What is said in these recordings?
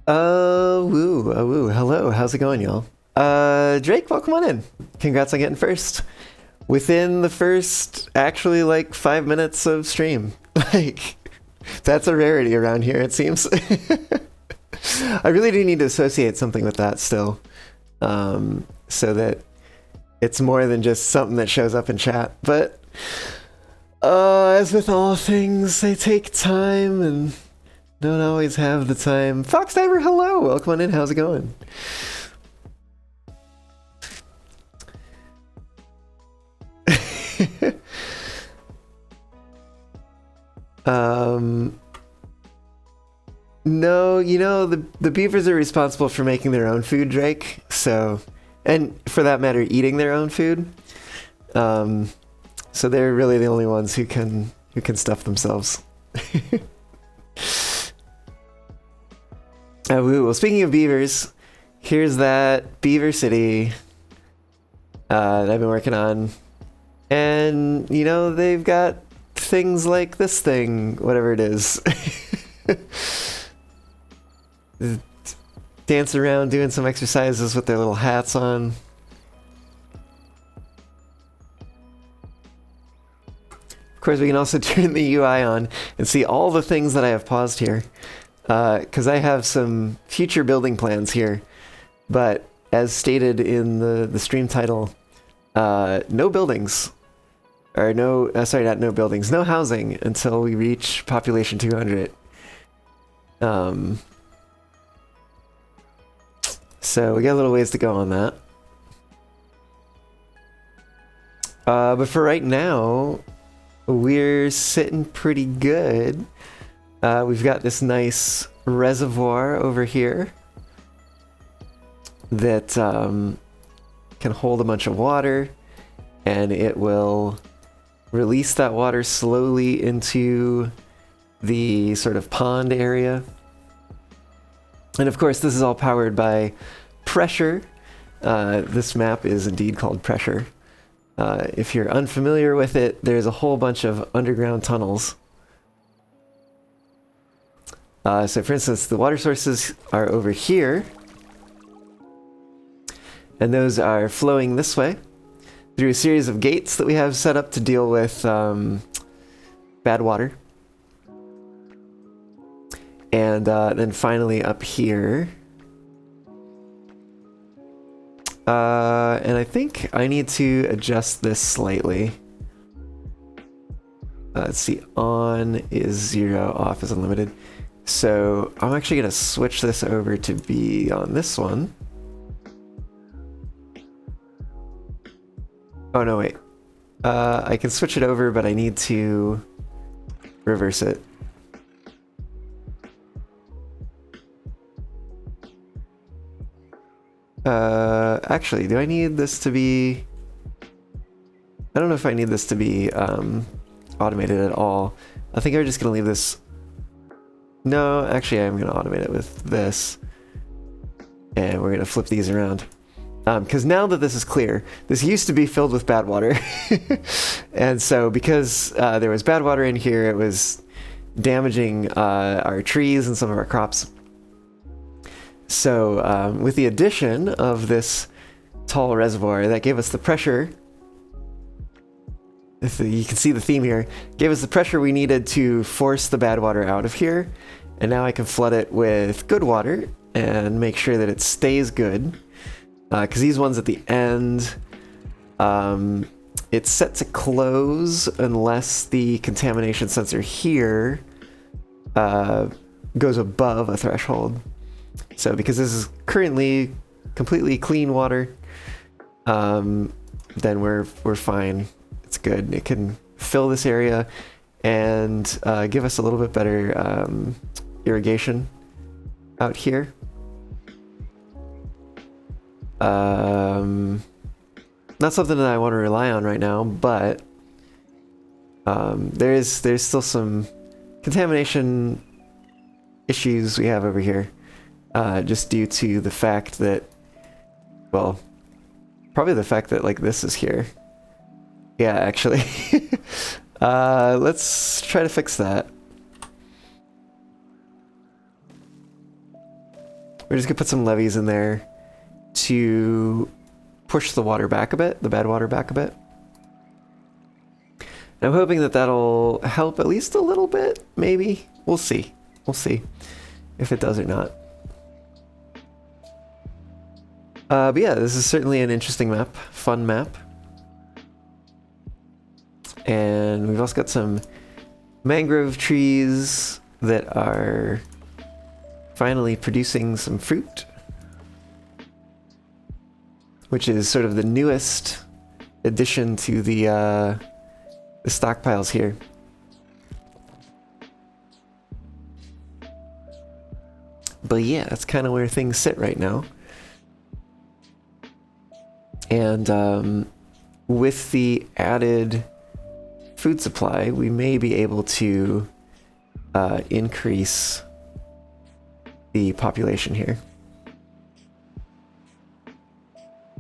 Woo. Hello, how's it going, y'all? Drake, welcome on in. Congrats on getting first. Within the first, actually, like 5 minutes of stream. Like, that's a rarity around here, it seems. I really do need to associate something with that still. So that it's more than just something that shows up in chat. But, as with all things, they take time and don't always have the time. Fox Diver, hello! Welcome on in, how's it going? No, you know, the beavers are responsible for making their own food, Drake. So, and for that matter, eating their own food. So they're really the only ones who can stuff themselves. Well, speaking of beavers, here's that beaver city that I've been working on. And, you know, they've got things like this thing, whatever it is. Dance around doing some exercises with their little hats on. Of course, we can also turn the UI on and see all the things that I have paused here. Because I have some future building plans here. But as stated in the stream title, no buildings. Or no, sorry, not no buildings, no housing until we reach population 200. So we got a little ways to go on that. But for right now, we're sitting pretty good. We've got this nice reservoir over here that can hold a bunch of water, and it will release that water slowly into the sort of pond area. And of course, this is all powered by pressure. This map is indeed called Pressure. If you're unfamiliar with it, there's a whole bunch of underground tunnels. So for instance, the water sources are over here. And those are flowing this way through a series of gates that we have set up to deal with bad water. And then finally up here. And I think I need to adjust this slightly. Let's see, on is 0, off is unlimited. So I'm actually going to switch this over to be on this one. Oh, no, wait. I can switch it over, but I need to reverse it. Actually, do I need this to be... I don't know if I need this to be automated at all. I think I'm just going to leave this... No, actually I'm going to automate it with this. And we're going to flip these around. Because now that this is clear, this used to be filled with bad water. And so because there was bad water in here, it was damaging our trees and some of our crops. So with the addition of this tall reservoir, that gave us the pressure. You can see the theme here. Gave us the pressure we needed to force the bad water out of here. And now I can flood it with good water and make sure that it stays good. Because these ones at the end, it's set to close unless the contamination sensor here goes above a threshold. So because this is currently completely clean water, then we're fine. It's good. It can fill this area and give us a little bit better irrigation out here. Not something that I want to rely on right now, but there's still some contamination issues we have over here, just due to the fact that, well, probably the fact that like this is here. Yeah, actually. Let's try to fix that. we're just gonna put some levees in there to push the water back a bit, the bad water back a bit. And I'm hoping that that'll help at least a little bit, maybe. We'll see. We'll see if it does or not. But yeah, this is certainly an interesting map, fun map. And we've also got some mangrove trees that are finally producing some fruit, which is sort of the newest addition to the stockpiles here. But yeah, that's kind of where things sit right now. And with the added food supply, we may be able to increase the population here.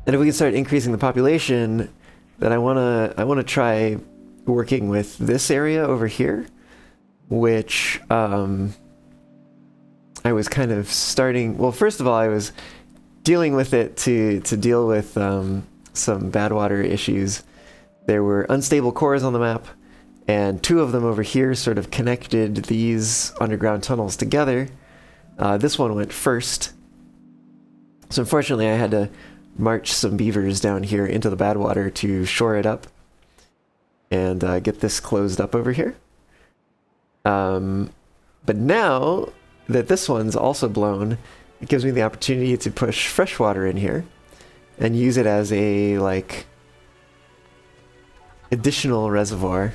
And if we can start increasing the population, then I wanna try working with this area over here, which I was kind of starting. Well, first of all, I was dealing with it to deal with some bad water issues. There were unstable cores on the map, and two of them over here sort of connected these underground tunnels together. This one went first, so unfortunately I had to march some beavers down here into the bad water to shore it up and get this closed up over here. But now that this one's also blown, it gives me the opportunity to push fresh water in here and use it as a, like, additional reservoir.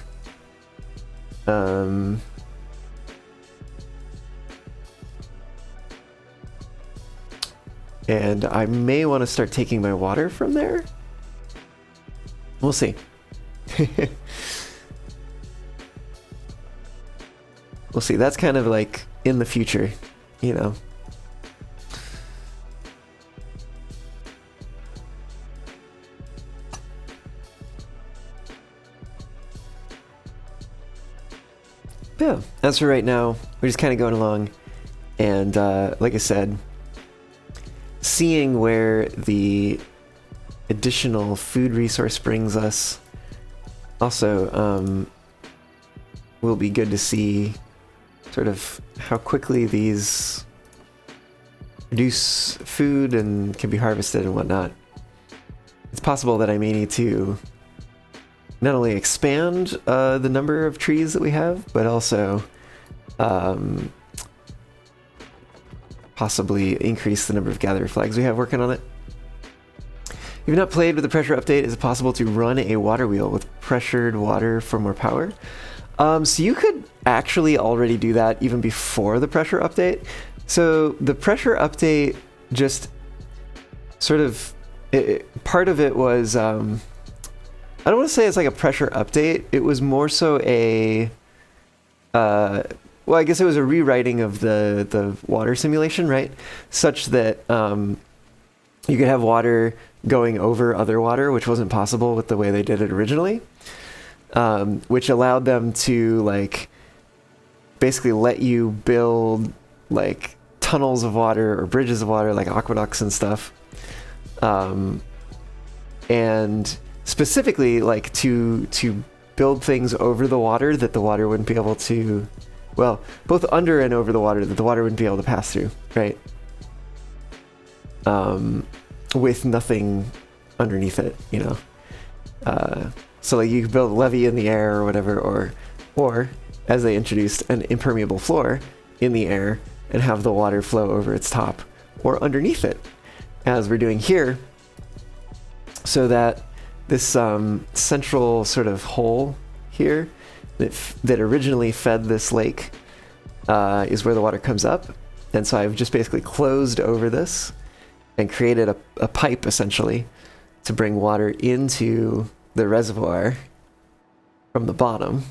And I may want to start taking my water from there. We'll see. We'll see. That's kind of like in the future, you know. Yeah, as for right now, we're just kind of going along, and like I said, seeing where the additional food resource brings us. Also, will be good to see sort of how quickly these produce food and can be harvested and whatnot. It's possible that I may need to not only expand the number of trees that we have, but also possibly increase the number of gatherer flags we have working on it. If you've not played with the pressure update, is it possible to run a water wheel with pressured water for more power? So you could actually already do that even before the pressure update. So the pressure update just sort of, part of it was, I don't want to say it's like a pressure update. It was more so a, well, I guess it was a rewriting of the water simulation, right? Such that you could have water going over other water, which wasn't possible with the way they did it originally. Which allowed them to, like, basically let you build, like, tunnels of water or bridges of water, like aqueducts and stuff. And specifically, like, to build things over the water that the water wouldn't be able to, well, both under and over the water that the water wouldn't be able to pass through, right? With nothing underneath it, you know? So like you could build a levee in the air or whatever, or as they introduced, an impermeable floor in the air and have the water flow over its top or underneath it, as we're doing here, so that this central sort of hole here that originally fed this lake is where the water comes up. And so I've just basically closed over this and created a pipe essentially to bring water into the reservoir from the bottom,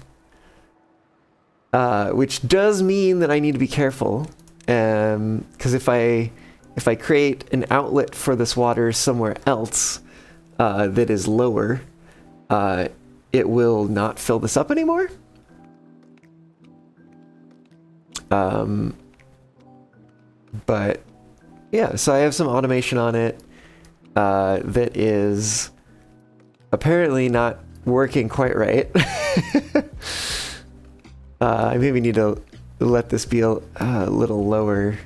which does mean that I need to be careful, because if I create an outlet for this water somewhere else that is lower, it will not fill this up anymore. But Yeah, so I have some automation on it that is apparently not working quite right. I maybe need to let this be a little lower.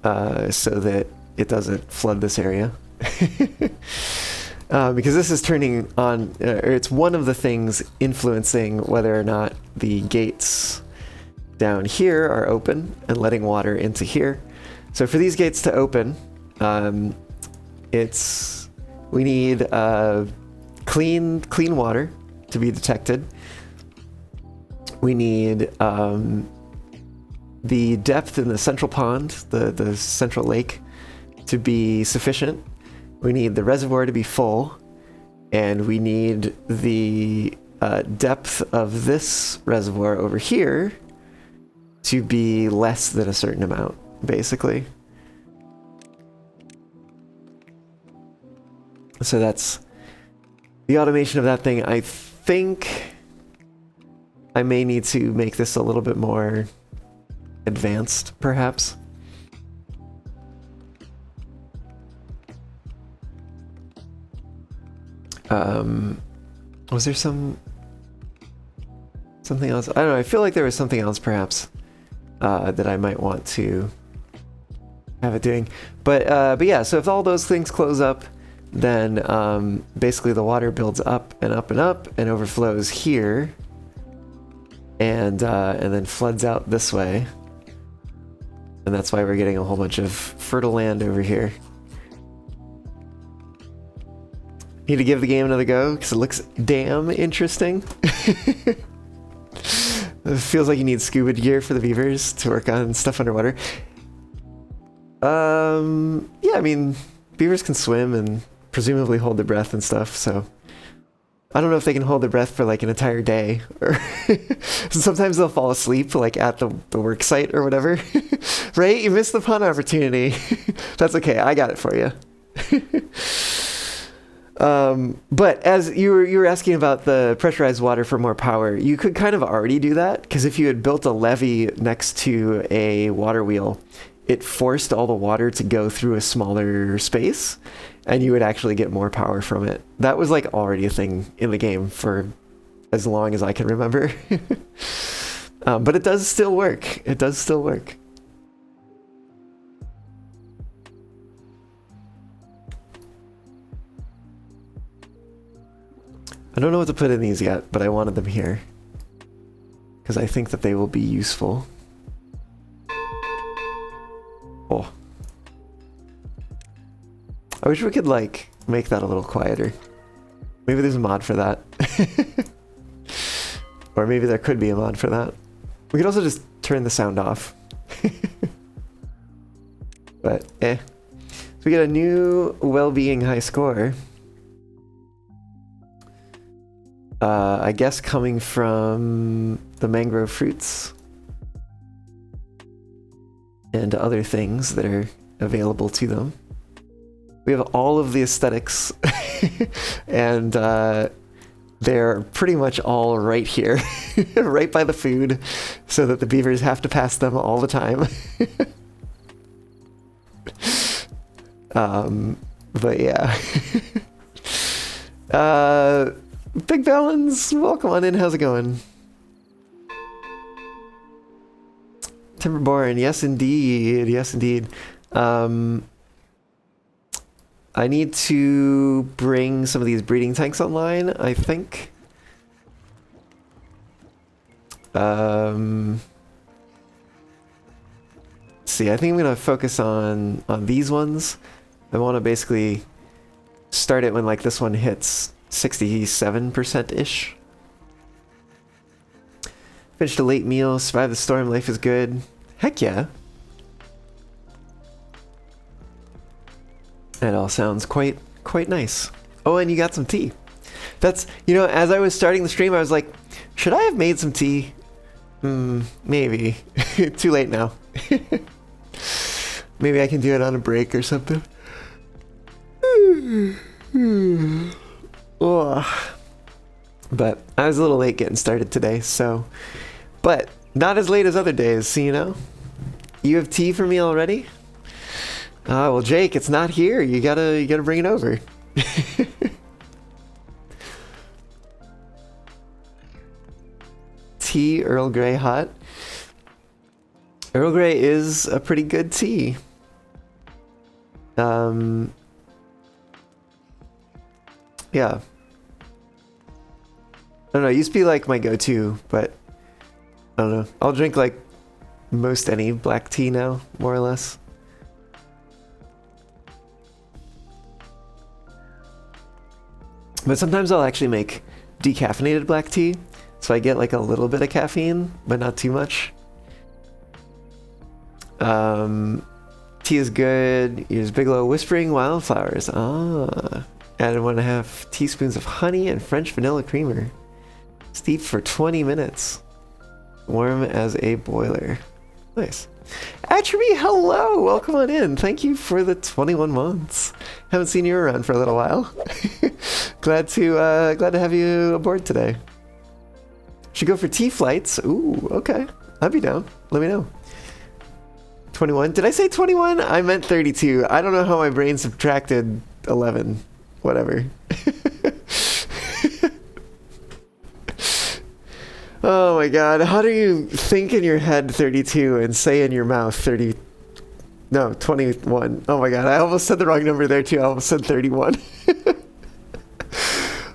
So that it doesn't flood this area. Because this is turning on, or it's one of the things influencing whether or not the gates down here are open and letting water into here. So for these gates to open, we need clean water to be detected. We need the depth in the central pond, the central lake, to be sufficient. We need the reservoir to be full, and we need the depth of this reservoir over here to be less than a certain amount, basically. So that's the automation of that thing. I think I may need to make this a little bit more advanced, perhaps. Was there something else? I don't know. I feel like there was something else, perhaps, that I might want to have it doing. But yeah. So if all those things close up, then basically the water builds up and up and up and overflows here, and then floods out this way. And that's why we're getting a whole bunch of fertile land over here. Need to give the game another go because it looks damn interesting. It feels like you need scuba gear for the beavers to work on stuff underwater. Yeah, I mean, beavers can swim and presumably hold their breath and stuff, so I don't know if they can hold their breath for like an entire day, or sometimes they'll fall asleep like at the work site or whatever. Right? You missed the pun opportunity. That's okay, I got it for you. But as you were asking about the pressurized water for more power, you could kind of already do that, because if you had built a levee next to a water wheel, it forced all the water to go through a smaller space, and you would actually get more power from it. That was like already a thing in the game for as long as I can remember. But it does still work. It does still work. I don't know what to put in these yet, but I wanted them here because I think that they will be useful. Oh. I wish we could, like, make that a little quieter. Maybe there's a mod for that. Or maybe there could be a mod for that. We could also just turn the sound off. But, eh. So we get a new well-being high score. I guess coming from the mangrove fruits and other things that are available to them. We have all of the aesthetics and they're pretty much all right here, right by the food, so that the beavers have to pass them all the time. But yeah. Big Balance, welcome on in, how's it going? Timberborn, yes indeed, yes indeed. I need to bring some of these breeding tanks online, I think. See, I think I'm gonna focus on these ones. I want to basically start it when like this one hits 67%-ish. Finished a late meal, survived the storm, life is good. Heck yeah. That all sounds quite nice. Oh, and you got some tea. That's, you know, as I was starting the stream, I was like, should I have made some tea? Maybe. Too late now. Maybe I can do it on a break or something. Oh. But I was a little late getting started today, so But not as late as other days, so you know. You have tea for me already? Well, Jake, it's not here. You gotta bring it over. Tea, Earl Grey hot. Earl Grey is a pretty good tea. Yeah. I don't know, it used to be like my go-to, but I don't know. I'll drink like most any black tea now, more or less. But sometimes I'll actually make decaffeinated black tea, so I get like a little bit of caffeine, but not too much. Tea is good. Use Bigelow Whispering Wildflowers. Ah. Add 1.5 teaspoons of honey and French vanilla creamer. Steep for 20 minutes. Warm as a boiler. Nice. Atrophy, hello! Welcome on in. Thank you for the 21 months. Haven't seen you around for a little while. glad to have you aboard today. Should go for tea flights. Ooh, okay. I'd be down. Let me know. 21. Did I say 21? I meant 32. I don't know how my brain subtracted 11. Whatever. Oh my god. How do you think in your head 32 and say in your mouth 30? No, 21. Oh my god. I almost said the wrong number there too. I almost said 31.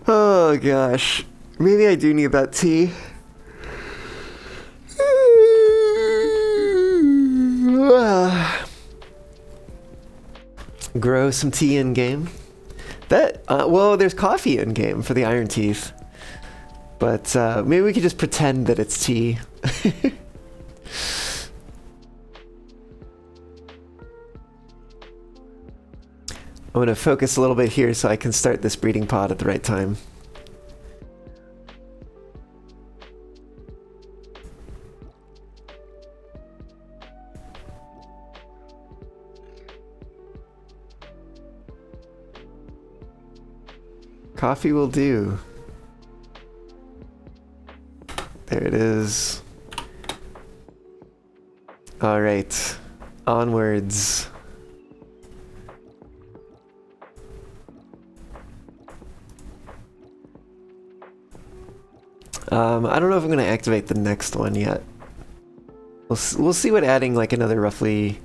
Oh gosh. Maybe I do need that tea. Grow some tea in game. That well, there's coffee in game for the Iron Teeth, but maybe we could just pretend that it's tea. I'm gonna focus a little bit here so I can start this breeding pod at the right time. Coffee will do. There it is. All right, onwards. I don't know if I'm going to activate the next one yet. We'll see what adding like another roughly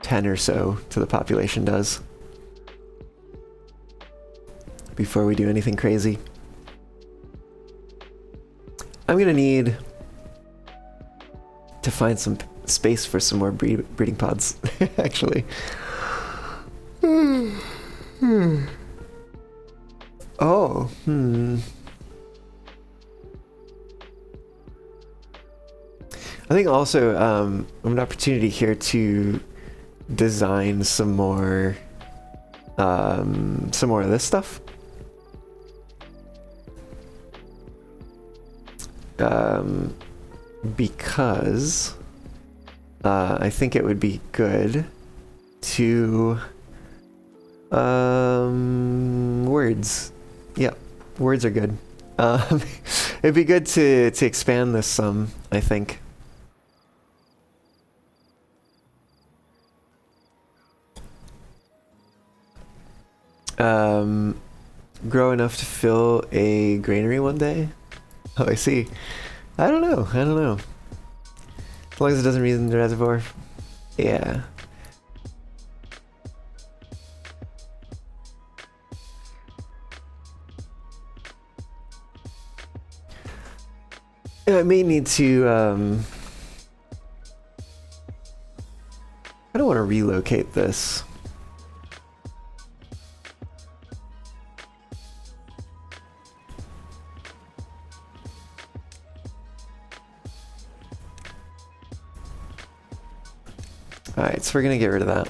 10 or so to the population does before we do anything crazy. I'm gonna need to find some space for some more breeding pods, actually. Oh, I think also an opportunity here to design some more of this stuff. Because I think it would be good to words. Yeah, words are good. It'd be good to expand this some, I think. Grow enough to fill a granary one day? Oh, I see. I don't know. As long as it doesn't read in the reservoir. Yeah. I may need to, I don't want to relocate this. Alright, so we're gonna get rid of that.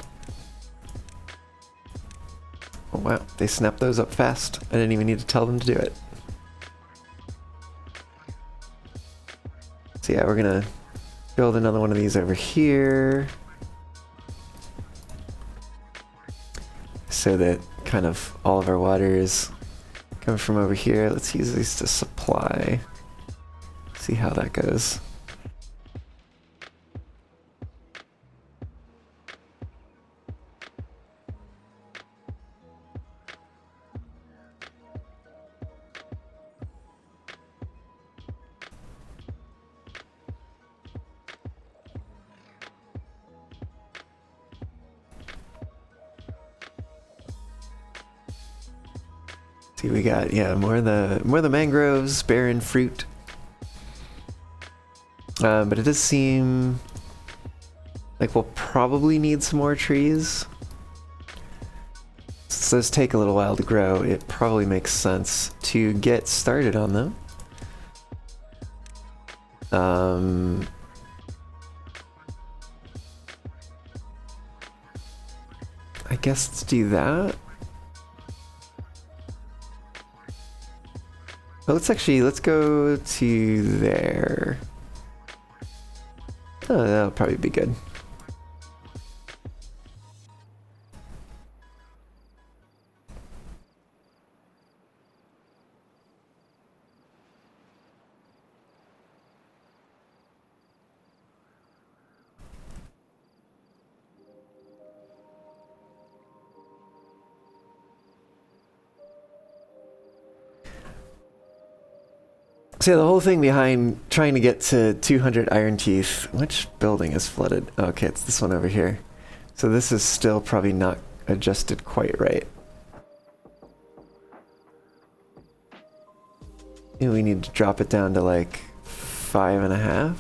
Oh wow, they snapped those up fast. I didn't even need to tell them to do it. So yeah, we're gonna build another one of these over here. So that kind of all of our water is coming from over here. Let's use these to supply. See how that goes. see what we got. Yeah, more of the mangroves, barren fruit. But it does seem like we'll probably need some more trees. Since those take a little while to grow, it probably makes sense to get started on them. I guess let's do that. Well, let's go to there. Oh, that'll probably be good. So yeah, the whole thing behind trying to get to 200 Iron Teeth, which building is flooded? Okay, it's this one over here. So this is still probably not adjusted quite right. Maybe we need to drop it down to like 5.5.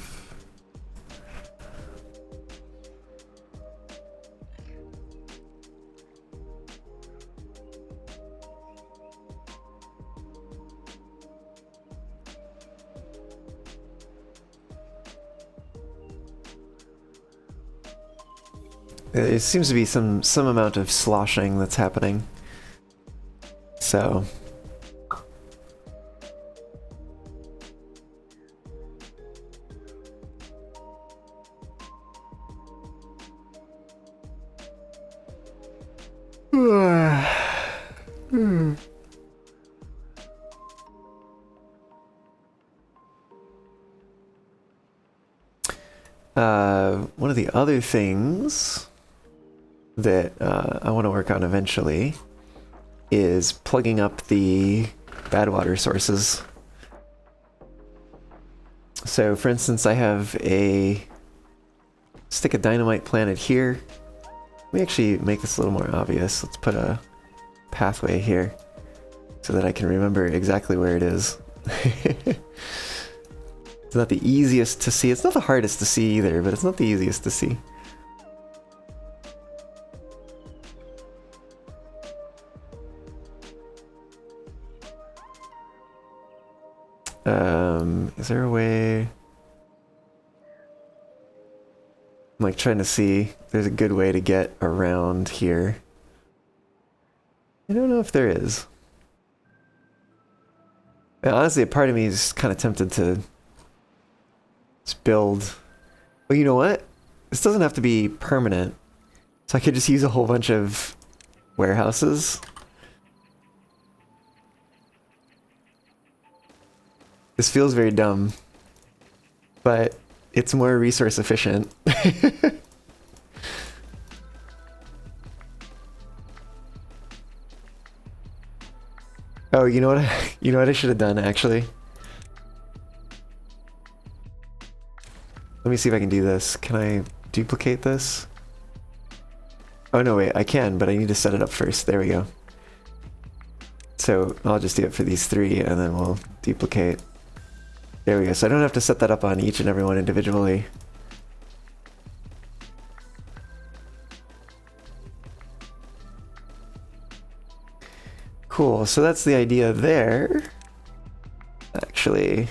There seems to be some amount of sloshing that's happening. So one of the other things that I want to work on eventually is plugging up the bad water sources. So for instance, I have a stick of dynamite planted here. Let me actually make this a little more obvious. Let's put a pathway here so that I can remember exactly where it is. It's not the easiest to see. It's not the hardest to see either, but it's not the easiest to see. Is there a way? I'm like trying to see if there's a good way to get around here. I don't know if there is. And honestly, a part of me is kind of tempted to just build. Well, you know what? This doesn't have to be permanent. So I could just use a whole bunch of warehouses. This feels very dumb, but it's more resource efficient. Oh, you know what I should have done actually? Let me see if I can do this. Can I duplicate this? Oh no, wait, I can, but I need to set it up first. There we go. So I'll just do it for these three and then we'll duplicate. There we go. So I don't have to set that up on each and every one individually. Cool. So that's the idea there. Actually,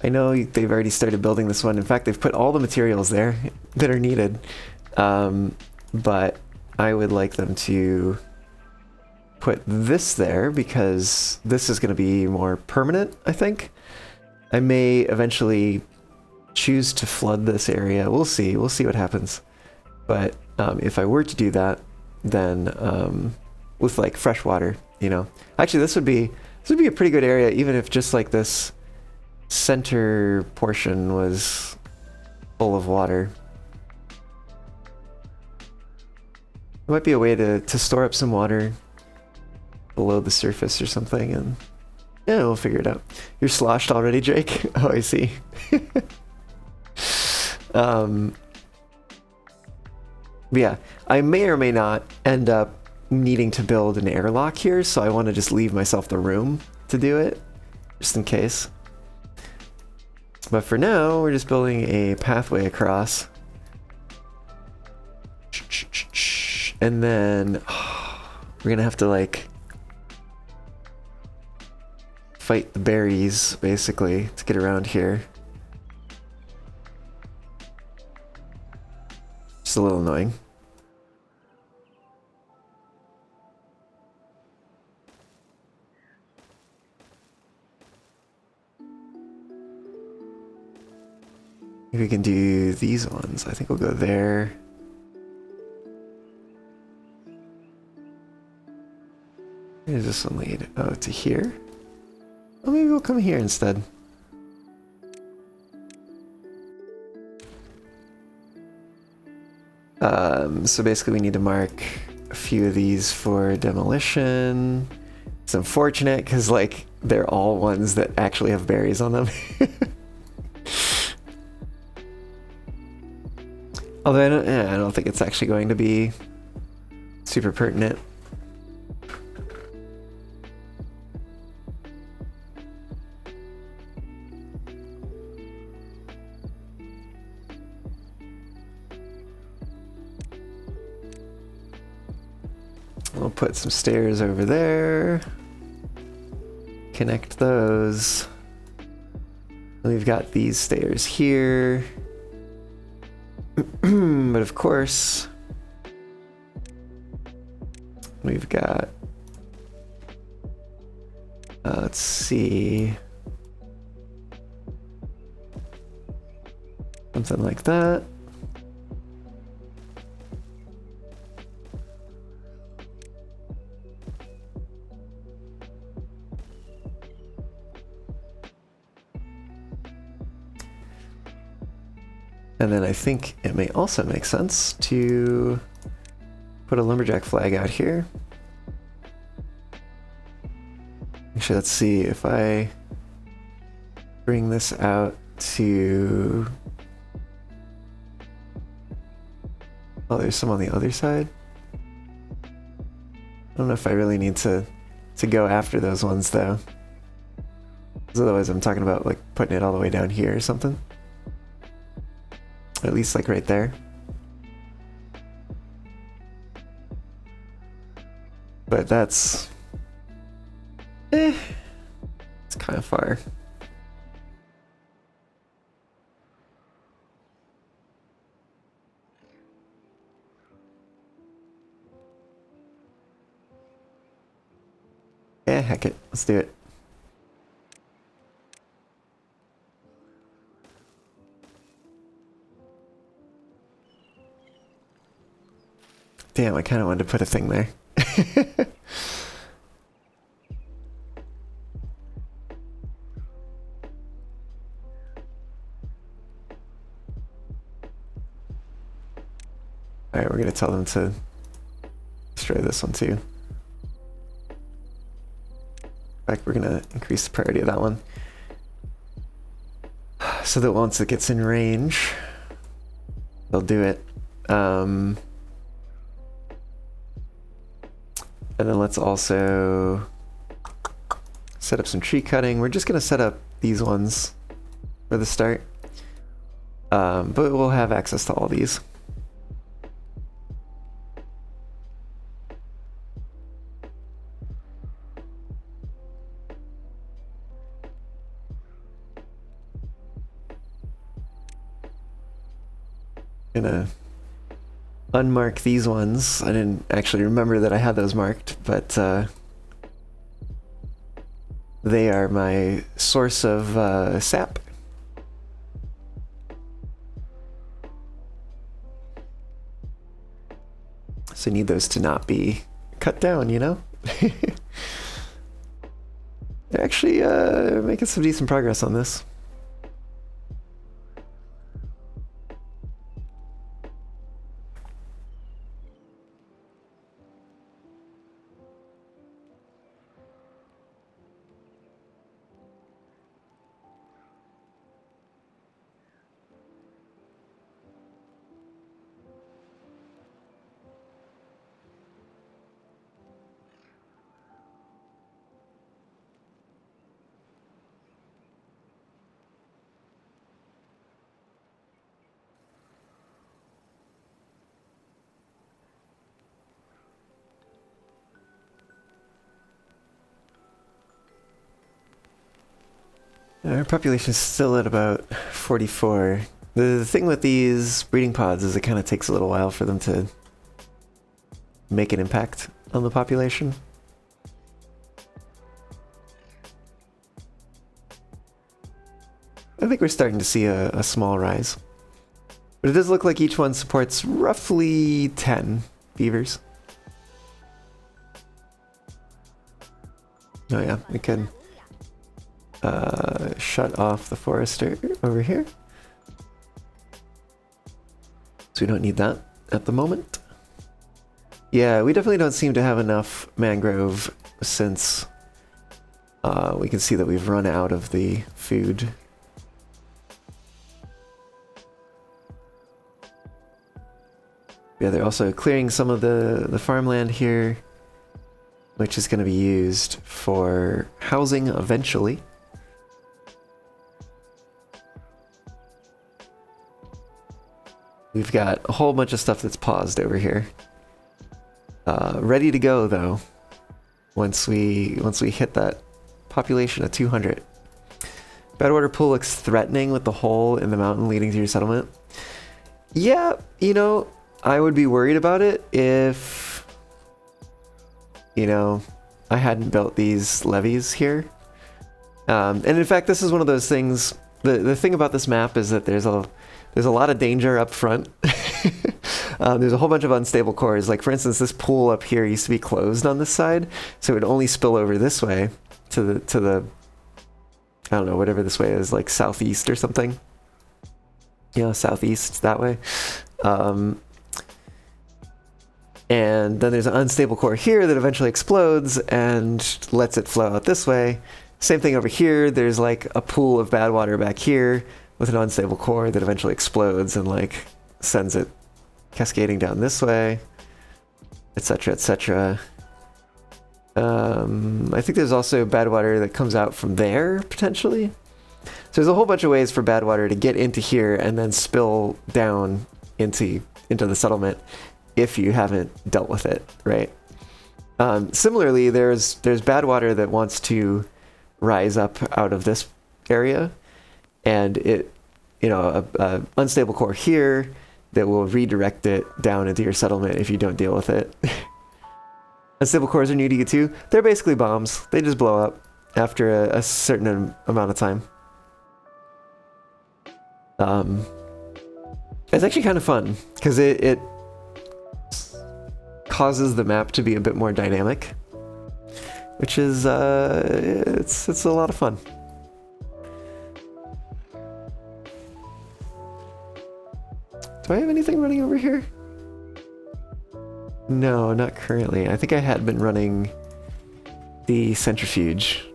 I know they've already started building this one. In fact, they've put all the materials there that are needed. But I would like them to put this there because this is going to be more permanent, I think. I may eventually choose to flood this area. We'll see. We'll see what happens. But if I were to do that, then with like fresh water, you know. Actually, this would be a pretty good area, even if just like this center portion was full of water. There might be a way to store up some water below the surface or something, and yeah, we'll figure it out. You're sloshed already, Drake? Oh, I see. But yeah, I may or may not end up needing to build an airlock here, so I want to just leave myself the room to do it, just in case. But for now, we're just building a pathway across. And then we're gonna have to like fight the berries basically to get around here. Just a little annoying. Maybe we can do these ones. I think we'll go there. Where does this one lead? Oh, to here? Oh, maybe we'll come here instead. So basically we need to mark a few of these for demolition. It's unfortunate because like they're all ones that actually have berries on them. Although I don't think it's actually going to be super pertinent. We'll put some stairs over there. Connect those. And we've got these stairs here. But of course, we've got, let's see, something like that. And then I think it may also make sense to put a lumberjack flag out here. Actually, let's see if I bring this out to... Oh, there's some on the other side. I don't know if I really need to go after those ones though. Because otherwise I'm talking about like putting it all the way down here or something. At least like right there. But that's... it's kind of far. Yeah, heck it. Let's do it. Damn, I kind of wanted to put a thing there. Alright, we're going to tell them to destroy this one too. In fact, we're going to increase the priority of that one. So that once it gets in range, they'll do it. And then let's also set up some tree cutting. We're just going to set up these ones for the start. But we'll have access to all these. Gonna unmark these ones. I didn't actually remember that I had those marked, but they are my source of sap. So I need those to not be cut down, you know? They're actually making some decent progress on this. Our population is still at about 44. The thing with these breeding pods is it kind of takes a little while for them to make an impact on the population. I think we're starting to see a small rise. But it does look like each one supports roughly 10 beavers. Oh yeah, we can shut off the forester over here. So we don't need that at the moment. Yeah, we definitely don't seem to have enough mangrove since we can see that we've run out of the food. Yeah, they're also clearing some of the farmland here, which is going to be used for housing eventually. We've got a whole bunch of stuff that's paused over here. Ready to go though, once we hit that population of 200. Badwater Pool looks threatening with the hole in the mountain leading to your settlement. Yeah, you know, I would be worried about it if, you know, I hadn't built these levees here. And in fact, this is one of those things, the thing about this map is that there's a lot of danger up front. There's a whole bunch of unstable cores. Like for instance, this pool up here used to be closed on this side, so it would only spill over this way to the I don't know, whatever this way is, like southeast or something. Yeah, southeast that way. And then there's an unstable core here that eventually explodes and lets it flow out this way. Same thing over here. There's like a pool of bad water back here with an unstable core that eventually explodes and like sends it cascading down this way, etc., etc. I think there's also bad water that comes out from there, potentially. So there's a whole bunch of ways for bad water to get into here and then spill down into the settlement if you haven't dealt with it, right? Similarly, there's bad water that wants to rise up out of this area, and it, you know, a unstable core here that will redirect it down into your settlement if you don't deal with it. Unstable cores are new to you too. They're basically bombs. They just blow up after a certain amount of time. It's actually kind of fun because it causes the map to be a bit more dynamic, which is it's a lot of fun. Do I have anything running over here? No, not currently. I think I had been running the centrifuge.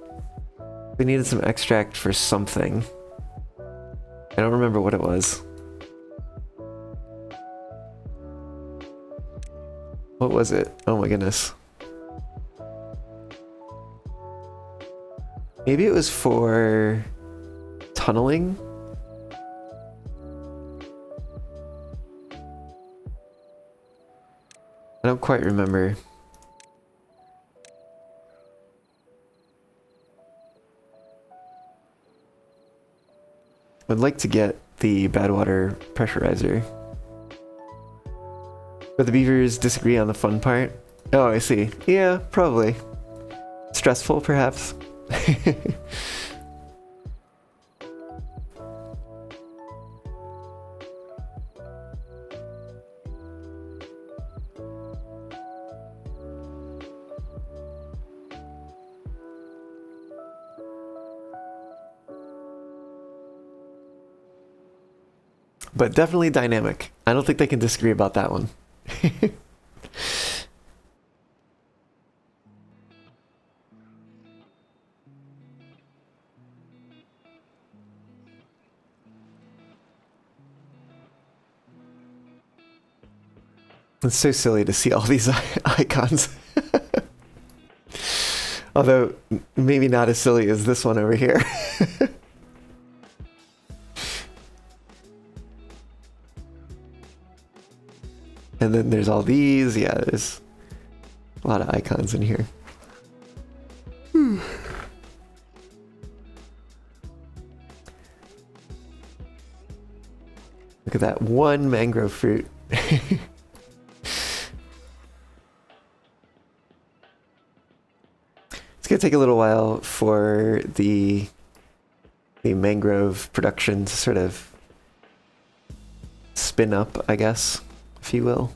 We needed some extract for something. I don't remember what it was. What was it? Oh my goodness. Maybe it was for tunneling? I don't quite remember. I'd like to get the bad water pressurizer. But the beavers disagree on the fun part. Oh, I see. Yeah, probably. Stressful, perhaps. But definitely dynamic. I don't think they can disagree about that one. It's so silly to see all these icons. Although, maybe not as silly as this one over here. And then there's all these. Yeah, there's a lot of icons in here. Look at that one mangrove fruit. It's gonna take a little while for the mangrove production to sort of spin up, I guess, if you will.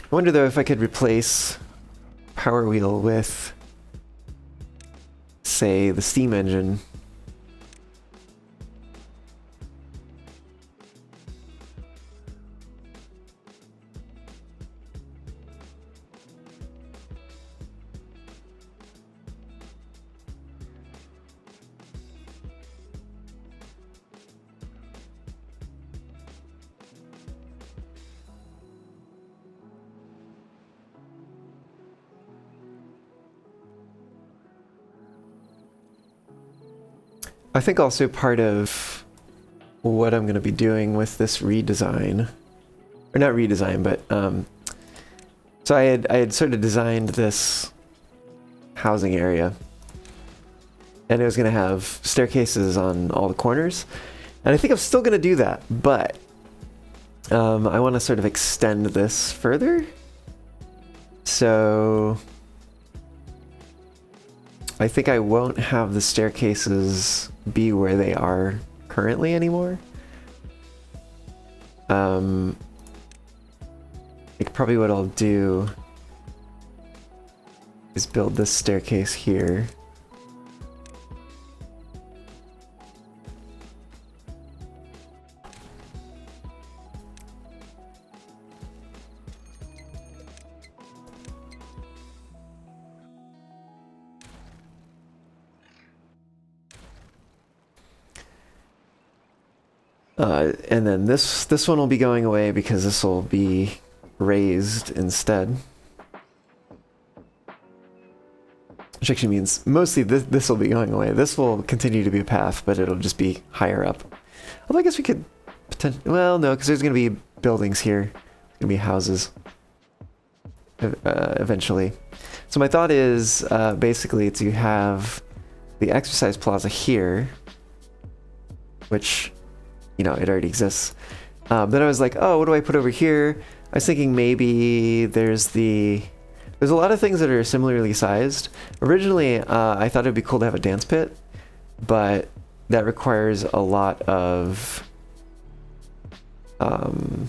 I wonder though if I could replace Power Wheel with, say, the steam engine. I think also part of what I'm going to be doing with this redesign, or not redesign, but so I had sort of designed this housing area, and it was going to have staircases on all the corners, and I think I'm still going to do that, but I want to sort of extend this further. So I think I won't have the staircases be where they are currently anymore. I think probably what I'll do is build this staircase here. And then this one will be going away because this will be raised instead. Which actually means mostly this will be going away. This will continue to be a path, but it'll just be higher up. Although I guess we could potentially... Well, no, because there's going to be buildings here. There's going to be houses eventually. So my thought is basically to have the exercise plaza here, which... you know, it already exists. Then I was like, oh, what do I put over here? I was thinking maybe there's a lot of things that are similarly sized. Originally, I thought it'd be cool to have a dance pit, but that requires a lot of, well,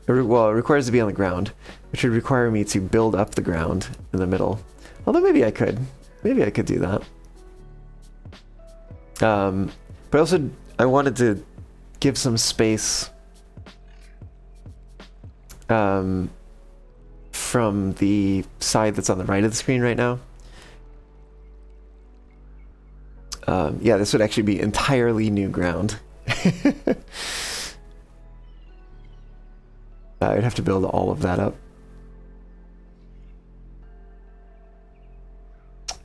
it requires to be on the ground, which would require me to build up the ground in the middle. Although maybe I could do that. But also, I wanted to give some space from the side that's on the right of the screen right now. Yeah, this would actually be entirely new ground. I'd have to build all of that up.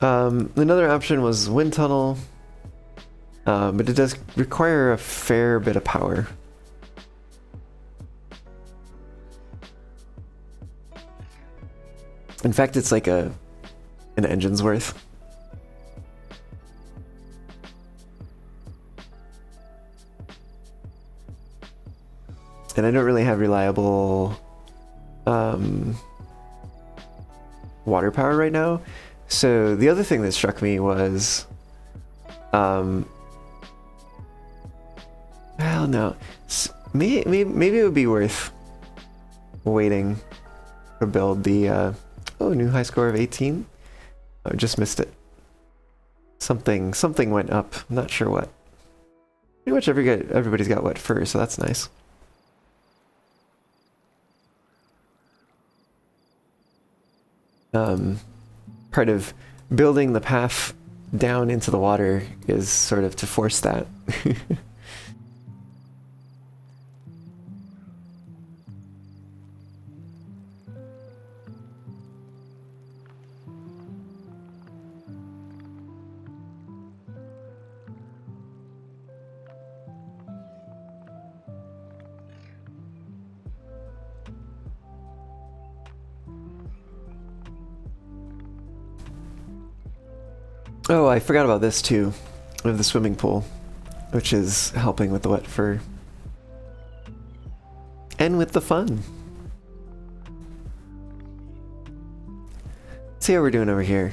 Another option was wind tunnel. But it does require a fair bit of power. In fact, it's like an engine's worth. And I don't really have reliable water power right now. So the other thing that struck me was well, no. Maybe it would be worth waiting to build the... oh, new high score of 18? I just missed it. Something went up. I'm not sure what. Pretty much everybody's got what fur, so that's nice. Part of building the path down into the water is sort of to force that. Oh, I forgot about this too. We have the swimming pool, which is helping with the wet fur. And with the fun. Let's see how we're doing over here.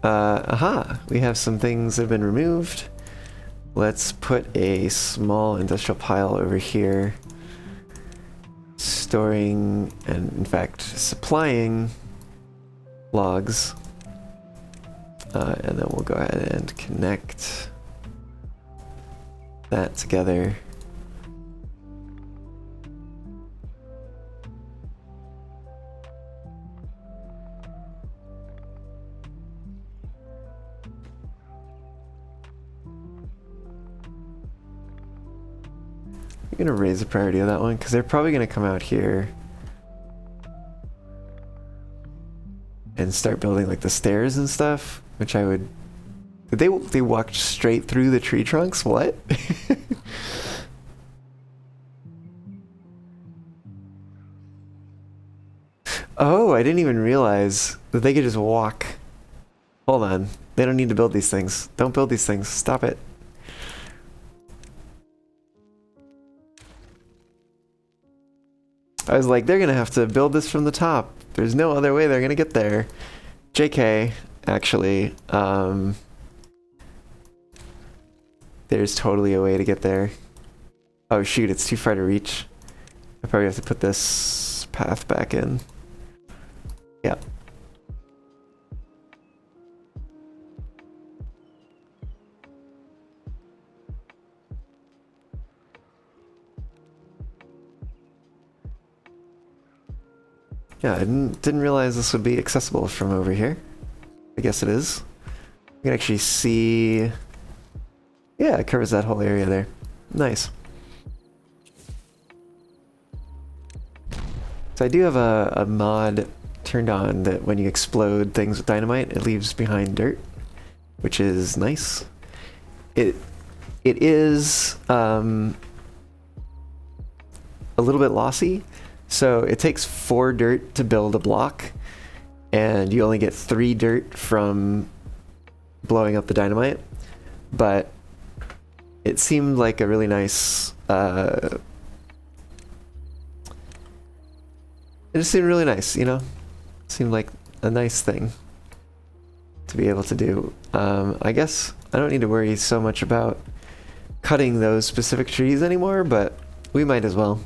Aha! We have some things that have been removed. Let's put a small industrial pile over here. Storing, and in fact, supplying logs. And then we'll go ahead and connect that together. I'm gonna raise the priority of that one because they're probably gonna come out here and start building like the stairs and stuff, which I would. They walked straight through the tree trunks? What? Oh, I didn't even realize that they could just walk. Hold on. They don't need to build these things. Don't build these things. Stop it. I was like, they're gonna have to build this from the top. There's no other way they're gonna get there. JK, actually, there's totally a way to get there. Oh shoot, it's too far to reach. I probably have to put this path back in. Yep. Yeah, I didn't realize this would be accessible from over here. I guess it is. You can actually see... Yeah, it covers that whole area there. Nice. So I do have a mod turned on that when you explode things with dynamite, it leaves behind dirt, which is nice. It is a little bit lossy. So it takes 4 dirt to build a block, and you only get 3 dirt from blowing up the dynamite. But it seemed like a really nice... it just seemed really nice, you know? It seemed like a nice thing to be able to do. I guess I don't need to worry so much about cutting those specific trees anymore, but we might as well.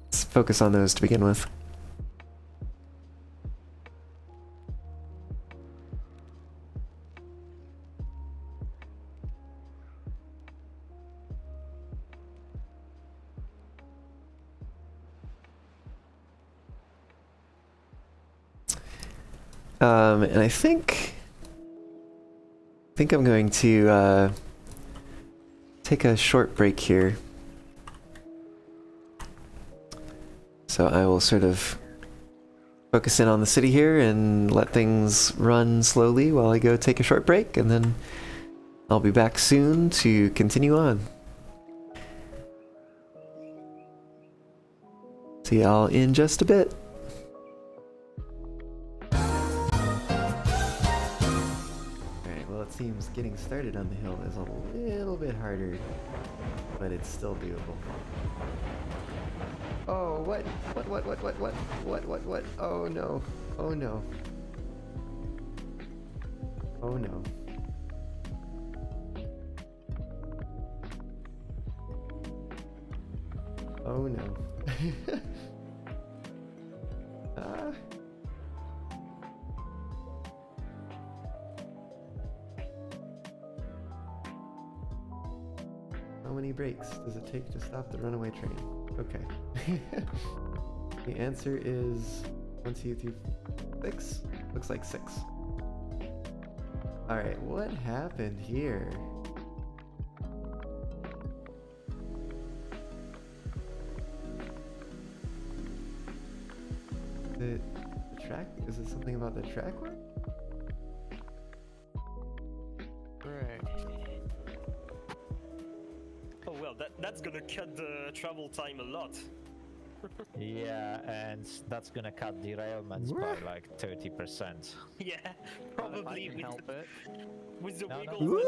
Let's focus on those to begin with. And I think I'm going to take a short break here. So I will sort of focus in on the city here and let things run slowly while I go take a short break, and then I'll be back soon to continue on. See y'all in just a bit. Seems getting started on the hill is a little bit harder, but it's still doable. Oh, what? Oh no. Oh no. Oh no. Oh no. How many breaks does it take to stop the runaway train? Okay. The answer is 1, 2, 3, 6? Looks like 6. Alright, what happened here? The track? Is it something about the track work? Right. Oh well, that's gonna cut the travel time a lot. Yeah, and that's gonna cut derailments by like 30%. Yeah, I probably can with, help it. with the No, wiggle no, room.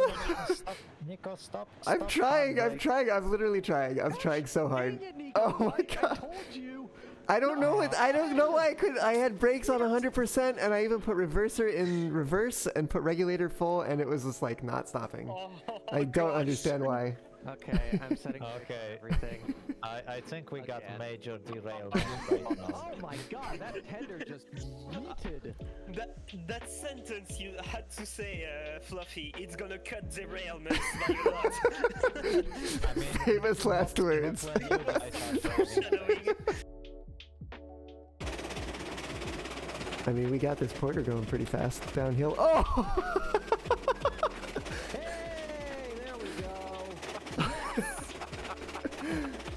stop, Nico, stop. I'm stop, trying, I'm handbrake. trying, I'm literally trying. I'm trying so hard. Dang it, Nico, Oh my I god. told you. I don't know what, I don't know why I couldn't. I had brakes on 100% and I even put reverser in reverse and put regulator full and it was just like not stopping. Oh, I don't gosh. understand why. Okay, I'm setting Okay. everything. I think we got Again. major derailment right now. Oh my god, that tender just yeeted. That sentence you had to say, Fluffy, it's gonna cut derailments by a lot. I mean, Famous last not words. when you guys are driving. Shadowing. I mean, we got this porter going pretty fast downhill. Oh! Hey, there we go.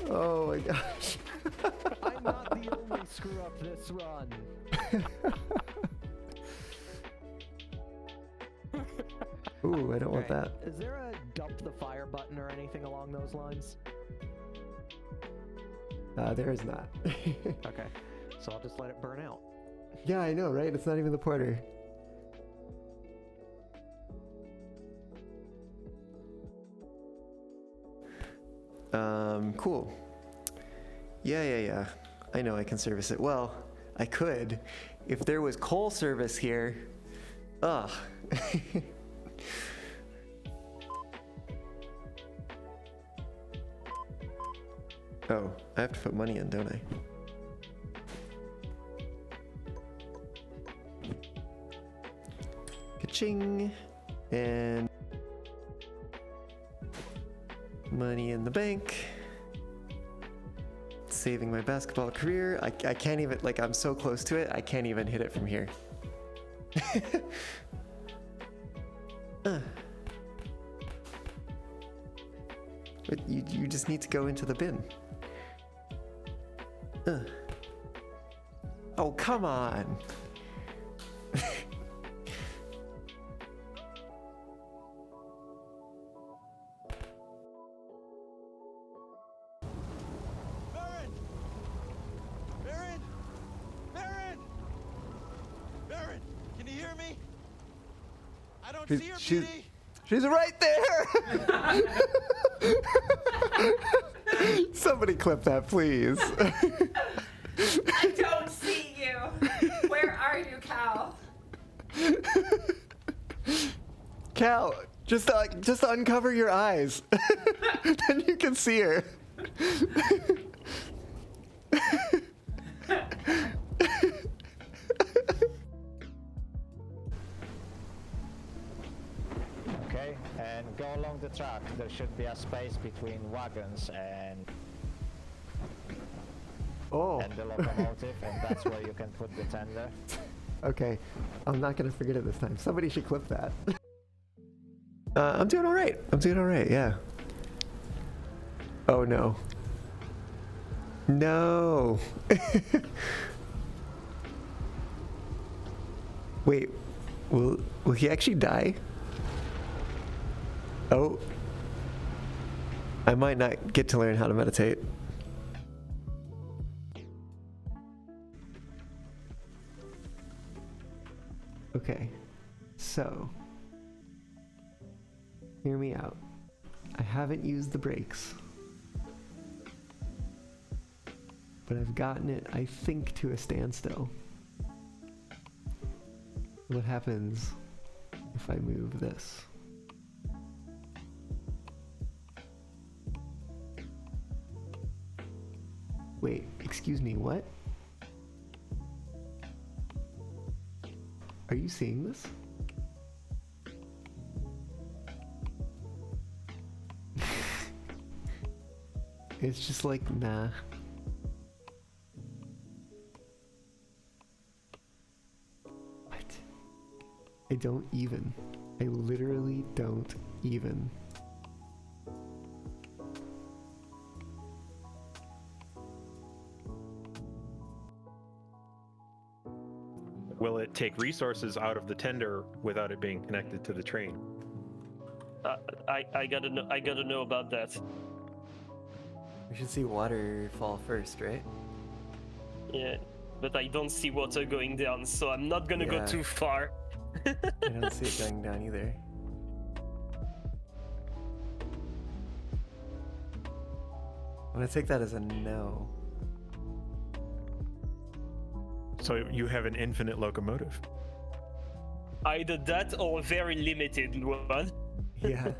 Oh my gosh. I'm not the only screw up this run. Ooh, I don't want Right. that. Is there a dump the fire button or anything along those lines? There is not. Okay, so I'll just let it burn out. Yeah, I know, right? It's not even the porter. Cool. Yeah. I know I can service it. Well, I could. If there was coal service here. Ugh. Oh, I have to put money in, don't I? Ka-ching! And money in the bank. Saving my basketball career. I can't even, like, I'm so close to it, I can't even hit it from here. But you just need to go into the bin. Oh, come on! Baron! Baron! Baron! Baron! Can you hear me? I don't see her, She's- Petey! She's right there! Somebody clip that, please. I don't see you. Where are you, Cal? Cal, just uncover your eyes. Then you can see her. Okay, and go along the track. There should be a space between wagons and Oh, the locomotive, and that's where you can put the tender. okay. I'm not gonna forget it this time. Somebody should clip that. I'm doing all right. Yeah. Oh no. No. Wait. Will he actually die? Oh. I might not get to learn how to meditate. Okay. So, hear me out. I haven't used the brakes, but I've gotten it, I think, to a standstill. What happens if I move this? Wait, excuse me, what? Are you seeing this? It's just like, nah. What? I don't even. I literally don't even. Will it take resources out of the tender without it being connected to the train? I gotta know about that. We should see waterfall first, right? Yeah, but I don't see water going down, so I'm not gonna go Yeah. too far. I don't see it going down either. I'm gonna take that as a no. So you have an infinite locomotive. Either that or a very limited one. Yeah.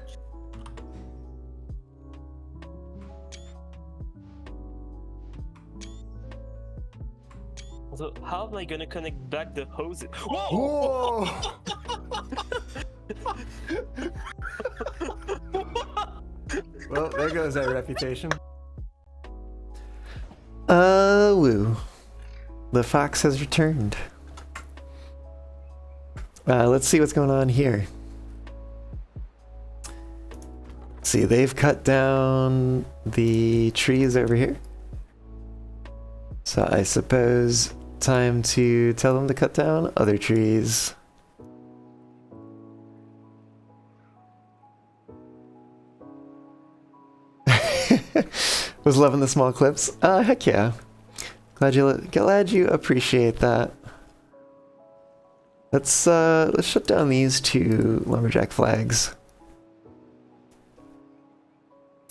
So how am I gonna connect back the hoses? Whoa! Well, there goes our reputation. Woo. The fox has returned. Let's see what's going on here. See, they've cut down the trees over here. So I suppose time to tell them to cut down other trees. Was loving the small clips. Heck yeah. Glad you appreciate that. Let's shut down these two lumberjack flags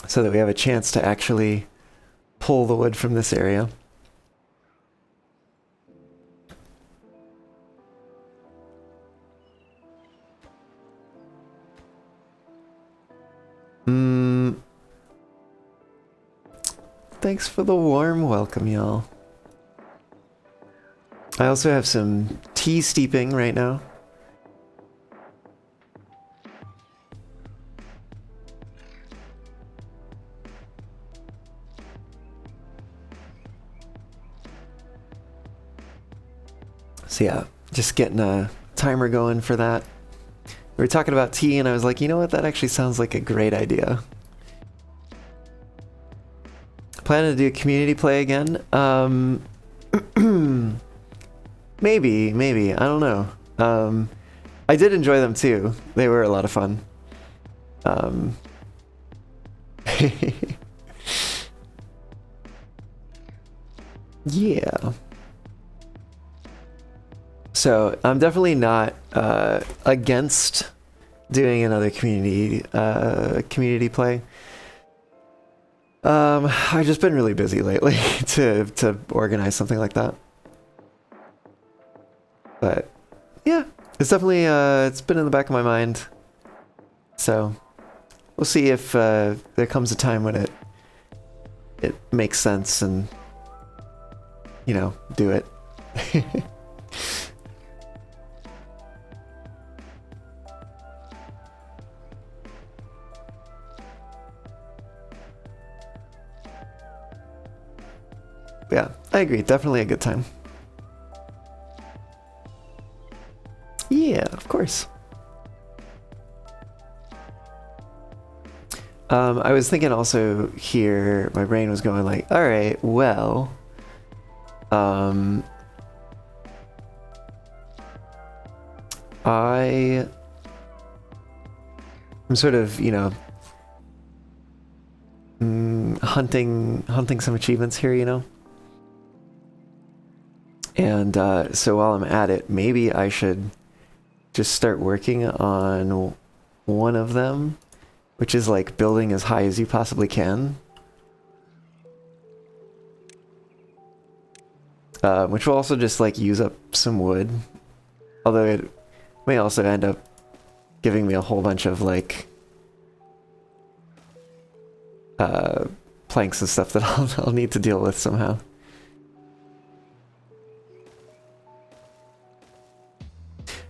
so that we have a chance to actually pull the wood from this area. Thanks for the warm welcome, y'all. I also have some tea steeping right now. So yeah, just getting a timer going for that. We were talking about tea and I was like, you know what, that actually sounds like a great idea. Planning to do community play again? Maybe, I don't know. I did enjoy them too. They were a lot of fun. Yeah. So I'm definitely not against doing another community play. I've just been really busy lately to organize something like that. But yeah, it's definitely it's been in the back of my mind. So we'll see if there comes a time when it makes sense and do it. Yeah, I agree. Definitely a good time. Yeah, of course. I was thinking also here, my brain was going like, all right, well, I'm sort of, hunting some achievements here, And so while I'm at it, maybe I should just start working on one of them, which is like building as high as you possibly can. Which will also just like use up some wood. Although it may also end up giving me a whole bunch of like planks and stuff that I'll need to deal with somehow.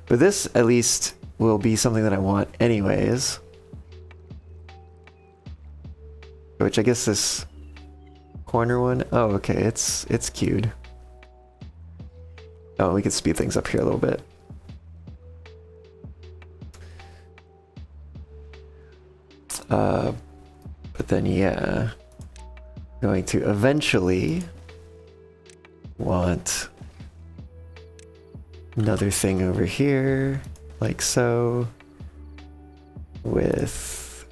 But this, at least, will be something that I want anyways. Which I guess this corner one... Oh, okay, it's queued. Oh, we could speed things up here a little bit. But then, yeah. Going to eventually want... another thing over here, like so, with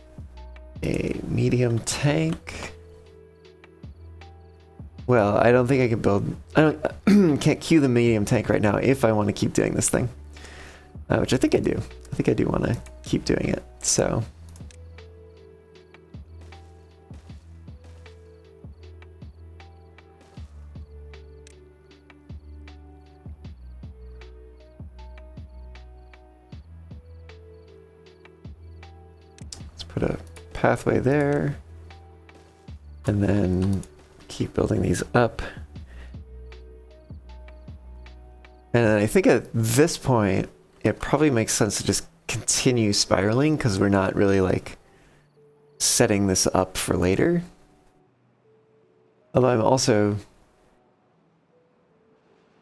a medium tank Well, I don't think I can build... I don't can't queue the medium tank right now if I want to keep doing this thing. Which I think I do. I think I do want to keep doing it, so... Let's put a pathway there. And then keep building these up. And I think at this point, it probably makes sense to just continue spiraling because we're not really like setting this up for later. Although I'm also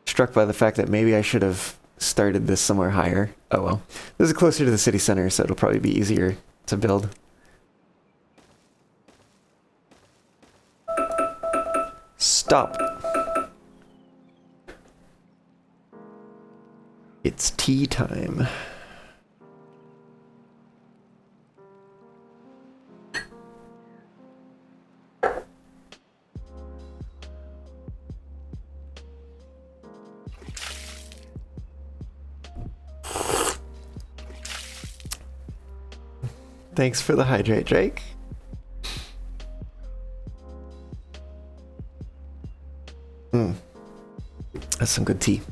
struck by the fact that maybe I should have started this somewhere higher. Oh well. This is closer to the city center, so it'll probably be easier to build. Stop. It's tea time. Thanks for the hydrate, Drake. That's some good tea.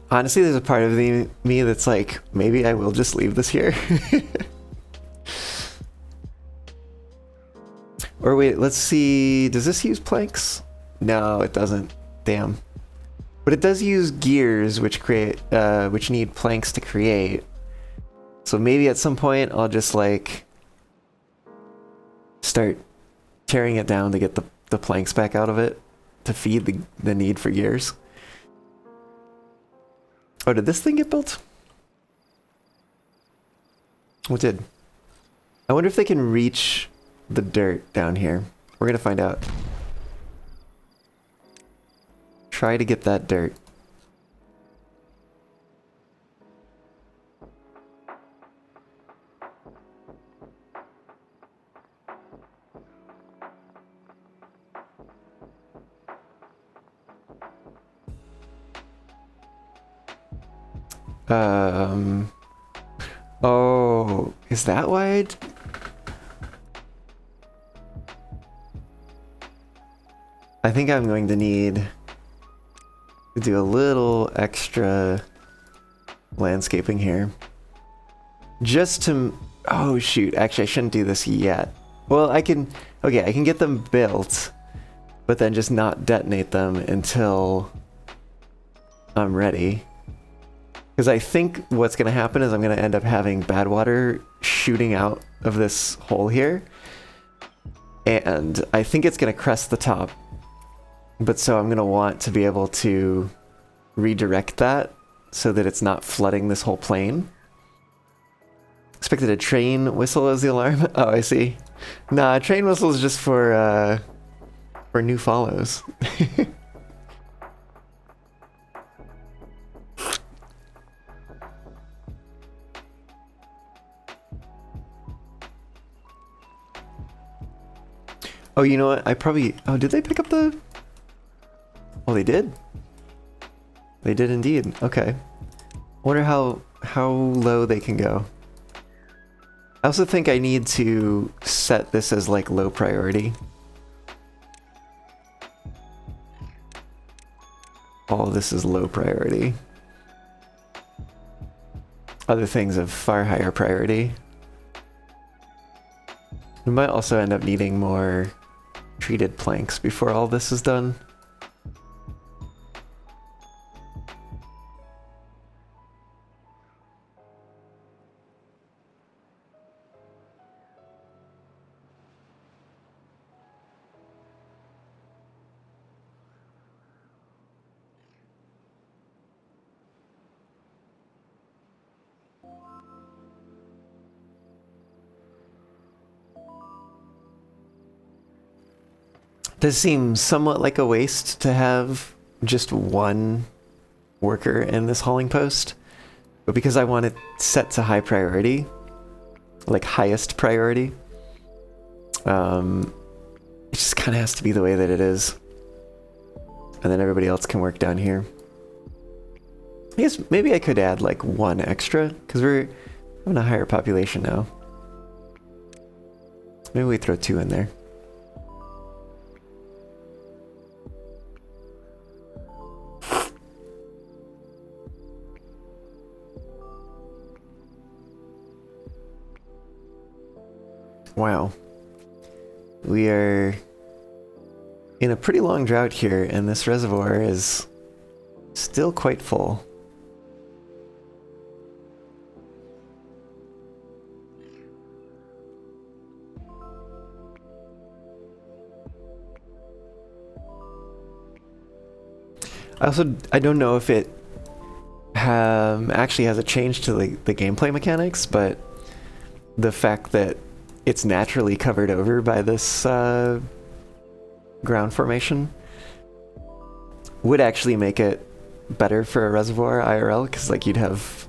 Honestly, there's a part of me that's like, maybe I will just leave this here. Or wait, let's see. Does this use planks? No, it doesn't. Damn. But it does use gears, which need planks to create. So maybe at some point I'll just like start tearing it down to get the planks back out of it to feed the need for gears. Oh, did this thing get built? What did? I wonder if they can reach the dirt down here. We're gonna find out. Try to get that dirt. Oh, is that wide? I think I'm going to need to do a little extra landscaping here. Just to... Oh shoot, actually I shouldn't do this yet. Well, I can... Okay, I can get them built, but then just not detonate them until I'm ready. Because I think what's going to happen is I'm going to end up having bad water shooting out of this hole here. And I think it's going to crest the top. But so I'm going to want to be able to redirect that so that it's not flooding this whole plane. Expected a train whistle as the alarm? Oh, I see. Nah, train whistle is just for new follows. Oh, you know what? I probably... Oh, did they pick up the... Oh, they did? They did indeed. Okay. Wonder how low they can go. I also think I need to set this as, like, low priority. All this is low priority. Other things of far higher priority. We might also end up needing more treated planks before all this is done. Does seem somewhat like a waste to have just one worker in this hauling post, but because I want it set to high priority, like highest priority, it just kind of has to be the way that it is. And then everybody else can work down here. I guess maybe I could add like one extra, because we're having a higher population now. Maybe we throw 2 in there. Wow. We are in a pretty long drought here, and this reservoir is still quite full. I don't know if it actually has a change to the gameplay mechanics, but the fact that it's naturally covered over by this ground formation would actually make it better for a reservoir IRL, because like you'd have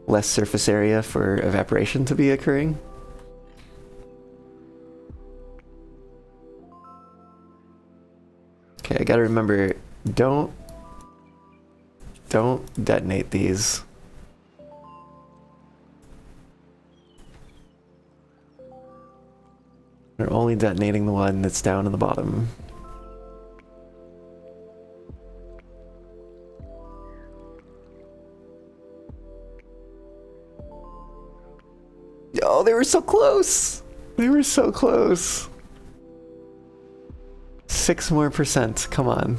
less surface area for evaporation to be occurring. Okay, I gotta remember, don't detonate these. They're only detonating the one that's down in the bottom. Oh, they were so close! They were so close! 6 more %, come on.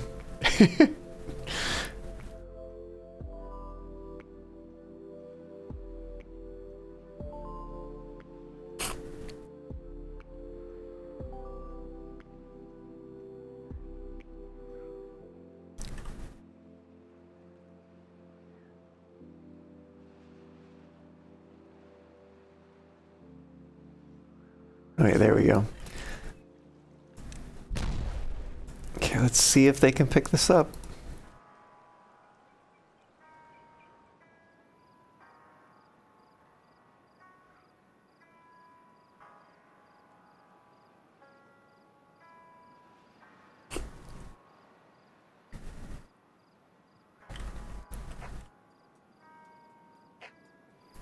Okay, there we go. Okay, let's see if they can pick this up.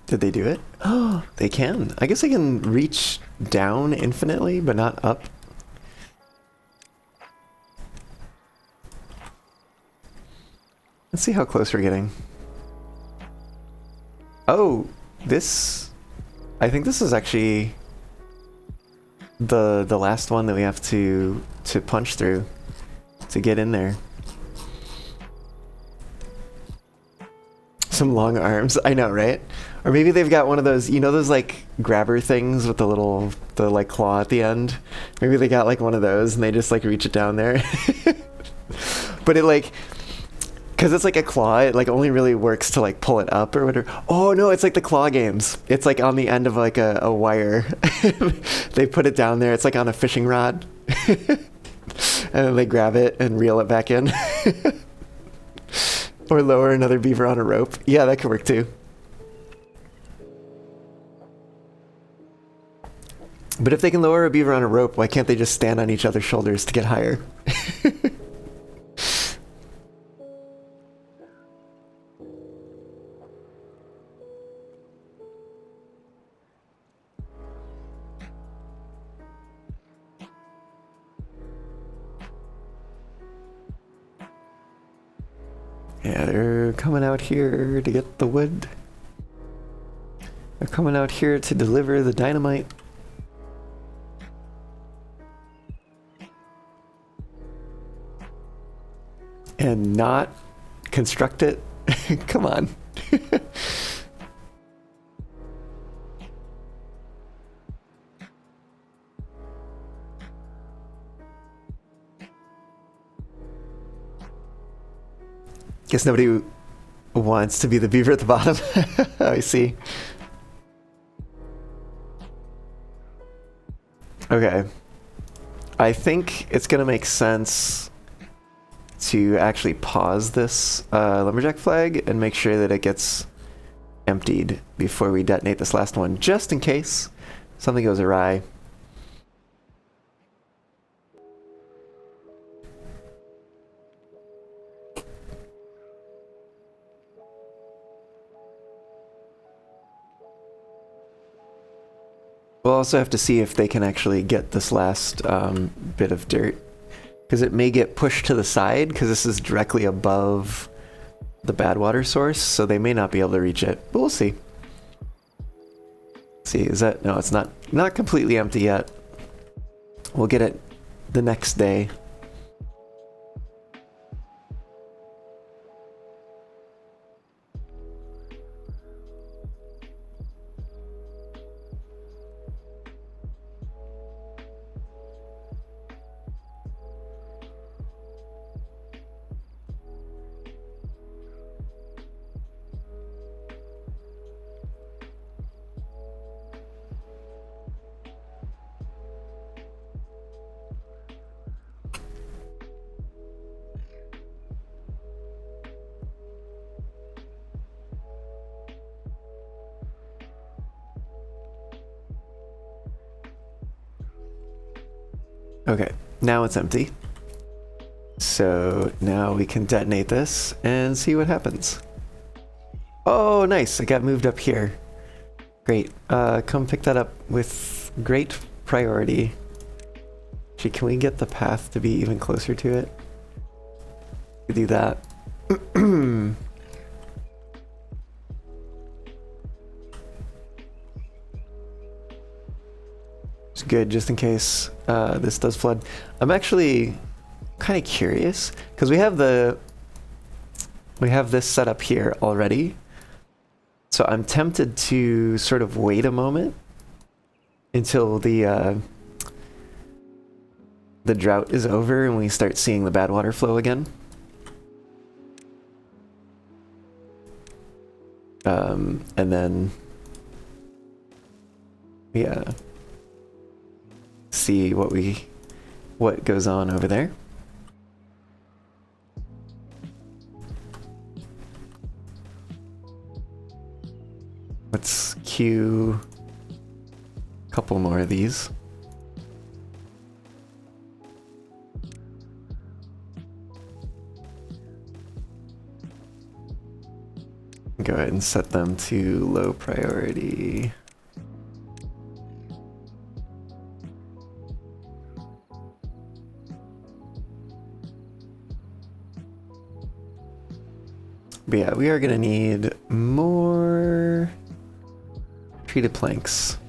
Did they do it? Oh, they can. I guess they can reach down infinitely, but not up. Let's see how close we're getting. Oh, this... I think this is actually the last one that we have to punch through to get in there. Some long arms. I know, right? Or maybe they've got one of those, you know, those like grabber things with the like claw at the end. Maybe they got like one of those and they just like reach it down there. But it like, cause it's like a claw, it like only really works to like pull it up or whatever. Oh no, it's like the claw games. It's like on the end of like a wire. They put it down there. It's like on a fishing rod. And then they grab it and reel it back in. Or lower another beaver on a rope. Yeah, that could work too. But if they can lower a beaver on a rope, why can't they just stand on each other's shoulders to get higher? Yeah, they're coming out here to get the wood. They're coming out here to deliver the dynamite. And not construct it? Come on. Guess nobody wants to be the beaver at the bottom. I see. Okay. I think it's gonna make sense to actually pause this lumberjack flag and make sure that it gets emptied before we detonate this last one, just in case something goes awry. We'll also have to see if they can actually get this last bit of dirt, because it may get pushed to the side because this is directly above the bad water source, so they may not be able to reach it, but we'll see. See, is that, no, it's not completely empty yet. We'll get it the next day. Okay, now it's empty. So now we can detonate this and see what happens. Oh, nice, it got moved up here. Great, come pick that up with great priority. Actually, can we get the path to be even closer to it? We do that. It's good just in case this does flood. I'm actually kind of curious because we have this set up here already. So I'm tempted to sort of wait a moment until the drought is over and we start seeing the bad water flow again. And then see what goes on over there. Let's queue a couple more of these. Go ahead and set them to low priority. But yeah, we are gonna need more treated planks.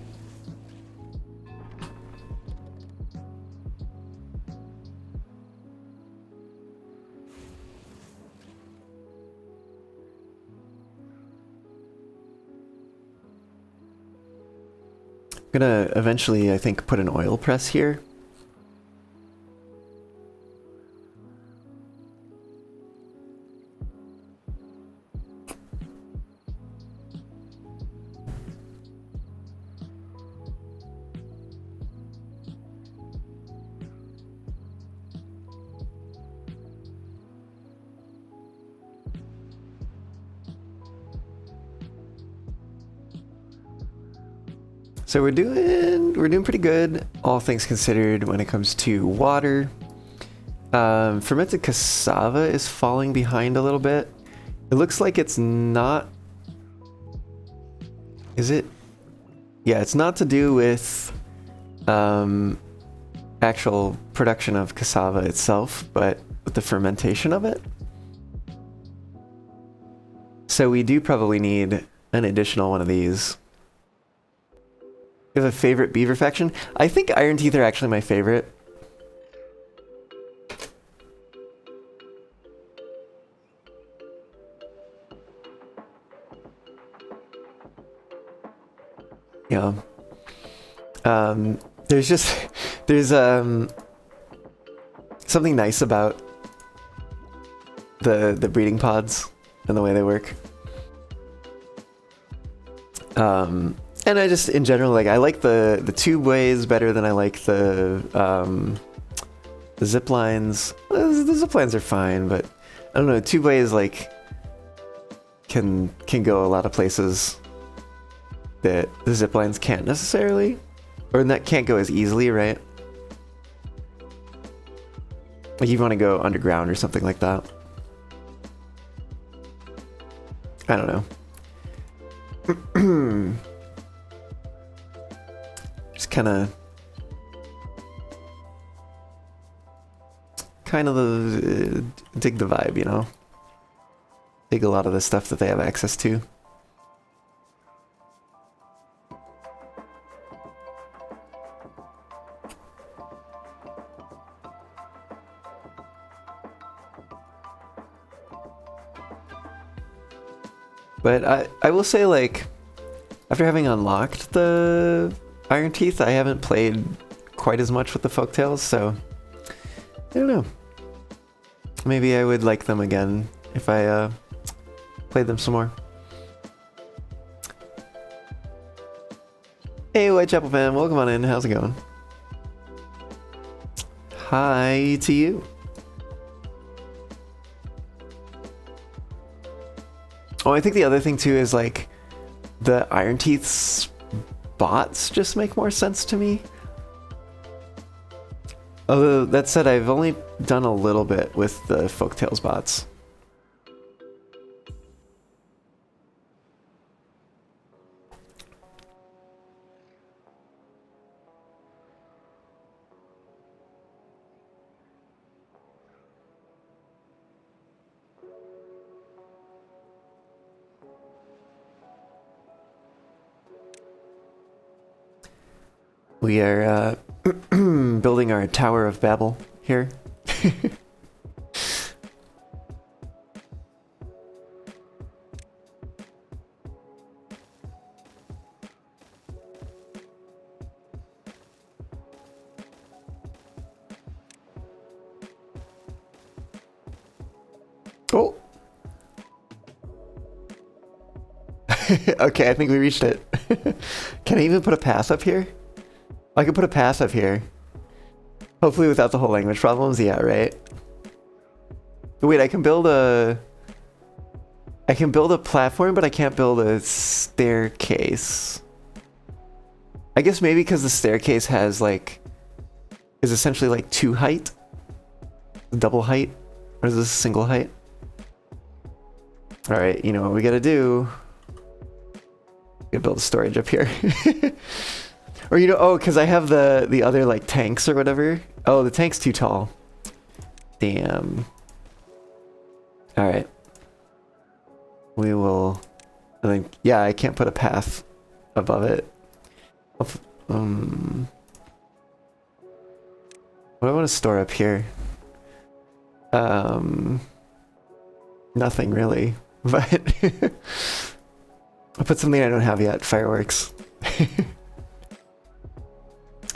I'm gonna eventually, I think, put an oil press here. So we're doing pretty good, all things considered, when it comes to water. Fermented cassava is falling behind a little bit. It looks like it's not. Is it? Yeah, it's not to do with actual production of cassava itself, but with the fermentation of it. So we do probably need an additional one of these. You have a favorite beaver faction? I think Iron Teeth are actually my favorite. Yeah. There's something nice about the breeding pods and the way they work. And I just, in general, like, I like the tube ways better than I like the The zip lines, the zip lines are fine, but I don't know. 2-ways like can go a lot of places that the zip lines can't necessarily, or that can't go as easily, right? Like you want to go underground or something like that. I don't know. Just kind of dig the vibe, you know? Dig a lot of the stuff that they have access to. But I will say, like, after having unlocked the Iron Teeth, I haven't played quite as much with the Folktales, so I don't know. Maybe I would like them again if I played them some more. Hey, Whitechapel fan, welcome on in. How's it going? Hi to you. Oh, I think the other thing too is like the Iron Teeth's bots just make more sense to me. Although that said, I've only done a little bit with the Folktales bots. We are building our Tower of Babel here. Oh! Okay, I think we reached it. Can I even put a path up here? I could put a path up here. Hopefully without the whole language problems, yeah, right? Wait, I can build a platform, but I can't build a staircase. I guess maybe because the staircase has like, is essentially like 2 height? Double height? Or is this a single height? Alright, you know what we gotta do. We gotta build a storage up here. Or, you know, oh, because I have the other, like, tanks or whatever. Oh, the tank's too tall. Damn. Alright. We will... I think... Yeah, I can't put a path above it. What do I want to store up here? Nothing, really. But... I'll put something I don't have yet. Fireworks.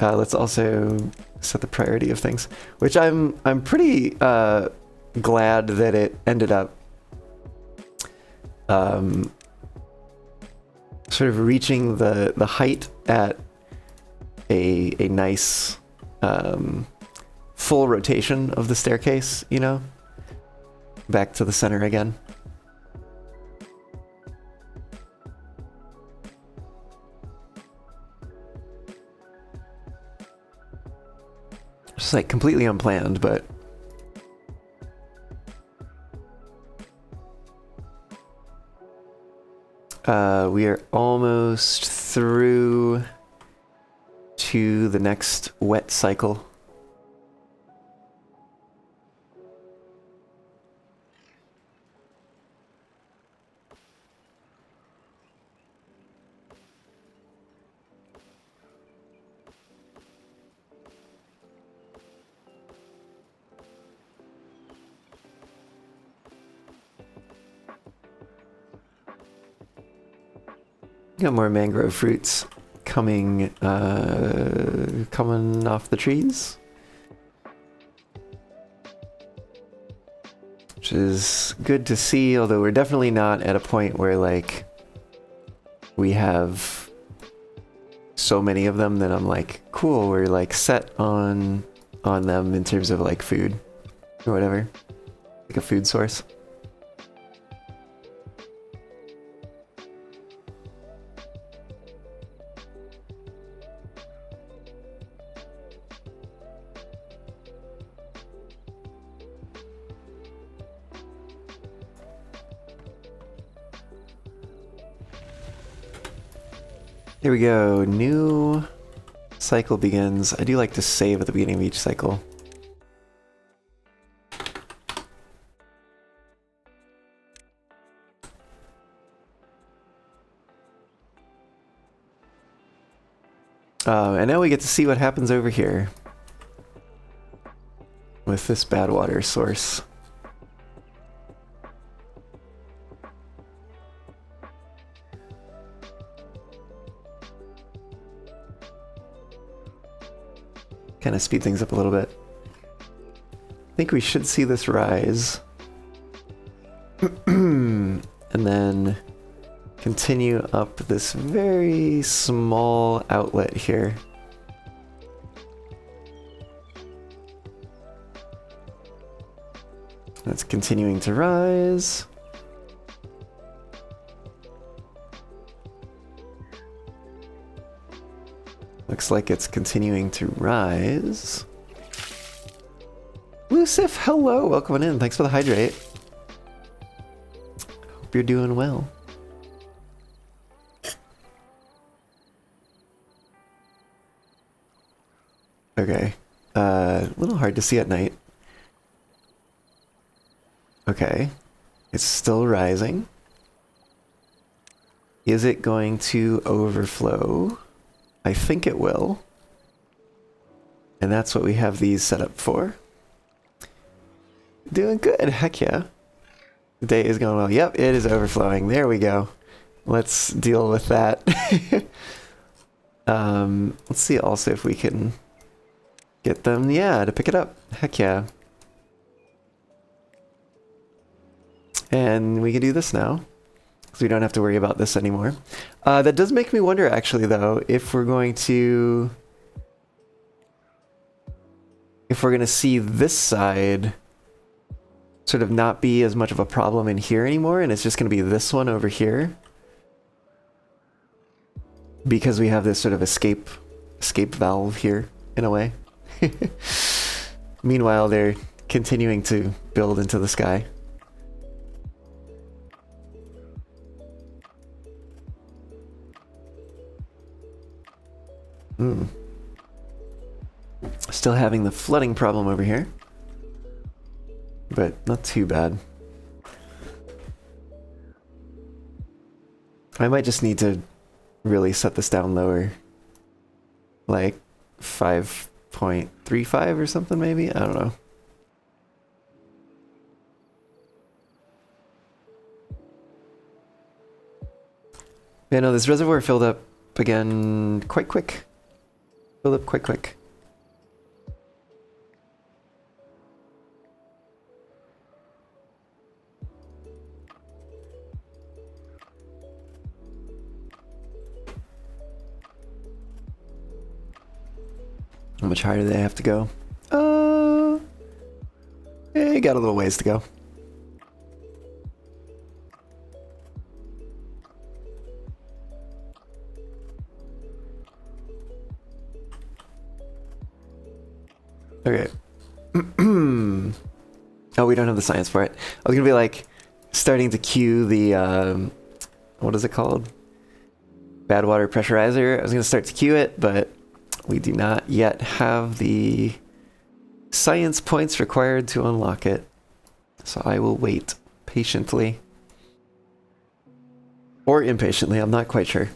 Let's also set the priority of things, which I'm pretty glad that it ended up sort of reaching the height at a nice full rotation of the staircase, you know, back to the center again. Just like completely unplanned, but we are almost through to the next wet cycle. Got more mangrove fruits coming coming off the trees, which is good to see, although we're definitely not at a point where like we have so many of them that I'm like, cool, we're like set on on them in terms of like food or whatever, like a food source. Here we go, new cycle begins. I do like to save at the beginning of each cycle. And now we get to see what happens over here with this bad water source. Kind of speed things up a little bit. I think we should see this rise. And then continue up this very small outlet here. It's continuing to rise. Looks like it's continuing to rise. Lucif, hello! Welcome in. Thanks for the hydrate. Hope you're doing well. Okay. A little hard to see at night. Okay. It's still rising. Is it going to overflow? I think it will. And that's what we have these set up for. Doing good, heck yeah. The day is going well. Yep, it is overflowing. There we go. Let's deal with that. Let's see also if we can get them, yeah, to pick it up. Heck yeah. And we can do this now, because we don't have to worry about this anymore. That does make me wonder, actually, though, if we're going to see this side sort of not be as much of a problem in here anymore, and it's just going to be this one over here, because we have this sort of escape valve here, in a way. Meanwhile, they're continuing to build into the sky. Still having the flooding problem over here, but not too bad. I might just need to really set this down lower, like 5.35 or something maybe? I don't know. Yeah, no, this reservoir filled up again quite quick. Filled up quite quick. How much higher do they have to go? They got a little ways to go. Okay. Oh, we don't have the science for it. I was gonna be like starting to cue the what is it called? Bad water pressurizer. I was gonna start to cue it, but we do not yet have the science points required to unlock it. So I will wait patiently. Or impatiently, I'm not quite sure.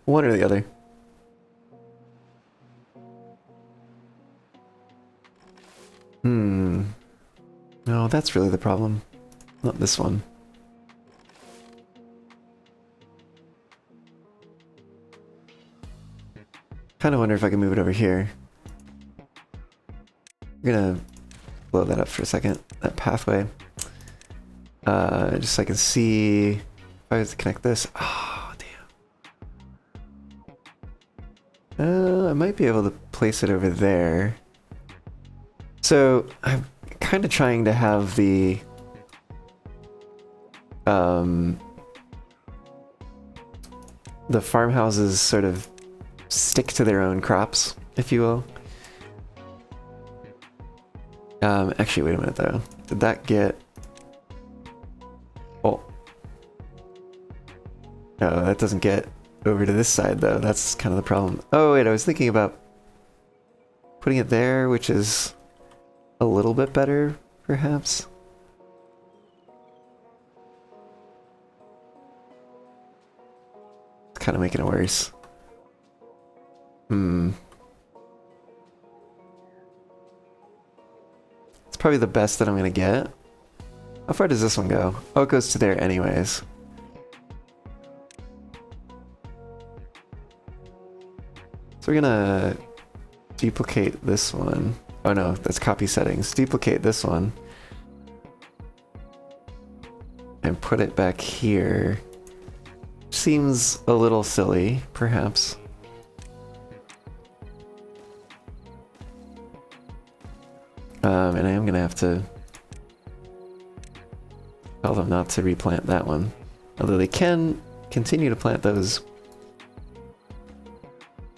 One or the other. No, that's really the problem. Not this one. Kind of wonder if I can move it over here. I'm gonna blow that up for a second, that pathway. Just so I can see if I was to connect this. Oh, damn. I might be able to place it over there. So I'm kind of trying to have the farmhouses sort of stick to their own crops, if you will. Actually, wait a minute though. Did that get... Oh. No, that doesn't get over to this side though. That's kind of the problem. Oh wait, I was thinking about putting it there, which is a little bit better, perhaps. It's kind of making it worse. It's probably the best that I'm gonna get. How far does this one go? Oh, it goes to there anyways. So we're gonna duplicate this one. Oh no, that's copy settings. Duplicate this one. And put it back here. Seems a little silly, perhaps. And I am gonna have to tell them not to replant that one. Although they can continue to plant those.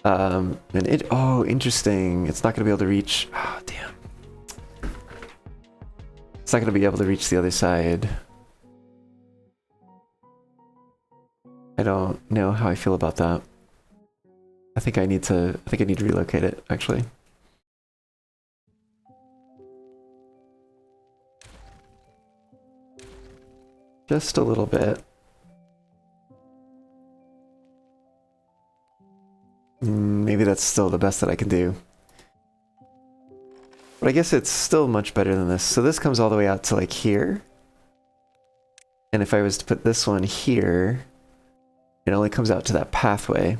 And oh, interesting. It's not gonna be able to reach, oh damn. It's not gonna be able to reach the other side. I don't know how I feel about that. I think I need to relocate it, actually. Just a little bit. Maybe that's still the best that I can do. But I guess it's still much better than this. So this comes all the way out to like here. And if I was to put this one here, it only comes out to that pathway.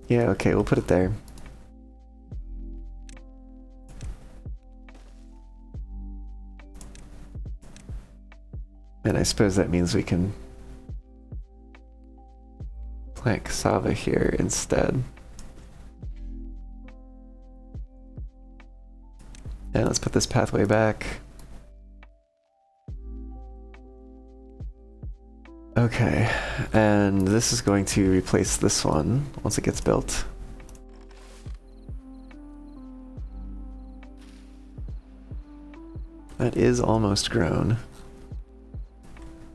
Yeah, okay, we'll put it there. And I suppose that means we can plant cassava here instead. And let's put this pathway back. Okay, and this is going to replace this one once it gets built. That is almost grown.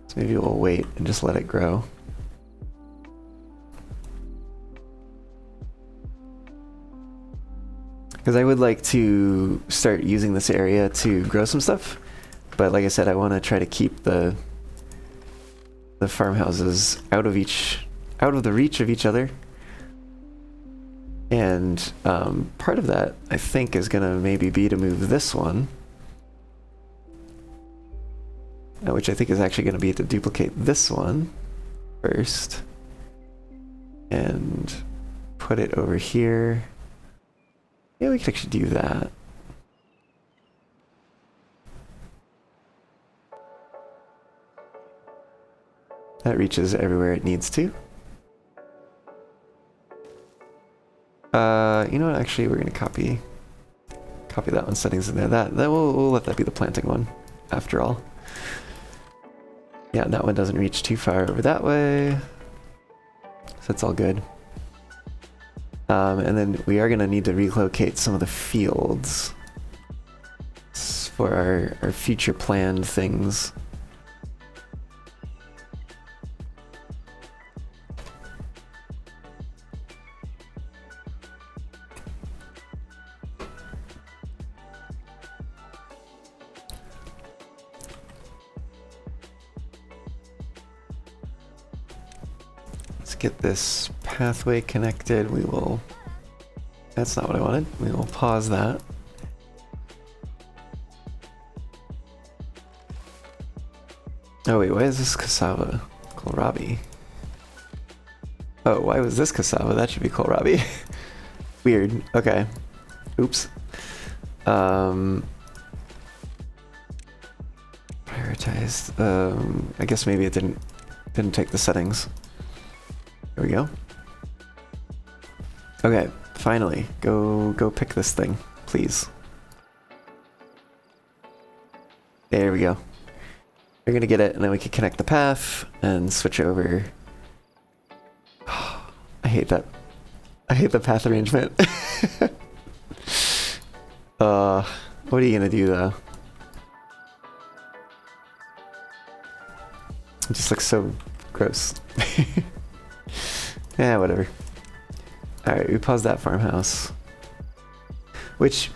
So maybe we'll wait and just let it grow. Because I would like to start using this area to grow some stuff, but like I said, I want to try to keep the farmhouses out of the reach of each other. And part of that, I think, is gonna maybe be to move this one, which I think is actually going to be to duplicate this one first and put it over here. Yeah, we could actually do that. That reaches everywhere it needs to. You know what? Actually, we're going to copy that one settings in there. That we'll let that be the planting one after all. Yeah, that one doesn't reach too far over that way. So it's all good. And then we are going to need to relocate some of the fields for our future planned things. Get this pathway connected. We will... That's not what I wanted. We will pause that. Oh wait, why is this cassava? Kohlrabi. Oh, why was this cassava? That should be kohlrabi. Weird. Okay. Oops. Prioritized. I guess maybe it didn't Didn't take the settings. There we go. Okay, finally. Go pick this thing, please. There we go. We're gonna get it, and then we can connect the path and switch over. I hate that. I hate the path arrangement. What are you gonna do though? It just looks so gross. Yeah, whatever. Alright, we paused that farmhouse. Which,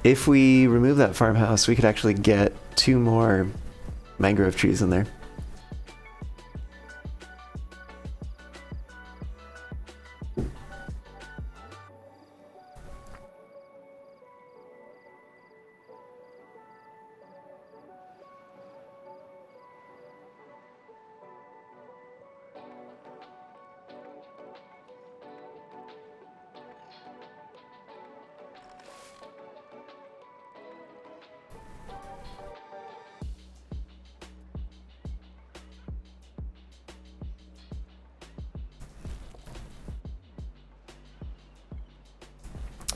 if we remove that farmhouse, we could actually get 2 more mangrove trees in there.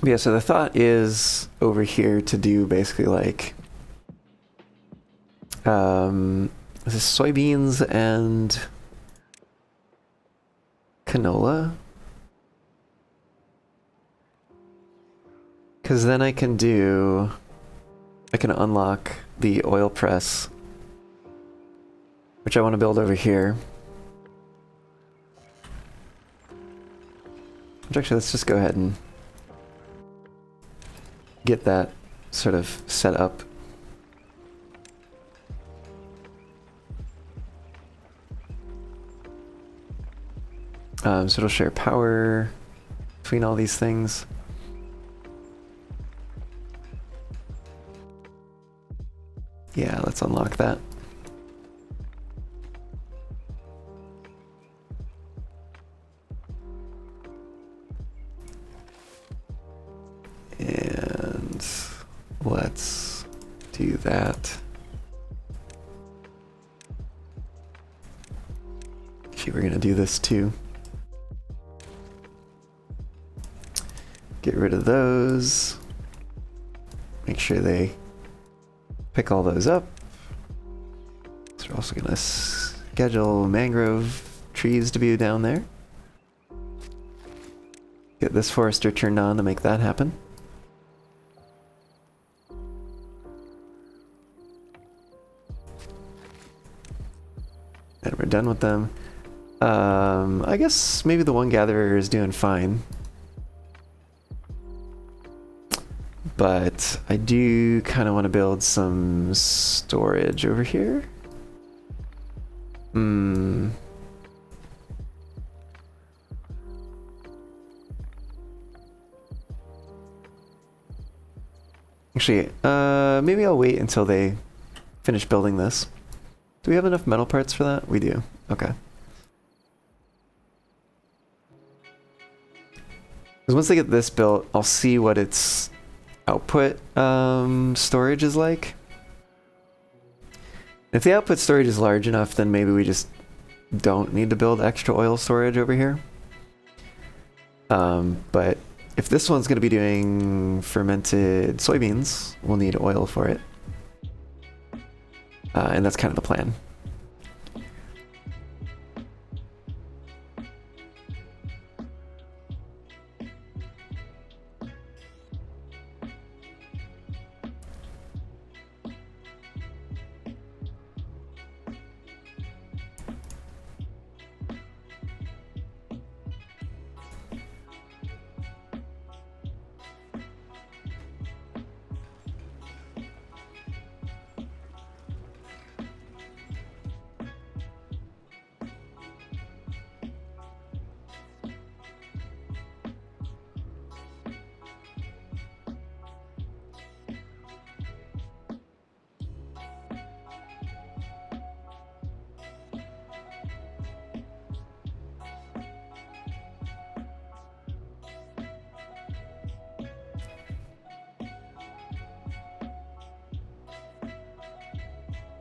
Yeah, so the thought is over here to do basically like this is soybeans and canola. Because then I can unlock the oil press, which I want to build over here. Which actually, let's just go ahead and get that sort of set up. So it'll share power between all these things. Yeah, let's unlock that. And let's do that. Actually, we're gonna do this too. Get rid of those. Make sure they pick all those up. So we're also gonna schedule mangrove trees to be down there. Get this forester turned on to make that happen. And we're done with them. I guess maybe the one gatherer is doing fine. But I do kind of want to build some storage over here. Actually, maybe I'll wait until they finish building this. Do we have enough metal parts for that? We do. Okay. Because once they get this built, I'll see what its output storage is like. If the output storage is large enough, then maybe we just don't need to build extra oil storage over here. But if this one's going to be doing fermented soybeans, we'll need oil for it. And that's kind of the plan.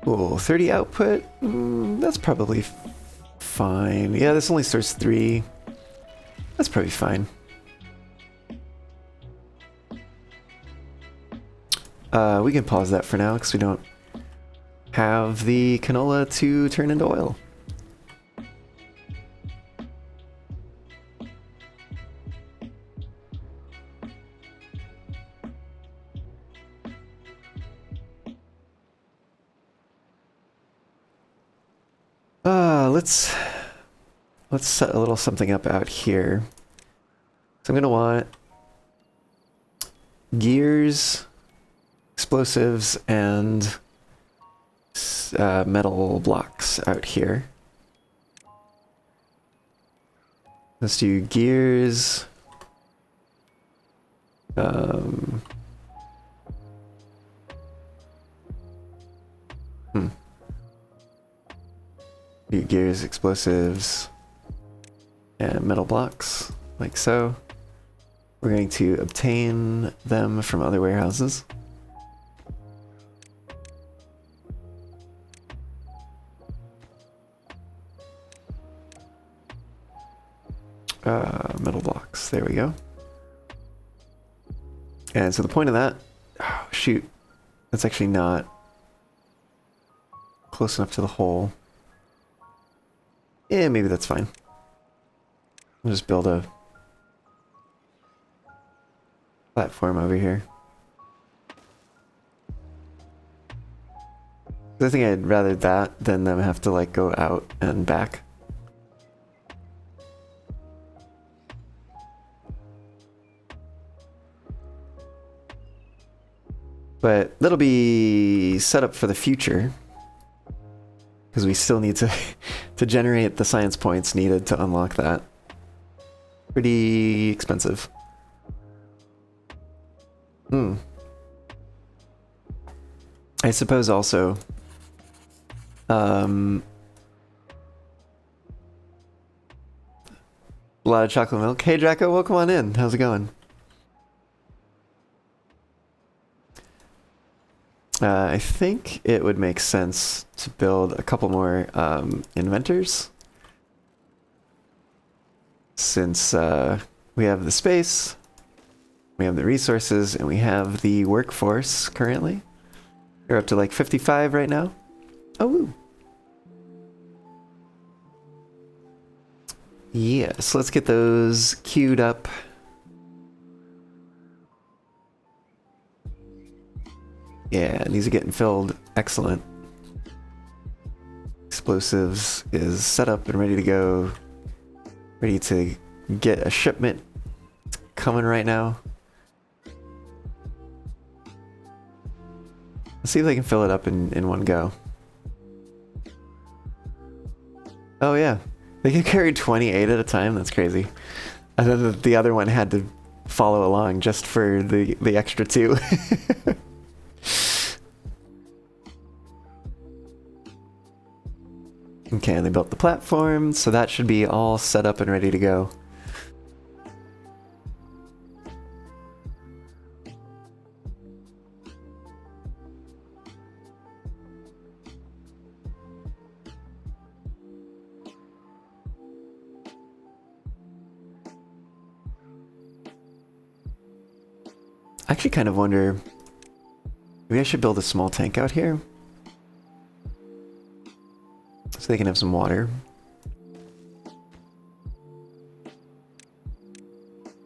Cool, 30 output, that's probably fine. Yeah, this only stores 3. That's probably fine. We can pause that for now because we don't have the canola to turn into oil. Let's set a little something up out here. So I'm gonna want gears, explosives, and metal blocks out here. Let's do gears. Do gears, explosives, and metal blocks, like so. We're going to obtain them from other warehouses. Metal blocks, there we go. And so the point of that, oh shoot, that's actually not close enough to the hole. Yeah, maybe that's fine. We'll just build a platform over here. I think I'd rather that than them have to like go out and back. But that'll be set up for the future. Because we still need to to generate the science points needed to unlock that. Pretty expensive. I suppose also a lot of chocolate milk. Hey Draco, welcome on in. How's it going? I think it would make sense to build a couple more inventors. Since we have the space, we have the resources, and we have the workforce currently. We're up to like 55 right now. Oh, woo. Yeah, so let's get those queued up. Yeah, these are getting filled. Excellent. Explosives is set up and ready to go. Ready to get a shipment coming right now. Let's see if they can fill it up in one go. Oh yeah, they can carry 28 at a time. That's crazy. And then the other one had to follow along just for the extra 2. Okay, and they built the platform, so that should be all set up and ready to go. I actually kind of wonder, maybe I should build a small tank out here. So they can have some water.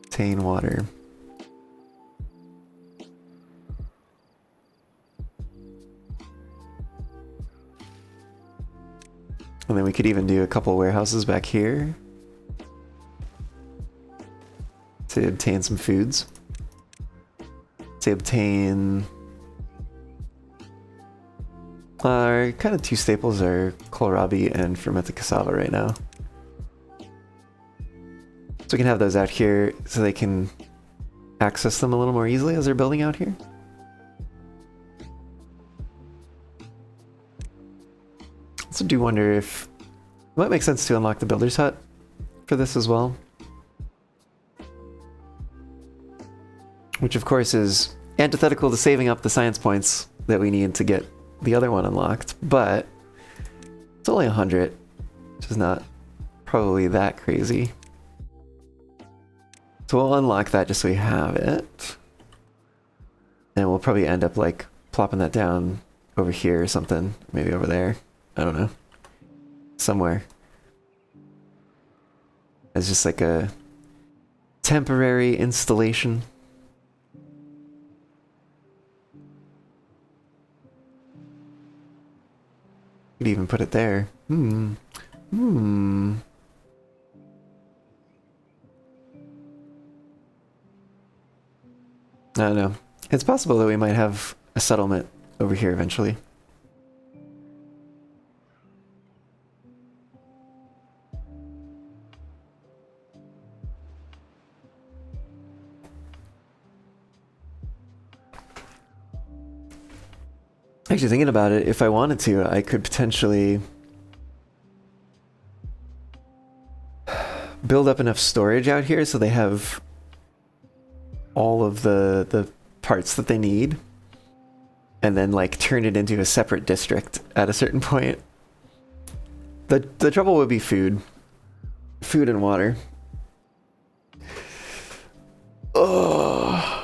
Obtain water. And then we could even do a couple warehouses back here to obtain some foods. To obtain our kind of 2 staples are kohlrabi and fermented cassava right now. So we can have those out here so they can access them a little more easily as they're building out here. Also do wonder if it might make sense to unlock the builder's hut for this as well. Which of course is antithetical to saving up the science points that we need to get the other one unlocked, but it's only 100, which is not probably that crazy. So we'll unlock that just so we have it. And we'll probably end up like plopping that down over here or something. Maybe over there. I don't know. Somewhere. It's just like a temporary installation. Could even put it there. I don't know. It's possible that we might have a settlement over here eventually. Actually, thinking about it, if I wanted to, I could potentially build up enough storage out here so they have all of the parts that they need, and then like turn it into a separate district at a certain point. The trouble would be food and water. Oh.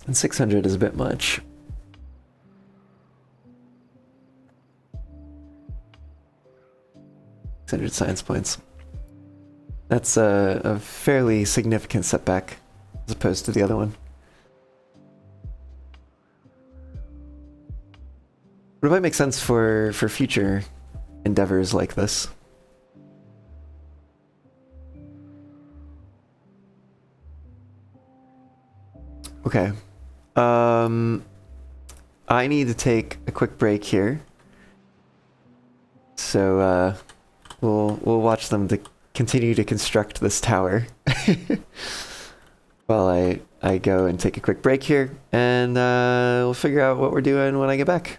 And 600 is a bit much. 600 science points. That's a fairly significant setback as opposed to the other one. But it might make sense for future endeavors like this. Okay. I need to take a quick break here. So we'll watch them to continue to construct this tower while I go and take a quick break here, and we'll figure out what we're doing when I get back.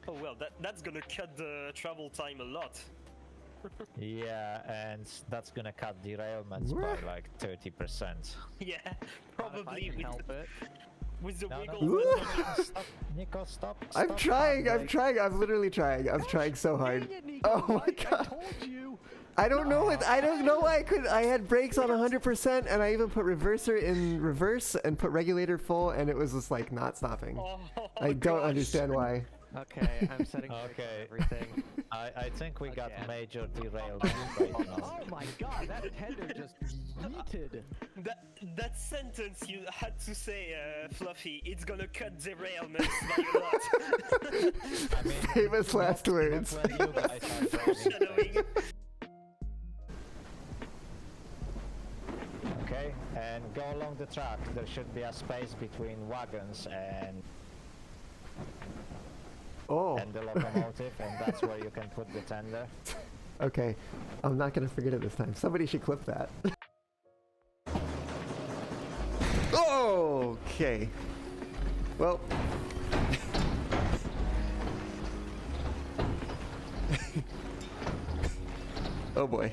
Oh well, that's gonna cut the travel time a lot. Yeah, and that's gonna cut derailments by like 30%. Yeah, Not if I probably can help it. with the No, wiggle. no, stop, Nico, stop. I'm trying, I'm literally trying. I'm trying so hard. Dang it, Nico, Oh my I god. told you. I don't know why I had brakes on 100% and I even put reverser in reverse and put regulator full and it was just like not stopping. Oh, I don't gosh. understand why. Okay, I'm setting brakes on Okay. everything. I think we got Again. major derailment right now. Oh my god, that tender just yeeted. That sentence you had to say, Fluffy, it's gonna cut derailments by a lot. I mean, Famous last look words. when you guys are driving Foreshadowing. things. Okay, and go along the track. There should be a space between wagons and Oh, the locomotive, and that's where you can put the tender. okay. I'm not gonna forget it this time. Somebody should clip that. Okay. Well. Oh boy.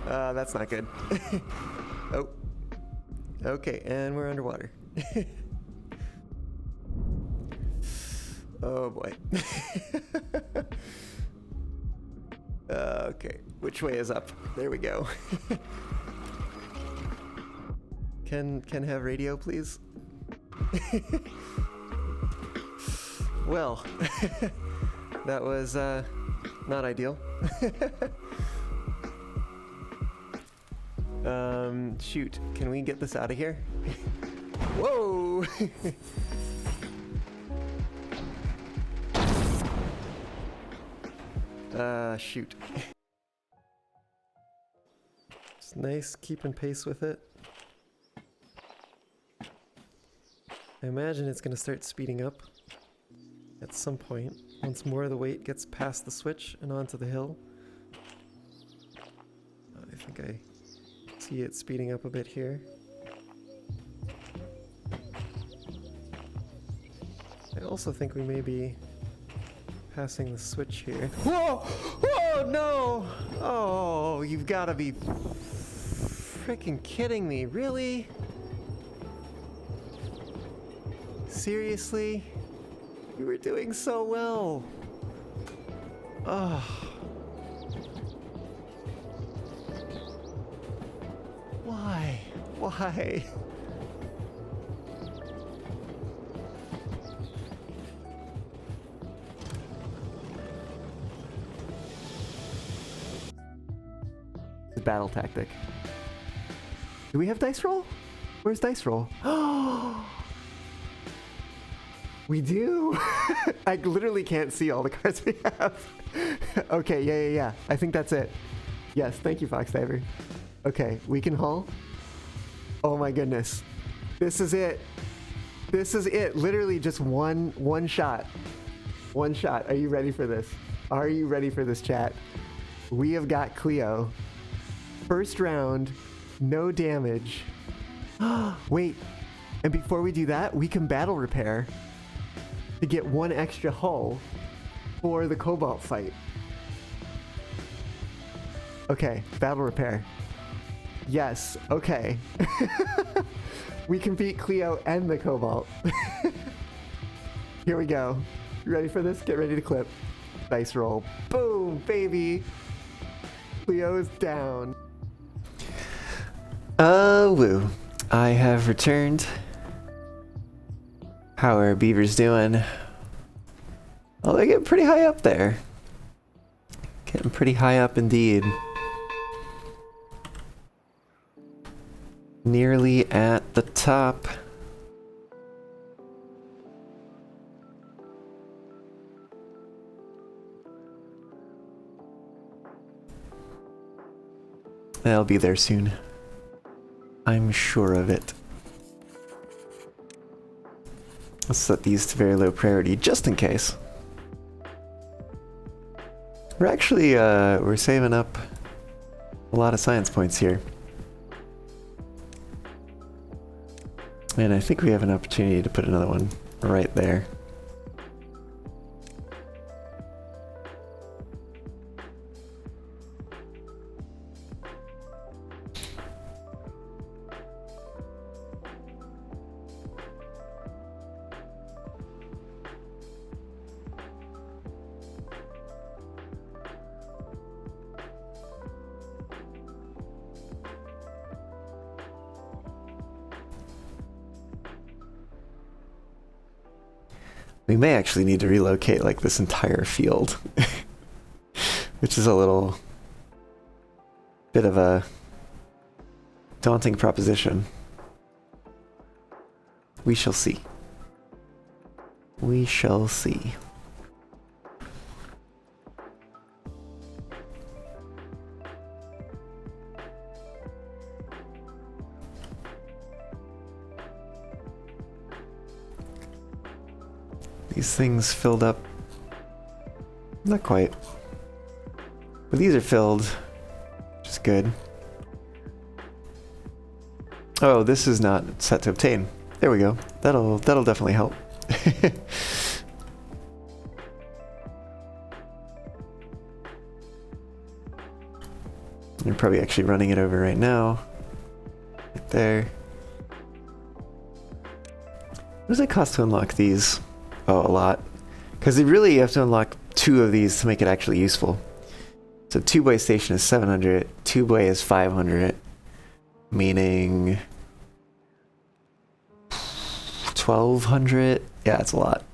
That's not good. Oh. Okay, and we're underwater. Oh boy. Okay, which way is up? There we go. Can have radio, please? Well, that was not ideal. Shoot, can we get this out of here? Whoa! Shoot. It's nice keeping pace with it. I imagine it's going to start speeding up at some point once more of the weight gets past the switch and onto the hill. I think I see it speeding up a bit here. I also think we may be passing the switch here. Whoa! Whoa, no! Oh, you've got to be freaking kidding me, really? Seriously? You were doing so well. Oh. Why? Why? Battle tactic. Do we have dice roll? Where's dice roll? Oh, we do. I literally can't see all the cards we have. Okay, yeah. I think that's it. Yes, thank you, Fox Diver. Okay, we can haul. Oh my goodness, this is it. This is it. Literally just one shot. One shot. Are you ready for this? Are you ready for this, chat? We have got Cleo. First round, no damage. Wait, and before we do that, we can battle repair to get one extra hull for the Cobalt fight. Okay, battle repair. Yes, okay. We can beat Cleo and the Cobalt. Here we go. You ready for this? Get ready to clip. Dice roll. Boom, baby. Cleo is down. Woo. I have returned. How are Beavers doing? Oh, they get pretty high up there. Getting pretty high up indeed. Nearly at the top. They'll be there soon. I'm sure of it. Let's set these to very low priority just in case. We're actually, we're saving up a lot of science points here. And I think we have an opportunity to put another one right there. We may actually need to relocate like this entire field, which is a little bit of a daunting proposition. We shall see. We shall see. These things filled up. Not quite. But these are filled, which is good. Oh, this is not set to obtain. There we go. That'll definitely help. You're probably actually running it over right now. Right there. What does it cost to unlock these? Oh, a lot. Because you have to unlock 2 of these to make it actually useful. So 2-way station is 700, 2-way is 500, meaning 1200. Yeah, it's a lot.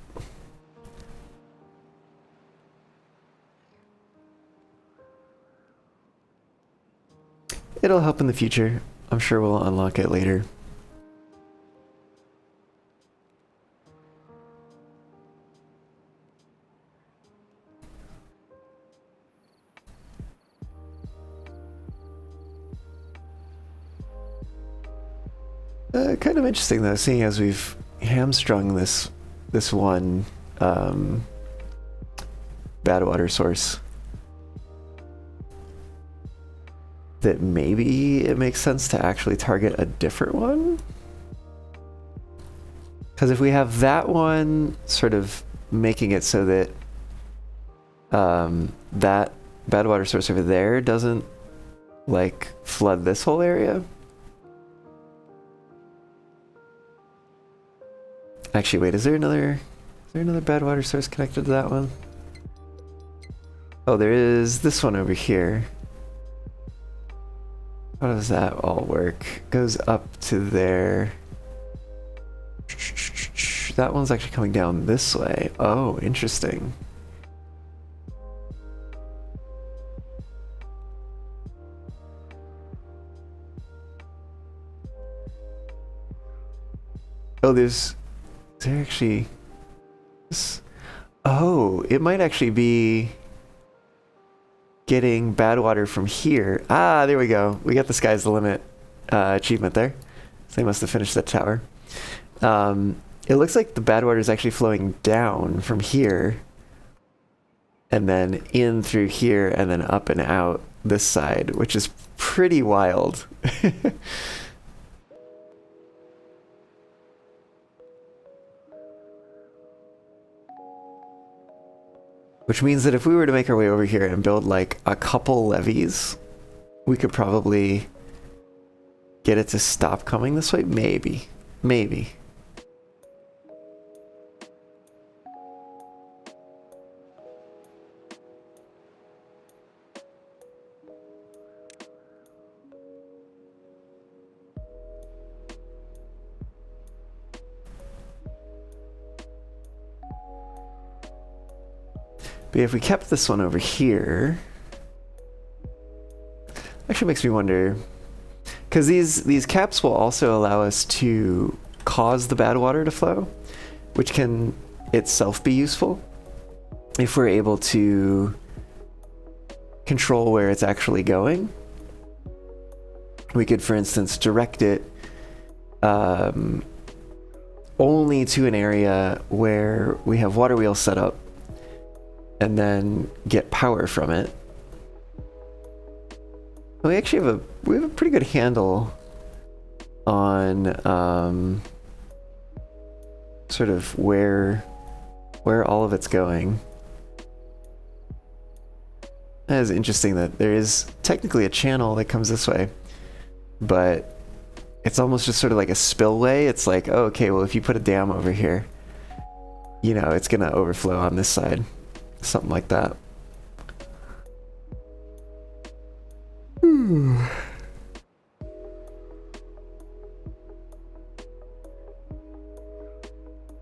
It'll help in the future. I'm sure we'll unlock it later. Kind of interesting though, seeing as we've hamstrung this one bad water source, that maybe it makes sense to actually target a different one. Because if we have that one sort of making it so that that bad water source over there doesn't like flood this whole area. Actually, wait, is there another bad water source connected to that one? Oh, there is this one over here. How does that all work? Goes up to there. That one's actually coming down this way. Oh, interesting. Oh, is there actually... Oh, it might actually be getting bad water from here. Ah, there we go. We got the sky's the limit achievement there. So they must have finished that tower. It looks like the bad water is actually flowing down from here and then in through here and then up and out this side, which is pretty wild. Which means that if we were to make our way over here and build like a couple levees, we could probably get it to stop coming this way. Maybe. Maybe. But if we kept this one over here, actually makes me wonder, because these caps will also allow us to cause the bad water to flow, which can itself be useful if we're able to control where it's actually going. We could, for instance, direct it only to an area where we have water wheels set up, and then get power from it. We actually have a pretty good handle on sort of where all of it's going. That is interesting that there is technically a channel that comes this way, but it's almost just sort of like a spillway. It's like, oh, okay, well, if you put a dam over here, you know, it's gonna overflow on this side. Something like that. Oh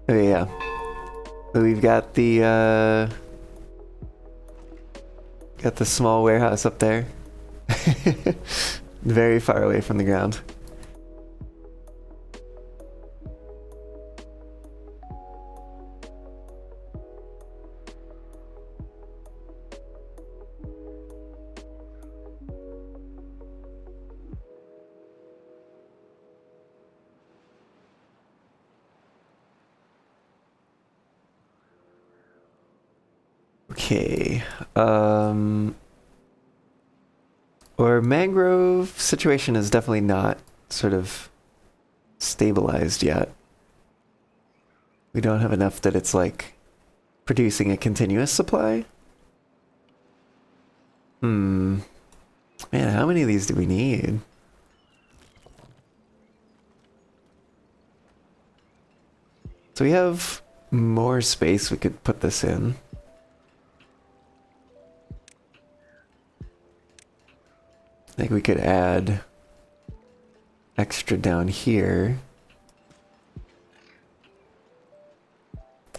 yeah. So we've got the small warehouse up there. Very far away from the ground. Okay, our mangrove situation is definitely not sort of stabilized yet. We don't have enough that it's like producing a continuous supply. Man, how many of these do we need? So we have more space we could put this in. I think we could add extra down here.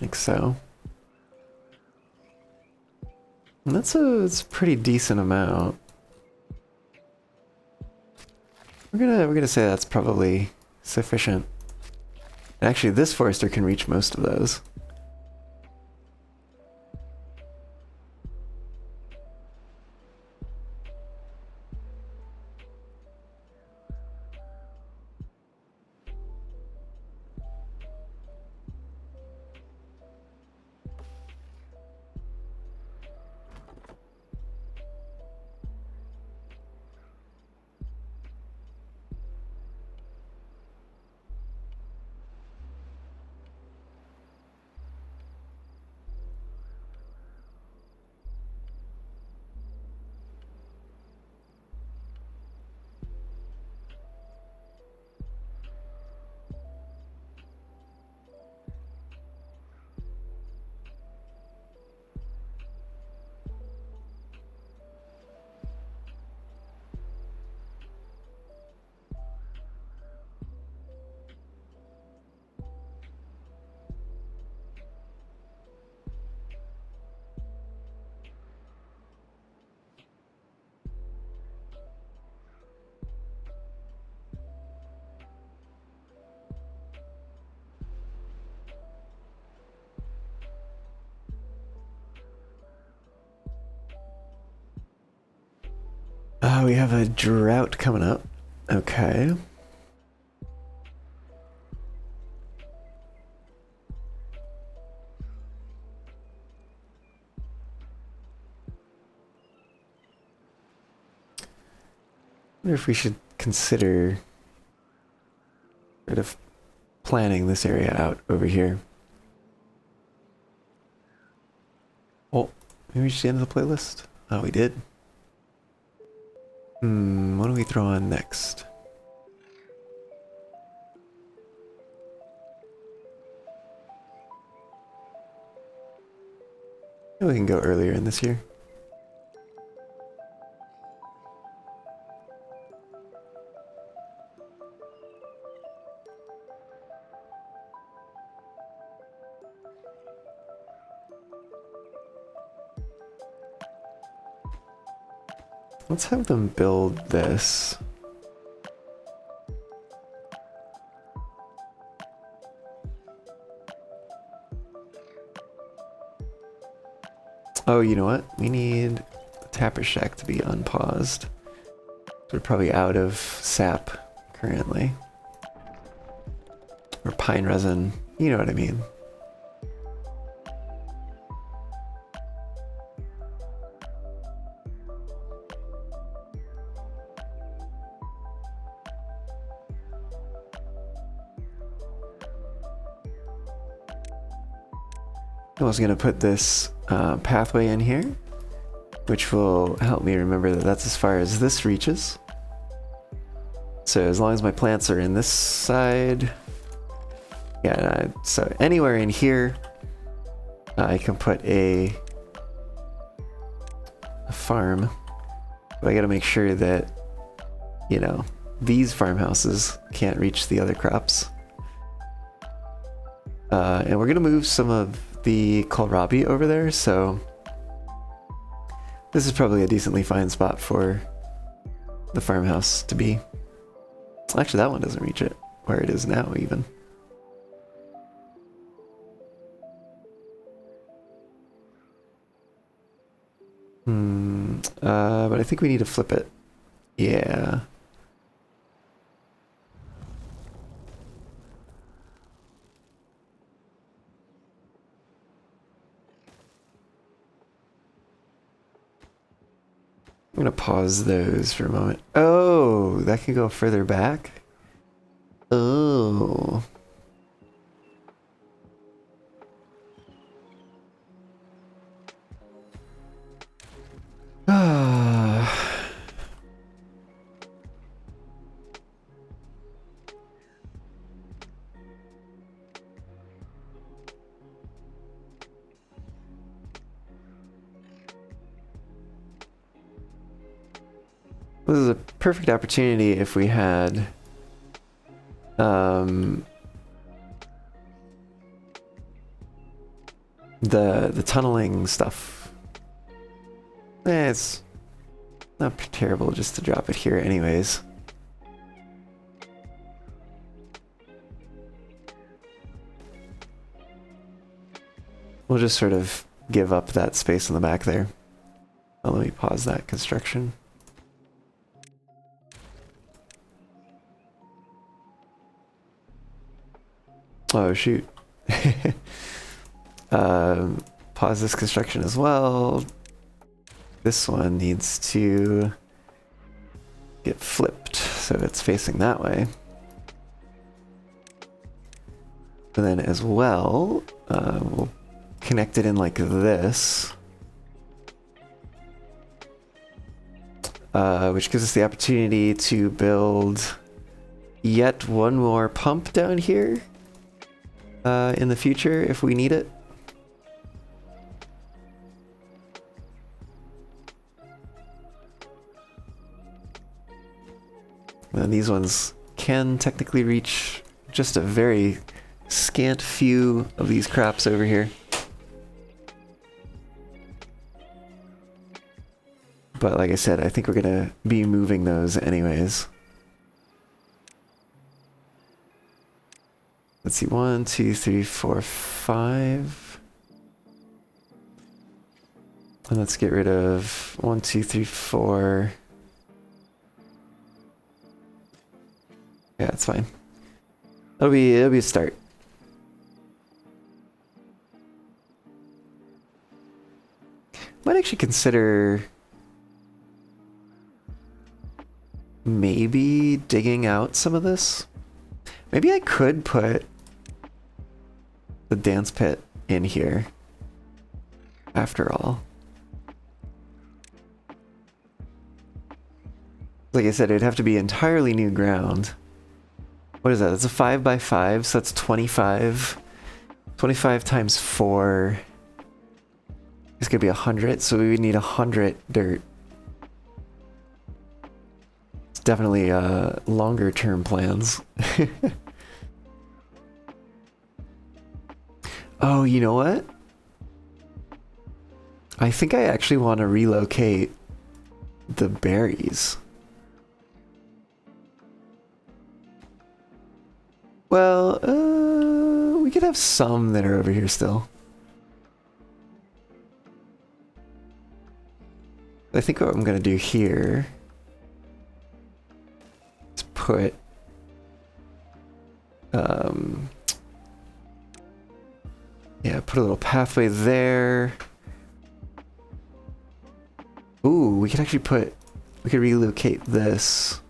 Like so. And it's a pretty decent amount. We're gonna say that's probably sufficient. And actually, this forester can reach most of those. Oh, we have a drought coming up. Okay. I wonder if we should consider sort of planning this area out over here. Oh, maybe we should end the playlist? Oh, we did. What do we throw on next? We can go earlier in this year. Let's have them build this. Oh, you know what? We need the Tapper Shack to be unpaused. We're probably out of sap currently. Or pine resin. You know what I mean. I was going to put this pathway in here, which will help me remember that that's as far as this reaches. So as long as my plants are in this side, yeah, so anywhere in here, I can put a farm, but I got to make sure that, you know, these farmhouses can't reach the other crops. And we're going to move some of the kohlrabi over there, so this is probably a decently fine spot for the farmhouse to be. Actually, that one doesn't reach it, where it is now even. But I think we need to flip it. Yeah. I'm gonna pause those for a moment. Oh, that can go further back? Oh. Ah. This is a perfect opportunity if we had the tunneling stuff. It's not terrible just to drop it here anyways. We'll just sort of give up that space in the back there. Oh, let me pause that construction. Oh shoot. Pause this construction as well. This one needs to get flipped so it's facing that way. And then as well, we'll connect it in like this. Which gives us the opportunity to build yet one more pump down here. In the future if we need it. And these ones can technically reach just a very scant few of these crops over here. But like I said, I think we're gonna be moving those anyways. Let's see, 1, 2, 3, 4, 5. And let's get rid of 1, 2, 3, 4. That's fine. It'll be a start. Might actually consider maybe digging out some of this. Maybe I could put the dance pit in here after all. Like I said, it'd have to be entirely new ground. What is that? It's a 5x5, so that's 25. 25 times 4 is gonna be 100, so we would need 100 dirt. It's definitely longer term plans. Oh, you know what? I think I actually want to relocate the berries. Well, we could have some that are over here still. I think what I'm gonna do here is put yeah, put a little pathway there. Ooh, we could actually we could relocate this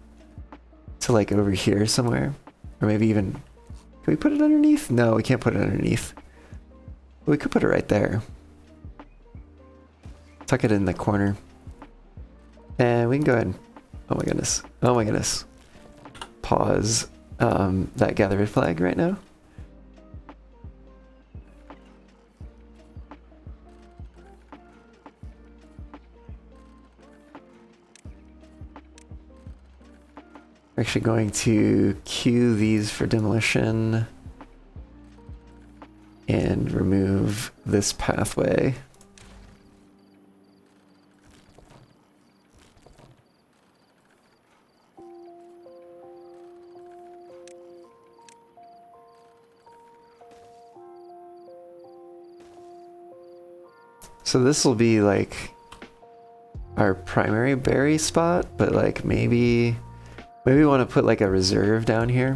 to like over here somewhere. Or maybe even, can we put it underneath? No, we can't put it underneath. We could put it right there. Tuck it in the corner. And we can go ahead and, oh my goodness. Oh my goodness. Pause that gatherer flag right now. We're actually going to queue these for demolition and remove this pathway. So this will be like our primary berry spot, but like maybe we want to put like a reserve down here.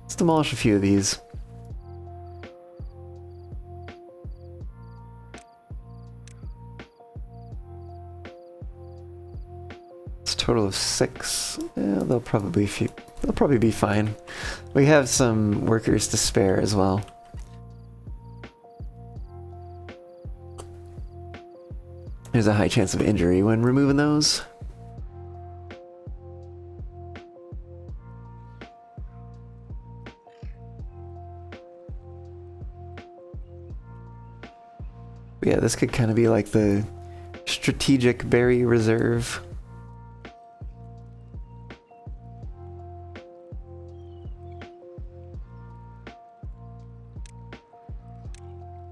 Let's demolish a few of these. It's a total of 6. Yeah, they'll probably be fine. We have some workers to spare as well. There's a high chance of injury when removing those. But yeah, this could kind of be like the strategic berry reserve.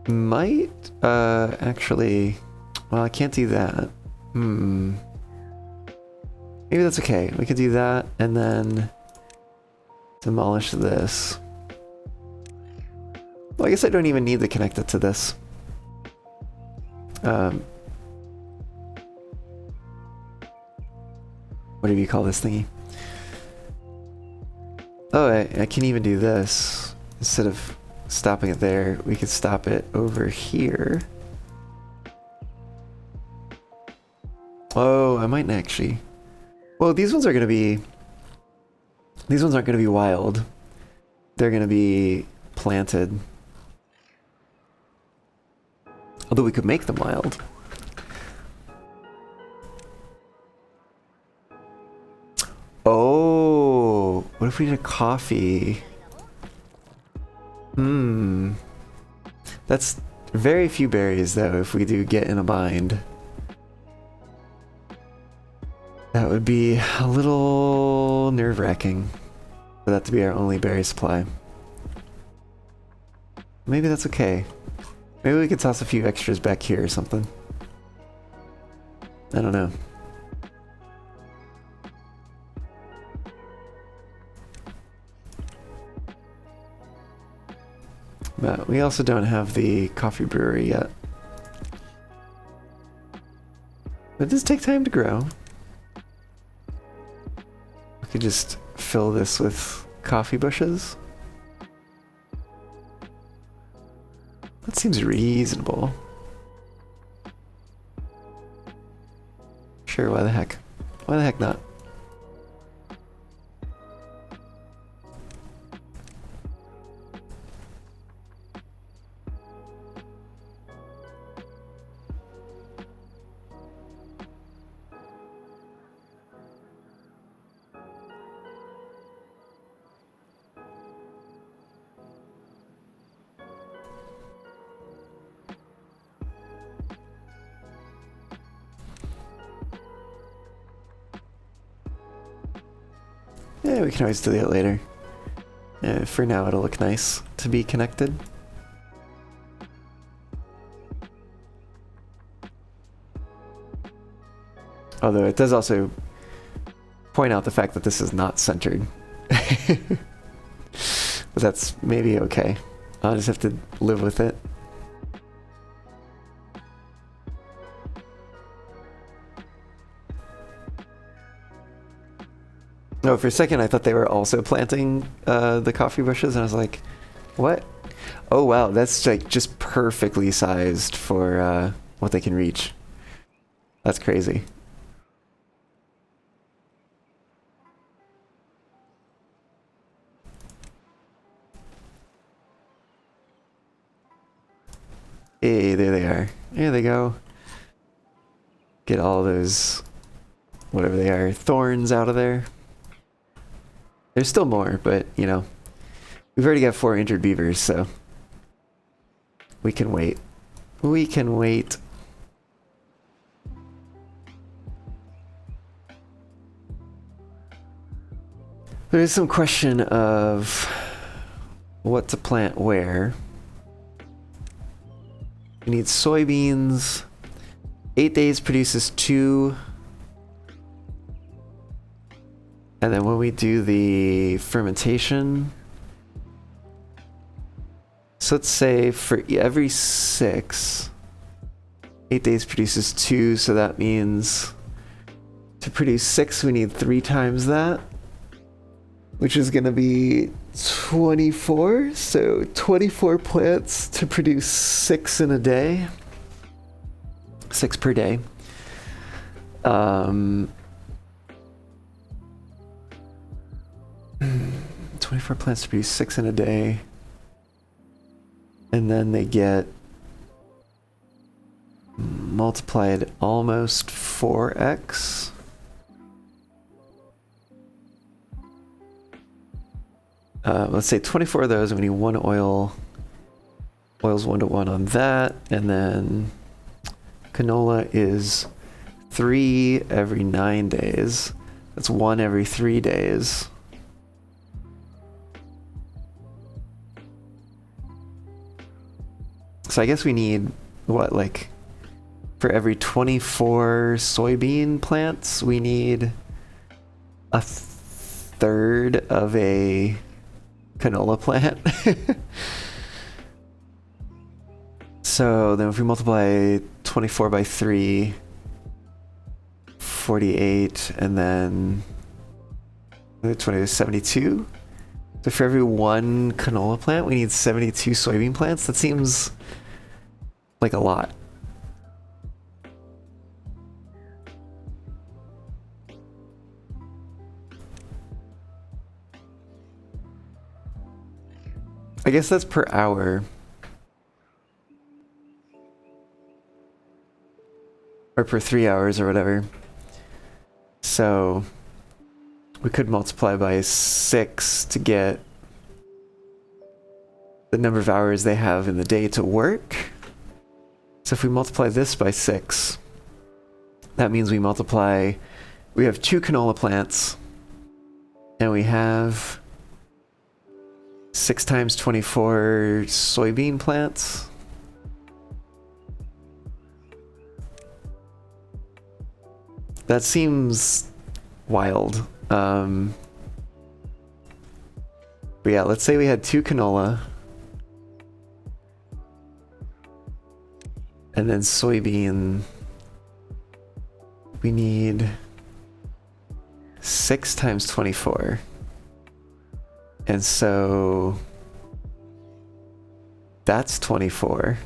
Might actually... Well, I can't do that. Maybe that's okay. We could do that and then demolish this. Well, I guess I don't even need to connect it to this. What do you call this thingy? Oh, I can even do this. Instead of stopping it there, we could stop it over here. Oh, I might actually. Well, these ones aren't going to be wild. They're going to be planted. Although we could make them wild. Oh, what if we did a coffee? That's very few berries though if we do get in a bind. That would be a little nerve-wracking for that to be our only berry supply. Maybe that's okay. Maybe we could toss a few extras back here or something. I don't know. But we also don't have the coffee brewery yet. It does take time to grow. We could just fill this with coffee bushes. That seems reasonable. Sure, why the heck? Why the heck not? Yeah, we can always delete it later. For now, it'll look nice to be connected. Although it does also point out the fact that this is not centered. But that's maybe okay. I'll just have to live with it. No, for a second I thought they were also planting the coffee bushes, and I was like, what? Oh wow, that's like just perfectly sized for what they can reach. That's crazy. Hey, there they are. There they go. Get all those, whatever they are, thorns out of there. There's still more, but, you know, we've already got 4 injured beavers, so we can wait. We can wait. There is some question of what to plant where. We need soybeans. 8 days produces 2. And then when we do the fermentation, so let's say for every 6, 8 days produces 2, so that means to produce 6 we need 3 times that, which is going to be 24, so 24 plants to produce 6 in a day. 6 per day. 24 plants to produce 6 in a day. And then they get multiplied almost 4x. Let's say 24 of those, and we need 1 oil. Oil's 1-to-1 on that, and then canola is 3 every 9 days. That's 1 every 3 days. So I guess we need, what, like, for every 24 soybean plants, we need a third of a canola plant. So then if we multiply 24 by 3, 48, and then 20 is 72. So for every 1 canola plant, we need 72 soybean plants. That seems like a lot. I guess that's per hour. Or per 3 hours or whatever. So we could multiply by 6 to get the number of hours they have in the day to work. So if we multiply this by 6, that means we have 2 canola plants, and we have 6 times 24 soybean plants. That seems wild. But yeah, let's say we had 2 canola. And then soybean, we need 6 times 24. And so that's 24.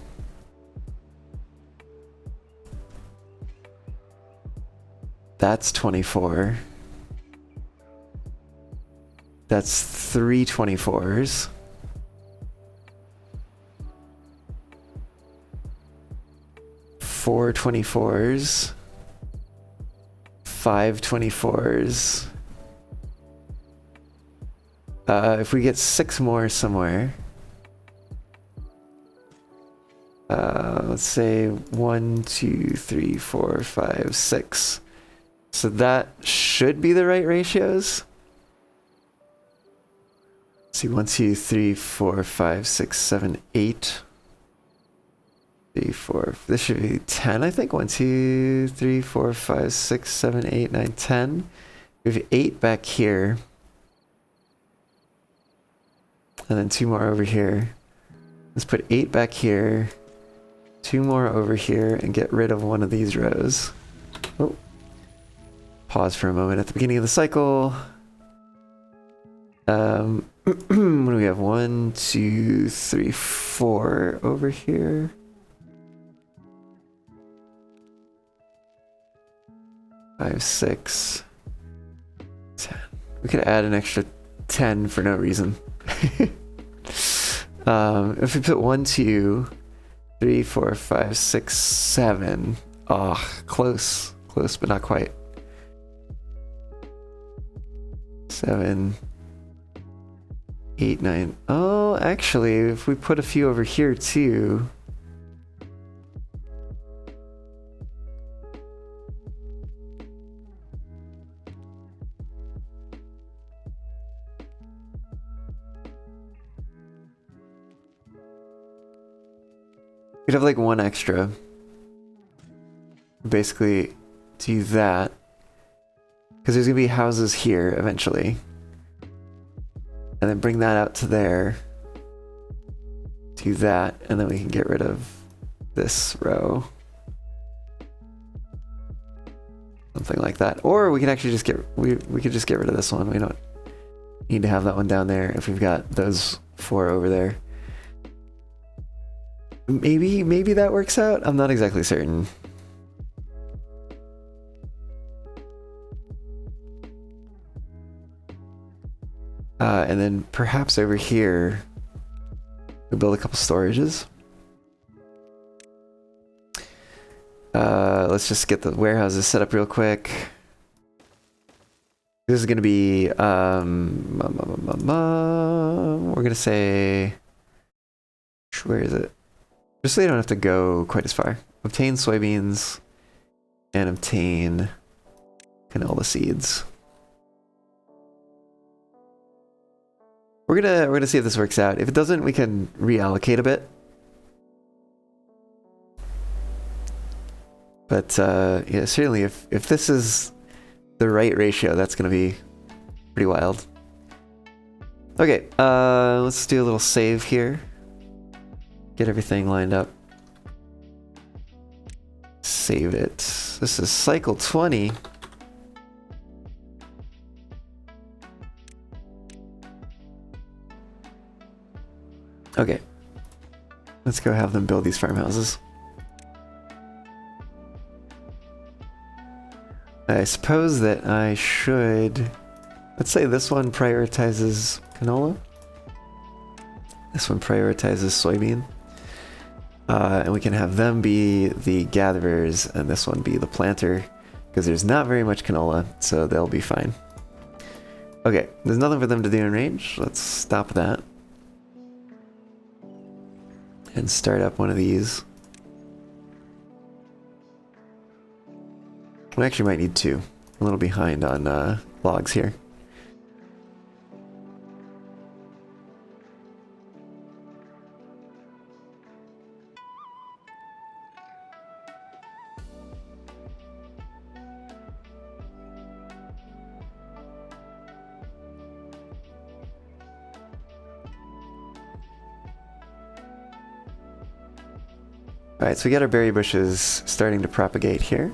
That's 24. That's 3 24s. Four 24s. 5 24s. If we get 6 more somewhere, let's say 1, 2, 3, 4, 5, 6. So that should be the right ratios. Let's see, 1, 2, 3, 4, 5, 6, 7, 8. 3, 4. This should be 10, I think. 1, 2, 3, 4, 5, 6, 7, 8, 9, 10. We have 8 back here. And then 2 more over here. Let's put 8 back here. 2 more over here and get rid of one of these rows. Oh. Pause for a moment at the beginning of the cycle. What do we have? 1, 2, 3, 4 over here. 5, 6, 10. We could add an extra 10 for no reason. If we put 1, 2, 3, 4, 5, 6, 7. Oh, close. Close, but not quite. 7, 8, 9. Oh, actually, if we put a few over here too. We'd have like 1 extra. Basically, do that. Because there's going to be houses here eventually. And then bring that out to there. Do that, and then we can get rid of this row. Something like that. Or we can actually just get, we could just get rid of this one. We don't need to have that one down there if we've got those 4 over there. Maybe that works out? I'm not exactly certain. And then perhaps over here, we build a couple storages. Let's just get the warehouses set up real quick. This is going to be, we're going to say, where is it? Just so you don't have to go quite as far. Obtain soybeans and obtain canola seeds. We're gonna see if this works out. If it doesn't, we can reallocate a bit. But yeah, certainly if this is the right ratio, that's gonna be pretty wild. Okay, let's do a little save here. Get everything lined up. Save it. This is cycle 20. Okay. Let's go have them build these farmhouses. I suppose that I should... Let's say this one prioritizes canola. This one prioritizes soybean. And we can have them be the gatherers and this one be the planter, because there's not very much canola, so they'll be fine. Okay, there's nothing for them to do in range. Let's stop that. And start up one of these. We actually might need 2. A little behind on logs here. Alright, so we got our berry bushes starting to propagate here.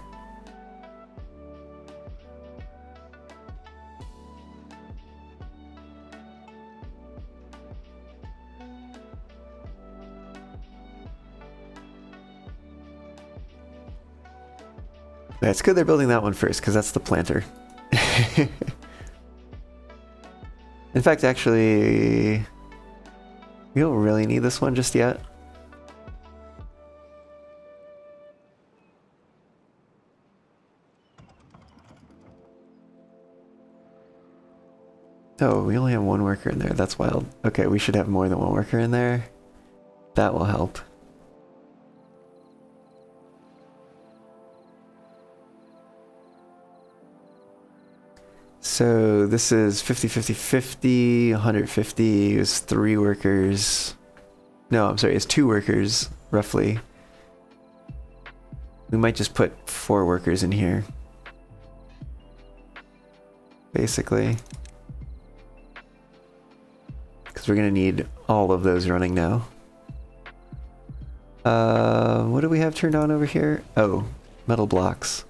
Yeah, it's good they're building that one first, because that's the planter. In fact, actually, we don't really need this one just yet. Oh, we only have one worker in there. That's wild. Okay, we should have more than one worker in there. That will help. So this is 50, 50, 50, 150 is 3 workers. No, I'm sorry, it's 2 workers, roughly. We might just put 4 workers in here. Basically. Because we're gonna need all of those running now. What do we have turned on over here? Oh, metal blocks.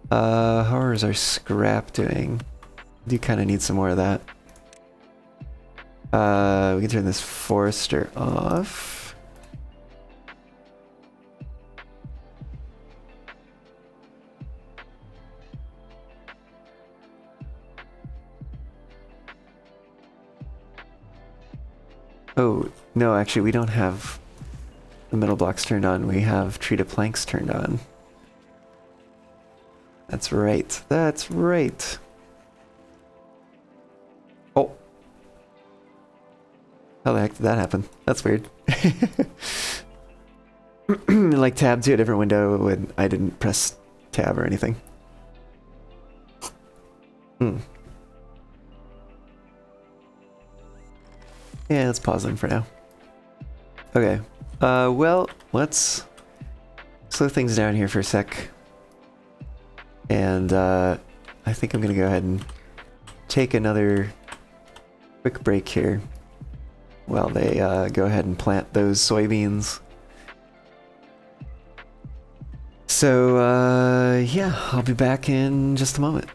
How is our scrap doing? Do kind of need some more of that. We can turn this forester off. Oh, no, actually we don't have the metal blocks turned on. We have treated planks turned on. That's right. That's right. Oh. How the heck did that happen? That's weird. Like tab to a different window when I didn't press tab or anything. Yeah, let's pause them for now. Okay. Well, let's slow things down here for a sec. And I think I'm gonna go ahead and take another quick break here while they go ahead and plant those soybeans. So yeah, I'll be back in just a moment.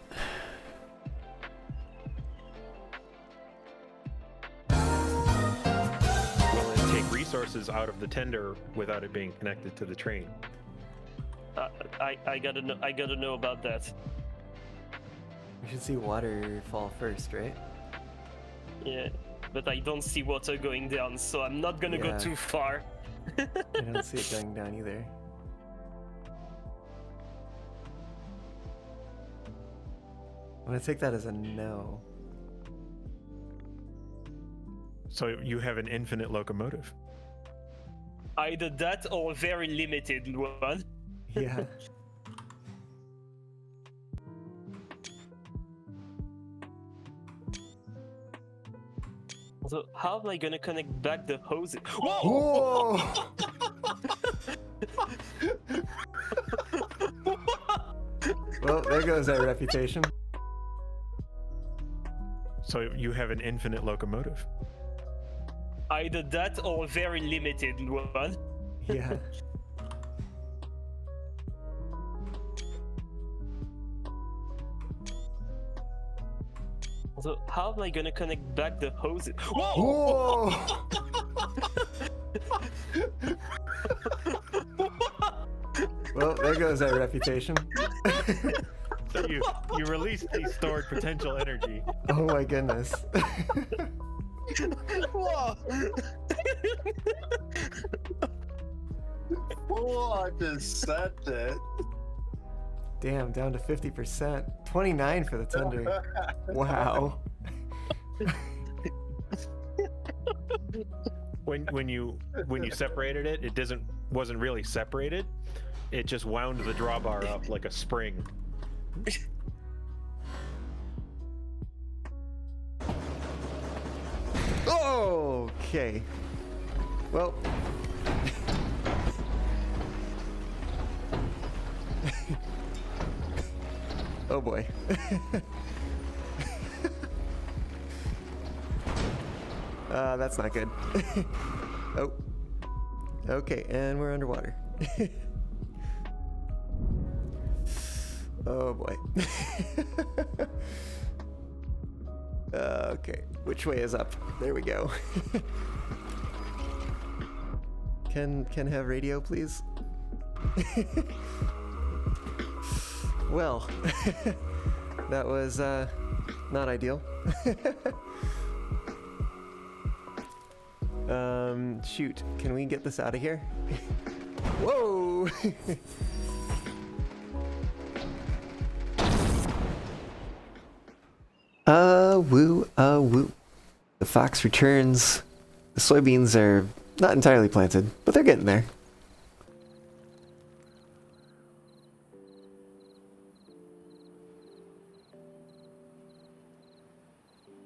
Will it take resources out of the tender without it being connected to the train? I gotta know about that. We should see water fall first, right? Yeah, but I don't see water going down, so I'm not gonna go too far. I don't see it going down either. I'm gonna take that as a no. So you have an infinite locomotive. Either that or a very limited one. Yeah. So how am I gonna connect back the hoses? Whoa! Whoa! Well, there goes our reputation. So you have an infinite locomotive. Either that or a very limited one. Yeah. So how am I gonna connect back the hoses? Whoa! Well, there goes our reputation. So you release the stored potential energy. Oh my goodness. Whoa! Whoa, I just said that. Damn, down to 50%. 29 for the tender. Wow. When you separated it, it wasn't really separated. It just wound the drawbar up like a spring. Okay. Well. Oh boy. That's not good. Oh. Okay, and we're underwater. Oh boy. Okay, which way is up? There we go. Can have radio, please? Well, that was not ideal. Shoot, can we get this out of here? Whoa! Woo, woo. The fox returns. The soybeans are not entirely planted, but they're getting there.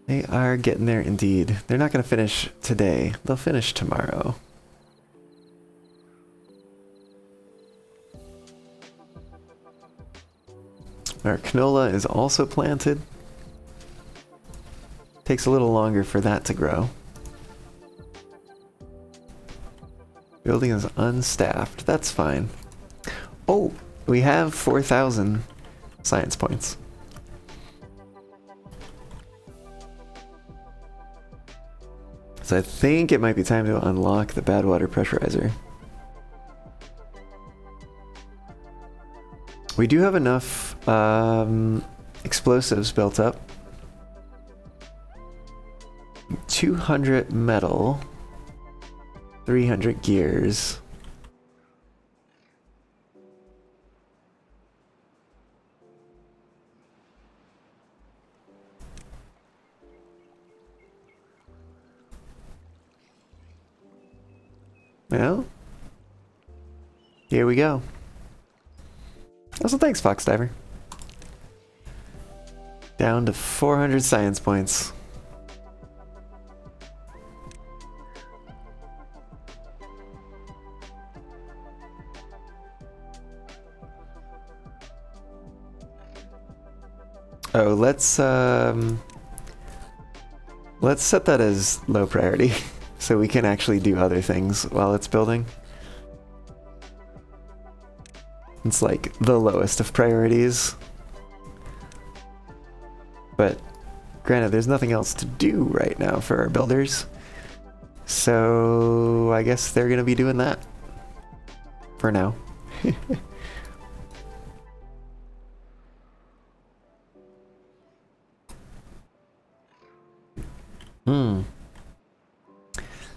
They are getting there indeed. They're not going to finish today. They'll finish tomorrow. Our canola is also planted. Takes a little longer for that to grow. Building is unstaffed. That's fine. Oh, we have 4,000 science points. So I think it might be time to unlock the bad water pressurizer. We do have enough explosives built up. 200 metal, 300 gears. Well, here we go. Also, thanks, Fox Diver. Down to 400 science points. Oh, let's set that as low priority so we can actually do other things while it's building. It's like the lowest of priorities. But granted, there's nothing else to do right now for our builders. So I guess they're gonna be doing that for now.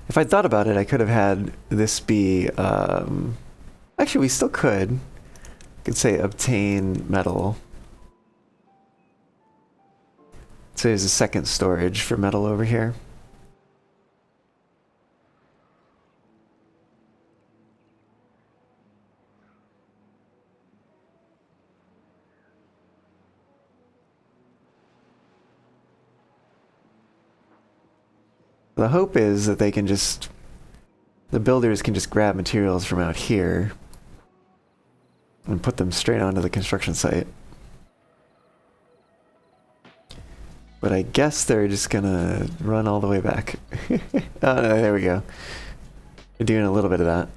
If I'd thought about it, I could have had this be, actually we still could. Could say obtain metal. So there's a second storage for metal over here. The hope is that they can just, the builders can just grab materials from out here and put them straight onto the construction site. But I guess they're just gonna run all the way back. Oh no, there we go. They're doing a little bit of that.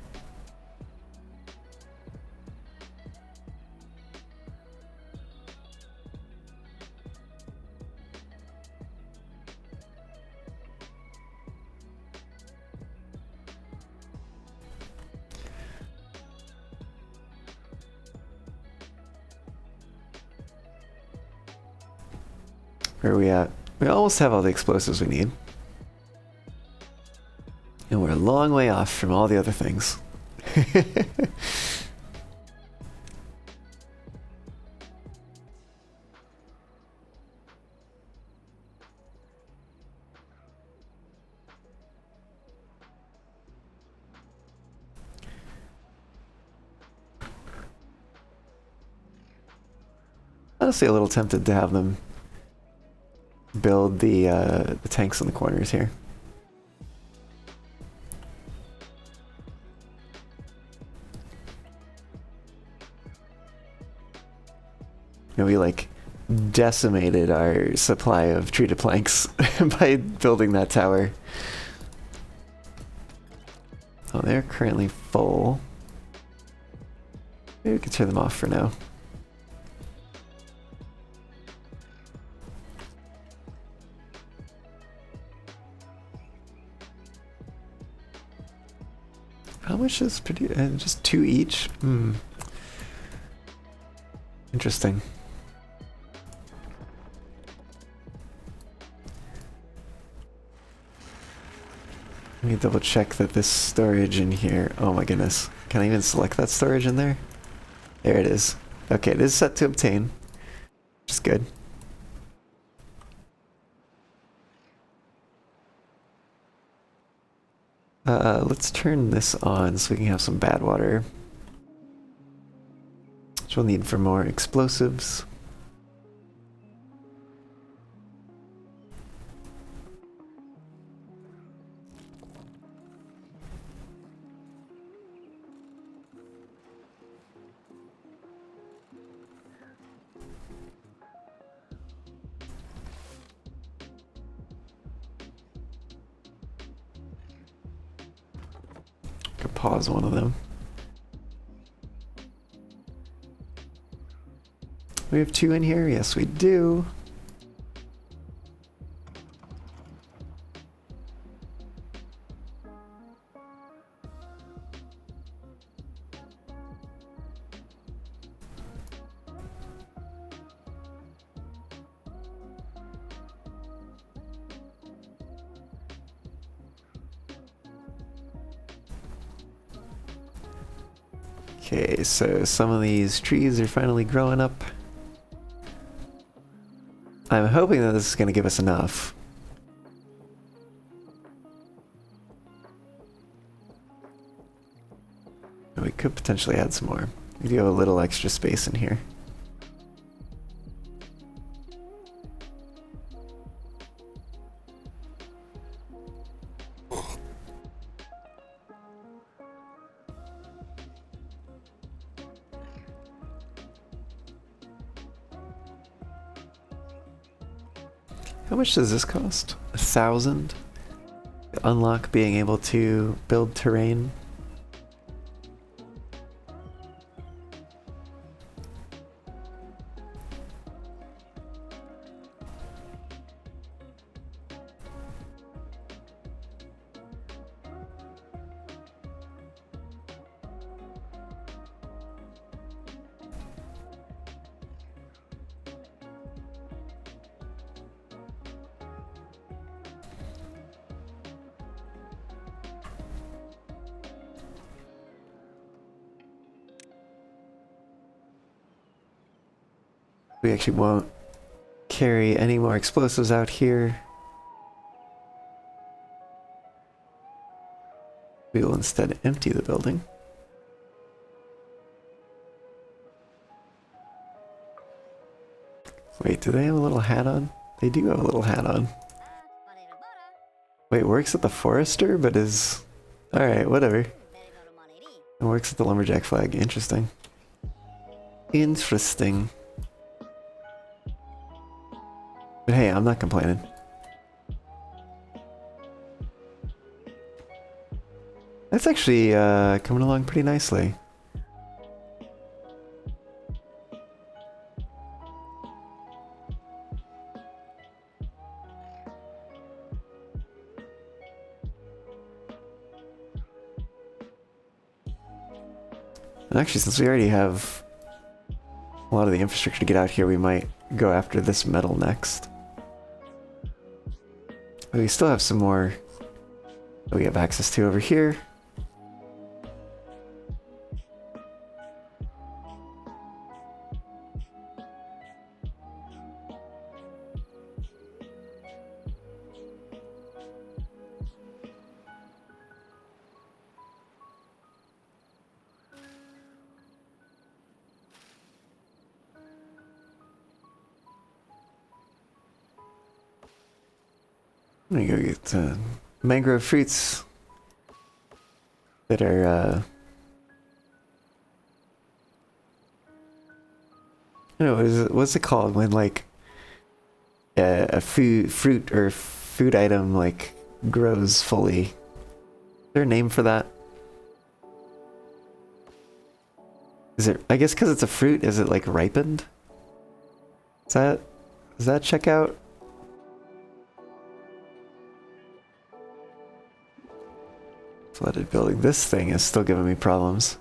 Where are we at? We almost have all the explosives we need. And we're a long way off from all the other things. Honestly, a little tempted to have them build the tanks in the corners here. You know, we like decimated our supply of treated planks by building that tower. Oh, they're currently full. Maybe we can turn them off for now. How much is just 2 each? Interesting. Let me double check that this storage in here. Oh my goodness. Can I even select that storage in there? There it is. Okay, it is set to obtain, which is good. Let's turn this on so we can have some bad water, which we'll need for more explosives. Could pause one of them. We have 2 in here? Yes, we do. Okay, so some of these trees are finally growing up. I'm hoping that this is going to give us enough. We could potentially add some more. We do have a little extra space in here. How much does this cost? 1,000? Unlock being able to build terrain. We actually won't carry any more explosives out here. We will instead empty the building. Wait, do they have a little hat on? They do have a little hat on. Wait, works at the forester, but is... Alright, whatever. It works at the lumberjack flag. Interesting. Interesting. But hey, I'm not complaining. That's actually coming along pretty nicely. And actually, since we already have a lot of the infrastructure to get out here, we might go after this metal next. But we still have some more that we have access to over here. I'm gonna go get mangrove fruits that are, I don't know, what's it called when like a fruit or food item like grows fully? Is there a name for that? Is it, I guess because it's a fruit, is it like ripened? Does that check out? Flooded building. This thing is still giving me problems.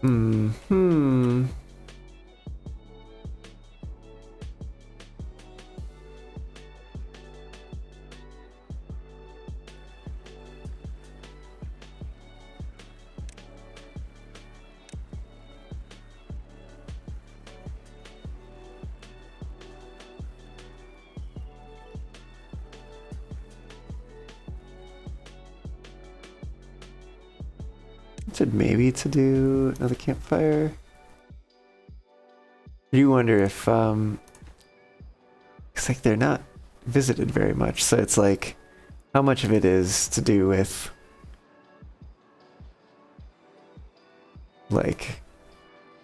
Hmm. Said maybe to do another campfire. I do wonder if it's like they're not visited very much, so it's like how much of it is to do with like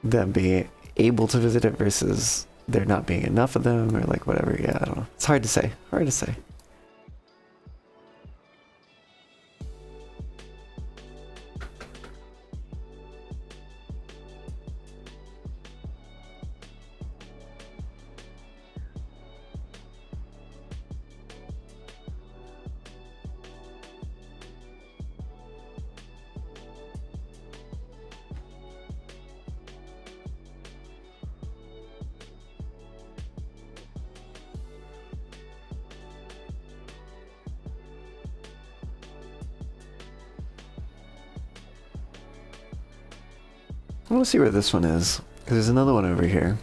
them being able to visit it versus there not being enough of them or like whatever. Yeah, I don't know. It's hard to say. Hard to say. I want to see where this one is, because there's another one over here.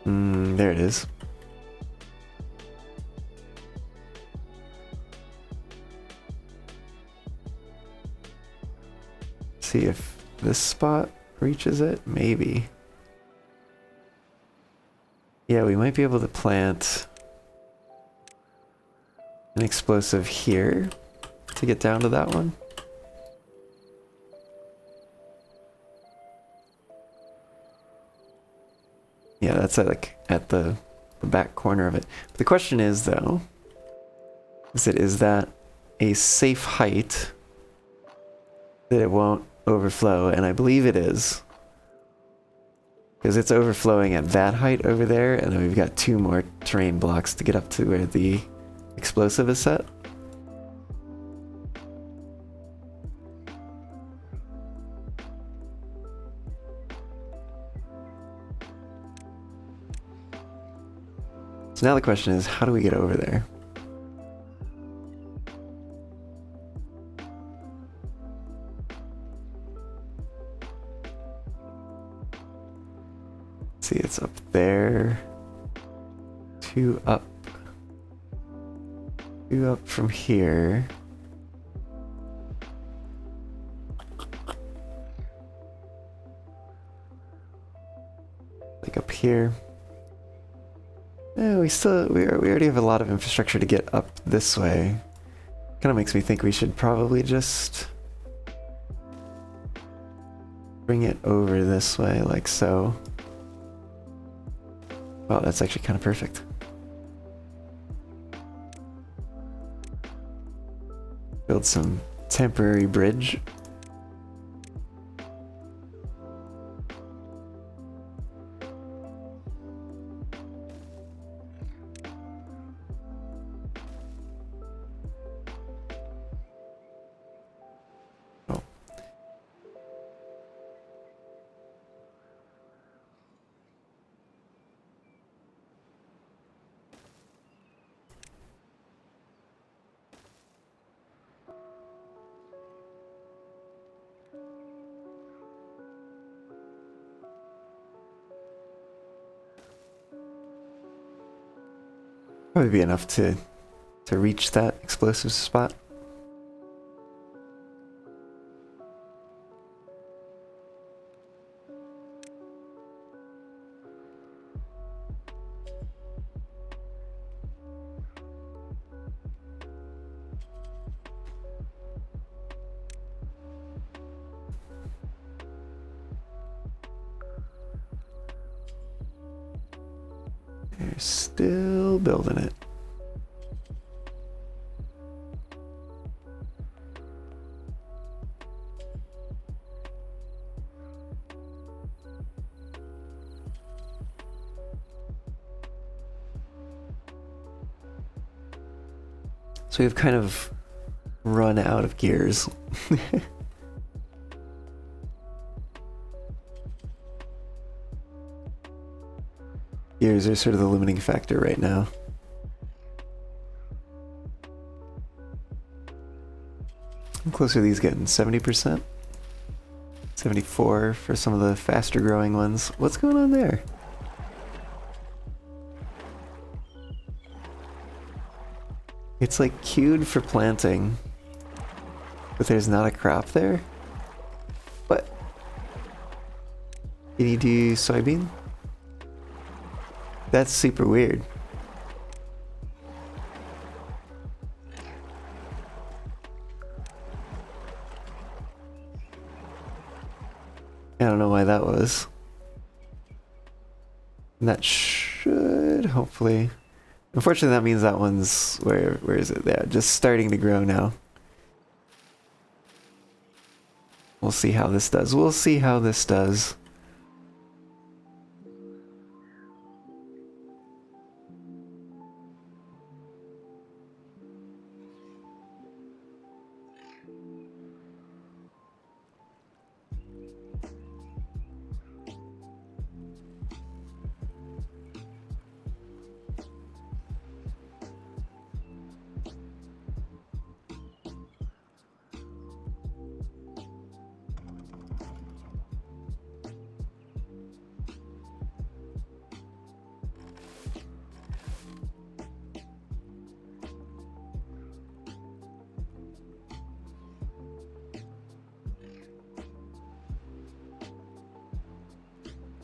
There it is. See if this spot reaches it, maybe. Yeah, we might be able to plant an explosive here to get down to that one. Yeah, that's at the back corner of it. But the question is though, is that a safe height that it won't overflow? And I believe it is. Because it's overflowing at that height over there, and then we've got 2 more terrain blocks to get up to where the explosive is set. So now the question is, how do we get over there? See, it's up there. 2 up. 2 up from here. Like up here. Yeah, we already have a lot of infrastructure to get up this way. Kind of makes me think we should probably just bring it over this way, like so. Wow, that's actually kind of perfect. Build some temporary bridge. Probably be enough to reach that explosive spot. They're still building it. So we've kind of run out of gears. Years are sort of the limiting factor right now. How close are these getting? 70%? 74 for some of the faster growing ones. What's going on there? It's like queued for planting, but there's not a crop there? What? Can you do soybean? That's super weird. I don't know why that was. And that should hopefully... Unfortunately, that means that one's... Where is it? Yeah, just starting to grow now. We'll see how this does. We'll see how this does.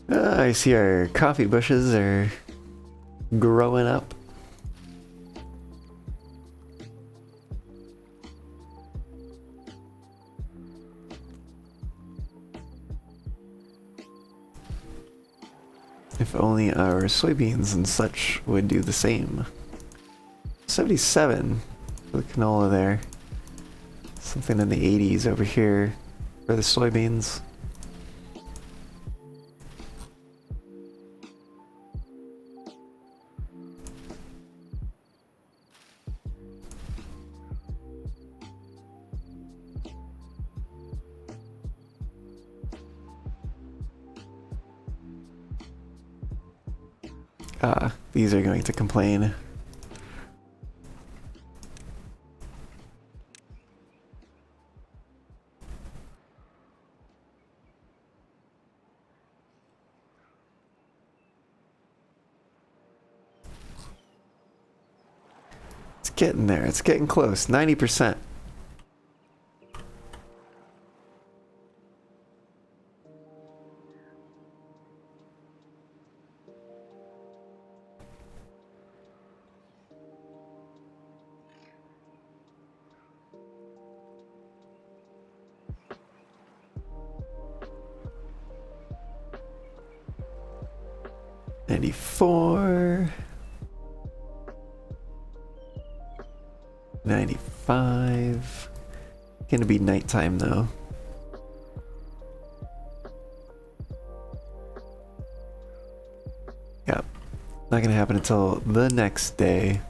I see our coffee bushes are growing up. If only our soybeans and such would do the same. 77 for the canola there. Something in the 80s over here for the soybeans. These are going to complain. It's getting there. It's getting close. 90%. $94, $95. Gonna be nighttime though. Yep. Not gonna happen until the next day.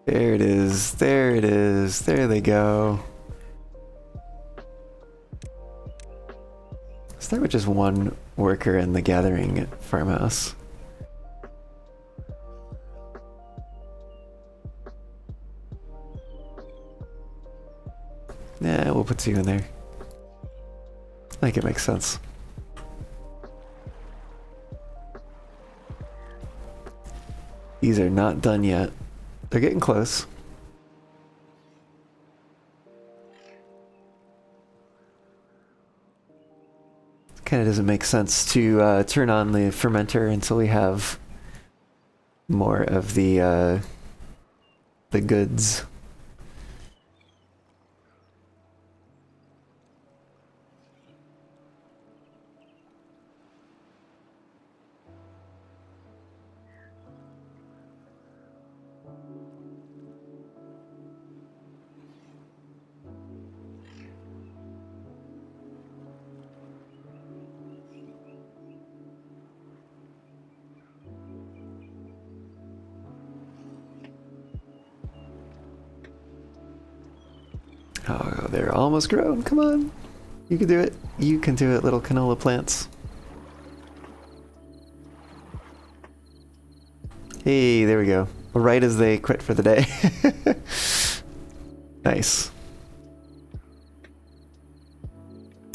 There it is, there it is, there they go. Start with just one worker in the gathering farmhouse. Yeah, we'll put 2 in there. I think it makes sense. These are not done yet. They're getting close. Kind of doesn't make sense to turn on the fermenter until we have more of the goods. Oh, they're almost grown. Come on. You can do it. You can do it, little canola plants. Hey, there we go. Right as they quit for the day. Nice.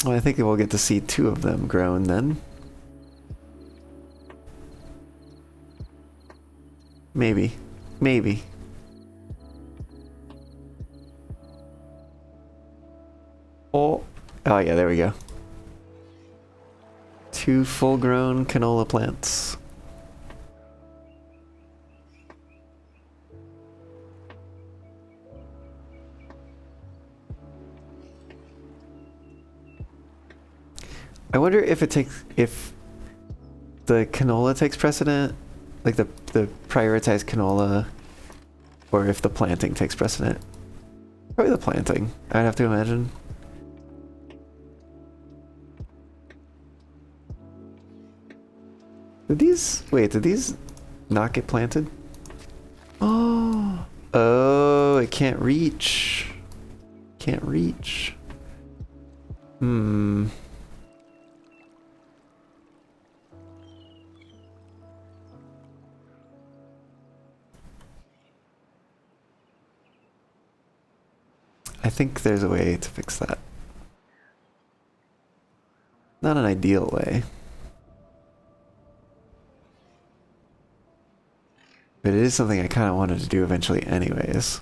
Well, I think we'll get to see 2 of them grown then. Maybe. Maybe. Oh. Oh yeah, there we go. 2 full-grown canola plants. I wonder if if the canola takes precedent, like the prioritized canola, or if the planting takes precedent. Probably the planting, I'd have to imagine. Did these not get planted? Oh, it can't reach. Can't reach. Hmm. I think there's a way to fix that. Not an ideal way. But it is something I kind of wanted to do eventually anyways.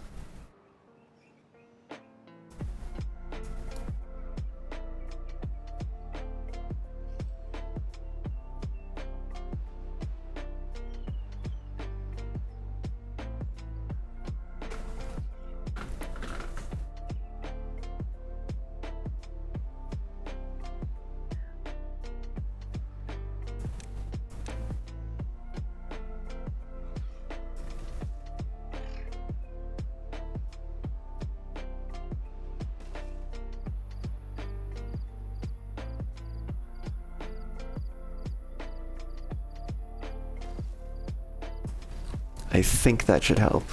I think that should help.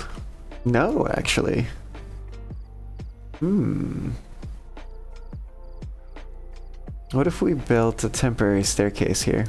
No, actually. What if we built a temporary staircase here?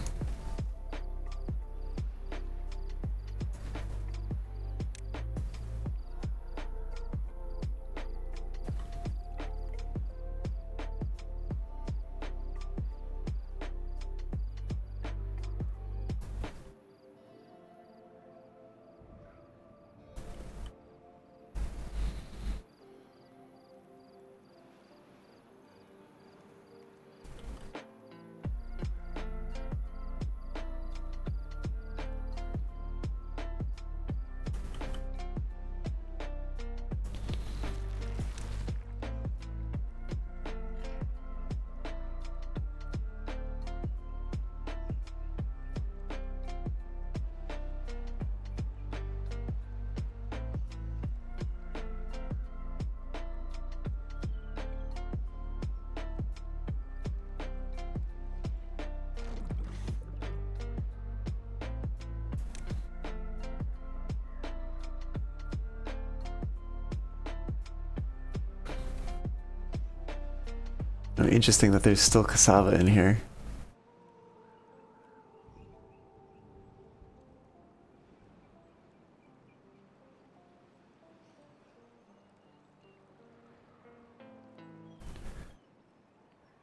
Oh, interesting that there's still cassava in here.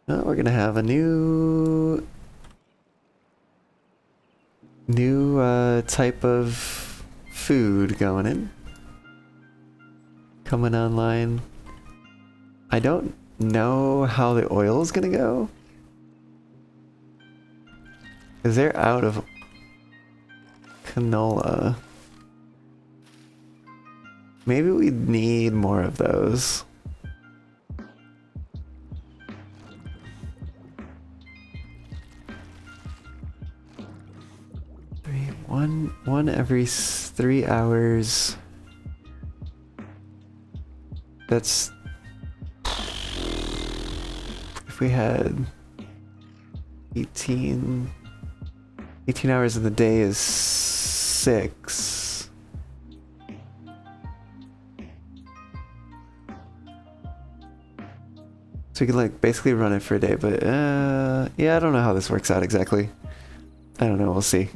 Oh, we're gonna have a new type of food going in. Coming online. I don't know how the oil is gonna go. Cause they're out of canola. Maybe we need more of those. One every 3 hours. That's if we had 18 hours in the day is 6. So we can like basically run it for a day, but yeah, I don't know how this works out exactly. I don't know, we'll see.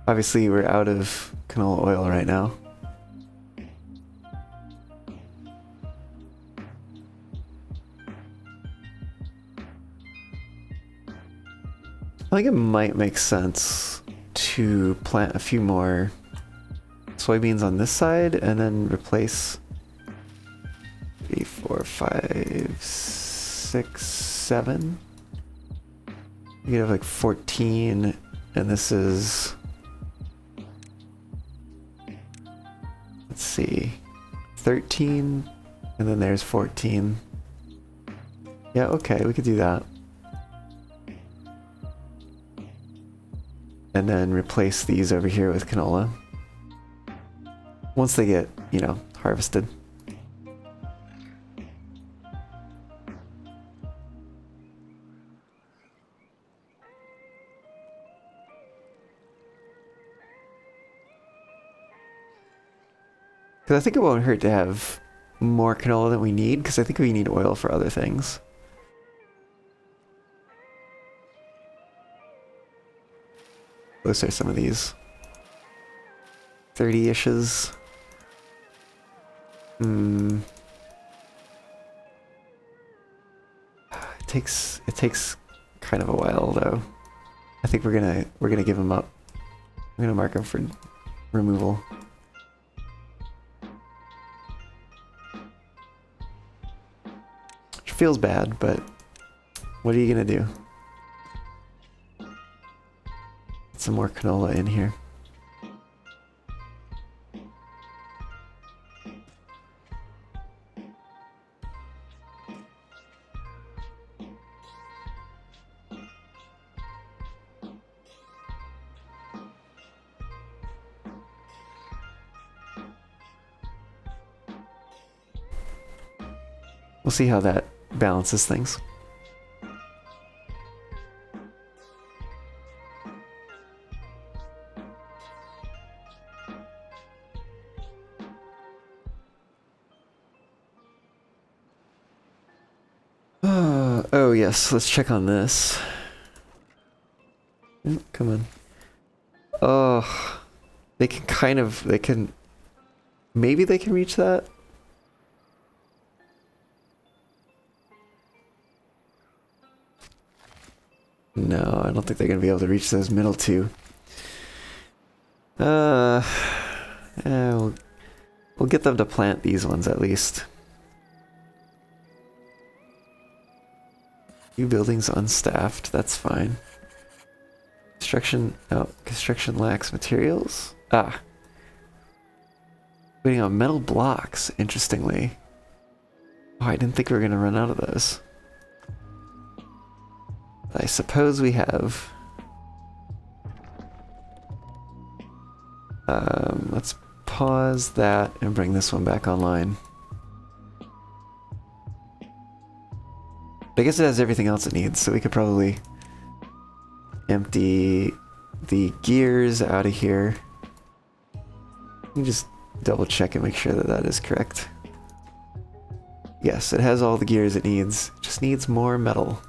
Obviously we're out of canola oil right now. I think it might make sense to plant a few more soybeans on this side and then replace 3, 4, 5, 6, 7. You could have like 14, and this is, let's see, 13, and then there's 14. Yeah, okay, we could do that. And then replace these over here with canola. Once they get, you know, harvested. Because I think it won't hurt to have more canola than we need, because I think we need oil for other things. Those are some of these 30-ishes. It takes kind of a while though. I think we're gonna give them up. I'm gonna mark them for removal. Which feels bad, but what are you gonna do? Some more canola in here. We'll see how that balances things. Oh yes, let's check on this. Come on. Oh, they can maybe they can reach that? No, I don't think they're gonna be able to reach those middle two. Yeah, we'll get them to plant these ones at least. Few buildings unstaffed, that's fine. Construction, oh, construction lacks materials. Ah. Waiting on metal blocks, interestingly. Oh, I didn't think we were gonna run out of those. I suppose we have. Let's pause that and bring this one back online. I guess it has everything else it needs, so we could probably empty the gears out of here. Let me just double check and make sure that that is correct. Yes, it has all the gears it needs. It just needs more metal.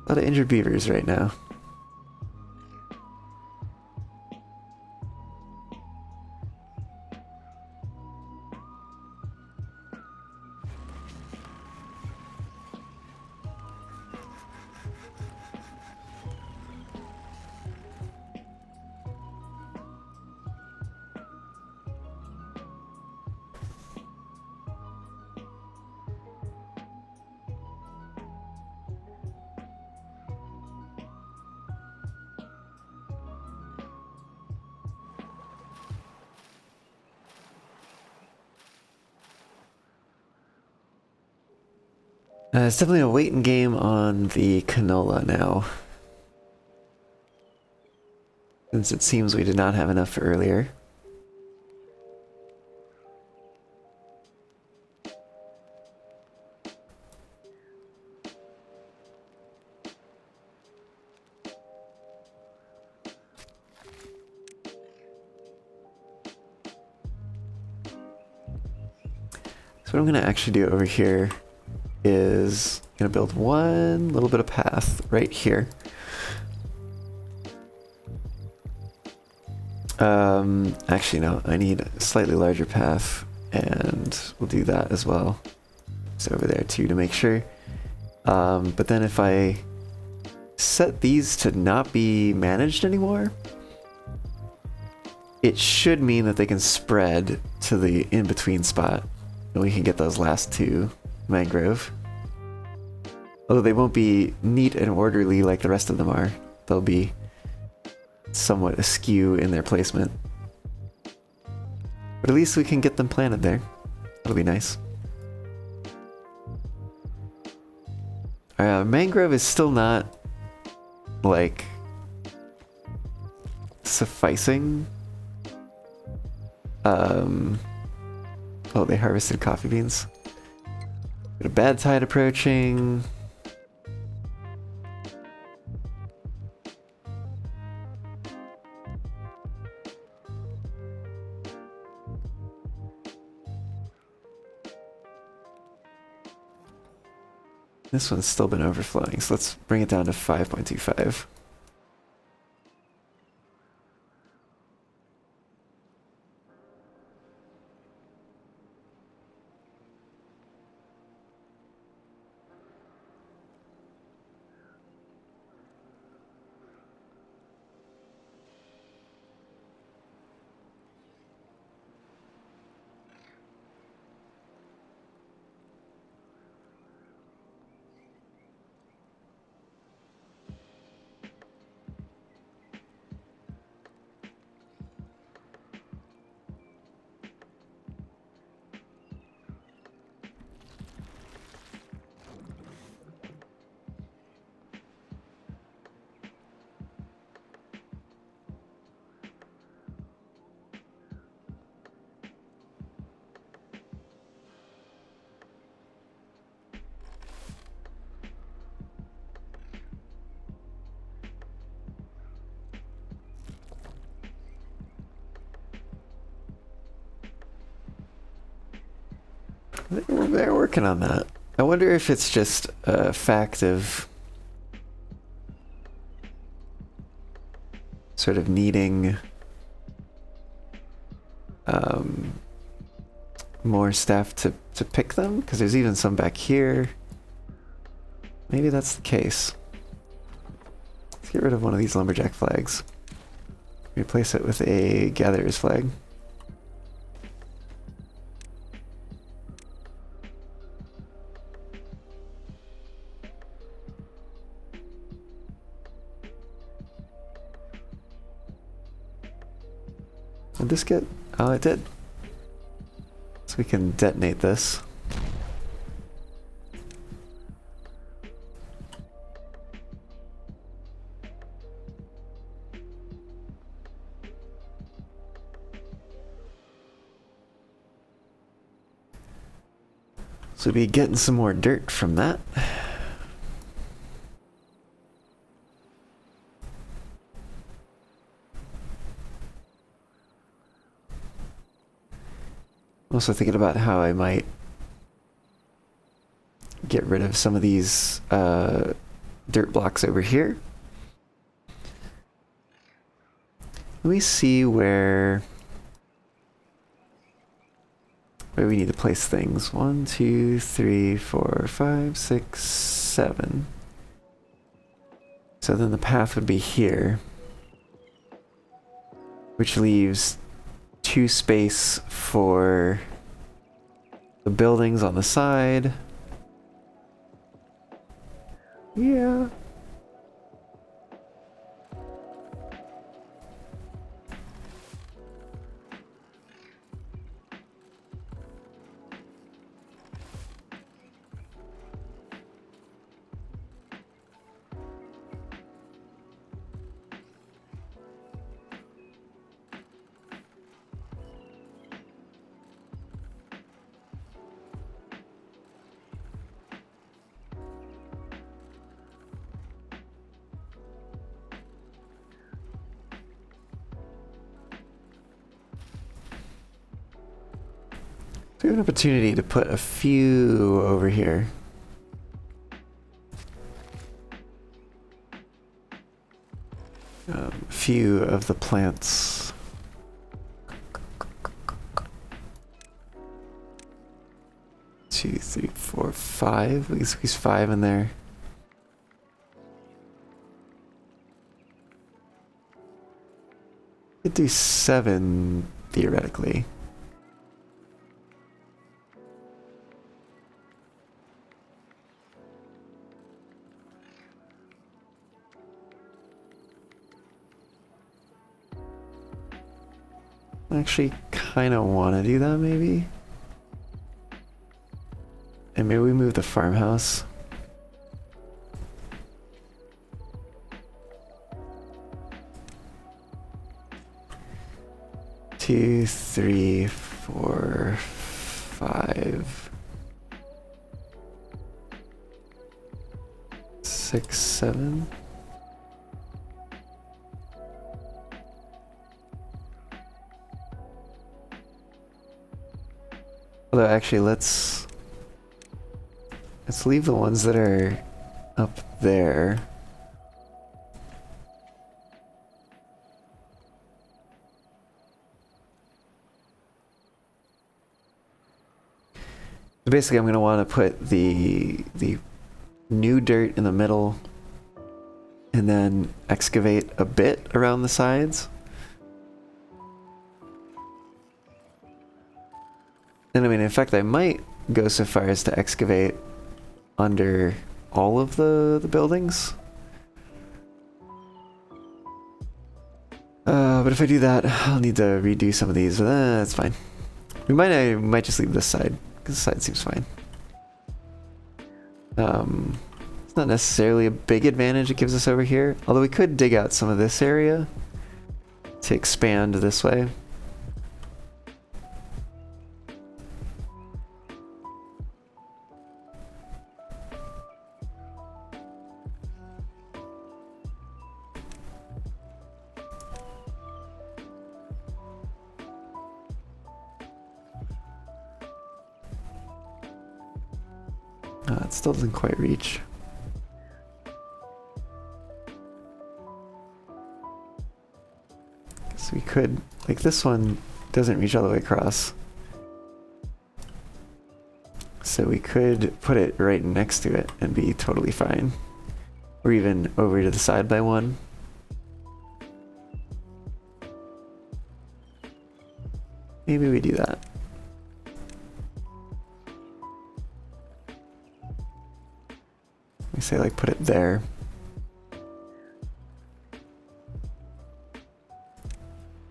A lot of injured beavers right now. It's definitely a waiting game on the canola now. since it seems we did not have enough earlier. So what I'm going to actually do over here is going to build one little bit of path right here. Actually no, I need a slightly larger path, and we'll do that as well. So over there too to make sure. But then if I set these to not be managed anymore, it should mean that they can spread to the in-between spot, and we can get those last two mangrove. Although they won't be neat and orderly like the rest of them are. They'll be somewhat askew in their placement. But at least we can get them planted there. That'll be nice. Mangrove is still not, like, sufficing. Oh, they harvested coffee beans. Got a bad tide approaching. This one's still been overflowing, so let's bring it down to 5.25. They're working on that. I wonder if it's just a fact of sort of needing more staff to pick them, because there's even some back here. Maybe that's the case. Let's get rid of one of these lumberjack flags. Replace it with a gatherer's flag. Did this get... Oh, it did. So we can detonate this. So we'll be getting some more dirt from that. Also thinking about how I might get rid of some of these dirt blocks over here. Let me see where we need to place things. 1, 2, 3, 4, 5, 6, 7. So then the path would be here, which leaves 2 space for the buildings on the side. Yeah. We have an opportunity to put a few over here. A few of the plants. Two, three, four, five. We can squeeze 5 in there. Could do 7 theoretically. I actually kind of want to do that maybe. And maybe we move the farmhouse. Two, three, four, 5, 6, 7. Although actually let's leave the ones that are up there. Basically, I'm going to want to put the new dirt in the middle and then excavate a bit around the sides. And I mean, in fact, I might go so far as to excavate under all of the buildings. But if I do that, I'll need to redo some of these. That's fine. I might just leave this side, because this side seems fine. It's not necessarily a big advantage it gives us over here, although we could dig out some of this area to expand this way. It still doesn't quite reach. So we could, like this one doesn't reach all the way across. So we could put it right next to it and be totally fine. Or even over to the side by one. Maybe we do that. We say like put it there.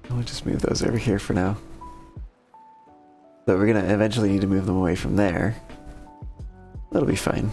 We'll just move those over here for now. But we're gonna eventually need to move them away from there. That'll be fine.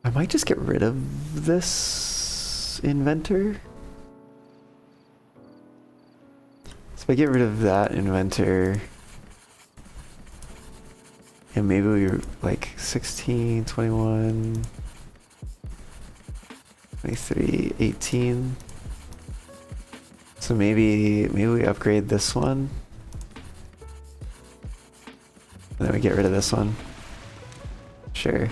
I might just get rid of this inventor. So if I get rid of that inventor, and maybe we were like 16, 21, 23, 18. So maybe we upgrade this one. And then we get rid of this one. Sure.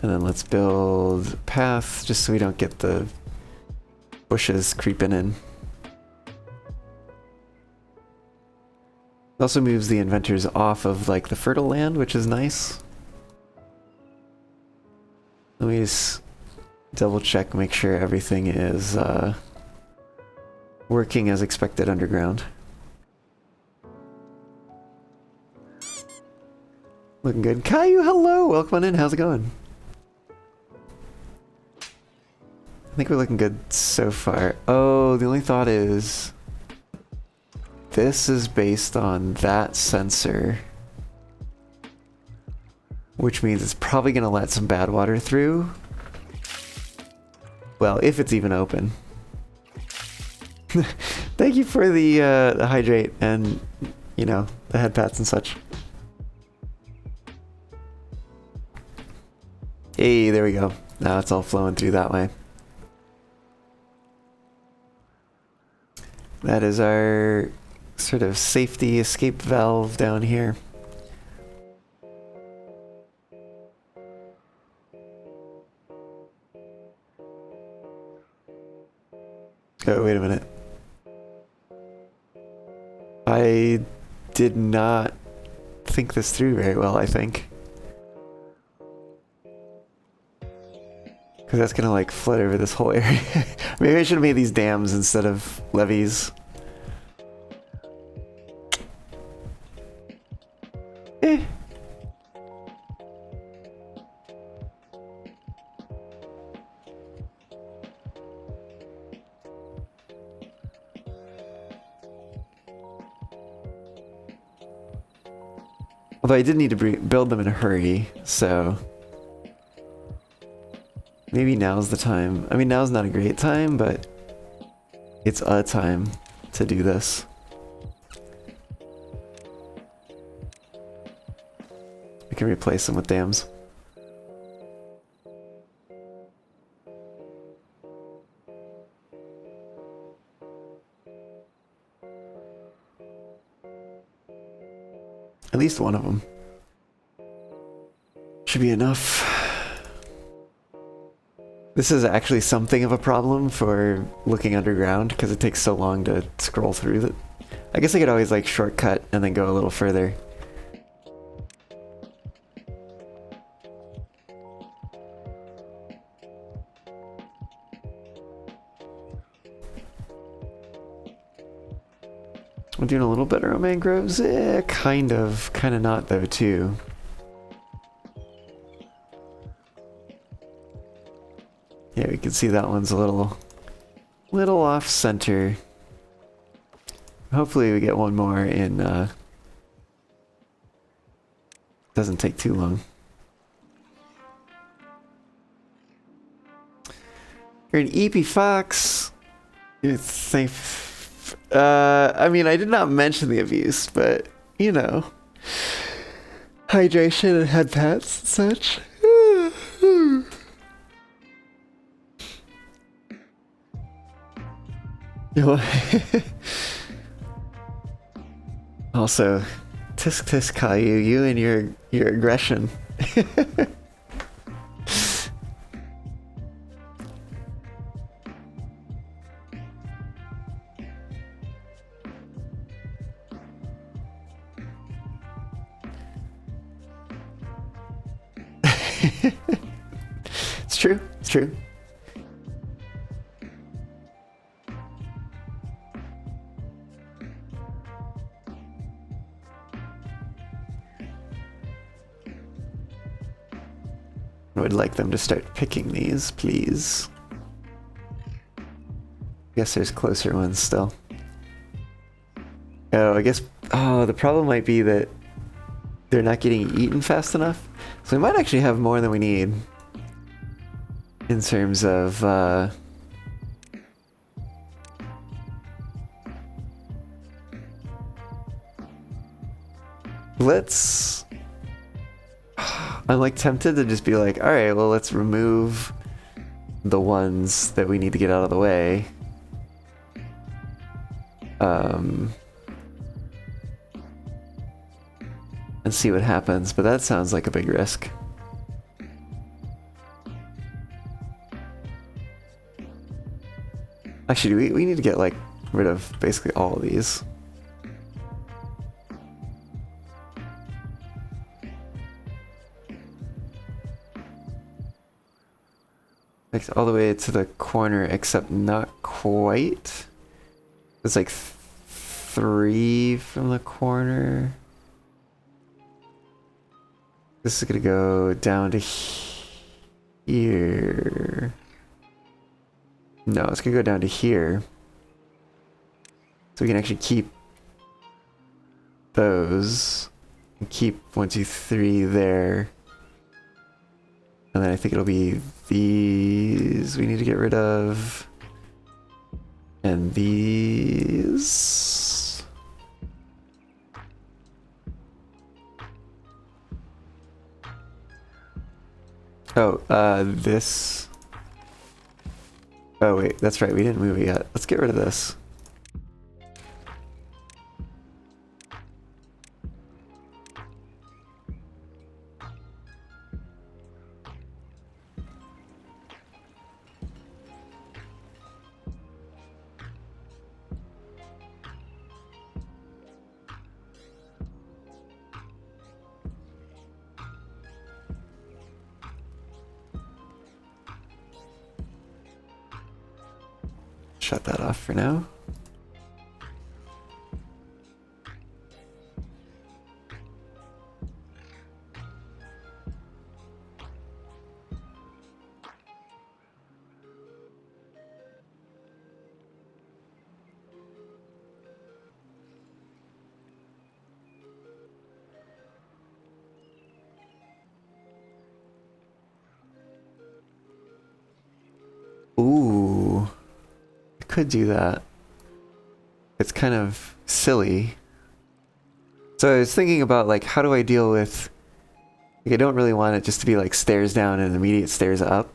And then let's build a path just so we don't get the bushes creeping in. It also moves the inventors off of like the fertile land, which is nice. Let me just double check, make sure everything is working as expected underground. Looking good. Caillou, hello! Welcome on in, how's it going? I think we're looking good so far. Oh, the only thought is this is based on that sensor, which means it's probably going to let some bad water through. Well, if it's even open. Thank you for the hydrate and, you know, the head pats and such. Hey, there we go. Now it's all flowing through that way. That is our sort of safety escape valve down here. Oh, wait a minute. I did not think this through very well, I think. Because that's gonna like flood over this whole area. Maybe I should have made these dams instead of levees. Eh. Although I did need to build them in a hurry, so maybe now's the time. I mean, now's not a great time, but it's a time to do this. We can replace them with dams. At least one of them. Should be enough. This is actually something of a problem for looking underground because it takes so long to scroll through it. I guess I could always like shortcut and then go a little further. I'm doing a little better on mangroves. Kind of not though too. Yeah, we can see that one's a little off center. Hopefully we get one more in, doesn't take too long. You're an EP Fox. It's safe. I mean, I did not mention the abuse, but, you know, hydration and head pats and such. You know, also, tisk tisk Caillou, you and your aggression. It's true, it's true. I would like them to start picking these, please. Guess there's closer ones still. Oh, I guess... Oh, the problem might be that they're not getting eaten fast enough. So we might actually have more than we need. In terms of... Let's... I'm like tempted to just be like, alright, well let's remove the ones that we need to get out of the way. And see what happens, but that sounds like a big risk. Actually, we need to get like rid of basically all of these. Like all the way to the corner, except not quite. It's like 3 from the corner. This is gonna go down to here. No, it's gonna go down to here. So we can actually keep those. And keep 1, 2, 3 there. And then I think it'll be these we need to get rid of. And these. Oh, this. Oh wait, that's right, we didn't move it yet. Let's get rid of this. Shut that off for now. Ooh. Could do that. It's kind of silly. So I was thinking about like how do I deal with like I don't really want it just to be like stairs down and immediate stairs up.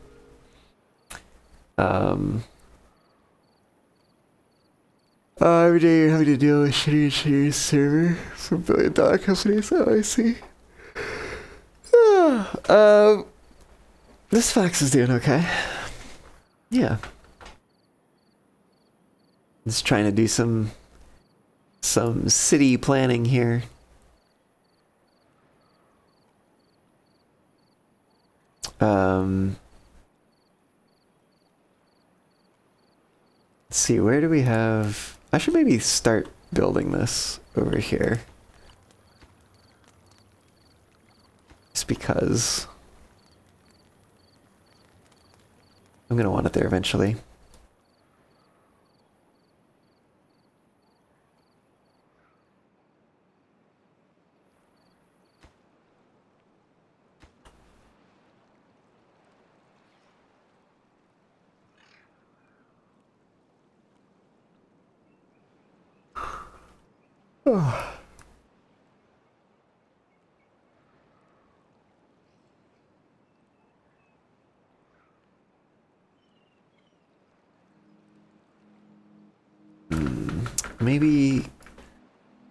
Every day you're having to deal with shitty server from billion-dollar companies. Oh, I see. This fax is doing okay. Yeah. Just trying to do some city planning here. Let's see, where do we have... I should maybe start building this over here. Just because... I'm gonna want it there eventually.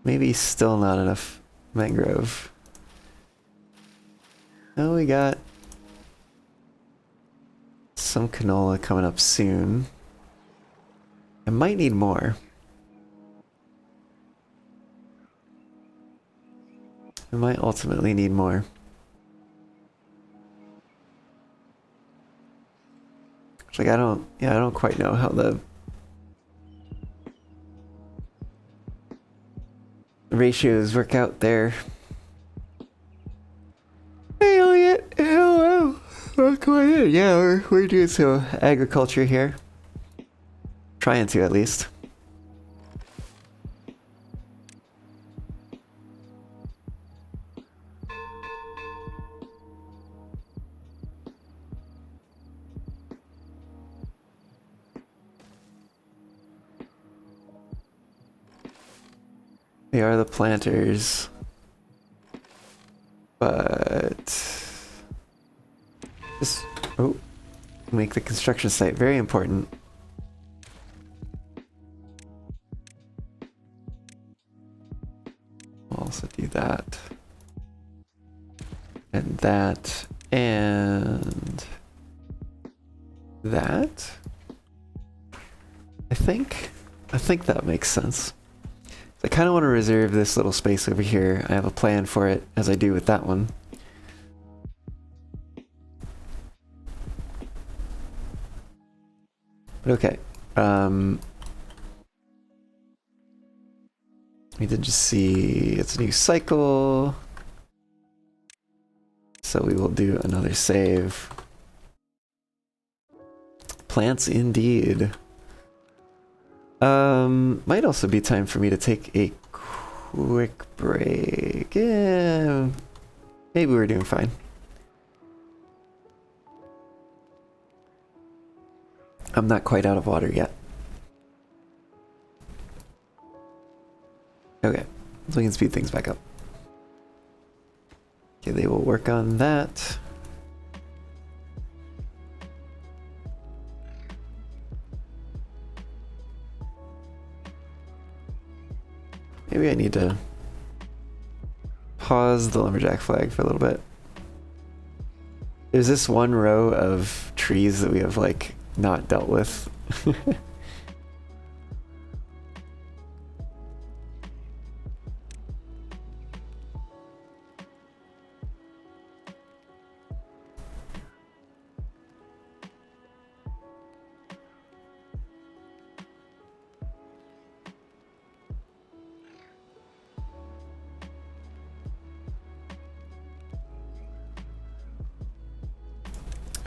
Maybe still not enough mangrove. Oh, we got some canola coming up soon. I might need more. I might ultimately need more. Like I don't quite know how the ratios work out there. Hey Elliot, hello. Welcome on in. Yeah, we're doing some agriculture here. Trying to at least. They are the planters, but just make the construction site very important. I'll also do that and that and that. I think that makes sense. I kind of want to reserve this little space over here. I have a plan for it, as I do with that one. But okay. We did just see it's a new cycle. So we will do another save. plants indeed. Might also be time for me to take a quick break. Yeah, maybe we're doing fine. I'm not quite out of water yet. Okay, so we can speed things back up. Okay, they will work on that. Maybe I need to pause the lumberjack flag for a little bit. There's this one row of trees that we have like not dealt with.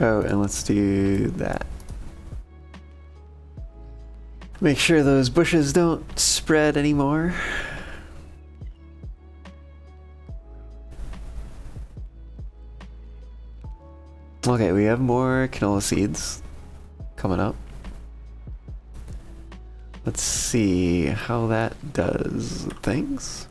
Oh, and let's do that. Make sure those bushes don't spread anymore. Okay, we have more canola seeds coming up. Let's see how that does things.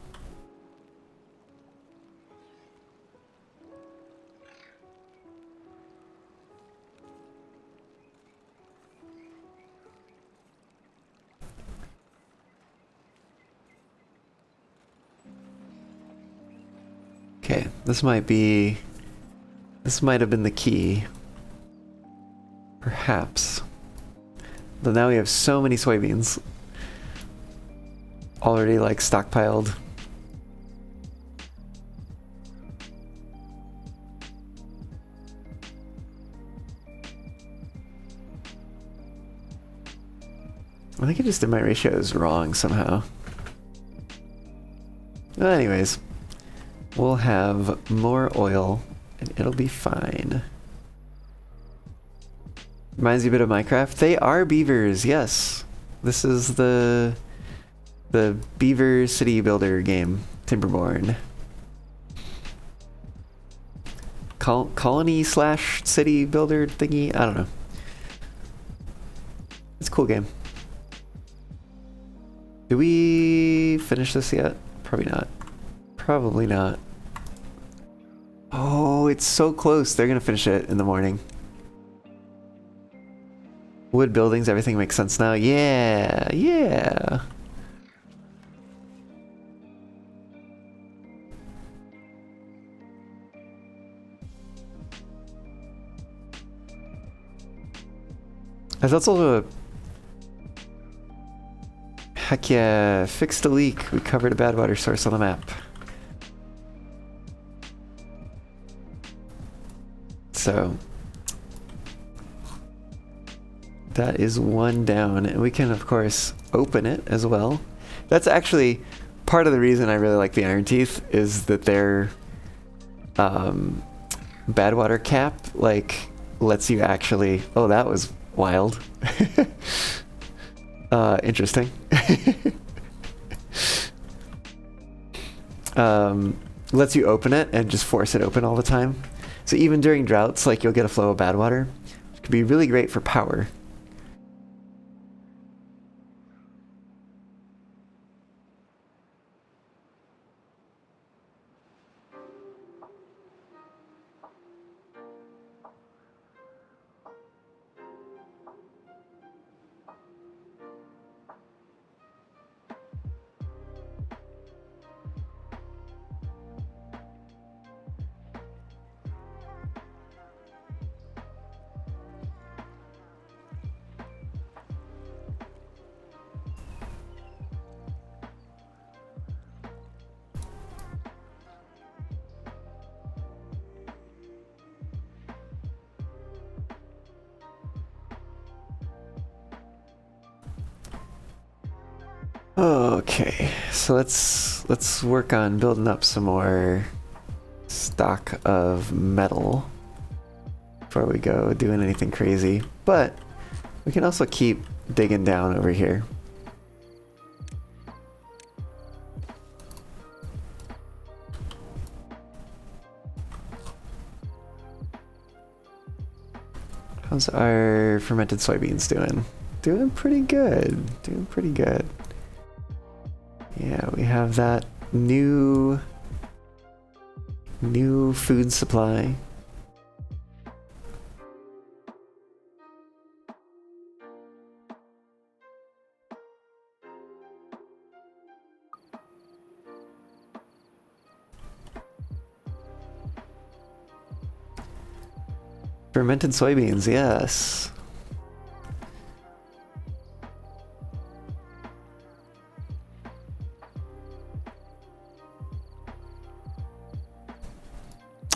Okay, this might have been the key. Perhaps. But now we have so many soybeans already like stockpiled. I think I just did my ratios wrong somehow. Well, anyways. We'll have more oil, and it'll be fine. Reminds you a bit of Minecraft. They are beavers, yes. This is the beaver city builder game, Timberborn. Colony slash city builder thingy? I don't know. It's a cool game. Did we finish this yet? Probably not. Probably not. Oh, it's so close. They're gonna finish it in the morning. Wood buildings, everything makes sense now. Yeah, yeah. That's also a... Heck yeah, fixed a leak. We covered a bad water source on the map. So that is one down, and we can of course open it as well. That's actually part of the reason I really like the Iron Teeth, is that their bad water cap like lets you actually... Oh, that was wild. Interesting. Lets you open it and just force it open all the time. So even during droughts, like, you'll get a flow of bad water. It could be really great for power. Okay, so let's work on building up some more stock of metal before we go doing anything crazy. But We can also keep digging down over here. How's our fermented soybeans doing? Doing pretty good. Doing pretty good. Yeah, we have that new food supply. Fermented soybeans, yes.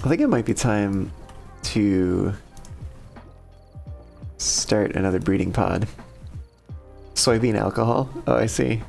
I think it might be time to start another breeding pod. Soybean alcohol? Oh, I see.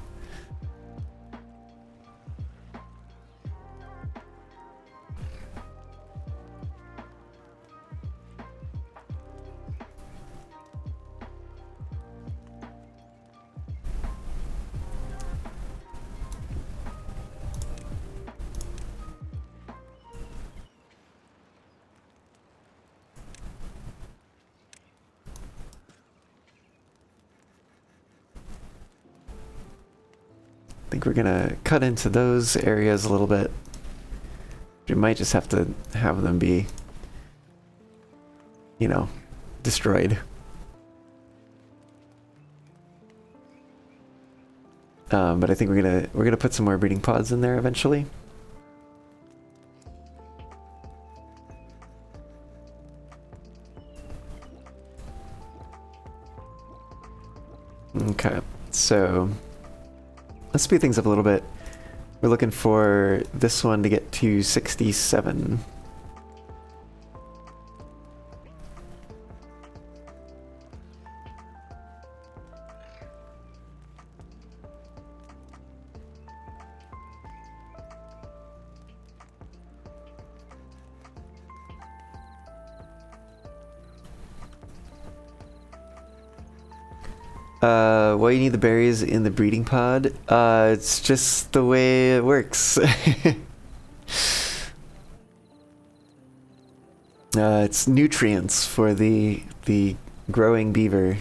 I think we're gonna cut into those areas a little bit. We might just have to have them be, you know, destroyed. But I think we're gonna put some more breeding pods in there eventually. Okay, so let's speed things up a little bit. We're looking for this one to get to 67. Why you need the berries in the breeding pod? It's just the way it works. It's nutrients for the growing beaver.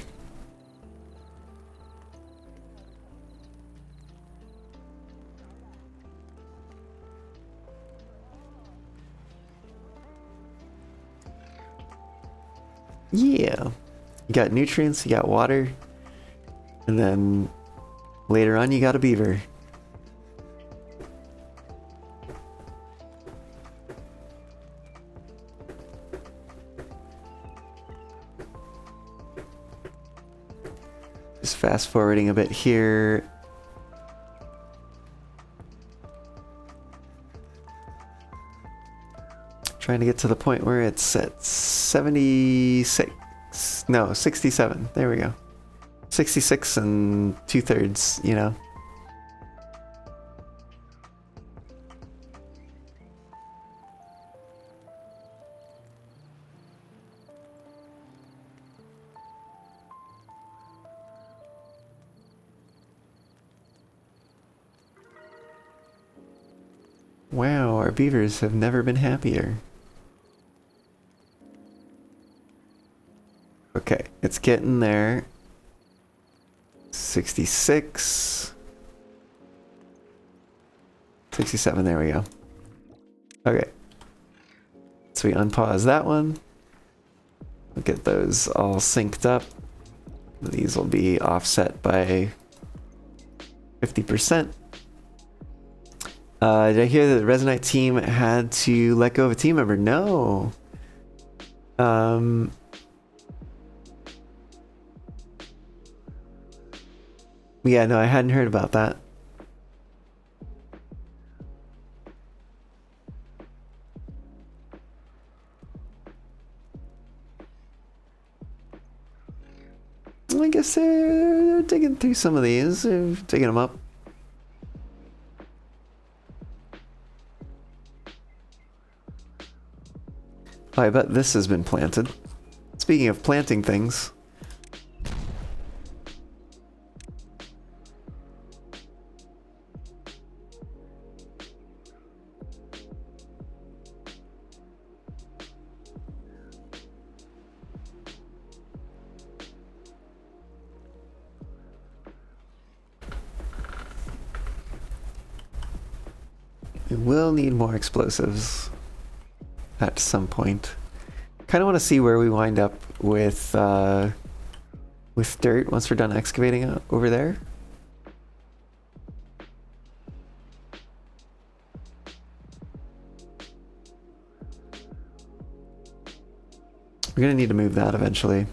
Yeah. You got nutrients, you got water. And then later on you got a beaver. Just fast forwarding a bit here. Trying to get to the point where it's at 76. No, 67. There we go. 66 and 2/3, you know. Wow, our beavers have never been happier. Okay, it's getting there. 66. 67, there we go. Okay. So we unpause that one. We'll get those all synced up. These will be offset by 50%. Did I hear that the Resonite team had to let go of a team member? No. Yeah, no, I hadn't heard about that. I guess they're digging through some of these. They're digging them up. Oh, I bet this has been planted. Speaking of planting things, We will need more explosives at some point. Kind of want to see where we wind up with dirt once we're done excavating over there. We're gonna need to move that eventually.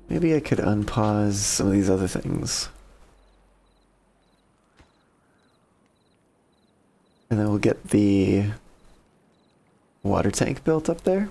Maybe I could unpause some of these other things. And then we'll get the water tank built up there.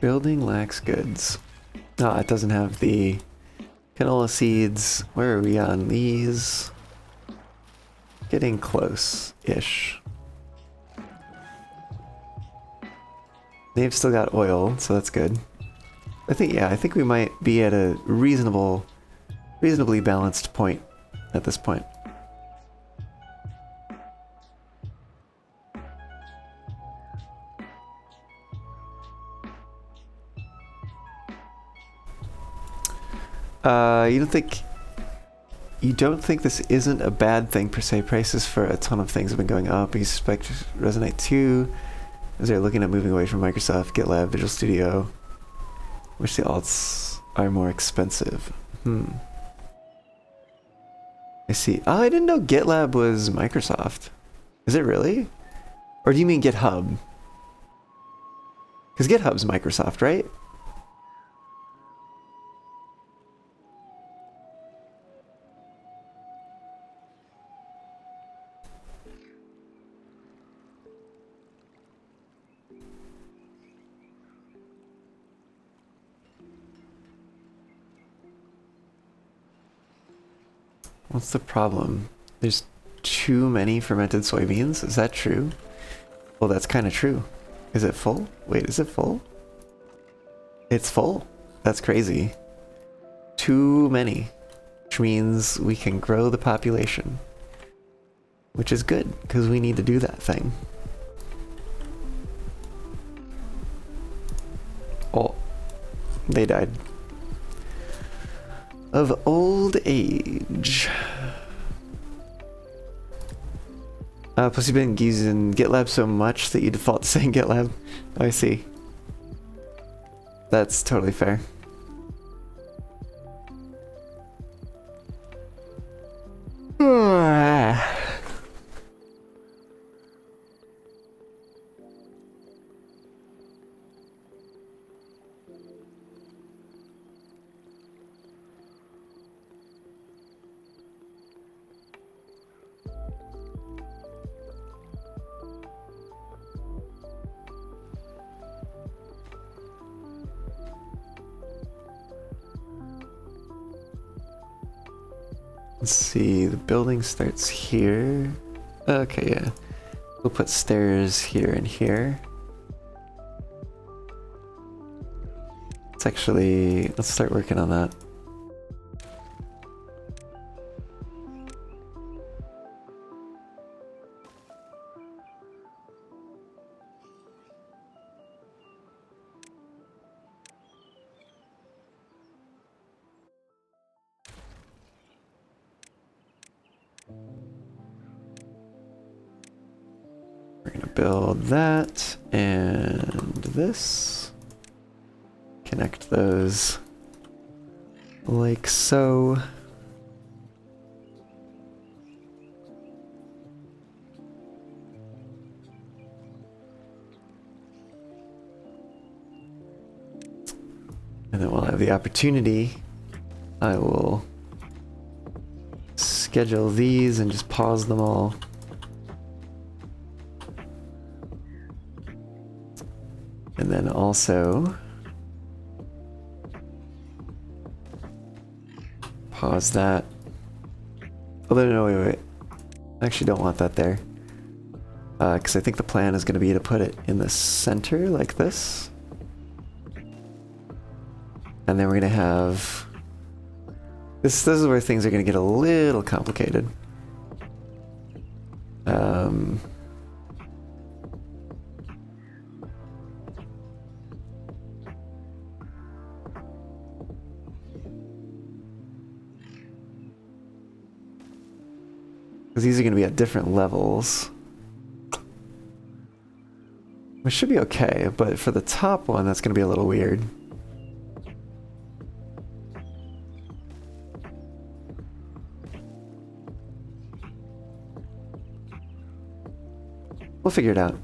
Building lacks goods. Ah, it doesn't have the canola seeds. Where are we on these? Getting close-ish. They've still got oil, so that's good. I think we might be at a reasonably balanced point at this point. You don't think this isn't a bad thing per se? Prices for a ton of things have been going up. You suspect Resonate 2, as they're looking at moving away from Microsoft, GitLab, Visual Studio. Which the alts are more expensive. I see. Oh, I didn't know GitLab was Microsoft. Is it really? Or do you mean GitHub? Because GitHub's Microsoft, right? What's the problem? There's too many fermented soybeans? Is that true? Well, that's kind of true. Is it full? Wait, is it full? It's full. That's crazy. Too many. Which means we can grow the population. Which is good, because we need to do that thing. Oh, they died. Of old age. Plus you've been using GitLab so much that you default to saying GitLab. I see. That's totally fair. Let's see, the building starts here. Okay, yeah. We'll put stairs here and here. Let's start working on that. We're gonna build that and this. Connect those like so. And then while I have the opportunity, I will schedule these and just pause them all. And then also pause that. Although, no, wait. I actually don't want that there. Because I think the plan is going to be to put it in the center like this. And then we're going to have... This is where things are going to get a little complicated. Because these are going to be at different levels. Which should be okay, but for the top one, that's going to be a little weird. We'll figure it out.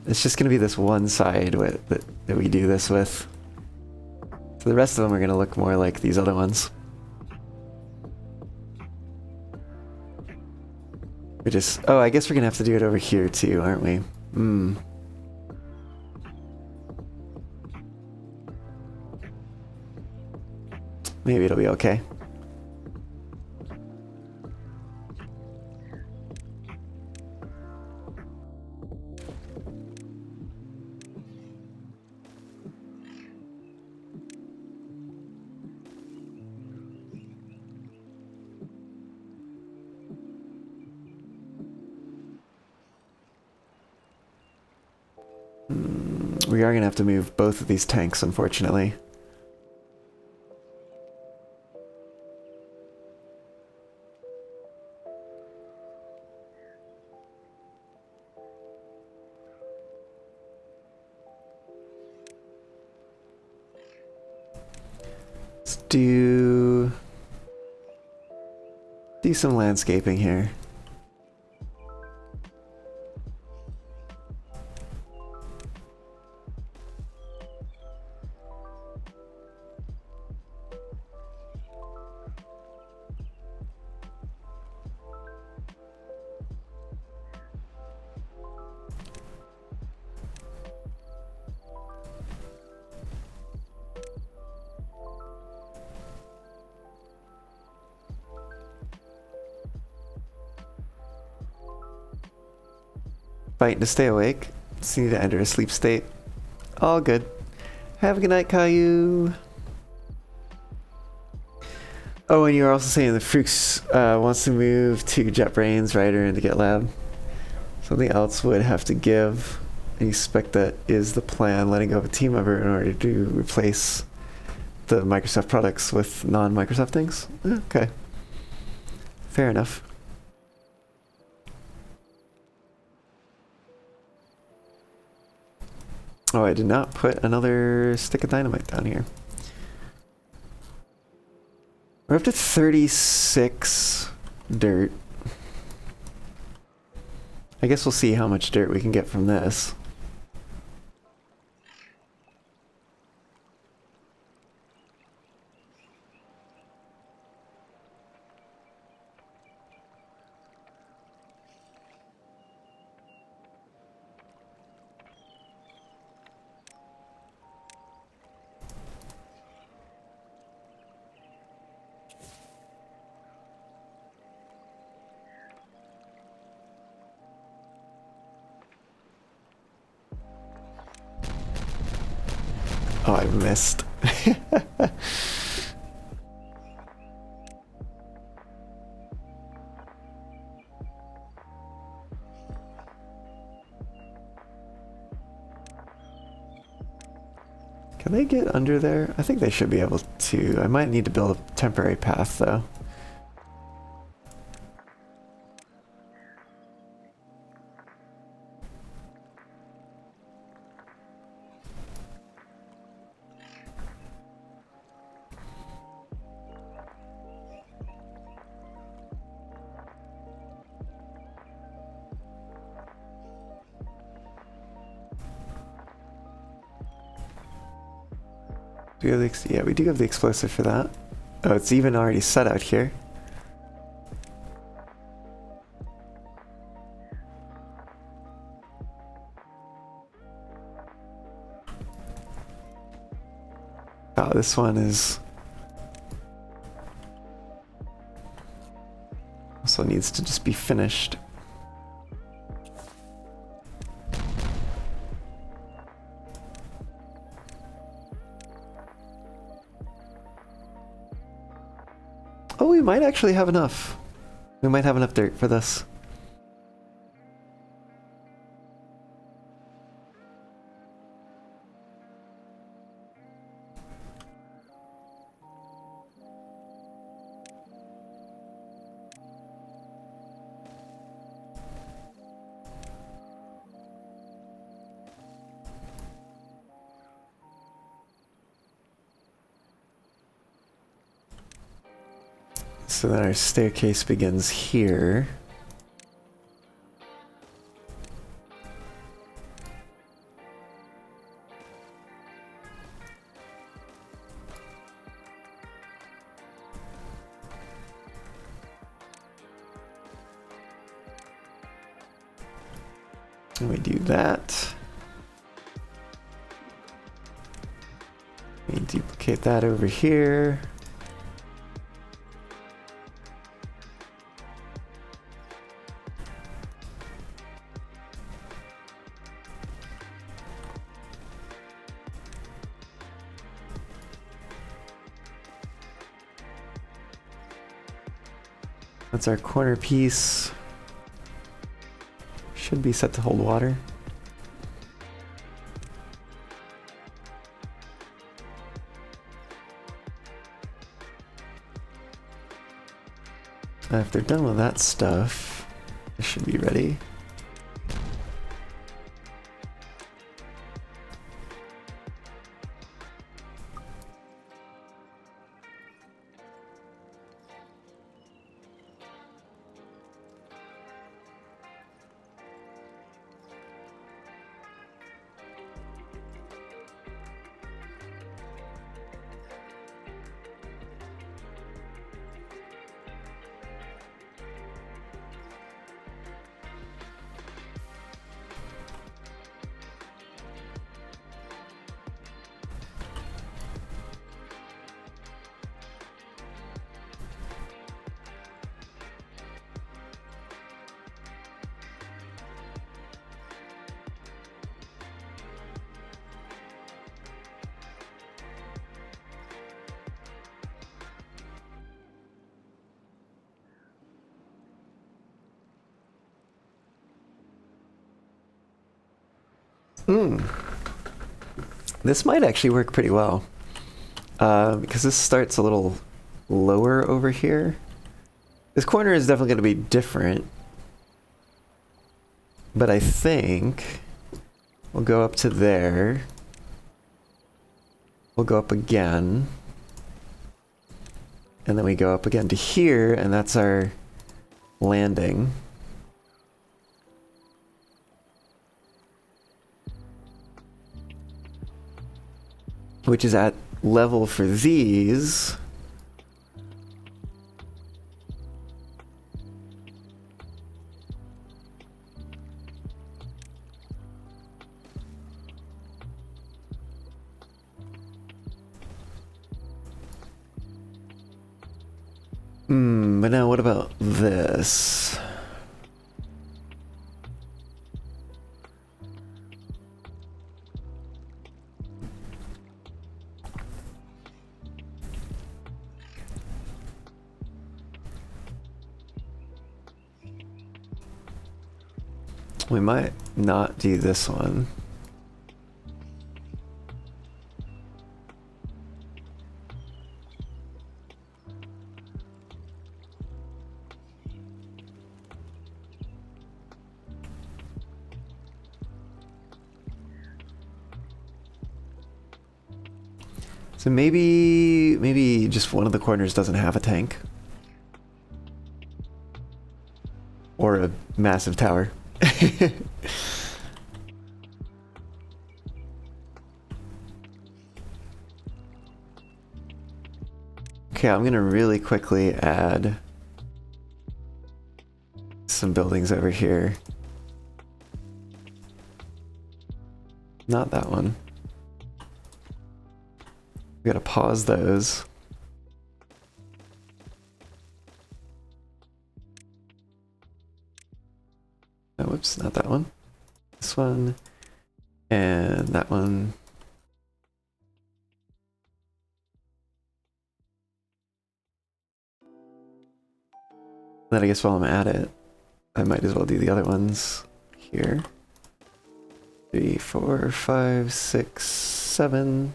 It's just going to be this one side that we do this with. So the rest of them are going to look more like these other ones. We just... Oh, I guess we're going to have to do it over here too, aren't we? Maybe it'll be okay. We are going to have to move both of these tanks, unfortunately. Let's do some landscaping here. Fighting to stay awake. Just need to enter a sleep state. All good. Have a good night, Caillou. Oh, and you were also saying that Fruix wants to move to JetBrains, Ryder, and to GitLab. Something else would have to give. I expect that is the plan, letting go of a team member in order to replace the Microsoft products with non-Microsoft things. Okay. Fair enough. Oh, I did not put another stick of dynamite down here. We're up to 36 dirt. I guess we'll see how much dirt we can get from this. Oh, I missed. Can they get under there? I think they should be able to. I might need to build a temporary path though. Do we have yeah, we do have the explosive for that. Oh, it's even already set out here. Oh, this one is... also needs to just be finished. Oh, we might actually have enough. We might have enough dirt for this. So then our staircase begins here. And we do that. We duplicate that over here. That's our corner piece. Should be set to hold water. If they're done with that stuff, this should be ready. This might actually work pretty well. Because this starts a little lower over here. This corner is definitely going to be different. But I think we'll go up to there. We'll go up again. And then we go up again to here, and that's our landing. Which is at level for these. But now what about this? We might not do this one. So maybe just one of the corners doesn't have a tank. Or a massive tower. Okay, I'm gonna really quickly add some buildings over here. Not that one. We gotta pause those. Oh, whoops, not that one. This one. And that one. Then I guess while I'm at it, I might as well do the other ones here. 3, 4, 5, 6, 7.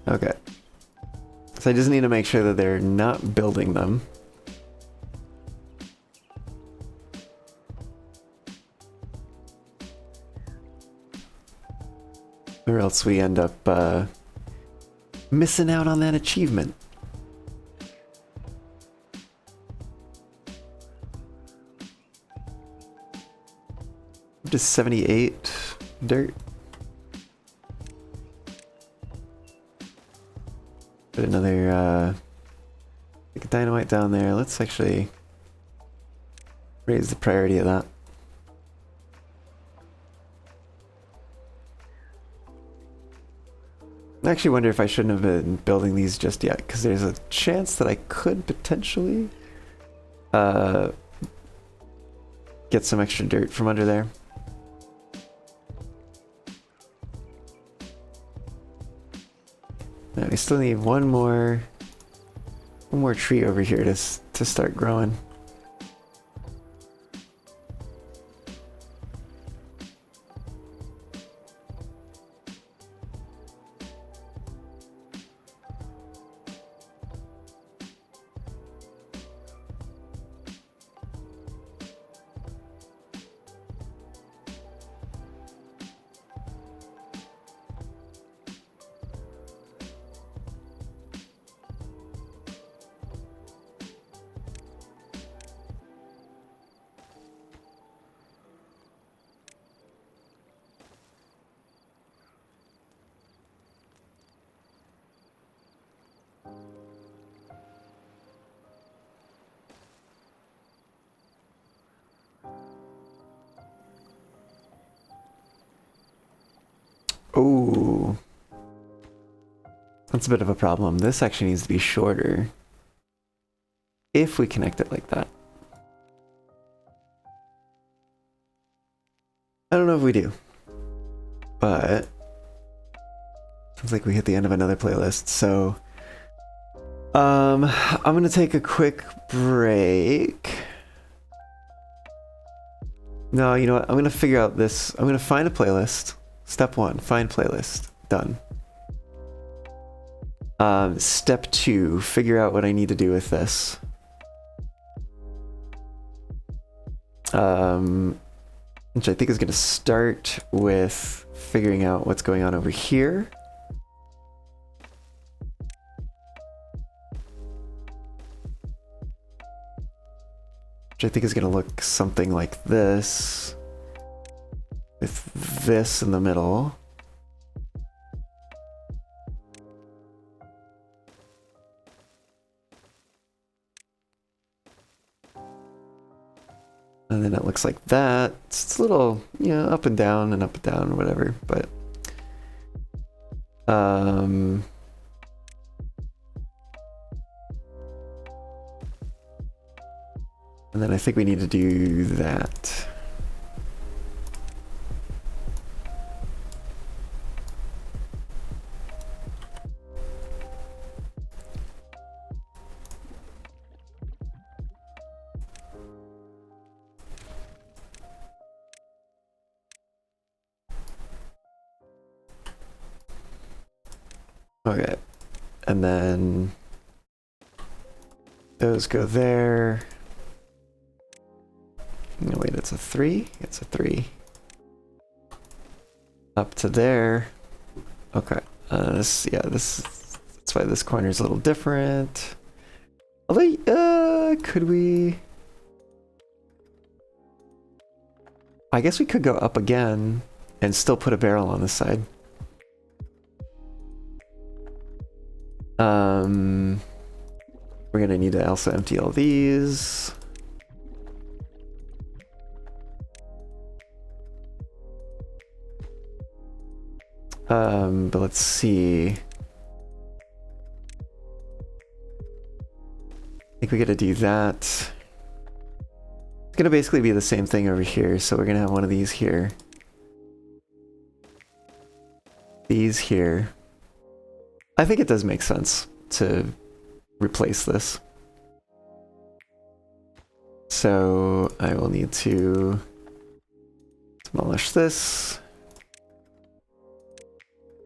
Okay. So I just need to make sure that they're not building them. Or else we end up missing out on that achievement. Just 78 dirt. Put another like a dynamite down there. Let's actually raise the priority of that. I actually wonder if I shouldn't have been building these just yet, because there's a chance that I could potentially get some extra dirt from under there. Now we still need one more tree over here to start growing. Oh, that's a bit of a problem. This actually needs to be shorter if we connect it like that. I don't know if we do, but sounds like we hit the end of another playlist. So I'm gonna take a quick break. No, you know what? I'm gonna figure out this. I'm gonna find a playlist. Step 1, find playlist. Done. Step 2, figure out what I need to do with this. Which I think is going to start with figuring out what's going on over here. Which I think is going to look something like this. With this in the middle. And then it looks like that. It's a little, you know, up and down, whatever, but and then I think we need to do that. Okay, and then those go there. No, wait, it's a 3? It's a 3. up to there. Okay. That's why this corner is a little different. Although, could we? I guess we could go up again and still put a barrel on this side. We're gonna need to also empty all these. But let's see. I think we gotta do that. It's gonna basically be the same thing over here, so we're gonna have one of these here. These here. I think it does make sense to replace this. So I will need to demolish this.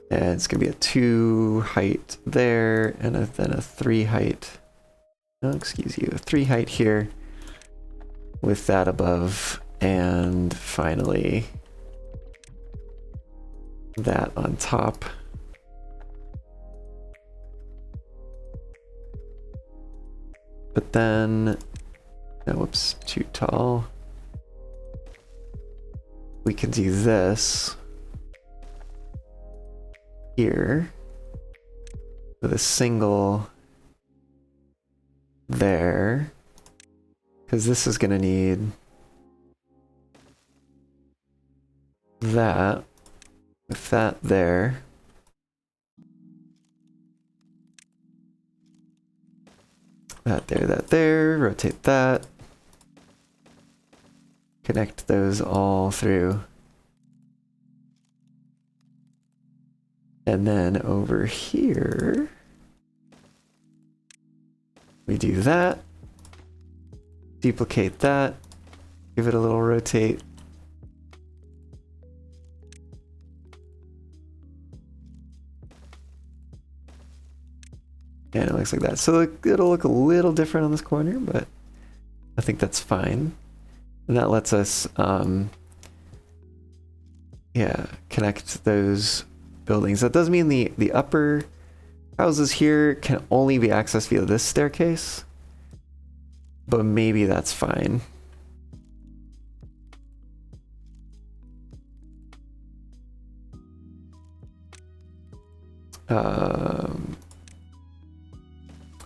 And it's gonna be a 2 height there, and then a 3 height. Oh, excuse you, a 3 height here with that above, and finally that on top. But then, no, whoops, too tall. We can do this here with a single there, because this is going to need that with that there. That there, rotate that. Connect those all through. And then over here, we do that. Duplicate that. Give it a little rotate. And it looks like that. So it'll look a little different on this corner, but I think that's fine. And that lets us, yeah, connect those buildings. That does mean the upper houses here can only be accessed via this staircase, but maybe that's fine.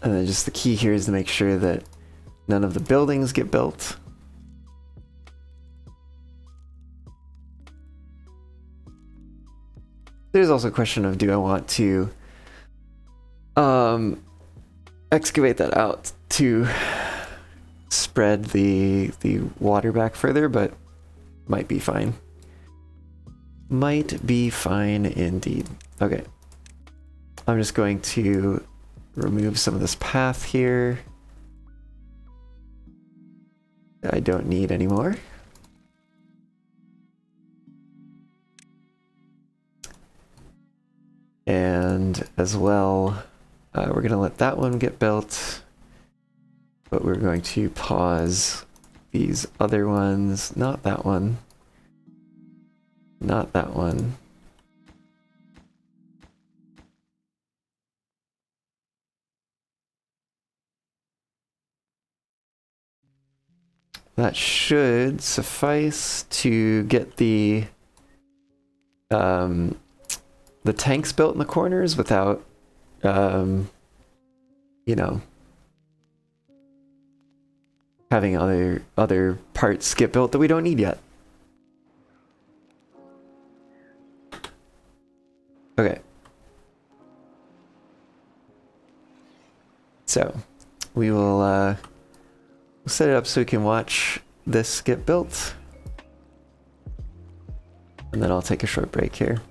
And then just the key here is to make sure that none of the buildings get built. There's also a question of, do I want to excavate that out to spread the water back further, but might be fine. Might be fine indeed. Okay. I'm just going to remove some of this path here. That I don't need anymore. And as well, we're going to let that one get built, but we're going to pause these other ones. Not that one. Not that one. That should suffice to get the tanks built in the corners without, you know, having other parts get built that we don't need yet. Okay. So we will set it up so we can watch this get built. And then I'll take a short break here.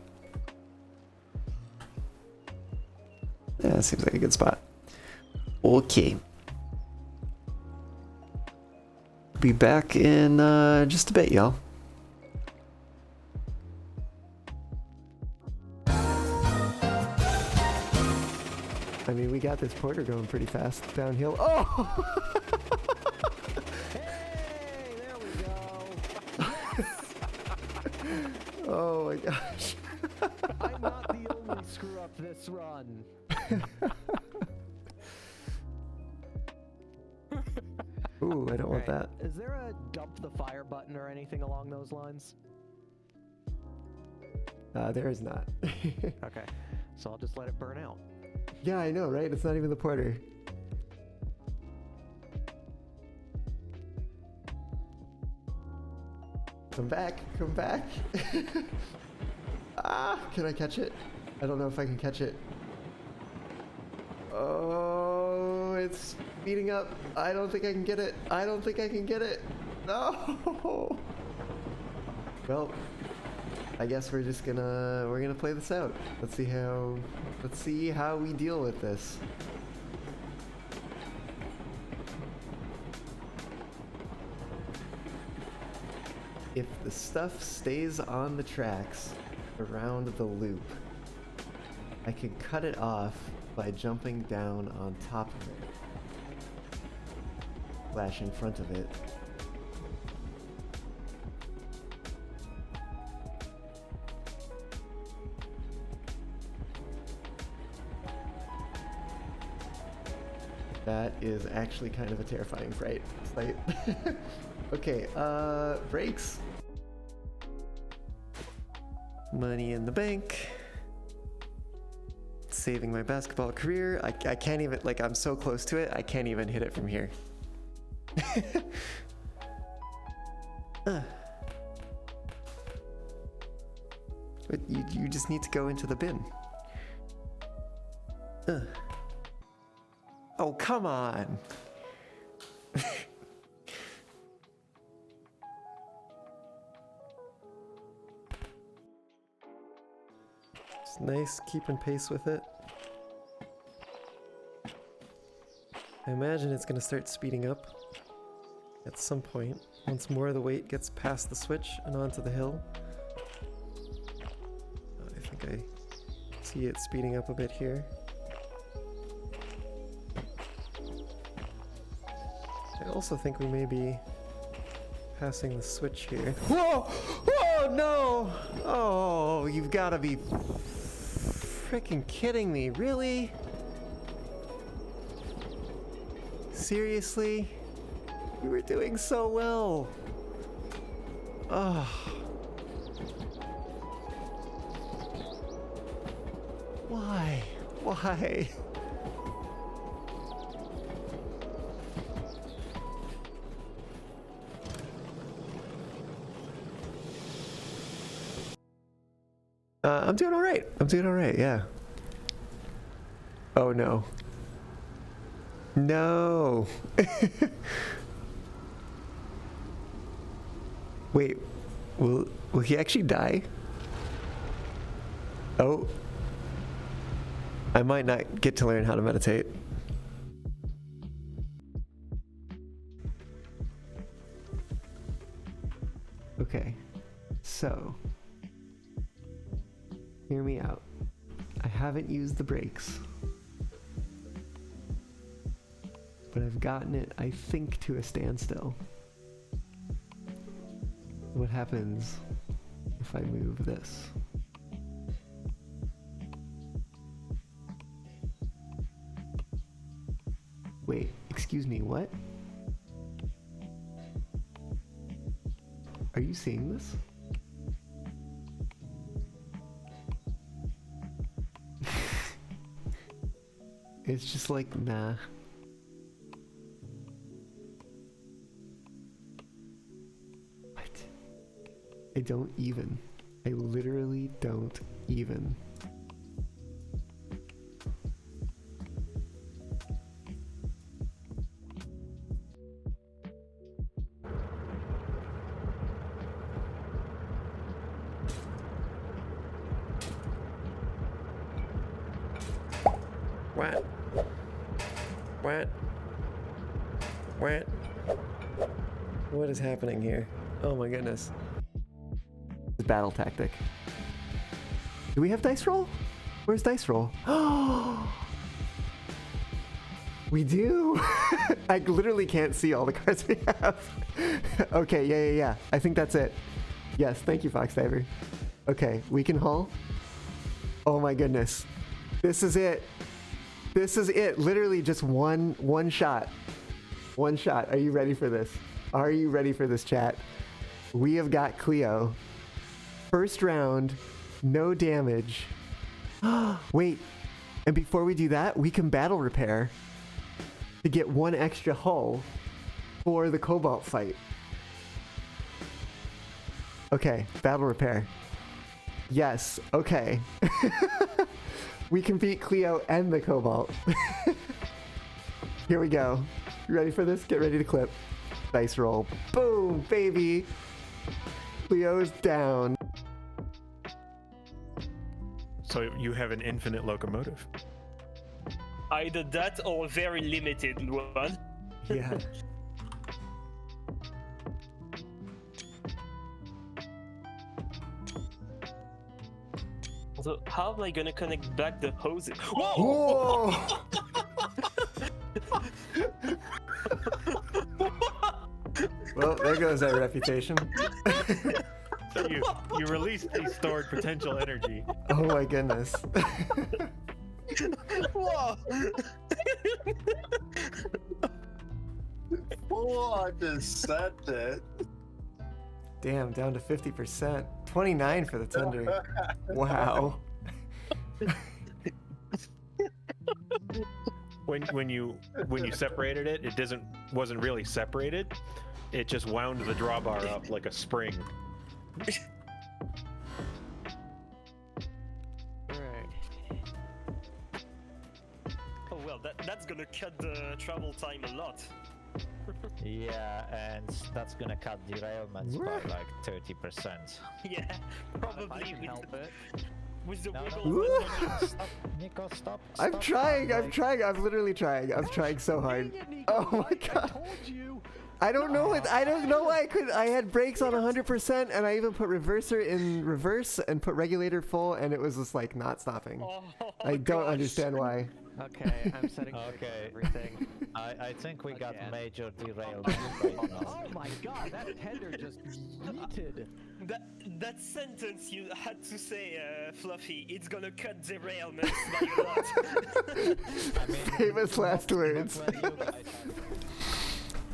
Yeah, that seems like a good spot. Okay. Be back in just a bit, y'all. I mean, we got this porter going pretty fast downhill. Oh! Hey, there we go. Oh my gosh. screw up this run. Ooh, I don't want that. Is there a dump the fire button or anything along those lines? There is not. Okay, so I'll just let it burn out. Yeah, I know, right? It's not even the porter. Come back, come back. Ah, can I catch it? I don't know if I can catch it. Oh, it's speeding up. I don't think I can get it. I don't think I can get it. No. Well, I guess we're gonna play this out. Let's see how we deal with this. If the stuff stays on the tracks around the loop, I can cut it off by jumping down on top of it, flash in front of it. That is actually kind of a terrifying sight. Okay, brakes. Money in the bank. Saving my basketball career. I can't even, like, I'm so close to it, I can't even hit it from here. But you just need to go into the bin. Oh, come on. It's nice keeping pace with it. I imagine it's going to start speeding up at some point once more of the weight gets past the switch and onto the hill. I think I see it speeding up a bit here. I also think we may be passing the switch here. Whoa! Whoa, no! Oh, you've got to be freaking kidding me, really? Seriously? You were doing so well. Oh. Why? Why? I'm doing all right. I'm doing all right, yeah. Oh, no. No. Wait, will he actually die? Oh. I might not get to learn how to meditate. Okay, so hear me out. I haven't used the brakes, but I've gotten it, I think, to a standstill. What happens if I move this? Wait, excuse me, what? Are you seeing this? It's just like, nah. What? I don't even. I literally don't even. What? What? What? What is happening here? Oh my goodness. Battle tactic. Do we have dice roll? Where's dice roll? Oh, we do. I literally can't see all the cards we have. Okay, yeah. I think that's it. Yes, thank you, Fox Diver. Okay, we can haul. Oh my goodness. This is it. This is it. Literally just one shot. One shot. Are you ready for this? Are you ready for this, chat? We have got Cleo. First round, no damage. Wait. And before we do that, we can battle repair to get one extra hull for the Cobalt fight. Okay, battle repair. Yes, okay. We can beat Cleo and the Cobalt. Here we go. You ready for this? Get ready to clip. Dice roll. Boom, baby. Cleo's down. So you have an infinite locomotive. Either that or a very limited one. Yeah. So how am I gonna connect back the hoses? Whoa! Whoa! Well, there goes our reputation. So you release the stored potential energy. Oh my goodness. Whoa! What just said it? Damn, down to 50%. 29 for the Thunder. Wow. When you separated it, it wasn't really separated. It just wound the drawbar up like a spring. Right. Oh well, that's gonna cut the travel time a lot. Yeah, and that's gonna cut derailments by like 30%. Yeah, I probably can help it. with the No, wiggle. no, Woo! stop, Nico, stop. I'm stop, trying, I'm like- trying, I'm literally trying. I'm trying so hard. Dang it, Nico, Oh my I god. told you. I don't know what, I don't know why I couldn't. I had brakes on 100% and I even put reverser in reverse and put regulator full and it was just like not stopping. Oh, I don't gosh. understand why. Okay, I'm setting Okay. everything. I think we got Again. major derailment right now. Oh my god, that tender just yeeted. That sentence you had to say, Fluffy, it's gonna cut derailments by a lot. I mean, Famous last words. when you guys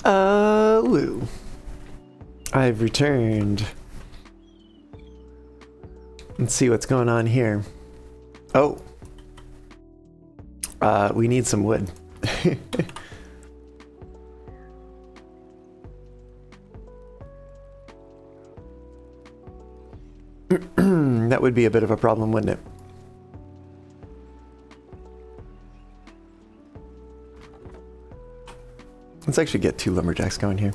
have- Lou. I've returned. Let's see what's going on here. Oh. We need some wood. That would be a bit of a problem, wouldn't it? Let's actually get 2 lumberjacks going here.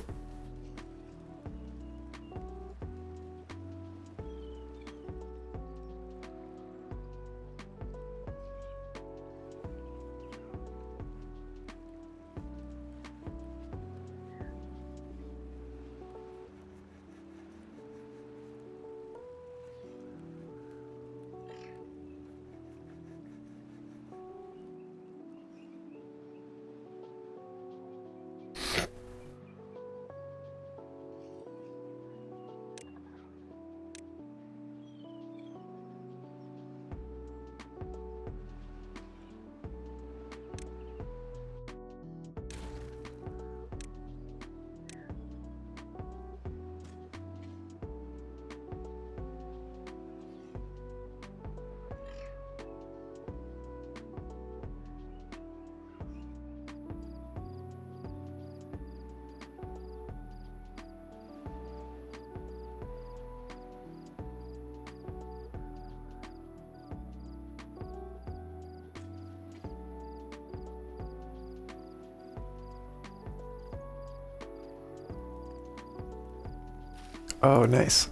Oh, nice.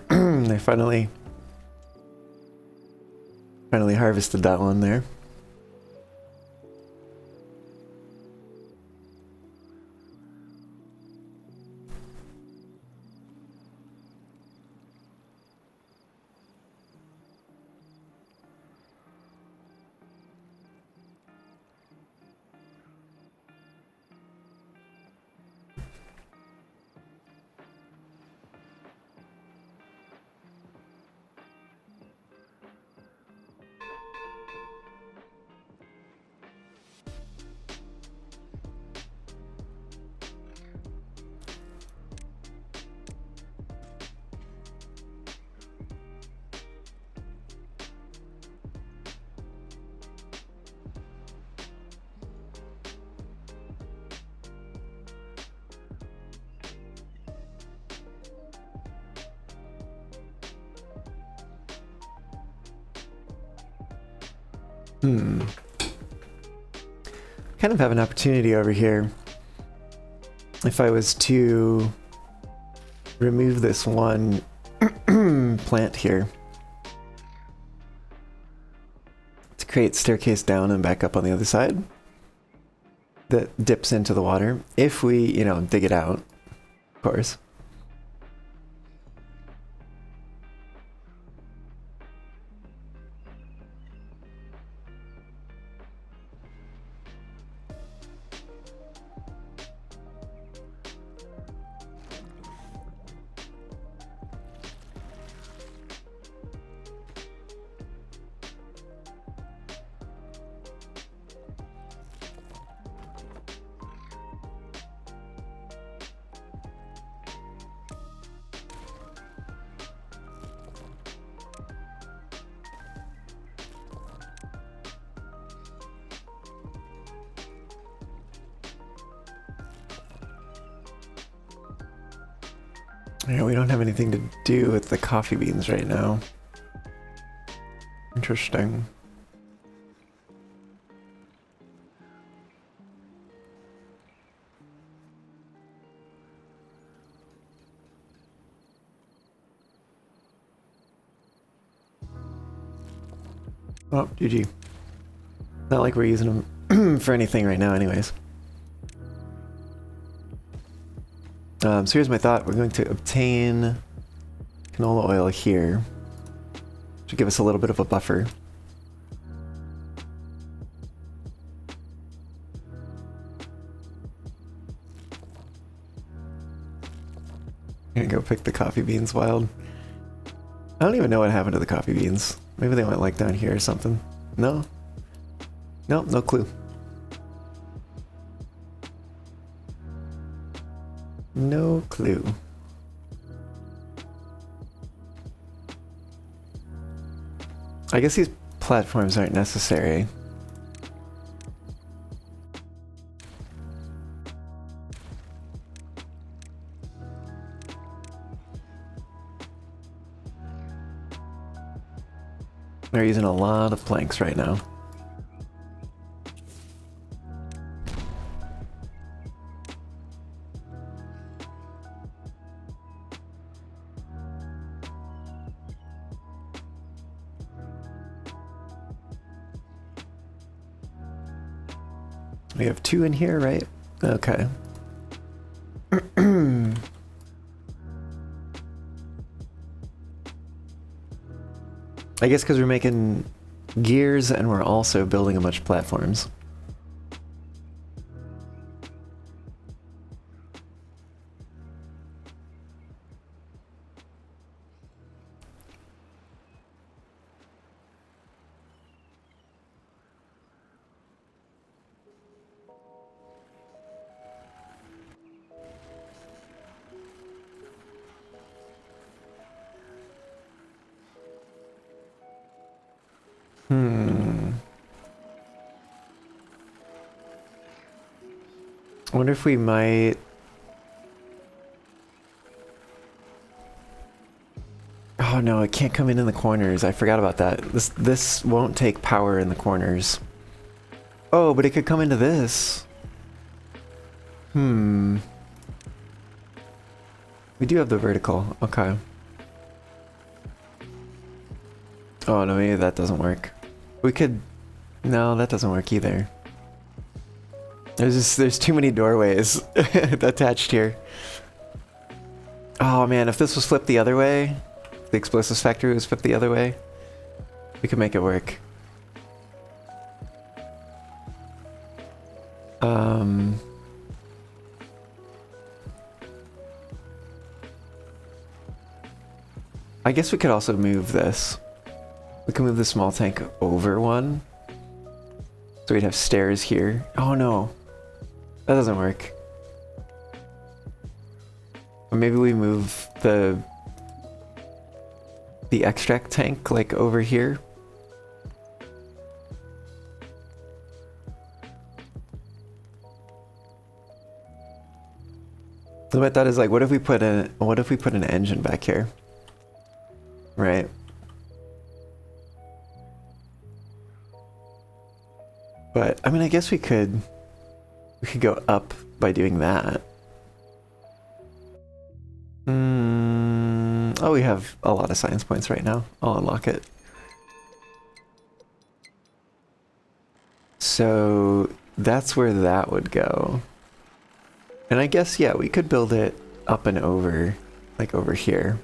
They finally harvested that one there. Kind of have an opportunity over here. If I was to remove this one plant here to create staircase down and back up on the other side that dips into the water, if we, you know, dig it out, of course. Yeah, we don't have anything to do with the coffee beans right now. Interesting. Oh, GG. Not like we're using them for anything right now anyways. So here's my thought. We're going to obtain canola oil here to give us a little bit of a buffer. Gonna go pick the coffee beans wild. I don't even know what happened to the coffee beans. Maybe they went like down here or something. No? Nope, no clue. No clue. I guess these platforms aren't necessary. They're using a lot of planks right now. We have 2 in here, right? Okay. I guess because we're making gears and we're also building a bunch of platforms. I wonder if we might... Oh no, it can't come in the corners. I forgot about that. This won't take power in the corners. Oh, but it could come into this. We do have the vertical. Okay. Oh no, maybe that doesn't work. We could... No, that doesn't work either. There's too many doorways attached here. Oh man, if this was flipped the other way, the explosives factory was flipped the other way, we could make it work. I guess we could also move this. We can move the small tank over one. So we'd have stairs here. Oh no. That doesn't work. Or maybe we move the extract tank like over here. So my thought is like, what if we put an engine back here? Right. But I mean, I guess we could go up by doing that. Oh, we have a lot of science points right now. I'll unlock it. So that's where that would go. And I guess, yeah, we could build it up and over, like over here.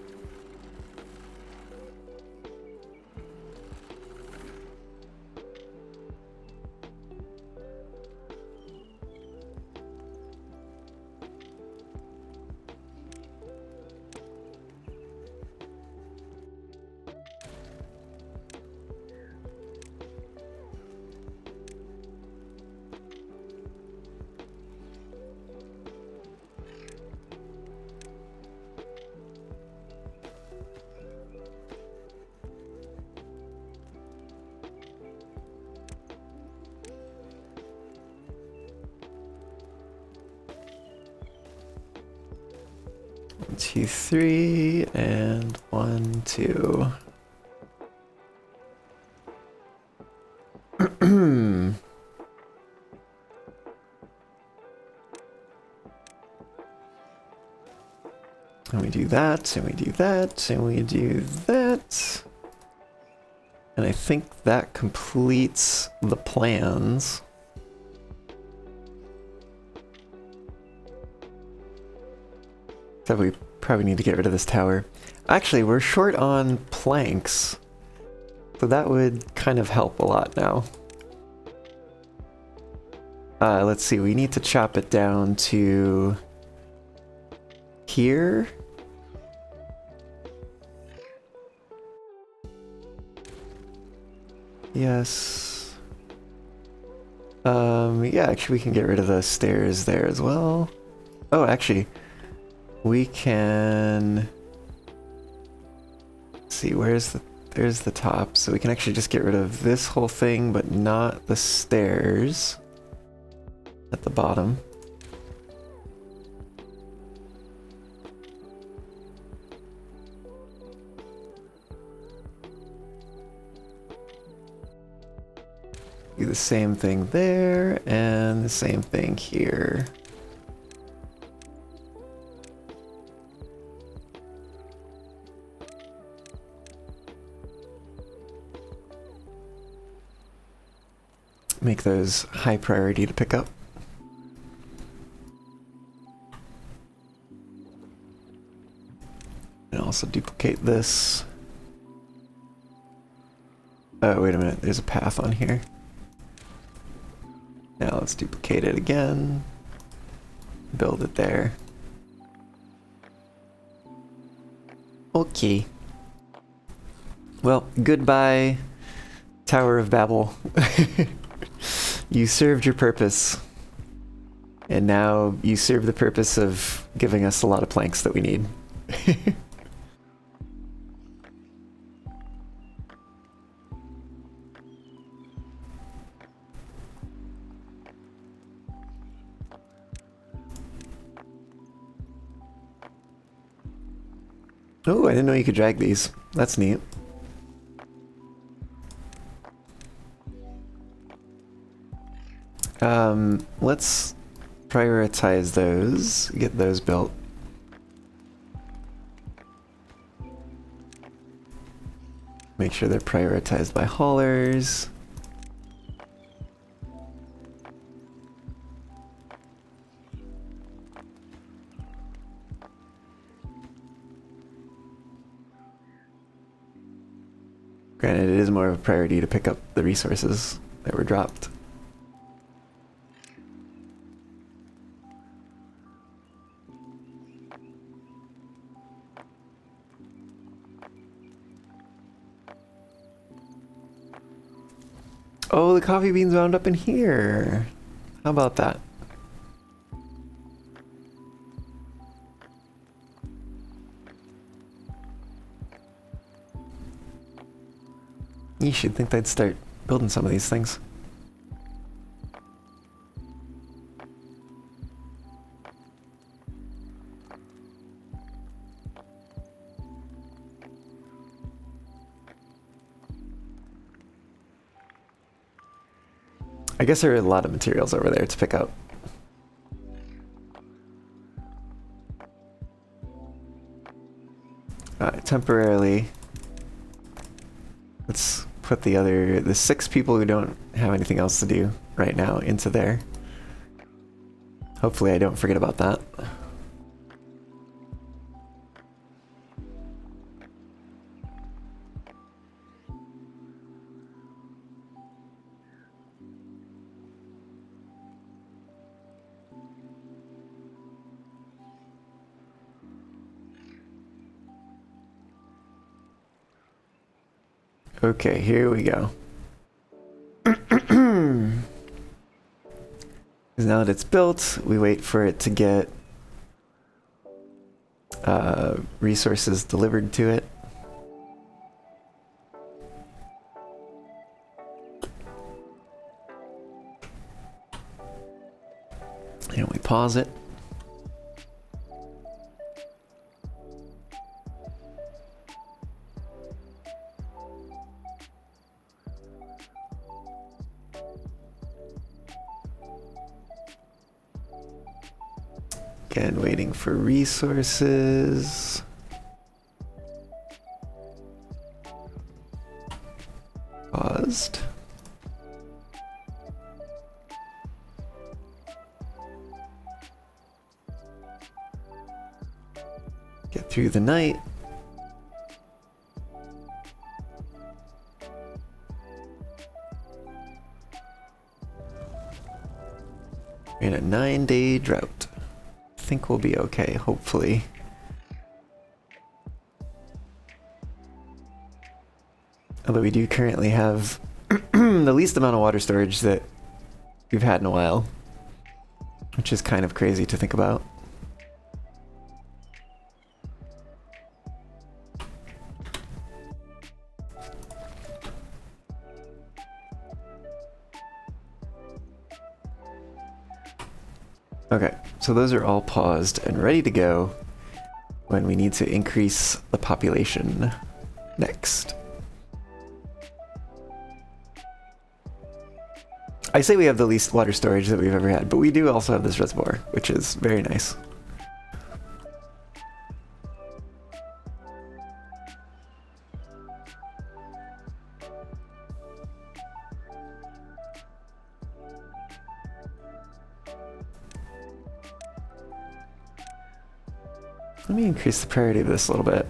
One, two, three, and 1, 2. And we do that, and we do that, and we do that. And I think that completes the plans. So we probably need to get rid of this tower. Actually, we're short on planks, so that would kind of help a lot now. Let's see, we need to chop it down to here. Yes. Yeah, actually we can get rid of the stairs there as well. Oh, actually, we can... Let's see, there's the top, so we can actually just get rid of this whole thing, but not the stairs at the bottom. Do the same thing there, and the same thing here. Make those high priority to pick up. And also duplicate this. Oh, wait a minute, there's a path on here. Now let's duplicate it again. Build it there. Okay. Well, goodbye, Tower of Babel. You served your purpose. And now you serve the purpose of giving us a lot of planks that we need. Oh, I didn't know you could drag these. That's neat. Let's prioritize those, get those built. Make sure they're prioritized by haulers. Granted, it is more of a priority to pick up the resources that were dropped. Oh, the coffee beans wound up in here. How about that? You should think they'd start building some of these things. I guess there are a lot of materials over there to pick up. Temporarily, let's put the 6 people who don't have anything else to do right now into there. Hopefully I don't forget about that. Okay, here we go. Now that it's built, we wait for it to get resources delivered to it. And we pause it. Again, waiting for resources. Paused. Get through the night. In a 9-day drought. I think we'll be okay, hopefully. Although we do currently have the least amount of water storage that we've had in a while, which is kind of crazy to think about. Okay, so those are all paused and ready to go when we need to increase the population next. I say we have the least water storage that we've ever had, but we do also have this reservoir, which is very nice. Let me increase the priority of this a little bit.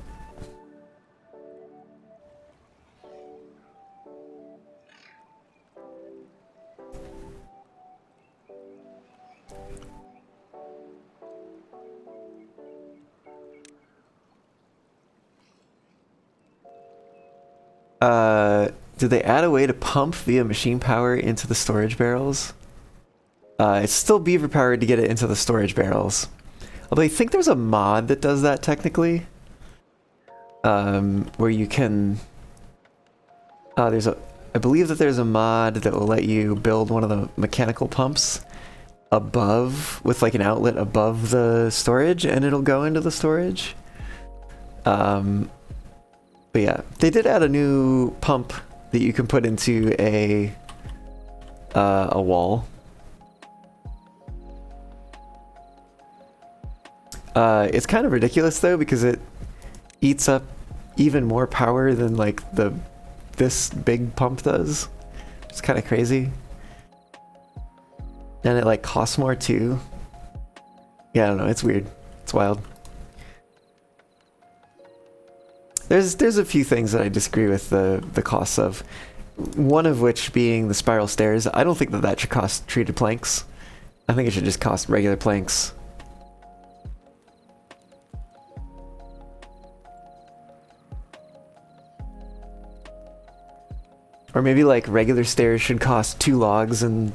Did they add a way to pump via machine power into the storage barrels? It's still beaver powered to get it into the storage barrels. Although I think there's a mod that does that technically. Where you can... I believe that there's a mod that will let you build one of the mechanical pumps above, with like an outlet above the storage, and it'll go into the storage. But yeah, they did add a new pump that you can put into a wall. It's kind of ridiculous though, because it eats up even more power than like this big pump does. It's kind of crazy. And it like costs more too. Yeah, I don't know, it's weird. It's wild. There's a few things that I disagree with the costs of. One of which being the spiral stairs. I don't think that should cost treated planks. I think it should just cost regular planks. Or maybe like regular stairs should cost 2 logs and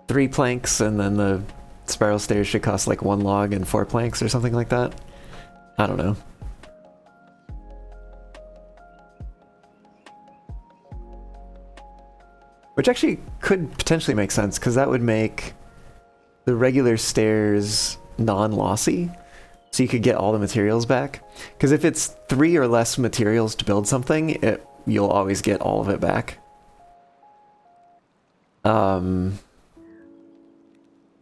3 planks, and then the spiral stairs should cost like 1 log and 4 planks or something like that. I don't know. Which actually could potentially make sense, because that would make the regular stairs non-lossy, so you could get all the materials back. Because if it's 3 or less materials to build something, you'll always get all of it back.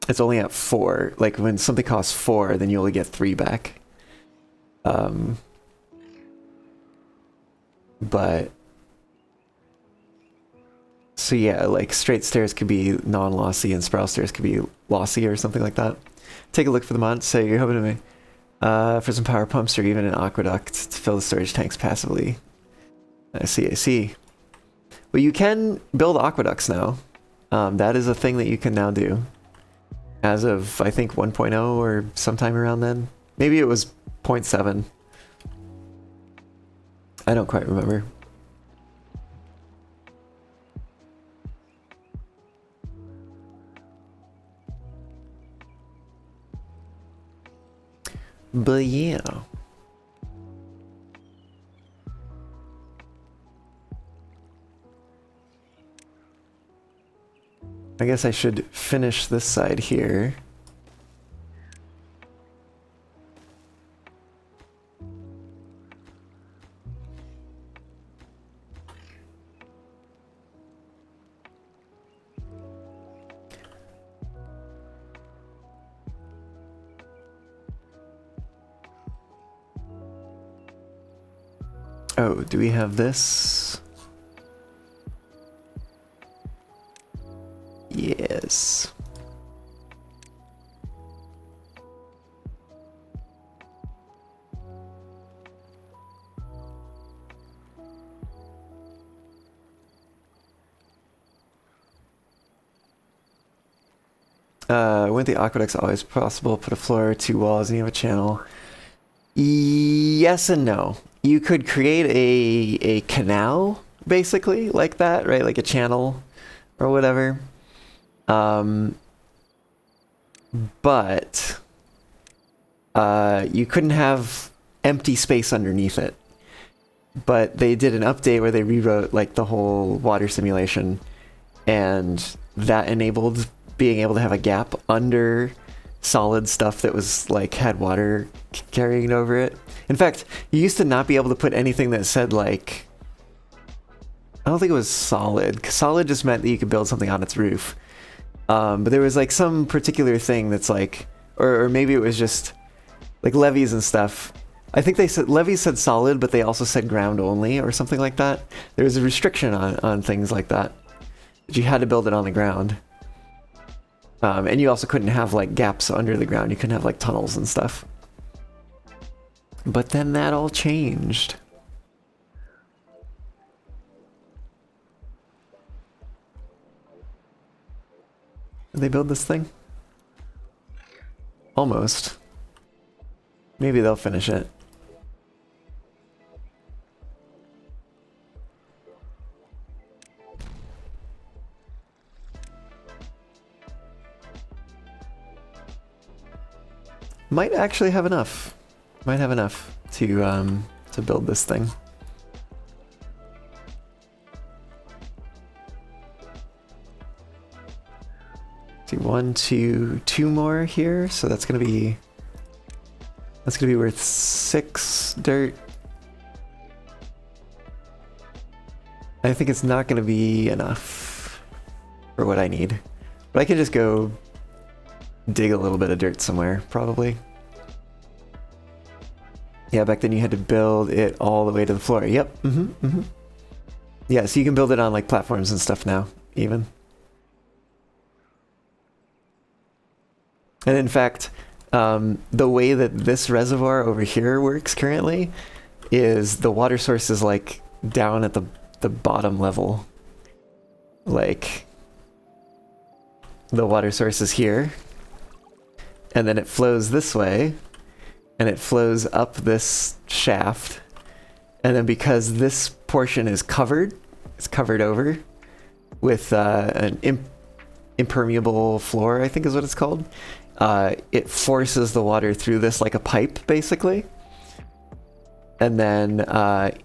it's only at 4. Like when something costs 4, then you only get 3 back. But so yeah, like straight stairs could be non-lossy and spiral stairs could be lossy or something like that. Take a look for the mod. Say you're hoping to me for some power pumps or even an aqueduct to fill the storage tanks passively. I see, I see. Well, you can build aqueducts now. That is a thing that you can now do. As of, I think, 1.0 or sometime around then. Maybe it was 0.7. I don't quite remember. But yeah. I guess I should finish this side here. Oh, do we have this? Yes. When the aqueduct's always possible, put a floor, 2 walls, and you have a channel. Yes and no. You could create a canal, basically, like that, right? Like a channel or whatever. But you couldn't have empty space underneath it. But they did an update where they rewrote like the whole water simulation, and that enabled being able to have a gap under solid stuff that was like had water carrying over it. In fact, you used to not be able to put anything that said like, I don't think it was solid. Solid just meant that you could build something on its roof. But there was like some particular thing that's like, or maybe it was just like levees and stuff. I think they said levees said solid, but they also said ground only or something like that. There was a restriction on things like that. You had to build it on the ground. And you also couldn't have like gaps under the ground. You couldn't have like tunnels and stuff. But then that all changed. Did they build this thing? Almost. Maybe they'll finish it. Might actually have enough. Might have enough to build this thing. See, 1, 2, 2 more here, so that's gonna be worth 6 dirt. I think it's not gonna be enough for what I need, but I can just go dig a little bit of dirt somewhere, probably. Yeah, back then you had to build it all the way to the floor. Yep. Yeah, so you can build it on like platforms and stuff now, even. And in fact, the way that this reservoir over here works currently is the water source is like down at the bottom level. Like the water source is here, and then it flows this way, and it flows up this shaft, and then because this portion is covered, it's covered over with an impermeable floor, I think is what it's called. It forces the water through this like a pipe, basically, and then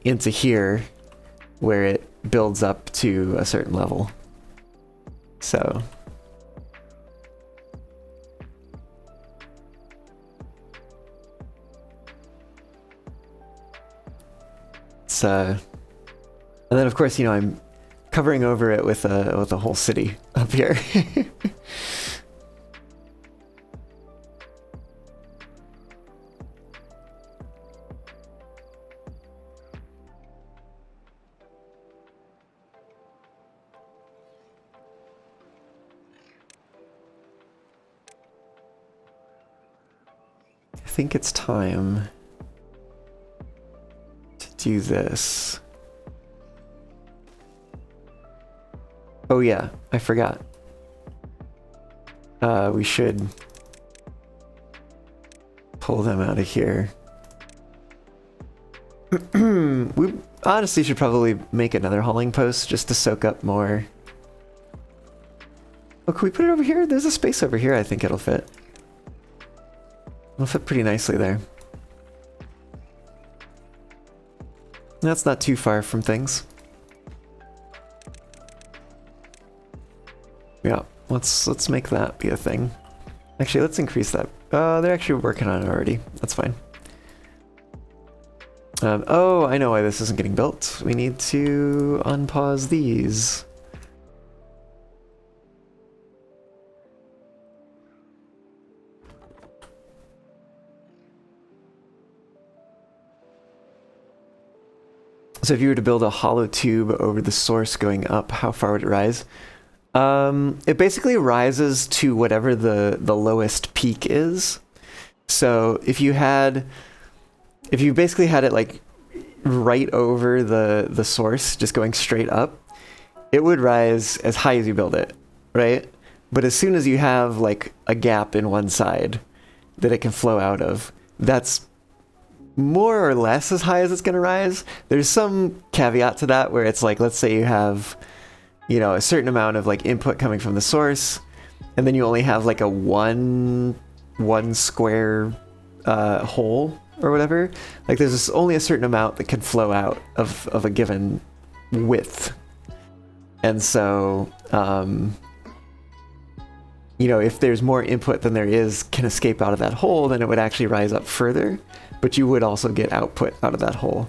into here, where it builds up to a certain level. So it's and then of course, you know, covering over it with a whole city up here. I think it's time to do this. Oh yeah, I forgot. We should pull them out of here. We honestly should probably make another hauling post just to soak up more. Oh, can we put it over here? There's a space over here I think it'll fit. It'll fit pretty nicely there. That's not too far from things. Yeah, let's make that be a thing. Actually, let's increase that. They're actually working on it already. That's fine. Oh, I know why this isn't getting built. We need to unpause these. So if you were to build a hollow tube over the source going up, how far would it rise? It basically rises to whatever the lowest peak is. So if you basically had it like right over the source, just going straight up, it would rise as high as you build it, right? But as soon as you have like a gap in one side that it can flow out of, that's more or less as high as it's going to rise. There's some caveat to that where it's like, let's say you have, you know, a certain amount of like input coming from the source, and then you only have like a one square hole or whatever. Like there's only a certain amount that can flow out of a given width. And so, you know, if there's more input than there is can escape out of that hole, then it would actually rise up further, but you would also get output out of that hole.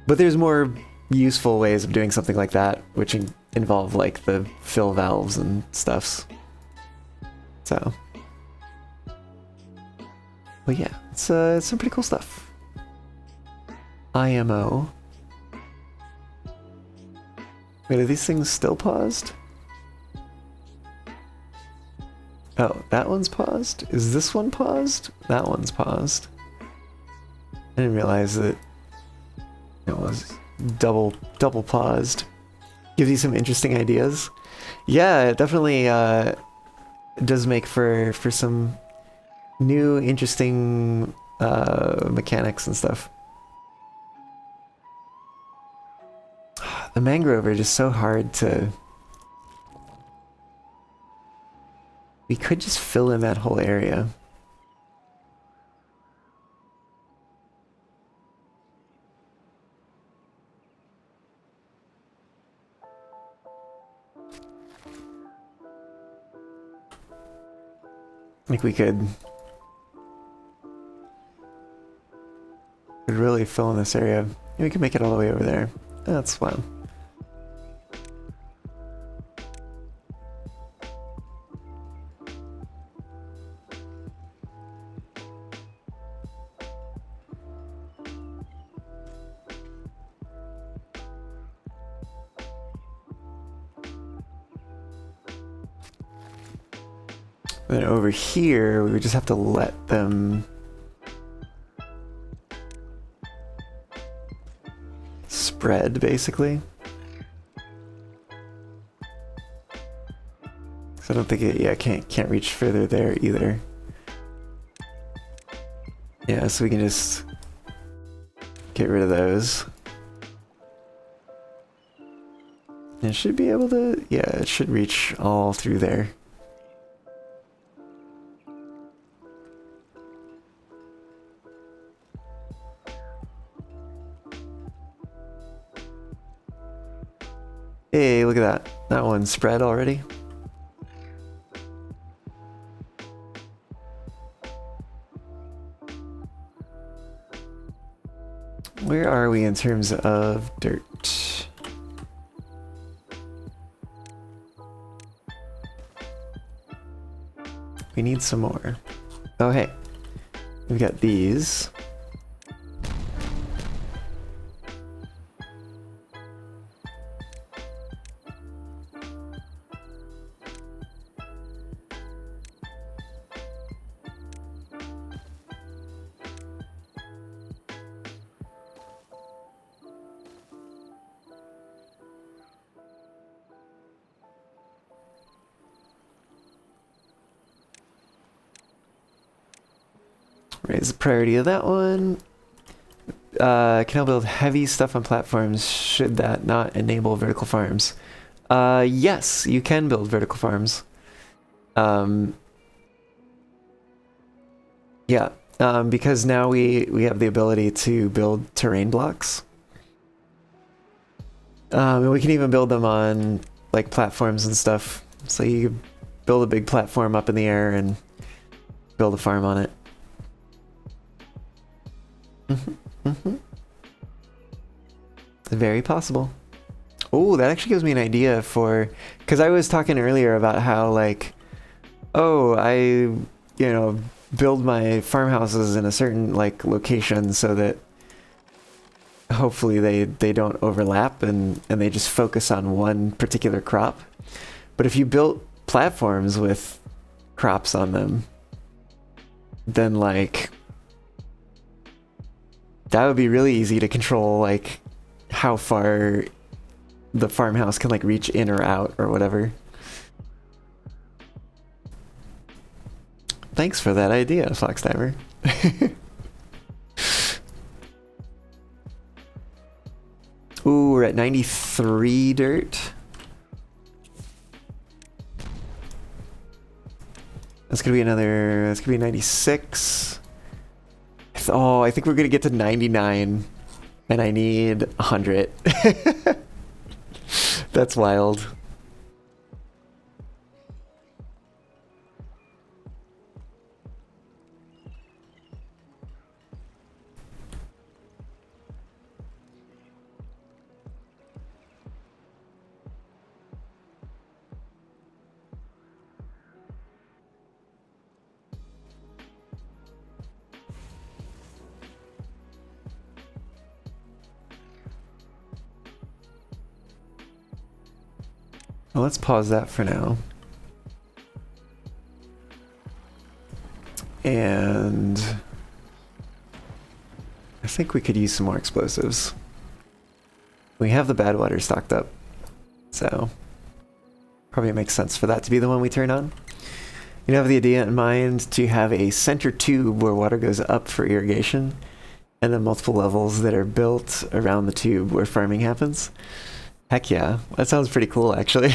But there's more useful ways of doing something like that, which involve like the fill valves and stuffs. So, but yeah, it's some pretty cool stuff. IMO. Wait, are these things still paused? Oh, that one's paused? Is this one paused? That one's paused. I didn't realize that it was double paused. Gives you some interesting ideas. Yeah, it definitely does make for some new interesting mechanics and stuff. The mangrove are just so hard to... We could just fill in that whole area. Like we could really fill in this area. We could make it all the way over there. That's fun. Then over here, we would just have to let them spread, basically. So I don't think it, yeah, can't reach further there either. Yeah, so we can just get rid of those. And it should be able to, yeah, it should reach all through there. Hey, look at that. That one's spread already. Where are we in terms of dirt? We need some more. Oh, hey. We've got these. Raise the priority of that one. Can I build heavy stuff on platforms? Should that not enable vertical farms? Yes, you can build vertical farms. Yeah, because now we have the ability to build terrain blocks. And we can even build them on like platforms and stuff. So you could build a big platform up in the air and build a farm on it. Very possible. Oh, that actually gives me an idea for, because I was talking earlier about how like, oh, I build my farmhouses in a certain like location so that hopefully they don't overlap and they just focus on one particular crop. But if you built platforms with crops on them, then like that would be really easy to control, like how far the farmhouse can like reach in or out or whatever. Thanks for that idea, Foxdiver. Ooh, we're at 93 dirt. That's gonna be 96. Oh, I think we're gonna get to 99 and I need 100. That's wild. Well, let's pause that for now. And I think we could use some more explosives. We have the bad water stocked up, so probably makes sense for that to be the one we turn on. You have the idea in mind to have a center tube where water goes up for irrigation, and then multiple levels that are built around the tube where farming happens. Heck yeah, that sounds pretty cool actually.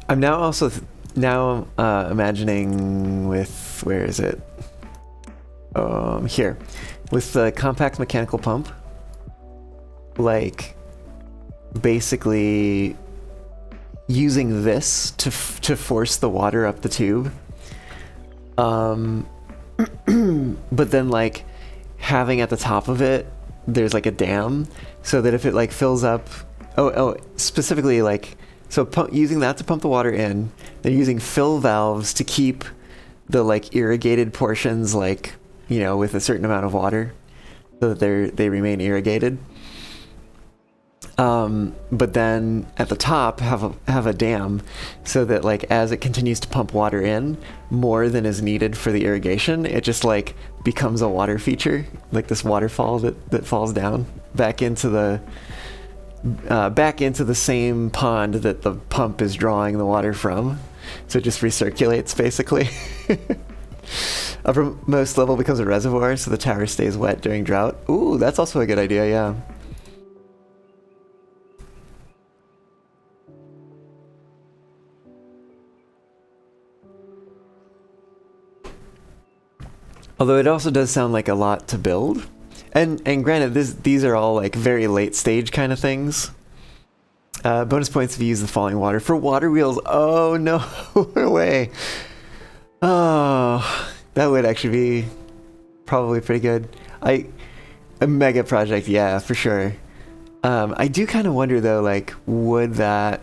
I'm now also imagining with, where is it? Here, with the compact mechanical pump, like basically using this to force the water up the tube, but then like having at the top of it there's like a dam, so that if it like fills up, specifically like, so using that to pump the water in, they're using fill valves to keep the like irrigated portions like, with a certain amount of water, so that they remain irrigated. But then at the top have a dam, so that like as it continues to pump water in more than is needed for the irrigation, it just like becomes a water feature, like this waterfall that falls down back into the same pond that the pump is drawing the water from. So it just recirculates basically. Uppermost level becomes a reservoir, so the tower stays wet during drought. Ooh, that's also a good idea, yeah. Although it also does sound like a lot to build, And granted, these are all like very late stage kind of things. Bonus points if you use the falling water for water wheels. Oh no way! Oh, that would actually be probably pretty good. A mega project, yeah, for sure. I do kind of wonder though, like, would that?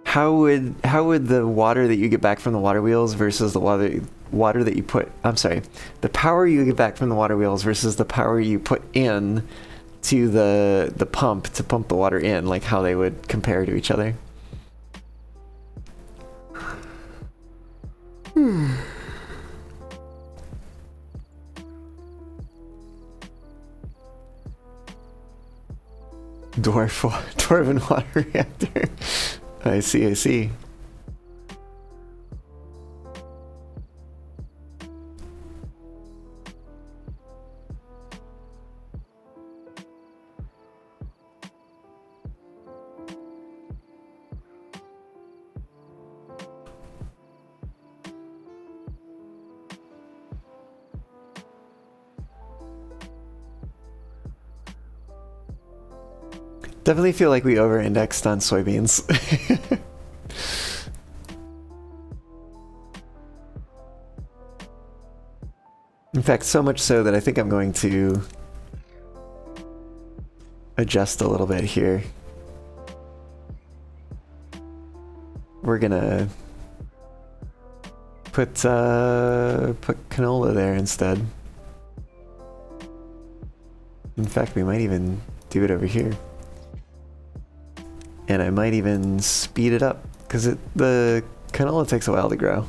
How would the water that you get back from the water wheels versus the water that you put? I'm sorry, the power you get back from the water wheels versus the power you put in to the pump to pump the water in, like how they would compare to each other. Dwarven water reactor. I see. Definitely feel like we over-indexed on soybeans. In fact, so much so that I think I'm going to adjust a little bit here. We're gonna put canola there instead. In fact, we might even do it over here. And I might even speed it up, because the canola takes a while to grow.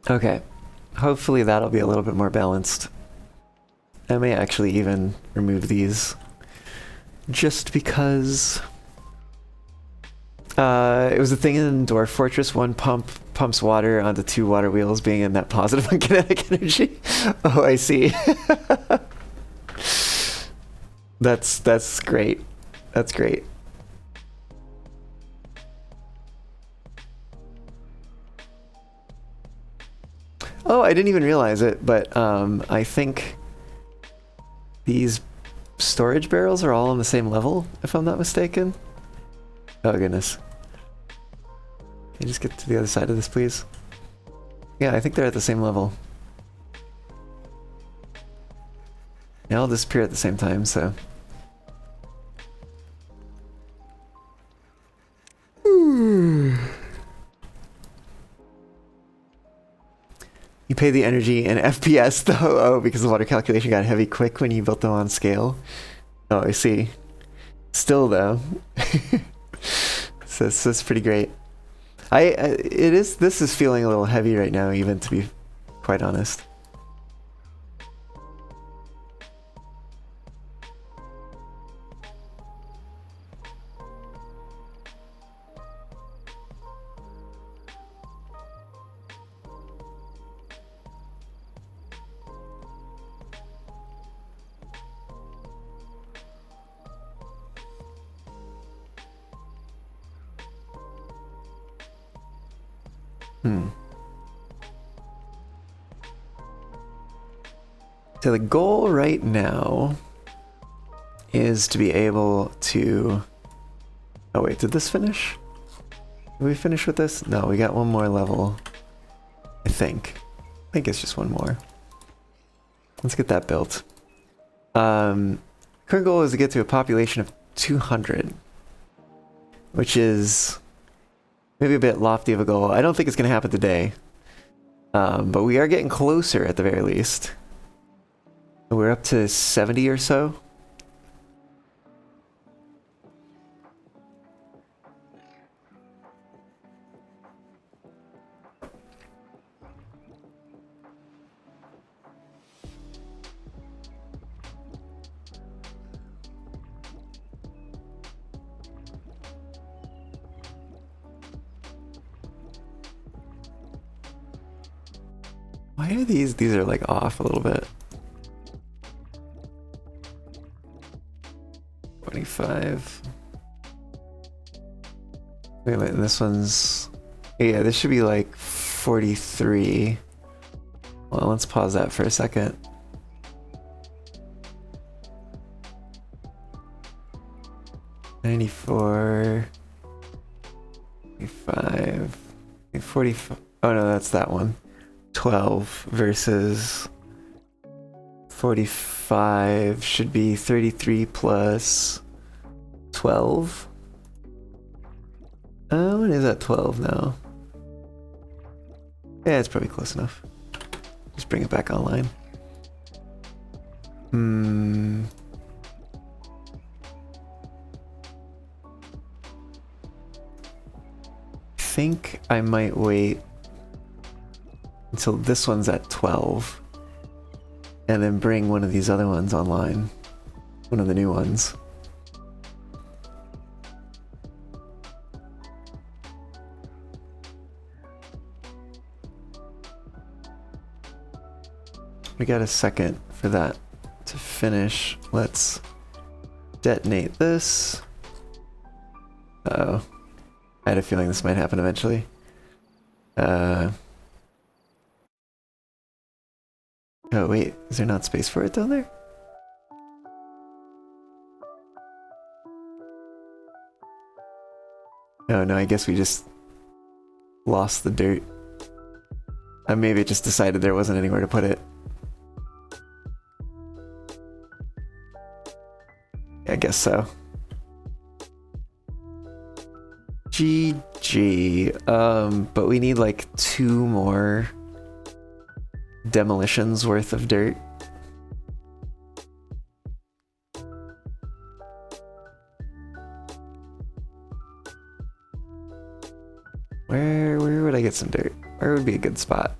Okay, hopefully that'll be a little bit more balanced. I may actually even remove these just because it was a thing in Dwarf Fortress. One pumps water onto two water wheels, being in that positive on kinetic energy. Oh, I see. That's great. That's great. Oh, I didn't even realize it, but I think these storage barrels are all on the same level, if I'm not mistaken. Oh goodness. Can you just get to the other side of this, please? Yeah, I think they're at the same level. They all disappear at the same time, so... You pay the energy in FPS though. Oh, because the water calculation got heavy quick when you built them on scale. Oh, I see. Still though. So this is pretty great. This is feeling a little heavy right now, even, to be quite honest. So the goal right now is to be able to... Oh wait, did this finish? Did we finish with this? No, we got one more level. I think it's just one more. Let's get that built. Current goal is to get to a population of 200, which is maybe a bit lofty of a goal. I don't think it's going to happen today, but we are getting closer at the very least. We're up to 70 or so. Why are these? These are like off a little bit. 25. Wait a minute, this one's... Yeah, this should be like 43. Well, let's pause that for a second. $94, 45, 45. Oh no, that's that one. 12 versus 45 should be 33 plus 12. What is that 12 now? Yeah, it's probably close enough. Just bring it back online. I think I might wait until this one's at 12 and then bring one of these other ones online. One of the new ones. We got a second for that to finish. Let's detonate this. Uh-oh. I had a feeling this might happen eventually. Oh wait, is there not space for it down there? Oh no, I guess we just lost the dirt. Maybe it just decided there wasn't anywhere to put it. I guess so. GG. But we need like 2 more demolitions worth of dirt. Where would I get some dirt? Where would be a good spot?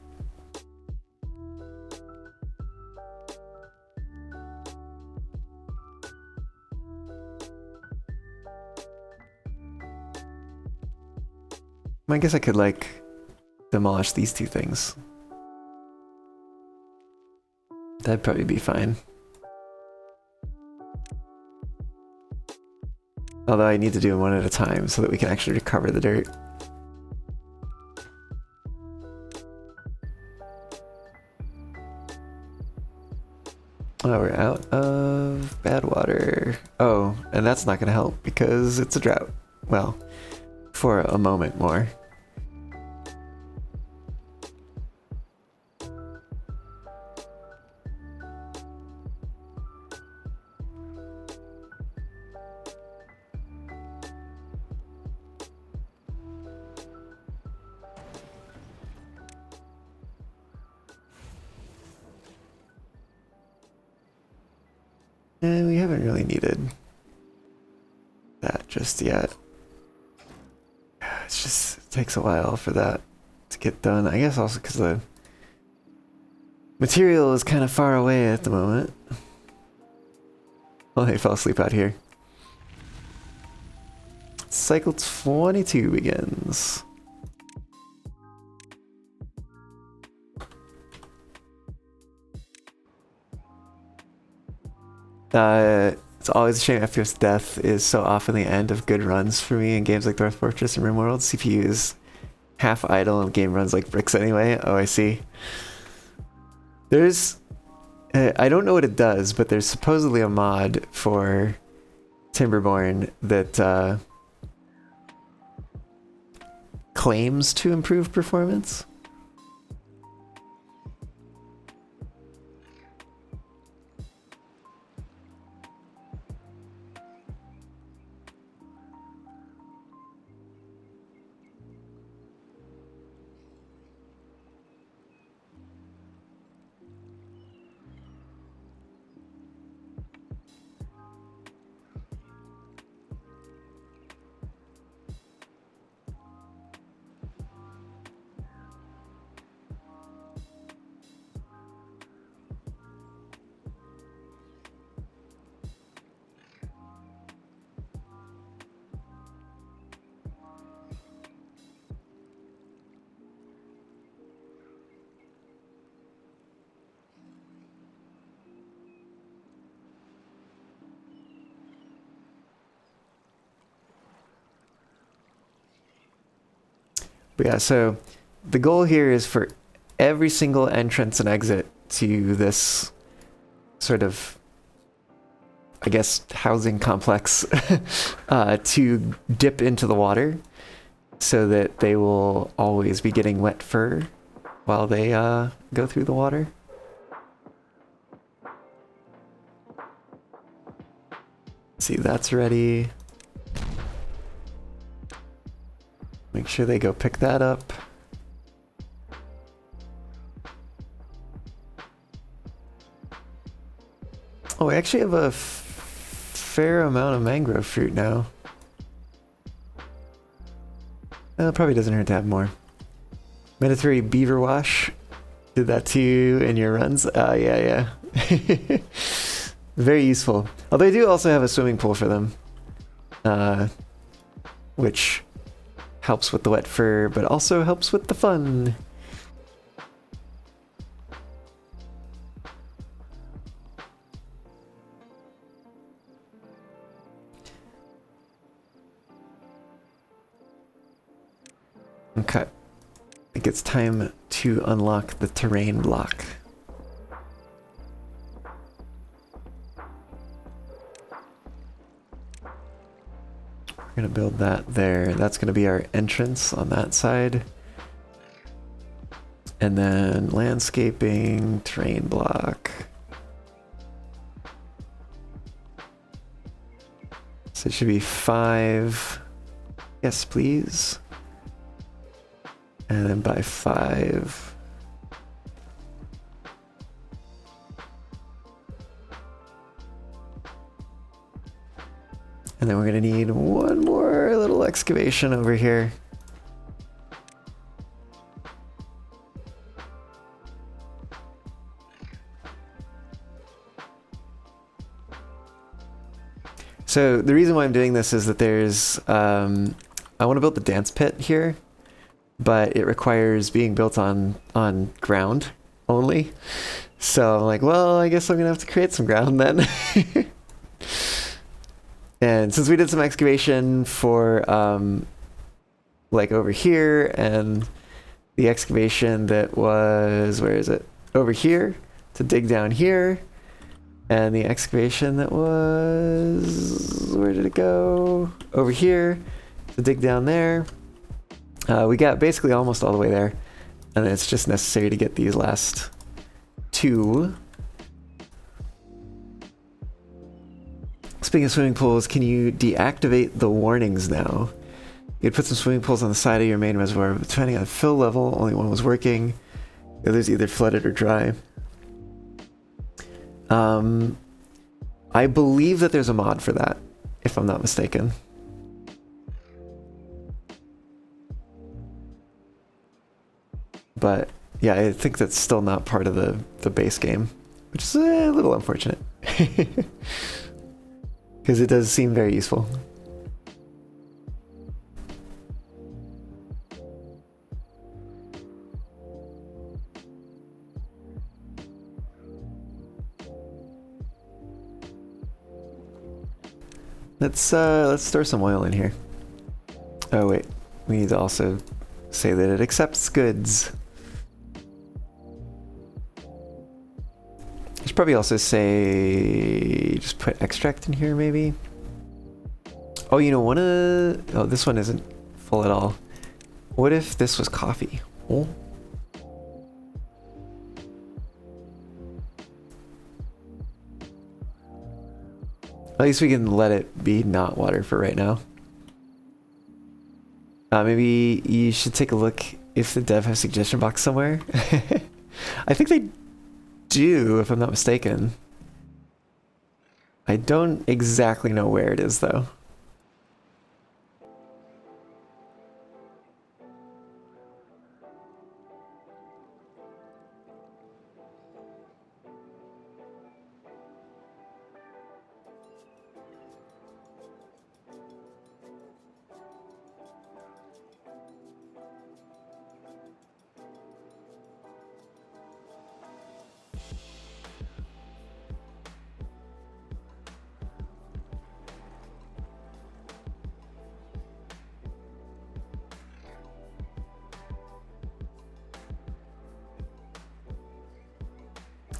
I guess I could like demolish these 2 things. That'd probably be fine. Although I need to do them one at a time so that we can actually recover the dirt. Oh, we're out of bad water. Oh, and that's not gonna help because it's a drought. Well, for a moment more. And we haven't really needed that just yet. It's just, it takes a while for that to get done. I guess also because the material is kind of far away at the moment. Oh, they fell asleep out here. Cycle 22 begins. It's always a shame FPS death is so often the end of good runs for me in games like Dwarf Fortress and RimWorld. CPU is half idle and game runs like bricks anyway. Oh, I see. There's... I don't know what it does, but there's supposedly a mod for Timberborn that claims to improve performance. But yeah, so the goal here is for every single entrance and exit to this sort of, I guess, housing complex to dip into the water so that they will always be getting wet fur while they go through the water. See, that's ready. Make sure they go pick that up. Oh, we actually have a fair amount of mangrove fruit now. Probably doesn't hurt to have more. Mandatory beaver wash. Did that to you in your runs? Yeah. Very useful. Although I do also have a swimming pool for them. Which helps with the wet fur, but also helps with the fun. Okay. I think it's time to unlock the terrain block. We're gonna build that there. That's gonna be our entrance on that side. And then landscaping, terrain block. So it should be 5. Yes, please. And then by 5. And then we're gonna need one more little excavation over here. So the reason why I'm doing this is that there's, I want to build the dance pit here, but it requires being built on ground only. So I'm like, well, I guess I'm gonna have to create some ground then. And since we did some excavation for like over here, and the excavation that was, where is it? Over here to dig down here, and the excavation that was, where did it go? Over here to dig down there. We got basically almost all the way there, and it's just necessary to get these last 2. Speaking of swimming pools, can you deactivate the warnings now? You'd put some swimming pools on the side of your main reservoir, but depending on fill level, only one was working. The other's either flooded or dry. I believe that there's a mod for that, if I'm not mistaken. But yeah, I think that's still not part of the base game, which is a little unfortunate. Because it does seem very useful. Let's store some oil in here. Oh wait, we need to also say that it accepts goods. I should probably also say, just put extract in here maybe. Oh, you know, oh, this one isn't full at all. What if this was coffee? Oh. At least we can let it be not water for right now. Maybe you should take a look if the dev has suggestion box somewhere. I think they do, if I'm not mistaken. I don't exactly know where it is though.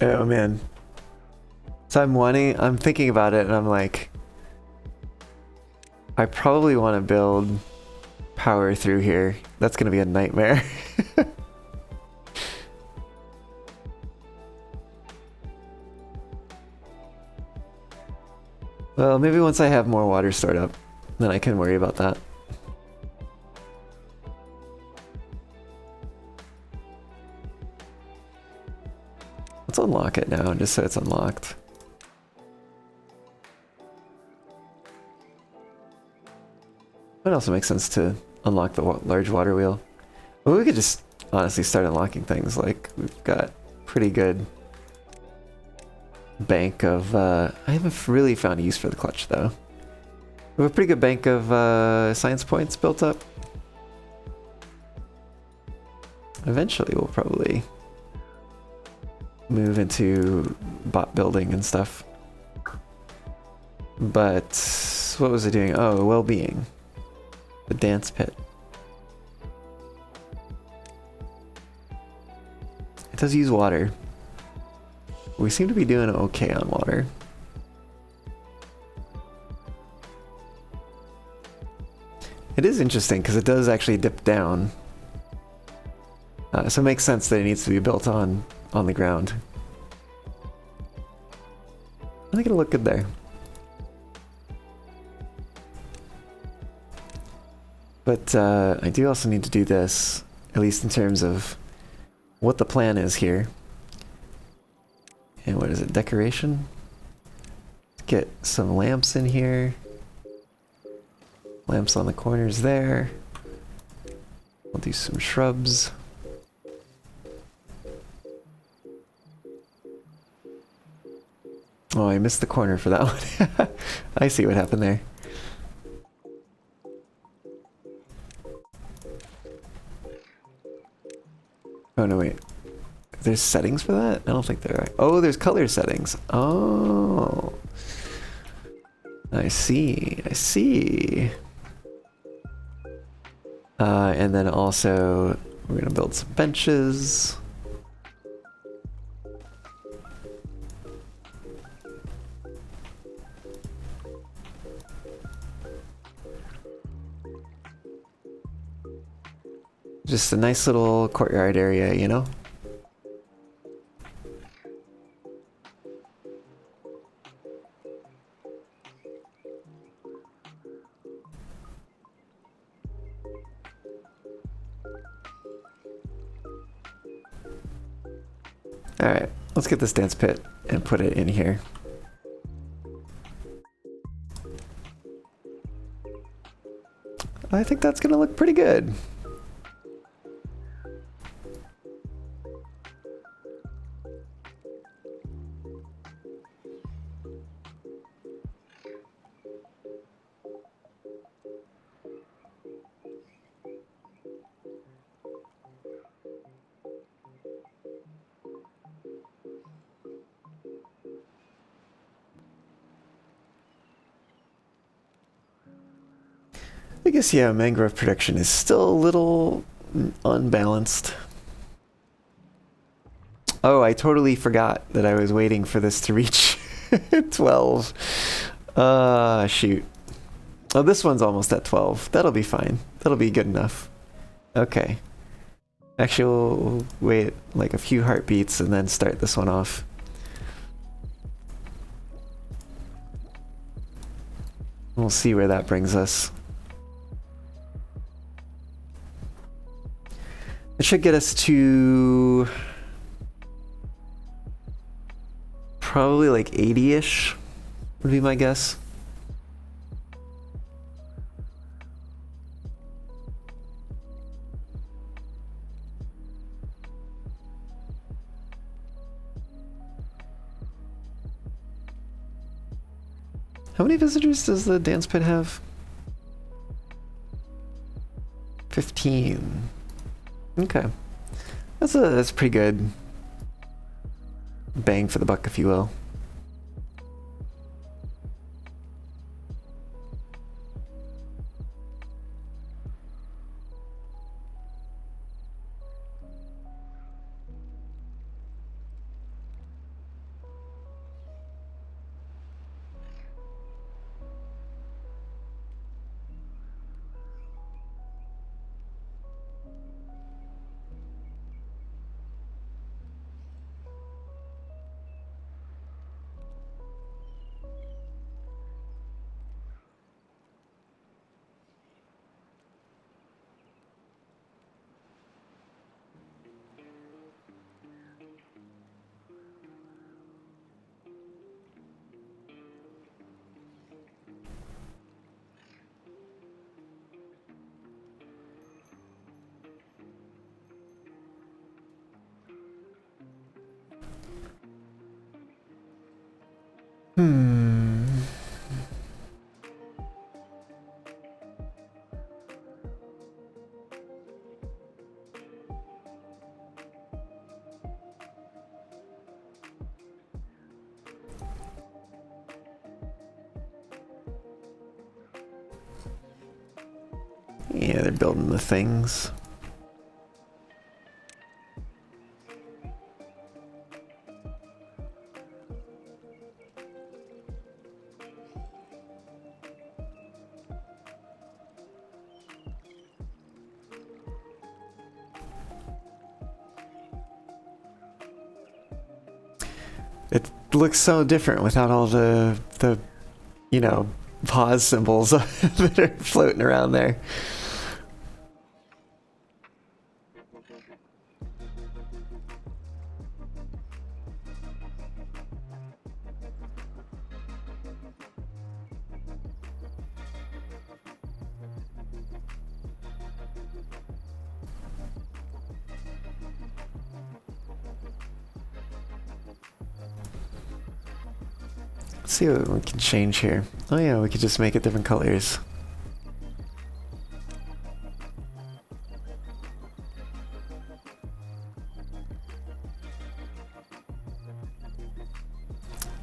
Oh man. So I'm thinking about it and I'm like, I probably want to build power through here. That's gonna be a nightmare. Well, maybe once I have more water stored up, then I can worry about that. Let's unlock it now, just so it's unlocked. What else makes sense to unlock the large water wheel? Well, we could just honestly start unlocking things. Like, we've got pretty good bank of... I haven't really found a use for the clutch, though. We have a pretty good bank of science points built up. Eventually, we'll probably move into bot building and stuff. But what was it doing? Oh, well-being. The dance pit. It does use water. We seem to be doing okay on water. It is interesting because it does actually dip down. So it makes sense that it needs to be built on the ground. I think it'll look good there. But I do also need to do this, at least in terms of what the plan is here. And what is it, decoration? Get some lamps in here. Lamps on the corners there. We'll do some shrubs. Oh, I missed the corner for that one. I see what happened there. Oh no, wait. There's settings for that? I don't think there are. Oh, there's color settings. Oh. I see. I see. And then also, we're gonna build some benches. Just a nice little courtyard area, you know? Alright, let's get this dance pit and put it in here. I think that's gonna look pretty good. I guess, yeah, mangrove production is still a little unbalanced. Oh, I totally forgot that I was waiting for this to reach 12. Shoot. Oh, this one's almost at 12. That'll be fine. That'll be good enough. Okay. Actually, we'll wait like a few heartbeats and then start this one off. We'll see where that brings us. It should get us to probably like 80-ish would be my guess. How many visitors does the dance pit have? 15. Okay. That's pretty good bang for the buck, if you will. Hmm. Yeah, they're building the things. It looks so different without all the you know, pause symbols that are floating around there. Let's see what we can change here. Oh yeah, we could just make it different colors.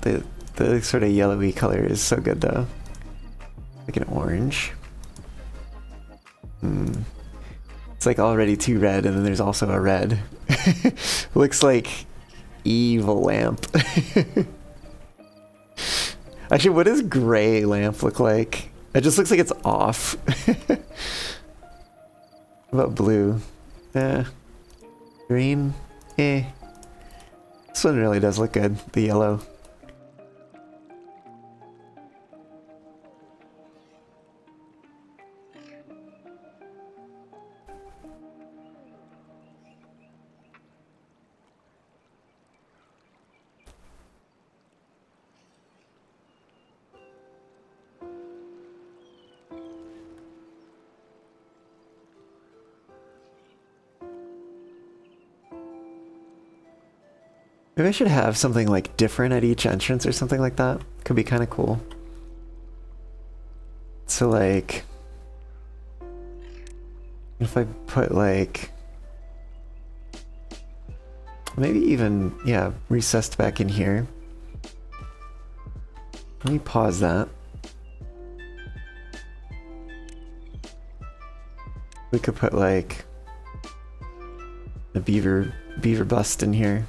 The sort of yellowy color is so good though. Like an orange. It's like already too red, and then there's also a red. Looks like evil lamp. Actually, what does gray lamp look like? It just looks like it's off. What about blue? Green? Eh. This one really does look good, the yellow. Maybe I should have something like different at each entrance or something like that. Could be kind of cool. So like, if I put like, maybe even, yeah, recessed back in here. Let me pause that. We could put like a beaver bust in here.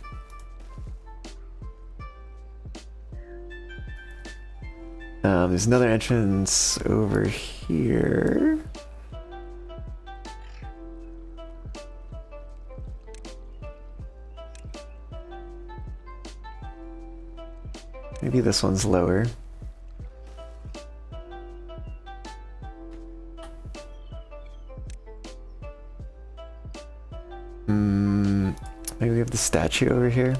There's another entrance over here. Maybe this one's lower. Maybe we have the statue over here.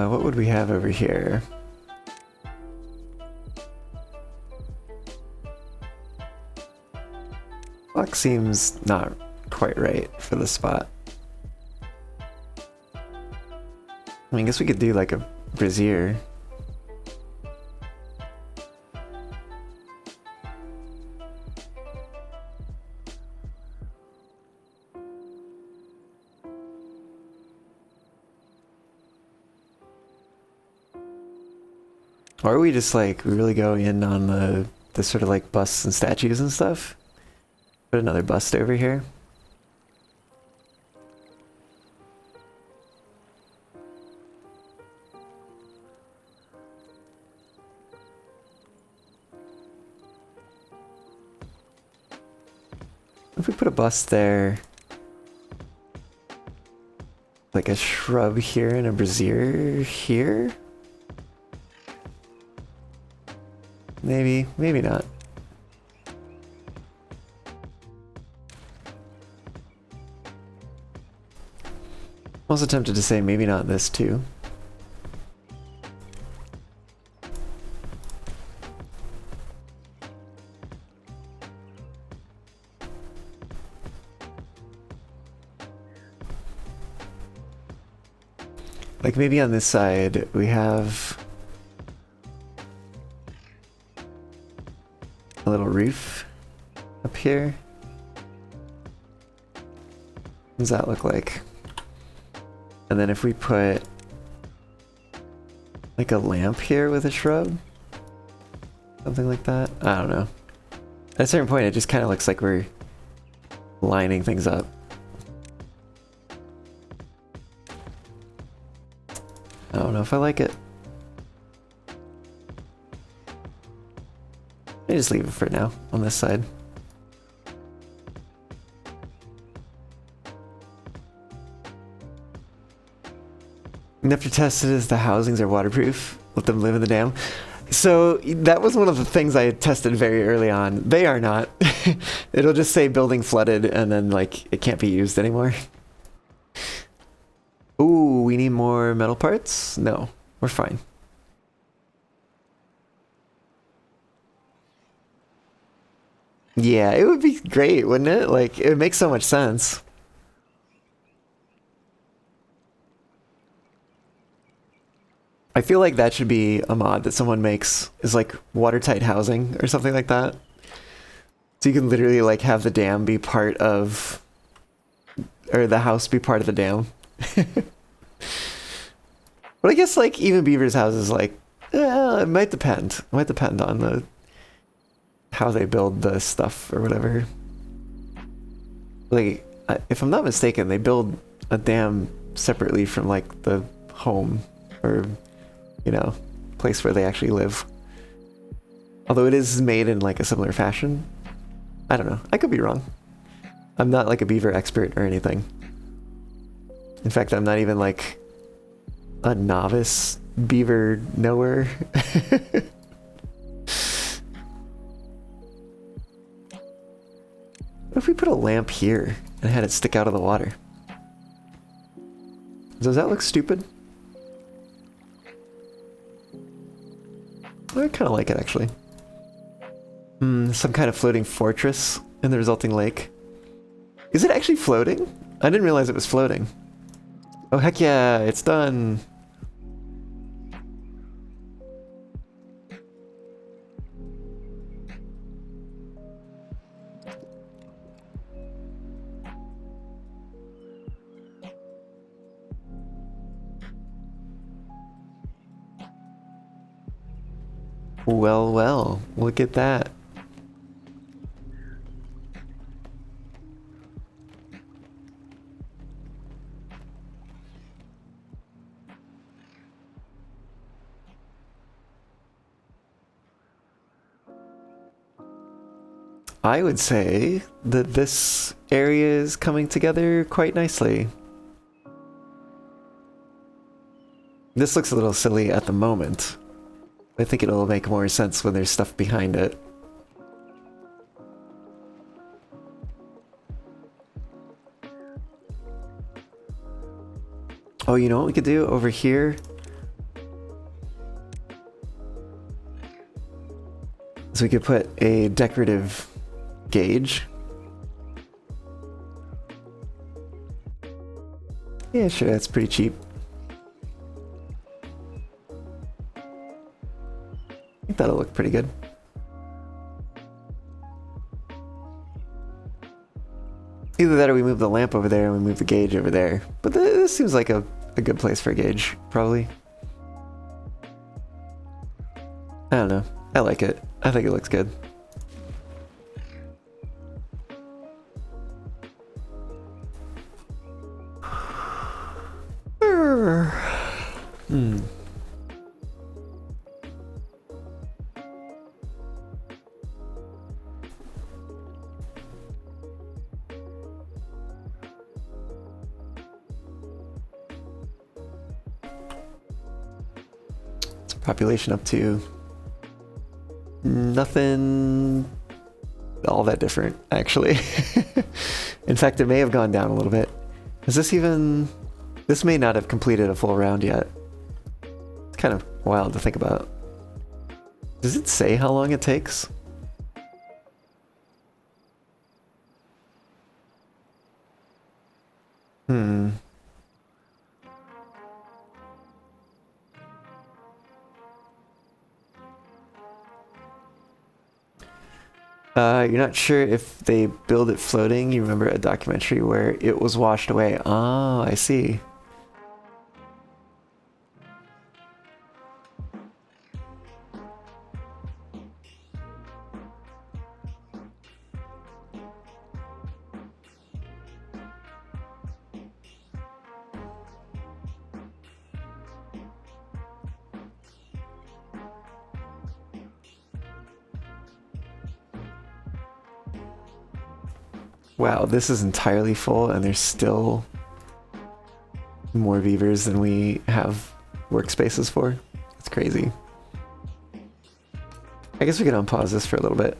What would we have over here? Clock seems not quite right for the spot. I mean, I guess we could do like a brazier. Or we just like really go in on the sort of like busts and statues and stuff. Put another bust over here. If we put a bust there, like a shrub here and a brazier here? Maybe, maybe not. also tempted to say maybe not this too. Like maybe on this side we have a little roof up here. What does that look like? And then if we put like a lamp here with a shrub, something like that. I don't know. At a certain point it just kind of looks like we're lining things up. I don't know if I like it. I just leave it for now on this side. Enough to test it as the housings are waterproof. Let them live in the dam. So that was one of the things I had tested very early on. They are not. It'll just say building flooded and then like it can't be used anymore. Ooh, we need more metal parts? No, we're fine. Yeah, it would be great, wouldn't it? Like, it would make so much sense. I feel like that should be a mod that someone makes, is like watertight housing or something like that. So you can literally like have the dam be part of, or the house be part of the dam. But I guess like even Beavers' houses, like, it might depend. It might depend on the how they build the stuff or whatever. Like, if I'm not mistaken, they build a dam separately from like the home or, you know, place where they actually live. Although it is made in like a similar fashion. I don't know. I could be wrong. I'm not like a beaver expert or anything. In fact, I'm not even like a novice beaver knower. What if we put a lamp here and had it stick out of the water? Does that look stupid? I kind of like it actually. Some kind of floating fortress in the resulting lake. Is it actually floating? I didn't realize it was floating. Oh heck yeah, it's done! Well, well, look at that. I would say that this area is coming together quite nicely. This looks a little silly at the moment. I think it'll make more sense when there's stuff behind it. Oh, you know what we could do over here? So we could put a decorative gauge. Yeah, sure, that's pretty cheap. I think that'll look pretty good. Either that or we move the lamp over there and we move the gauge over there. But this seems like a good place for a gauge, probably. I don't know. I like it. I think it looks good. Population up to nothing all that different, actually. In fact, it may have gone down a little bit. Is this even... This may not have completed a full round yet. It's kind of wild to think about. Does it say how long it takes? Hmm. You're not sure if they build it floating. You remember a documentary where it was washed away. Oh, I see. Wow, this is entirely full and there's still more beavers than we have workspaces for. It's crazy. I guess we can unpause this for a little bit.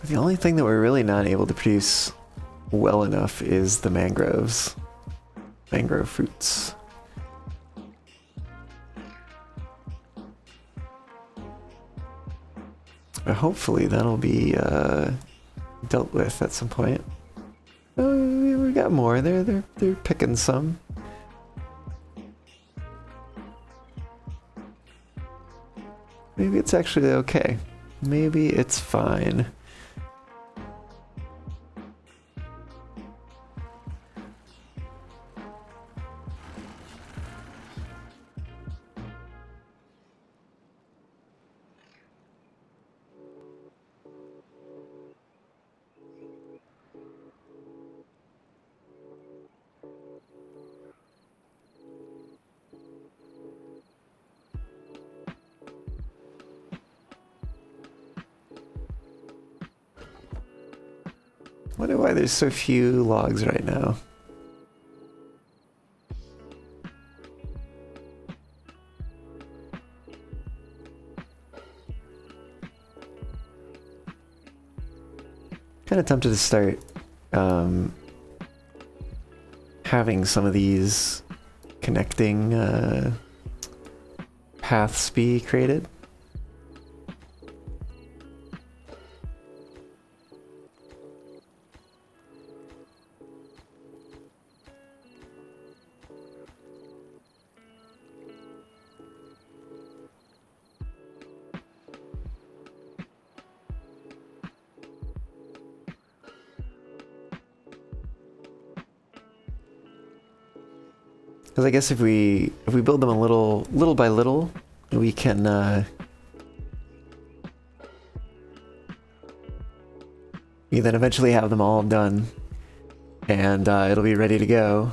The only thing that we're really not able to produce well enough is the mangroves. Mangrove fruits. But hopefully that'll be dealt with at some point. Oh, we got more. They're picking some. Maybe it's actually okay. Maybe it's fine. Wonder why there's so few logs right now. Kind of tempted to start having some of these connecting paths be created. Because I guess if we build them a little by little, we can we then eventually have them all done, and it'll be ready to go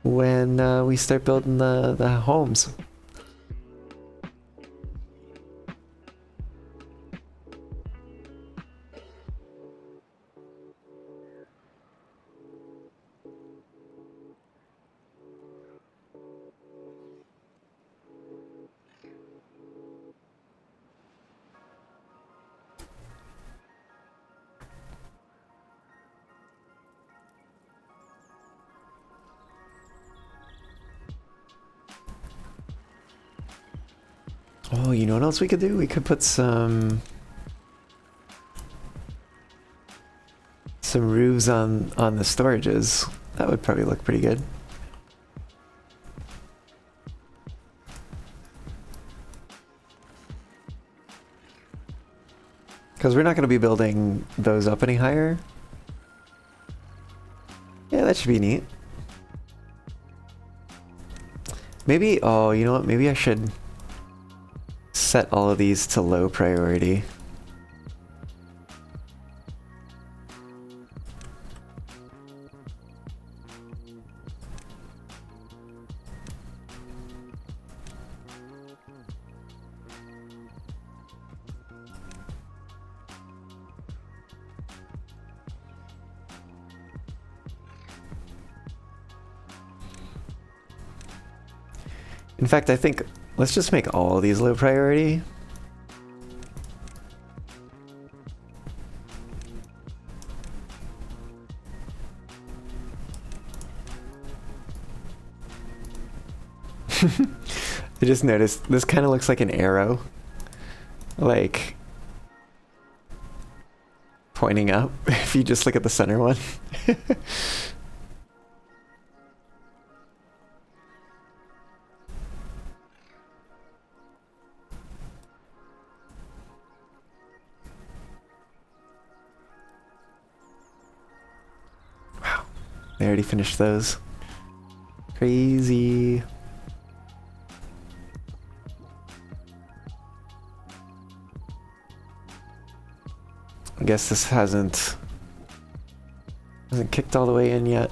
when we start building the homes. Oh, you know what else we could do? We could put some roofs on the storages. That would probably look pretty good. Because we're not going to be building those up any higher. Yeah, that should be neat. Maybe, oh, you know what? Maybe I should set all of these to low priority. In fact, I think let's just make all of these low priority. I just noticed this kind of looks like an arrow, like pointing up if you just look at the center one. Wow, they already finished those. Crazy. I guess this hasn't kicked all the way in yet.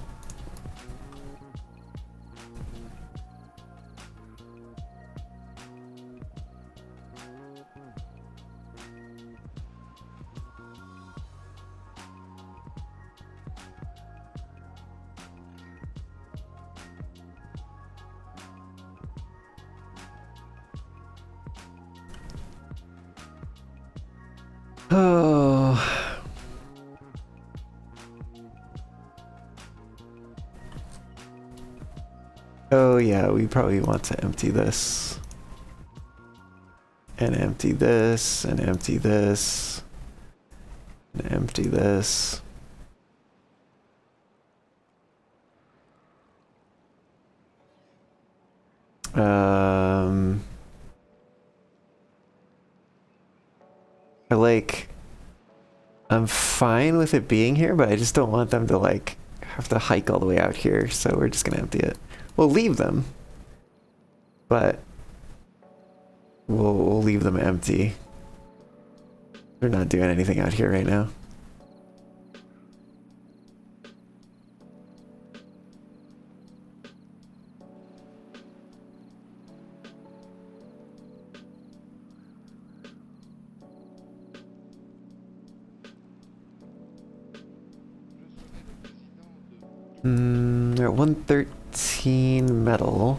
Oh. Oh yeah, we probably want to empty this. And empty this, and empty this. And empty this. I'm fine with it being here, but I just don't want them to like have to hike all the way out here, so we're just gonna empty it. We'll leave them, but we'll leave them empty. They're not doing anything out here right now. They're at 113 metal.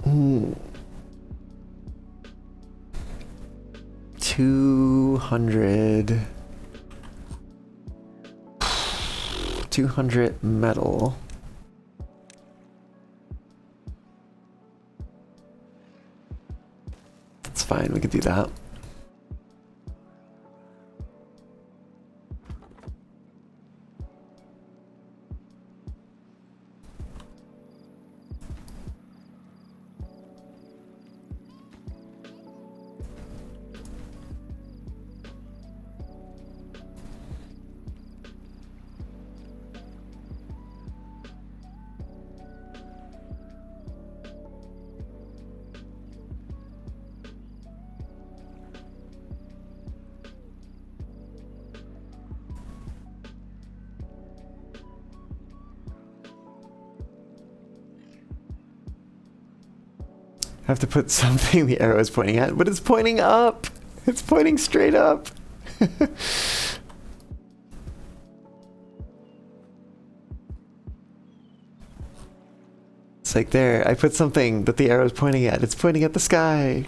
Ooh. 200 metal. That's fine, we could do that. I have to put something the arrow is pointing at, but it's pointing up. It's pointing straight up. It's like there, I put something that the arrow is pointing at. It's pointing at the sky.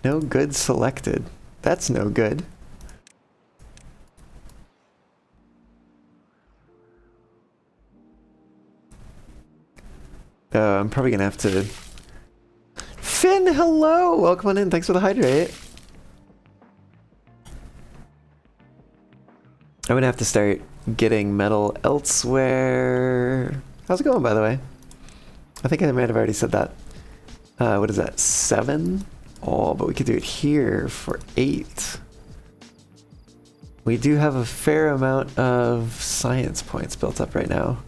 No good selected. That's no good. I'm probably gonna have to... Finn, hello! Welcome on in, thanks for the hydrate. I'm gonna have to start getting metal elsewhere. How's it going, by the way? I think I might have already said that. What is that, 7? Oh, but we could do it here for 8. We do have a fair amount of science points built up right now.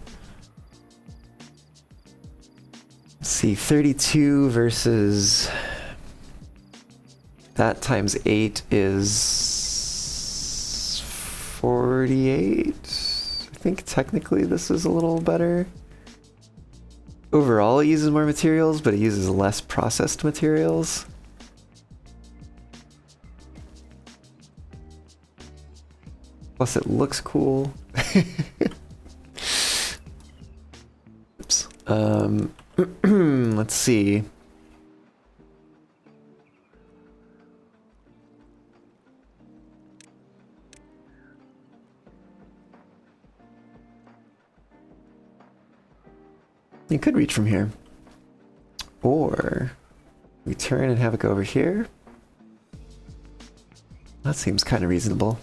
Let's see, 32 versus that times 8 is 48. I think technically this is a little better. overall it uses more materials, but it uses less processed materials. Plus it looks cool. Oops. Let's see. You could reach from here. Or we turn and have it go over here. That seems kind of reasonable.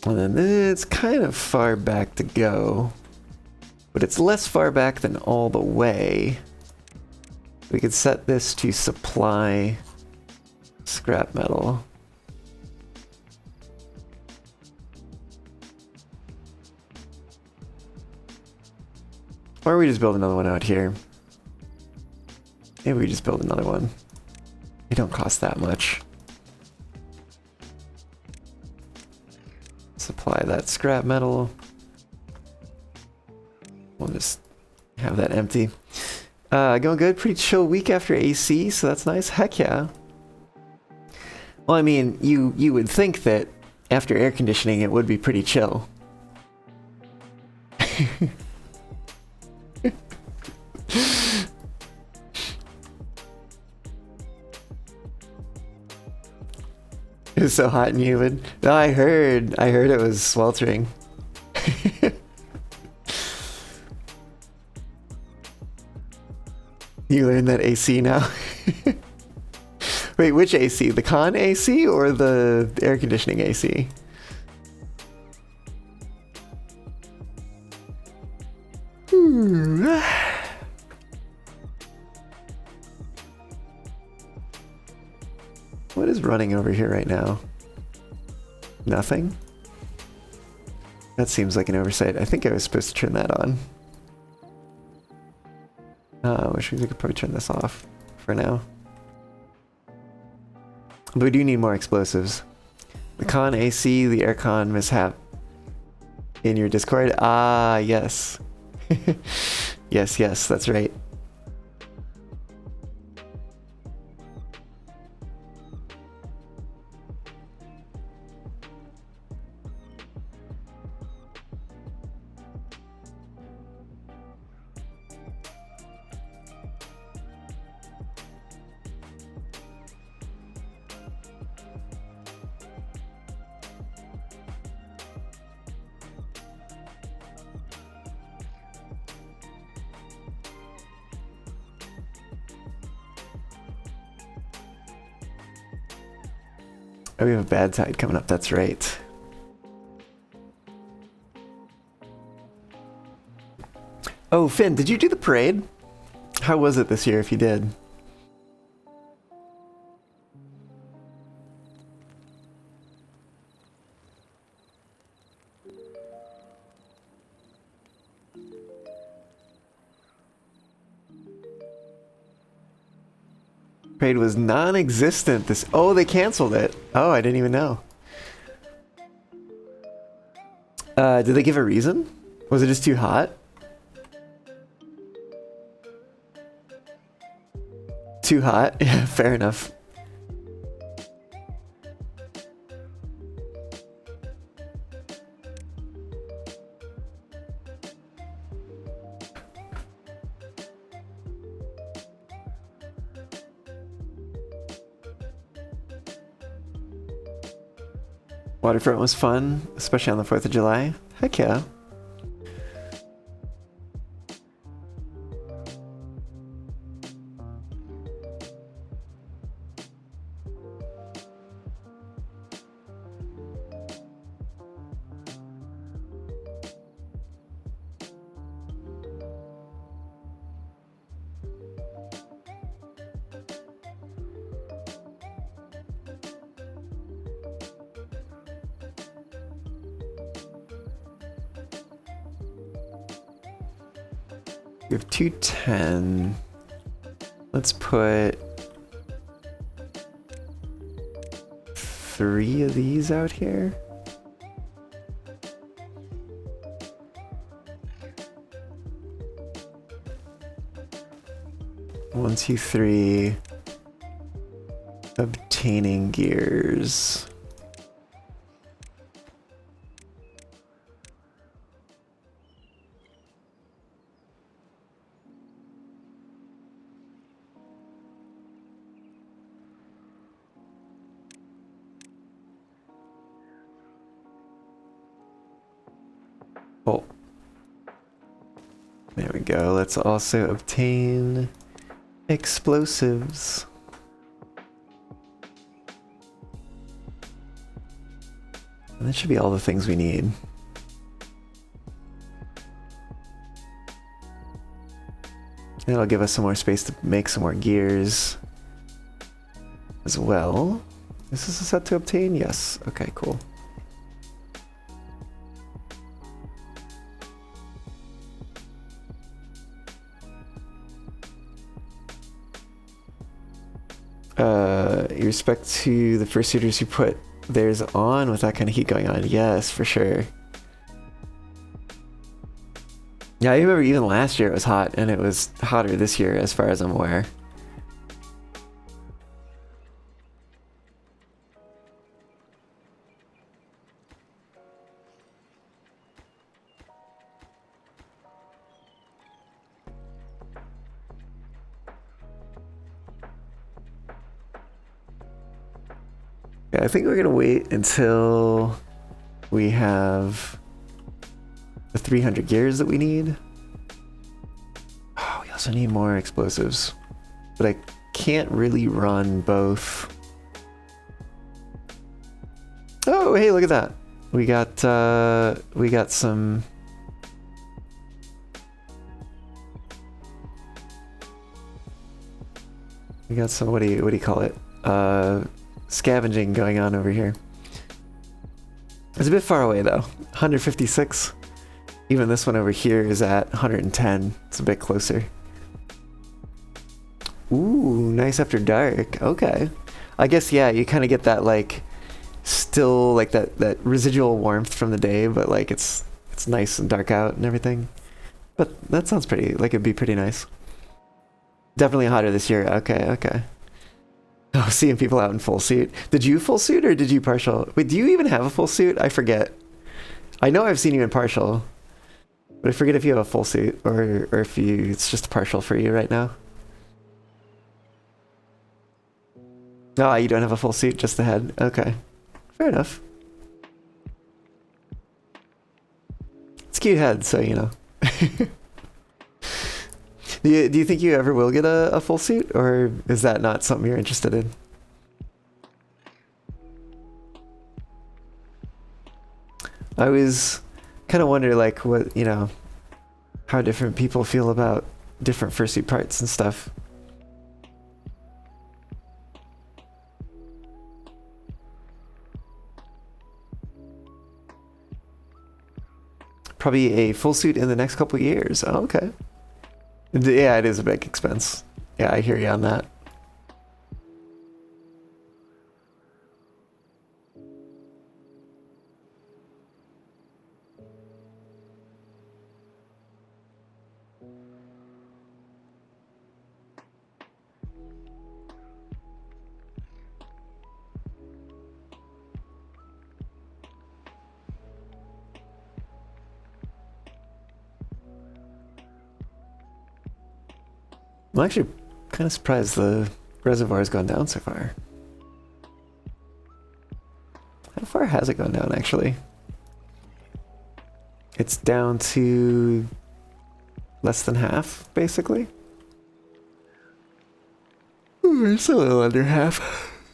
And then it's kind of far back to go, but it's less far back than all the way. We could set this to supply scrap metal. Or we just build another one out here. Maybe we just build another one. They don't cost that much. Supply that scrap metal. We'll just have that empty. Going good. Pretty chill week after AC, so that's nice. Heck yeah. Well, I mean, you would think that after air conditioning it would be pretty chill. It was so hot and humid. No, I heard it was sweltering. You learned that AC now? Wait, which AC? The con AC or the air conditioning AC? What is running over here right now? Nothing? That seems like an oversight. I think I was supposed to turn that on. Which means we could probably turn this off for now. But we do need more explosives. The con AC, the aircon mishap in your Discord. Ah, yes. Yes, that's right. Oh, we have a bad tide coming up, that's right. Oh, Finn, did you do the parade? How was it this year if you did? Parade was non-existent this— oh, they canceled it. Oh, I didn't even know. Did they give a reason? Was it just too hot? Too hot? Yeah, fair enough. Waterfront was fun, especially on the 4th of July. Heck yeah. We have 210. Let's put 3 of these out here. 1, 2, 3. Obtaining gears. Oh. There we go. Let's also obtain explosives. And that should be all the things we need. And it'll give us some more space to make some more gears as well. Is this a set to obtain? Yes. Okay, cool. In respect to the fursuiters who put theirs on with that kind of heat going on, yes, for sure. Yeah, I remember even last year it was hot, and it was hotter this year as far as I'm aware. Yeah, I think we're gonna wait until we have the 300 gears that we need. Oh, we also need more explosives, but I can't really run both. Oh, hey, look at that. We got some. We got some, what do you call it? Scavenging going on over here. It's a bit far away though. 156. Even this one over here is at 110. It's a bit closer. Ooh, nice after dark. Okay. I guess, yeah, you kind of get that, like, still, like, that residual warmth from the day, but, like, it's nice and dark out and everything. But that sounds pretty, like, it'd be pretty nice. Definitely hotter this year. Okay, okay. Oh, seeing people out in full suit. Did you full suit or did you partial? Wait, do you even have a full suit? I forget. I know I've seen you in partial, but I forget if you have a full suit or if it's just partial for you right now. Ah, you don't have a full suit, just the head. Okay, fair enough. It's a cute head, so you know. Do you think you ever will get a full suit, or is that not something you're interested in? I always kind of wonder, like, what, you know, how different people feel about different fursuit parts and stuff. Probably a full suit in the next couple of years. Oh, okay. Yeah, it is a big expense. Yeah, I hear you on that. I'm actually kind of surprised the reservoir has gone down so far. How far has it gone down, actually? It's down to less than half, basically. Ooh, it's a little under half.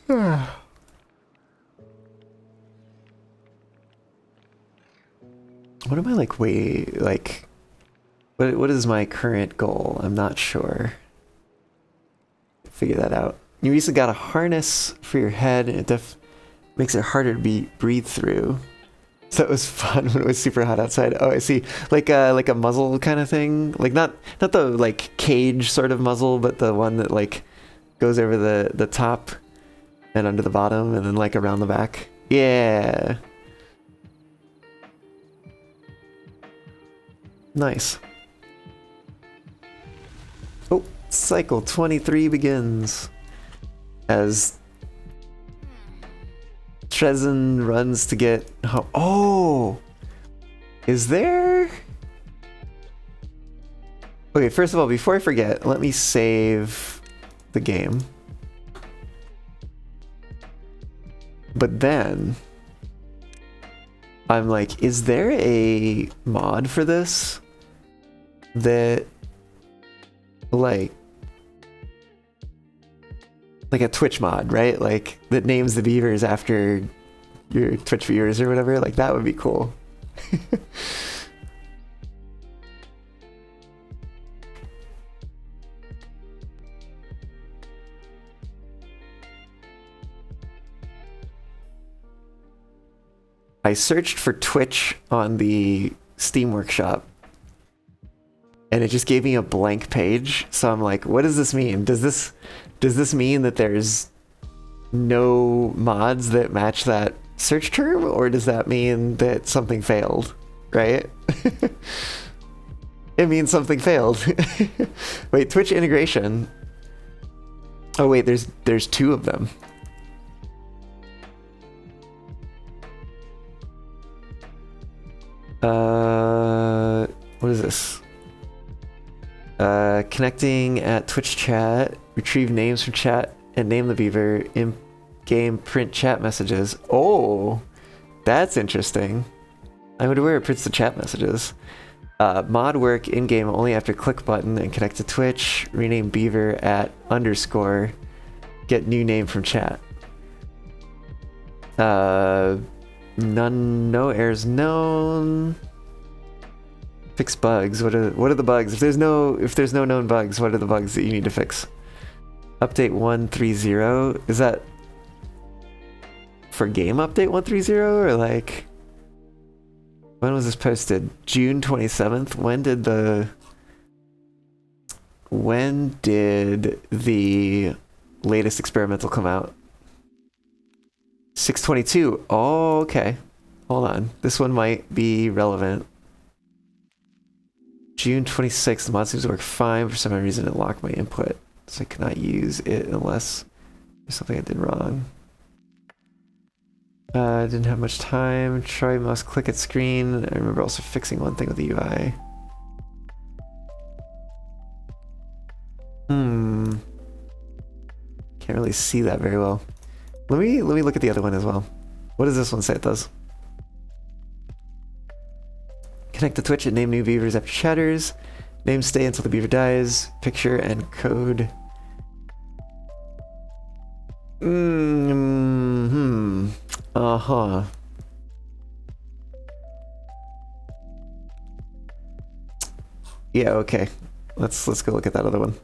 What am I like what is my current goal? I'm not sure. Figure that out. You recently got a harness for your head, and it makes it harder to breathe through. So that was fun when it was super hot outside. Oh, I see. Like a muzzle kind of thing. Like not the like cage sort of muzzle, but the one that like goes over the top and under the bottom and then like around the back. Yeah. Nice. Oh, Cycle 23 begins as Trezin runs to get home. Oh! Is there... Okay, first of all, before I forget, let me save the game. But then... I'm like, is there a mod for this? That... Like a Twitch mod, right? Like, that names the Beavers after your Twitch viewers or whatever. Like, that would be cool. I searched for Twitch on the Steam Workshop, and it just gave me a blank page. So I'm like, what does this mean? Does this mean that there's no mods that match that search term, or does that mean that something failed? Right? It means something failed. Wait, Twitch integration. Oh wait, there's two of them. What is this? Connecting at Twitch chat, retrieve names from chat, and name the Beaver. In-game print chat messages. Oh, that's interesting. I wonder where it prints the chat messages. Mod work in-game only after click button and connect to Twitch. Rename Beaver at _ get new name from chat. No errors known. Fix bugs. What are the bugs? If there's no known bugs, what are the bugs that you need to fix? Update 130. Is that for game update 130, or like when was this posted? June 27th. When did the latest experimental come out? 622. Oh, okay. Hold on. This one might be relevant. June 26th, the mod seems to work fine. For some reason it locked my input, so I cannot use it unless there's something I did wrong. I didn't have much time. Try mouse click at screen. I remember also fixing one thing with the UI. Can't really see that very well. Let me look at the other one as well. What does this one say it does? Connect to Twitch and name new Beavers after chatters. Name stay until the Beaver dies. Picture and code. Uh-huh. Yeah, okay. Let's go look at that other one.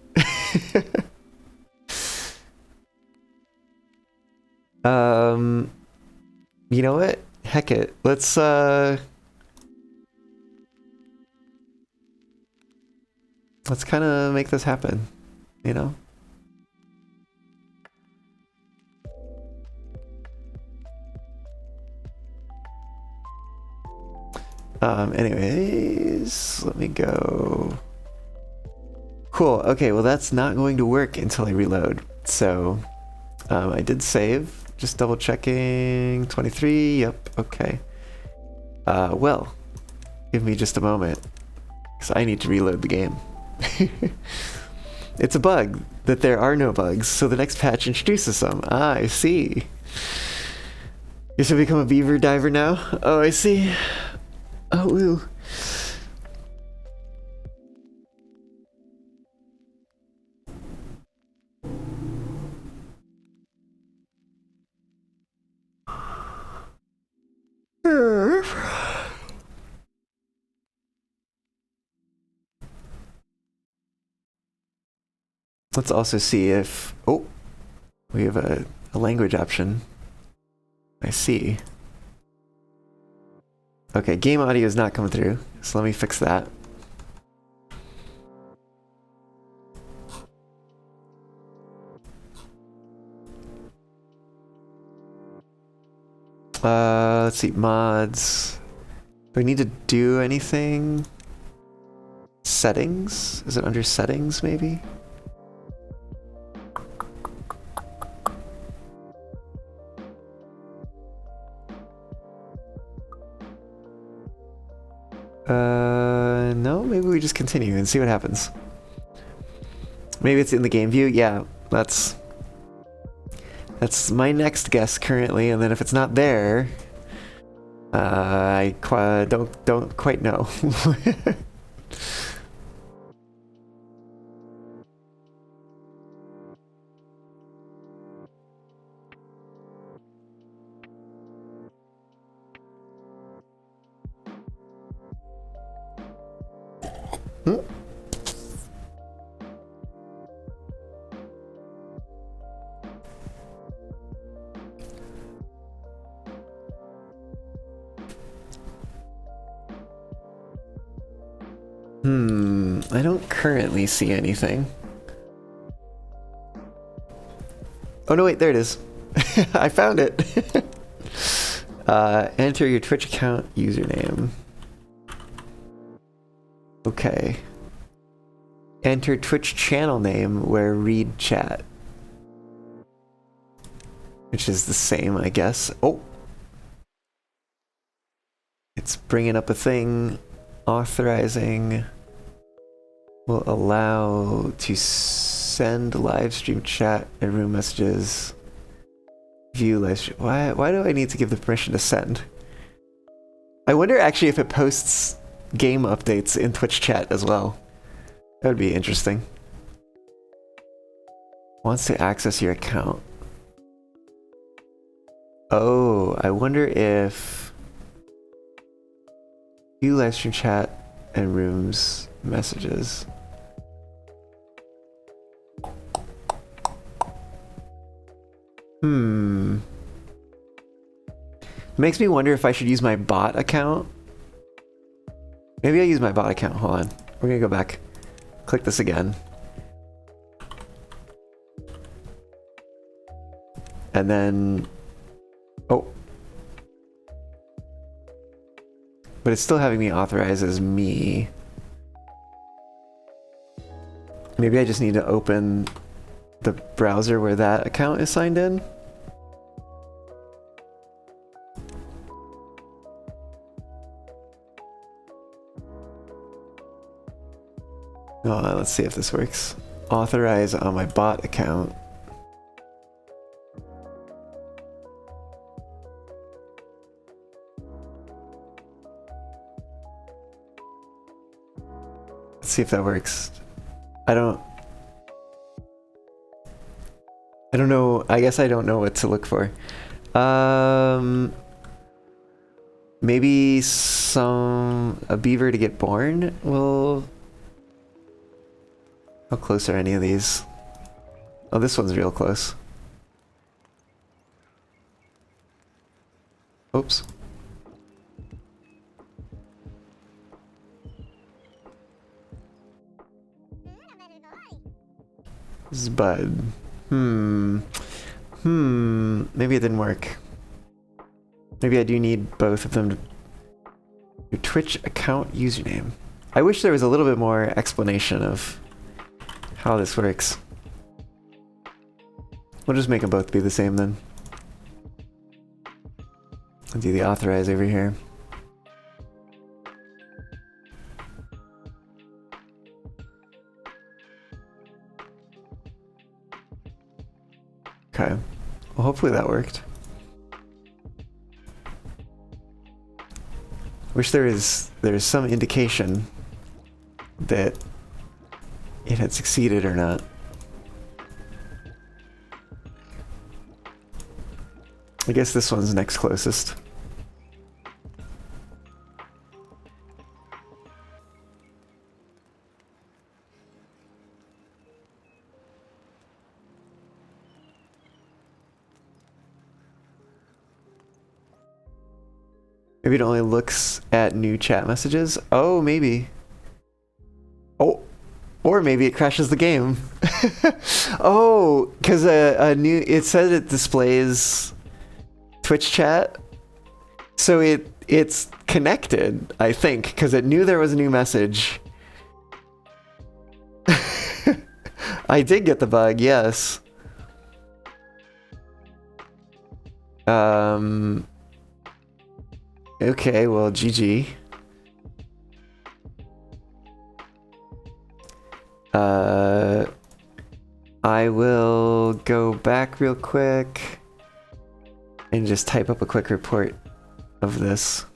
You know what? Heck it. Let's kind of make this happen, you know? Anyways, let me go. Cool. Okay, well that's not going to work until I reload. So, I did save. Just double checking. 23. Yep. Okay. Well, give me just a moment, because I need to reload the game. It's a bug that there are no bugs, so the next patch introduces some. Ah, I see. You're to become a beaver diver now? Oh, I see. Oh, woo. Let's also see if... Oh! We have a language option. I see. Okay, game audio is not coming through, so let me fix that. Let's see, mods. Do I need to do anything? Settings? Is it under settings, maybe? No, maybe we just continue and see what happens. Maybe it's in the game view. Yeah, that's my next guess currently, and then if it's not there, I don't quite know. Hmm? I don't currently see anything. Oh no, wait, there it is. I found it. Enter your Twitch account username. Okay. Enter Twitch channel name where read chat. Which is the same, I guess. Oh! It's bringing up a thing. Authorizing will allow to send live stream chat and room messages. View live stream. Why do I need to give the permission to send? I wonder actually if it posts game updates in Twitch chat as well. That would be interesting. Wants to access your account. Oh, I wonder if view live stream chat and rooms messages. Makes me wonder if I should use my bot account. Maybe I use my bot account. Hold on. We're gonna go back. Click this again. And then... Oh. But it's still having me authorize as me. Maybe I just need to open the browser where that account is signed in. Oh, let's see if this works. Authorize on my bot account. Let's see if that works. I don't know. I guess I don't know what to look for. Maybe a beaver to get born will... How close are any of these? Oh, this one's real close. Oops. This is Bud. Maybe it didn't work. Maybe I do need both of them to... Your Twitch account username. I wish there was a little bit more explanation of how this works. We'll just make them both be the same then. I'll do the authorize over here. Okay. Well, hopefully that worked. Wish there's some indication that it had succeeded or not. I guess this one's next closest. Maybe it only looks at new chat messages. Oh, maybe. Oh, or maybe it crashes the game. Oh, because it says it displays Twitch chat, so it's connected. I think because it knew there was a new message. I did get the bug. Yes. Okay, well, GG. I will go back real quick and just type up a quick report of this.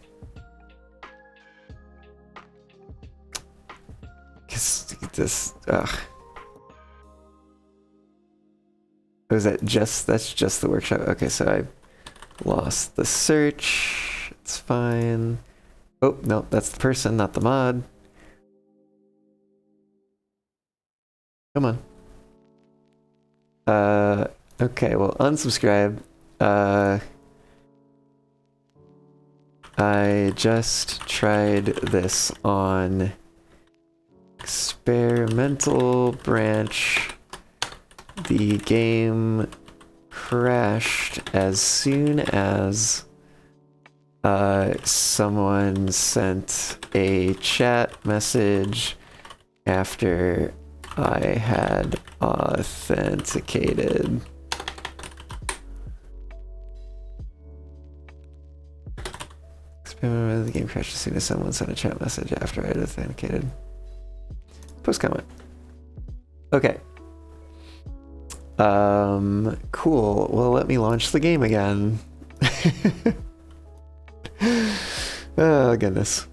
Cause this, was that just, that's just the workshop? Okay, so I lost the search. It's fine. Oh, no, that's the person, not the mod. Come on. Okay, well, unsubscribe. I just tried this on experimental branch. The game crashed as soon as someone sent a chat message after I had authenticated. The game crashed as soon as someone sent a chat message after I had authenticated. Post comment. Okay. Cool. Well, let me launch the game again. Oh, goodness.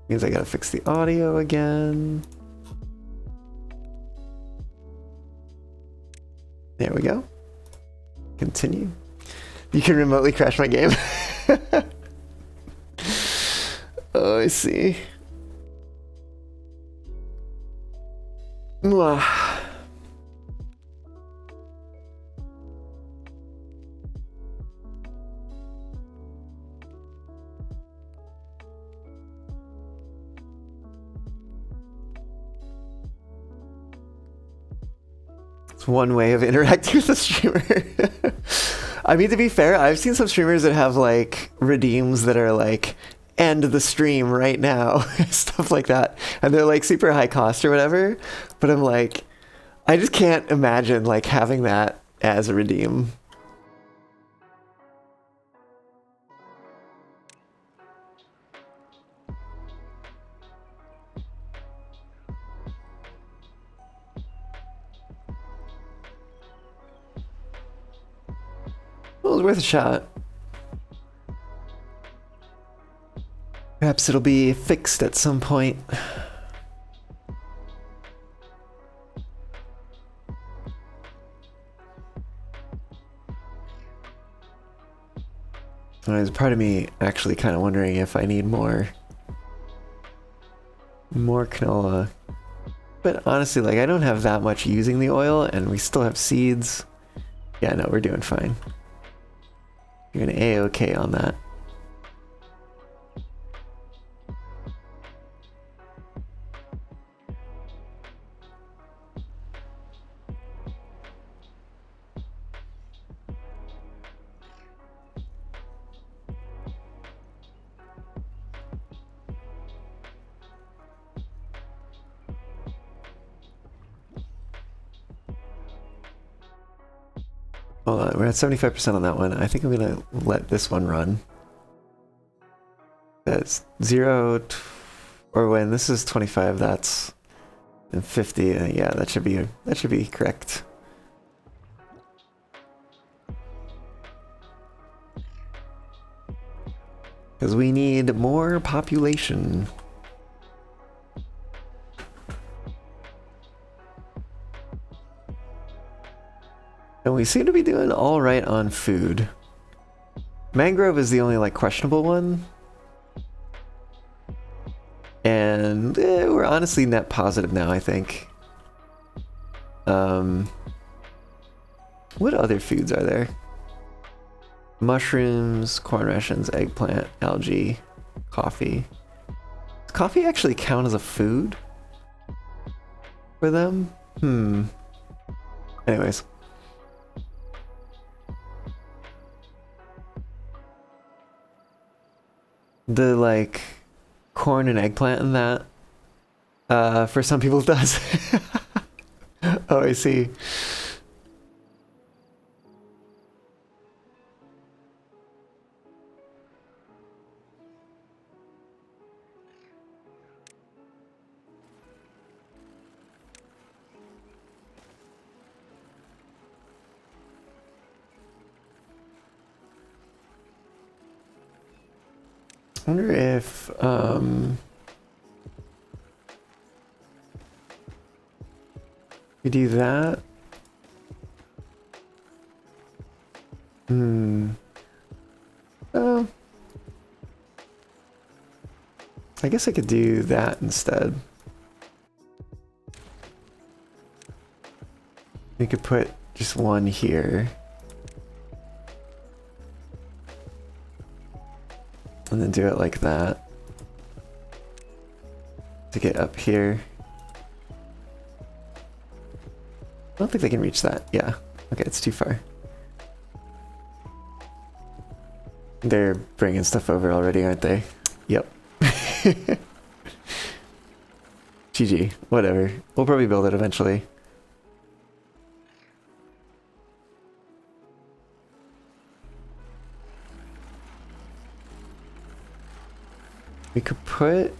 Means I gotta fix the audio again. There we go. Continue. You can remotely crash my game. Oh, I see. Mwah. It's one way of interacting with the streamer. I mean, to be fair, I've seen some streamers that have like redeems that are like end the stream right now, stuff like that, and they're like super high cost or whatever. But I'm like, I just can't imagine like having that as a redeem. Well, it was worth a shot. Perhaps it'll be fixed at some point. There's a part of me actually kind of wondering if I need more canola. But honestly, like, I don't have that much using the oil, and we still have seeds. Yeah, no, we're doing fine. You're gonna A-okay on that. Hold on, we're at 75% on that one. I think I'm gonna let this one run. That's 0, or when this is 25, that's and 50. Yeah, that should be correct. Because we need more population. And we seem to be doing all right on food. Mangrove is the only like questionable one. And we're honestly net positive now, I think. What other foods are there? Mushrooms, corn rations, eggplant, algae, coffee. Does coffee actually count as a food for them? Anyways. The like corn and eggplant and that for some people does. Oh, I see. wonder if we do that. Oh, I guess I could do that instead. We could put just one here. And then do it like that. To get up here. I don't think they can reach that. Yeah. Okay, it's too far. They're bringing stuff over already, aren't they? Yep. GG. Whatever. We'll probably build it eventually. We could put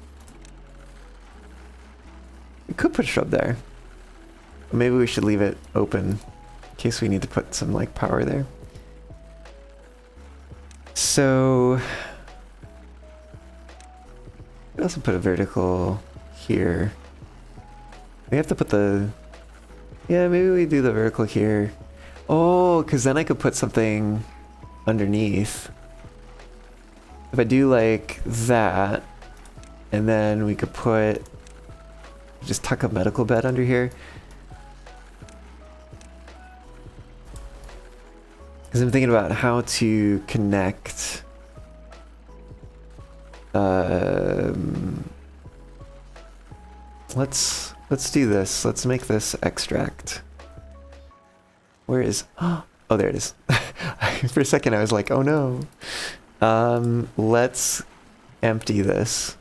a shrub there. Maybe we should leave it open in case we need to put some like power there. So we also put a vertical here. We have to put the, yeah, maybe we do the vertical here. Oh, because then I could put something underneath. If I do like that, and then we could put, just tuck a medical bed under here. Because I'm thinking about how to connect let's do this. Let's make this extract. Where is, oh there it is. For a second I was like, oh no. Let's empty this.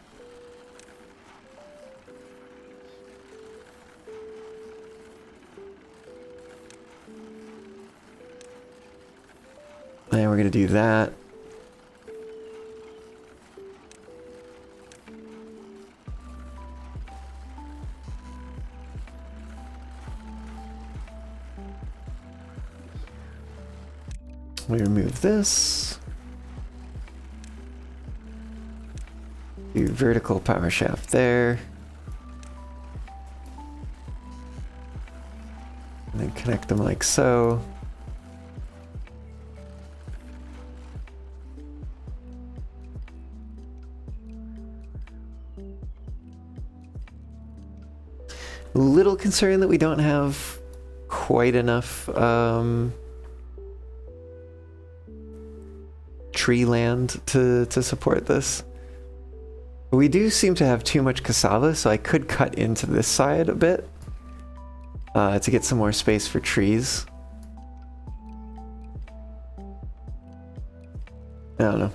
And we're gonna do that. We remove this. Do vertical power shaft there. And then connect them like so. A little concerned that we don't have quite enough tree land to support this. We do seem to have too much cassava, so I could cut into this side a bit to get some more space for trees. I don't know.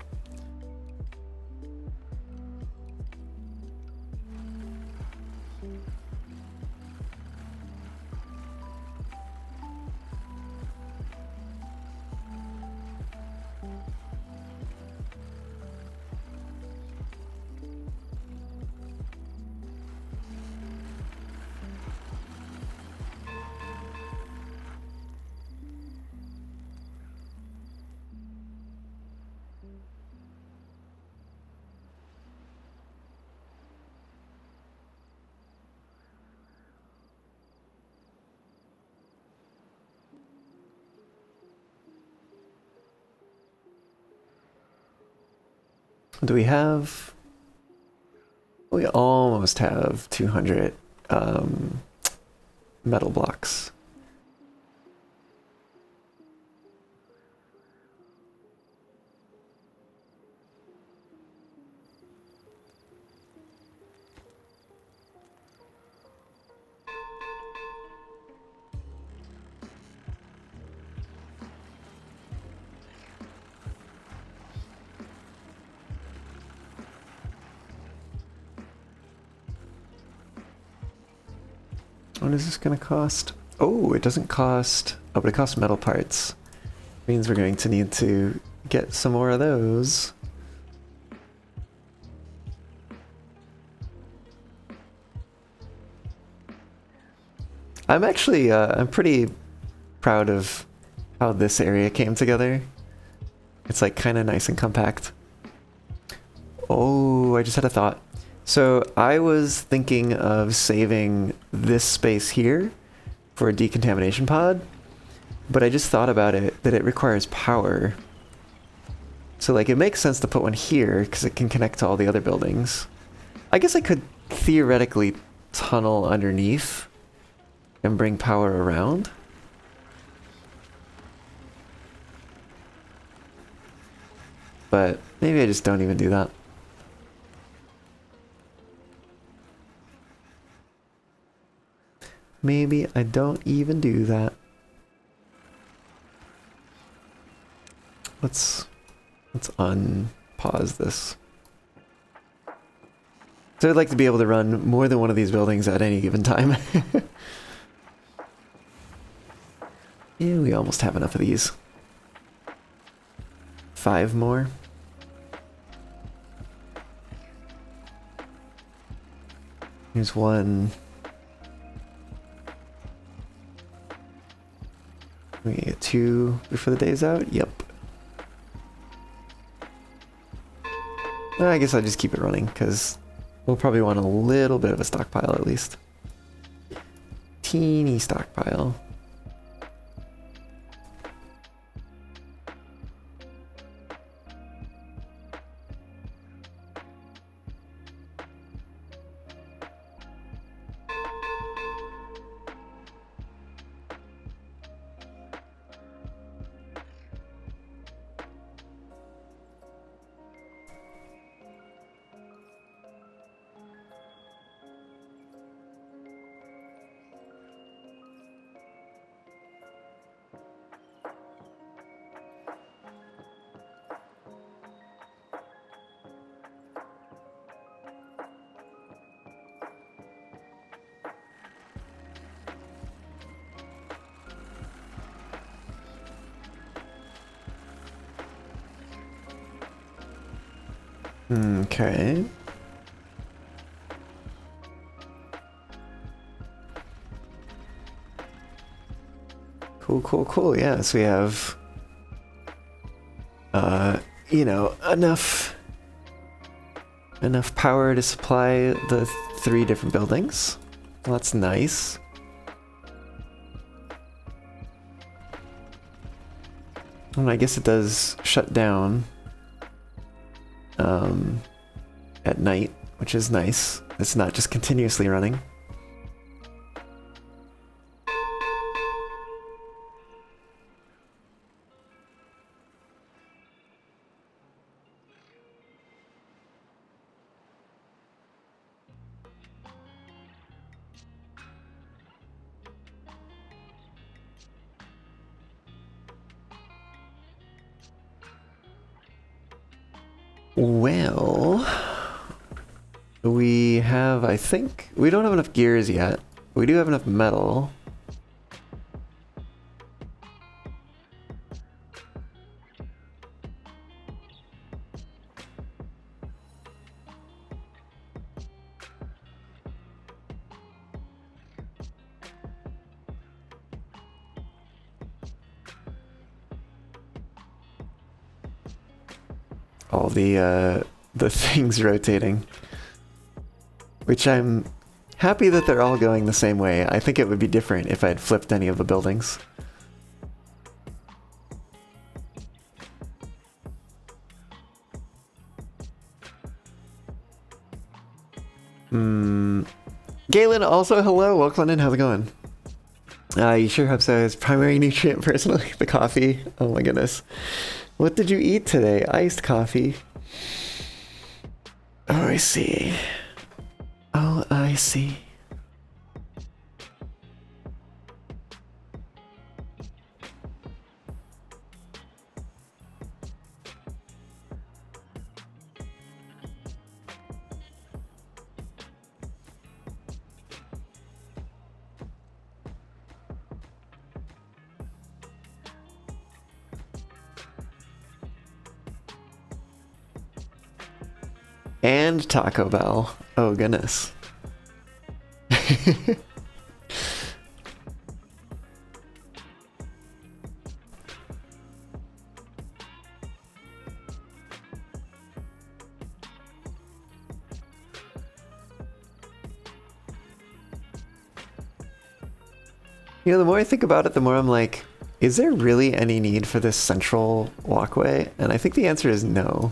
Do we have... We almost have 200 metal blocks. What is this gonna cost? Oh, it doesn't cost... Oh, but it costs metal parts. Means we're going to need to get some more of those. I'm actually, I'm pretty proud of how this area came together. It's like kind of nice and compact. Oh, I just had a thought. So I was thinking of saving this space here for a decontamination pod, but I just thought about it that it requires power. So like it makes sense to put one here because it can connect to all the other buildings. I guess I could theoretically tunnel underneath and bring power around. But maybe I just don't even do that. Maybe I don't even do that. Let's unpause this. So I'd like to be able to run more than one of these buildings at any given time. Yeah, we almost have enough of these. 5 more. Here's one. We get 2 before the day's out? Yep. I guess I'll just keep it running, because we'll probably want a little bit of a stockpile at least. Teeny stockpile. Okay. Cool, cool, cool. Yeah, so we have, you know, enough power to supply the 3 different buildings. Well, that's nice. And I guess it does shut down at night, which is nice. It's not just continuously running. Well, we have, I think, we don't have enough gears yet. We do have enough metal. All the things rotating, which I'm happy that they're all going the same way. I think it would be different if I had flipped any of the buildings. Galen, also hello, welcome in, how's it going? You sure hope so. His primary nutrient personally, the coffee. Oh my goodness. What did you eat today? Iced coffee. Oh, I see. Oh, I see. And Taco Bell. Oh, goodness. You know, the more I think about it, the more I'm like, is there really any need for this central walkway? And I think the answer is no.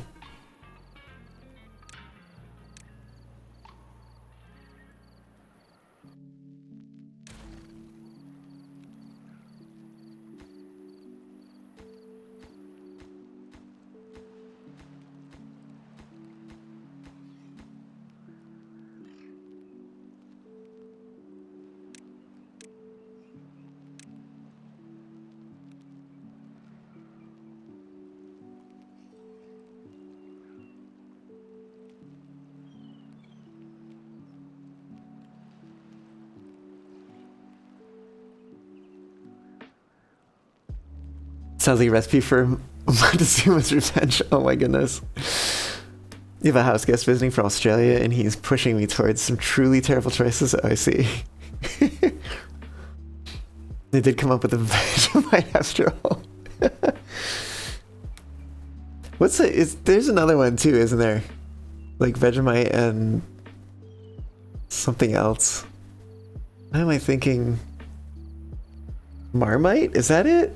Sounds like a recipe for Montezuma's revenge. Oh my goodness. You have a house guest visiting from Australia and he's pushing me towards some truly terrible choices. Oh, I see. They did come up with a Vegemite after all. What's the, there's another one too, isn't there? Like Vegemite and something else. Why am I thinking? Marmite? Is that it?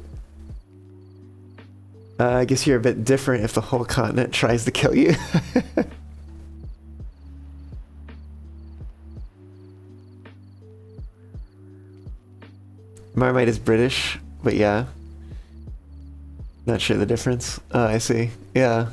I guess you're a bit different if the whole continent tries to kill you. Marmite is British, but yeah. Not sure the difference. Oh, I see. Yeah.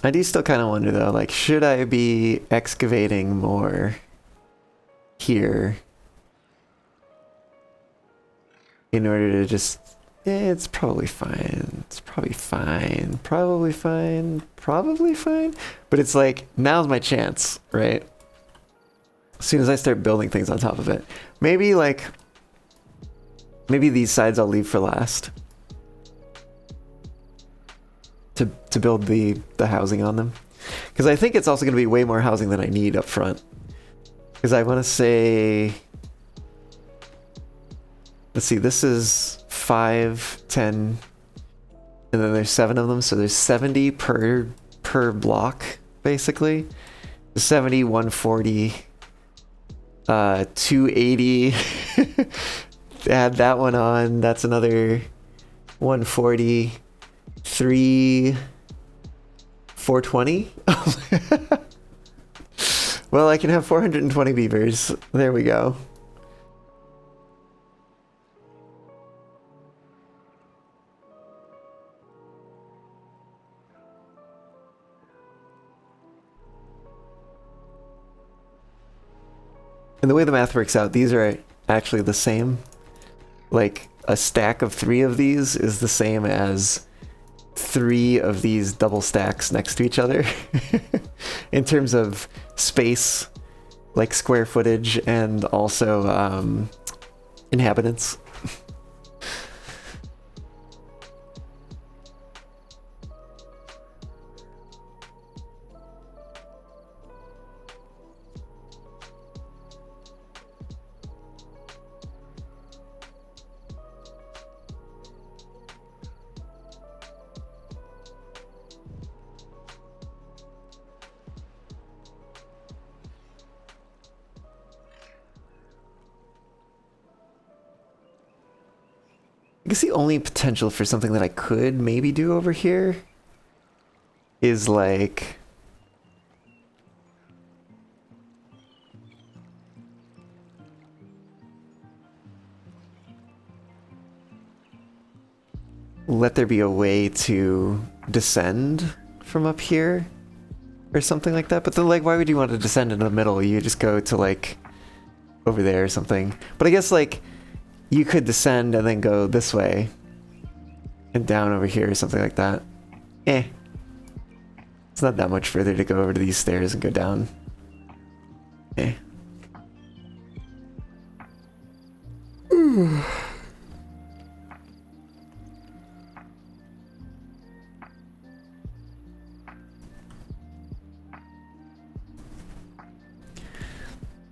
I do still kind of wonder though, like, should I be excavating more here in order to just, it's probably fine. It's probably fine. Probably fine. Probably fine. But it's like, now's my chance, right? As soon as I start building things on top of it. Maybe like, maybe these sides I'll leave for last. To build the housing on them. Because I think it's also going to be way more housing than I need up front. Because I want to say... Let's see, this is 5, 10, and then there's 7 of them, so there's 70 per block, basically. 70, 140, 280. Add that one on, that's another 140. 420. Well, I can have 420 beavers. There we go. And the way the math works out, these are actually the same. Like, a stack of 3 of these is the same as 3 of these double stacks next to each other in terms of space, like square footage, and also inhabitants. I guess the only potential for something that I could maybe do over here is like... let there be a way to descend from up here or something like that. But then, like, why would you want to descend in the middle? You just go to, like, over there or something. But I guess, like, you could descend and then go this way and down over here or something like that. It's not that much further to go over to these stairs and go down. Okay.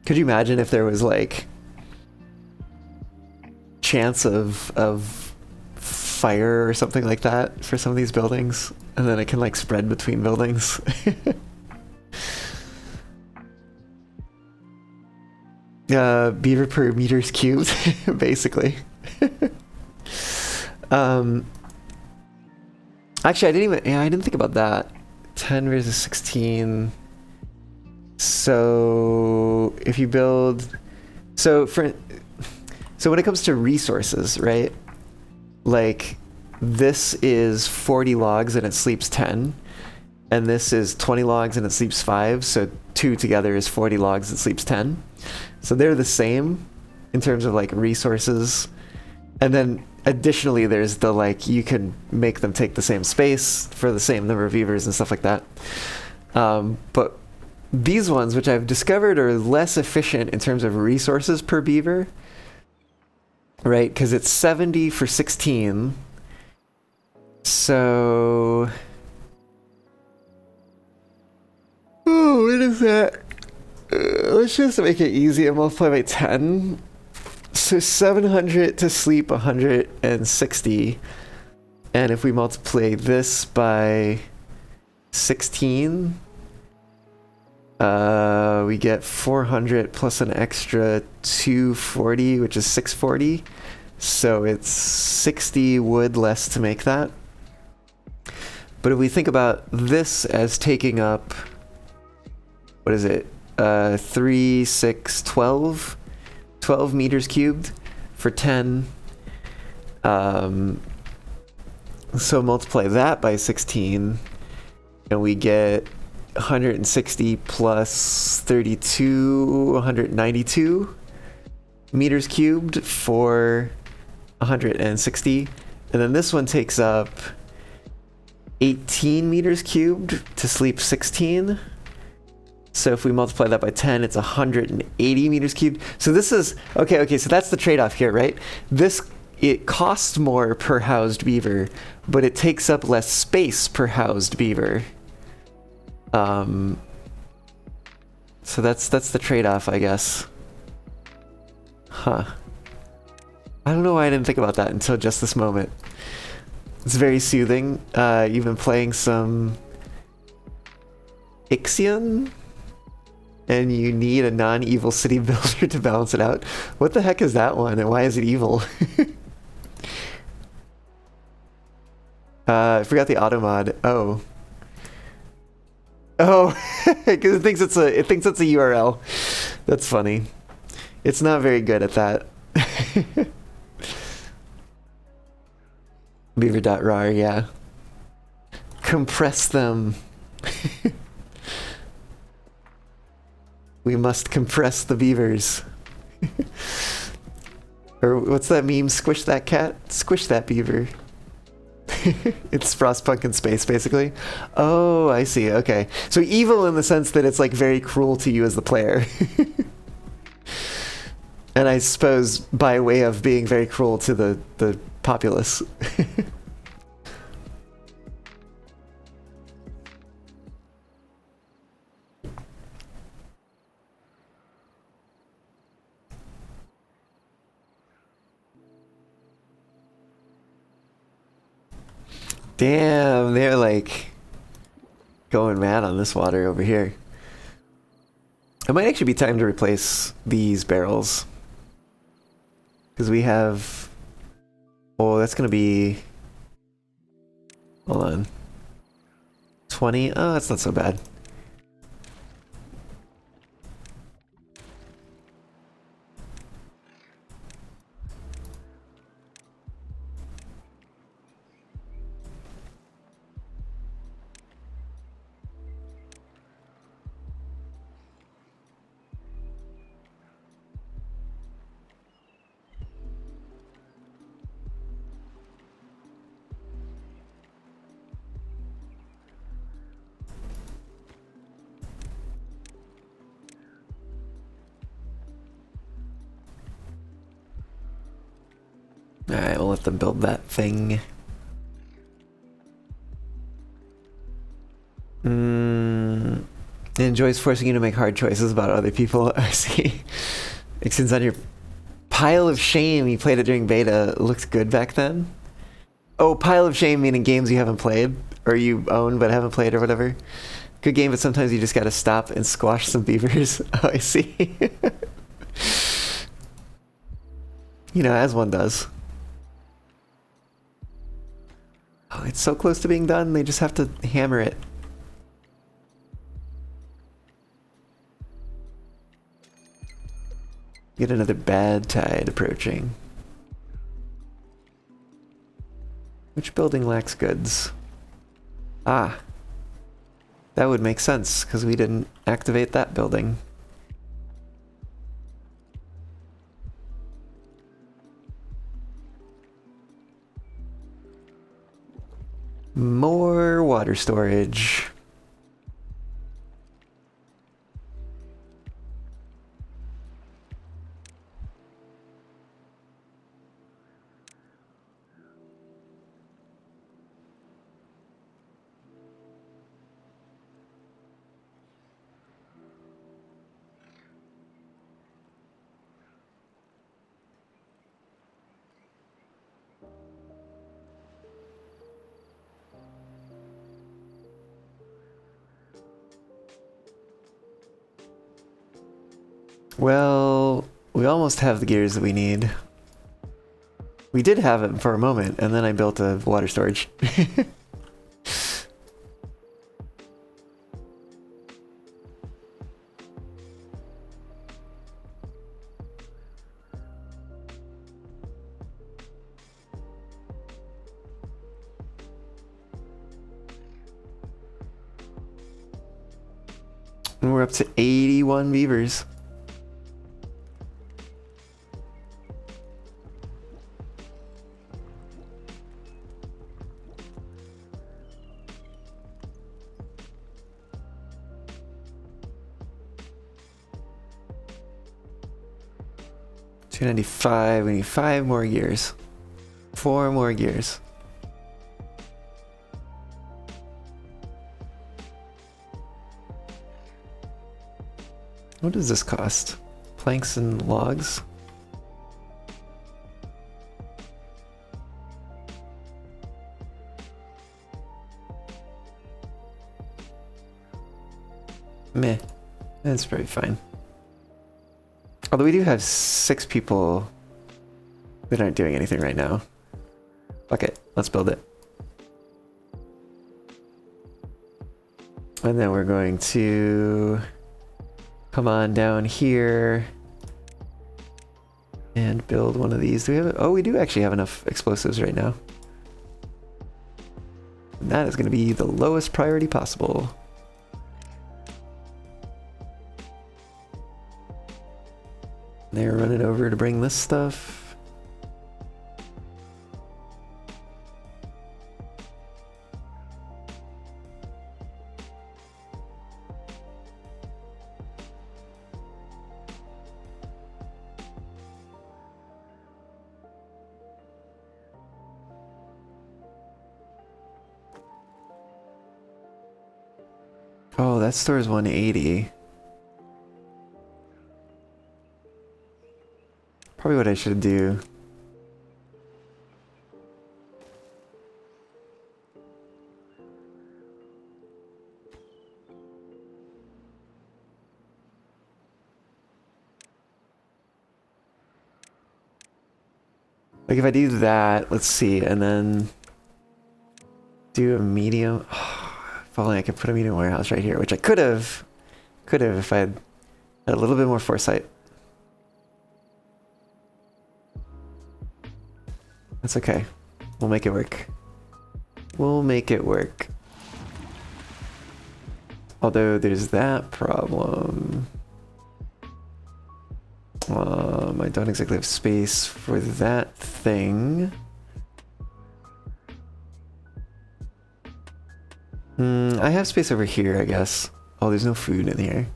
Could you imagine if there was like chance of fire or something like that for some of these buildings, and then it can like spread between buildings? Beaver per meters cubed, basically. Actually, I didn't think about that. 10 versus 16. So if you build, so when it comes to resources, right? Like this is 40 logs and it sleeps 10, and this is 20 logs and it sleeps 5. So 2 together is 40 logs and sleeps 10. So they're the same in terms of like resources. And then additionally, there's the like, you can make them take the same space for the same number of beavers and stuff like that. But these ones, which I've discovered are less efficient in terms of resources per beaver, right? Because it's 70 for 16. So, oh, what is that? Let's just make it easy and multiply by 10. So 700 to sleep 160. And if we multiply this by 16, we get 400 plus an extra 240, which is 640. So it's 60 wood less to make that. But if we think about this as taking up, what is it? 3, 6, 12 meters cubed for 10. So multiply that by 16 and we get 160 plus 32, 192 meters cubed for 160. And then this one takes up 18 meters cubed to sleep 16. So if we multiply that by 10, it's 180 meters cubed. So this is, okay, so that's the trade-off here, right? It costs more per housed beaver, but it takes up less space per housed beaver. So that's the trade-off, I guess. Huh. I don't know why I didn't think about that until just this moment. It's very soothing. You've been playing some Ixion, and you need a non-evil city builder to balance it out. What the heck is that one, and why is it evil? I forgot the auto mod. Oh, because it thinks it's a URL. That's funny. It's not very good at that. Beaver.rar, yeah. Compress them. We must compress the beavers. Or what's that meme? Squish that cat? Squish that beaver. It's Frostpunk in space, basically. Oh, I see. Okay. So evil in the sense that it's like very cruel to you as the player. And I suppose by way of being very cruel to the populace. Damn, they're like going mad on this water over here. It might actually be time to replace these barrels. Because we have... Oh, that's going to be... Hold on. 20? Oh, that's not so bad. Alright, we'll let them build that thing. It enjoys forcing you to make hard choices about other people. I see. Since on your pile of shame, you played it during beta. It looked good back then? Oh, pile of shame meaning games you haven't played? Or you own but haven't played or whatever? Good game, but sometimes you just gotta stop and squash some beavers. Oh, I see. You know, as one does. Oh, it's so close to being done, they just have to hammer it. Get another bad tide approaching. Which building lacks goods? Ah. That would make sense, because we didn't activate that building. More water storage. Well, we almost have the gears that we need. We did have it for a moment, and then I built a water storage. And we're up to 81 beavers. $295, we need 5 more gears. 4 more gears. What does this cost? Planks and logs? Meh. That's pretty fine. Although we do have 6 people that aren't doing anything right now. Fuck it, let's build it. And then we're going to come on down here and build one of these. Do we have? Oh, we do actually have enough explosives right now. And that is going to be the lowest priority possible. They're running over to bring this stuff. Oh, that store is 180. Probably what I should do. Like if I do that, let's see, and then do a medium. If only I could put a medium warehouse right here, which I could have if I had a little bit more foresight. That's okay. We'll make it work. We'll make it work. Although there's that problem. I don't exactly have space for that thing. I have space over here, I guess. Oh, there's no food in here.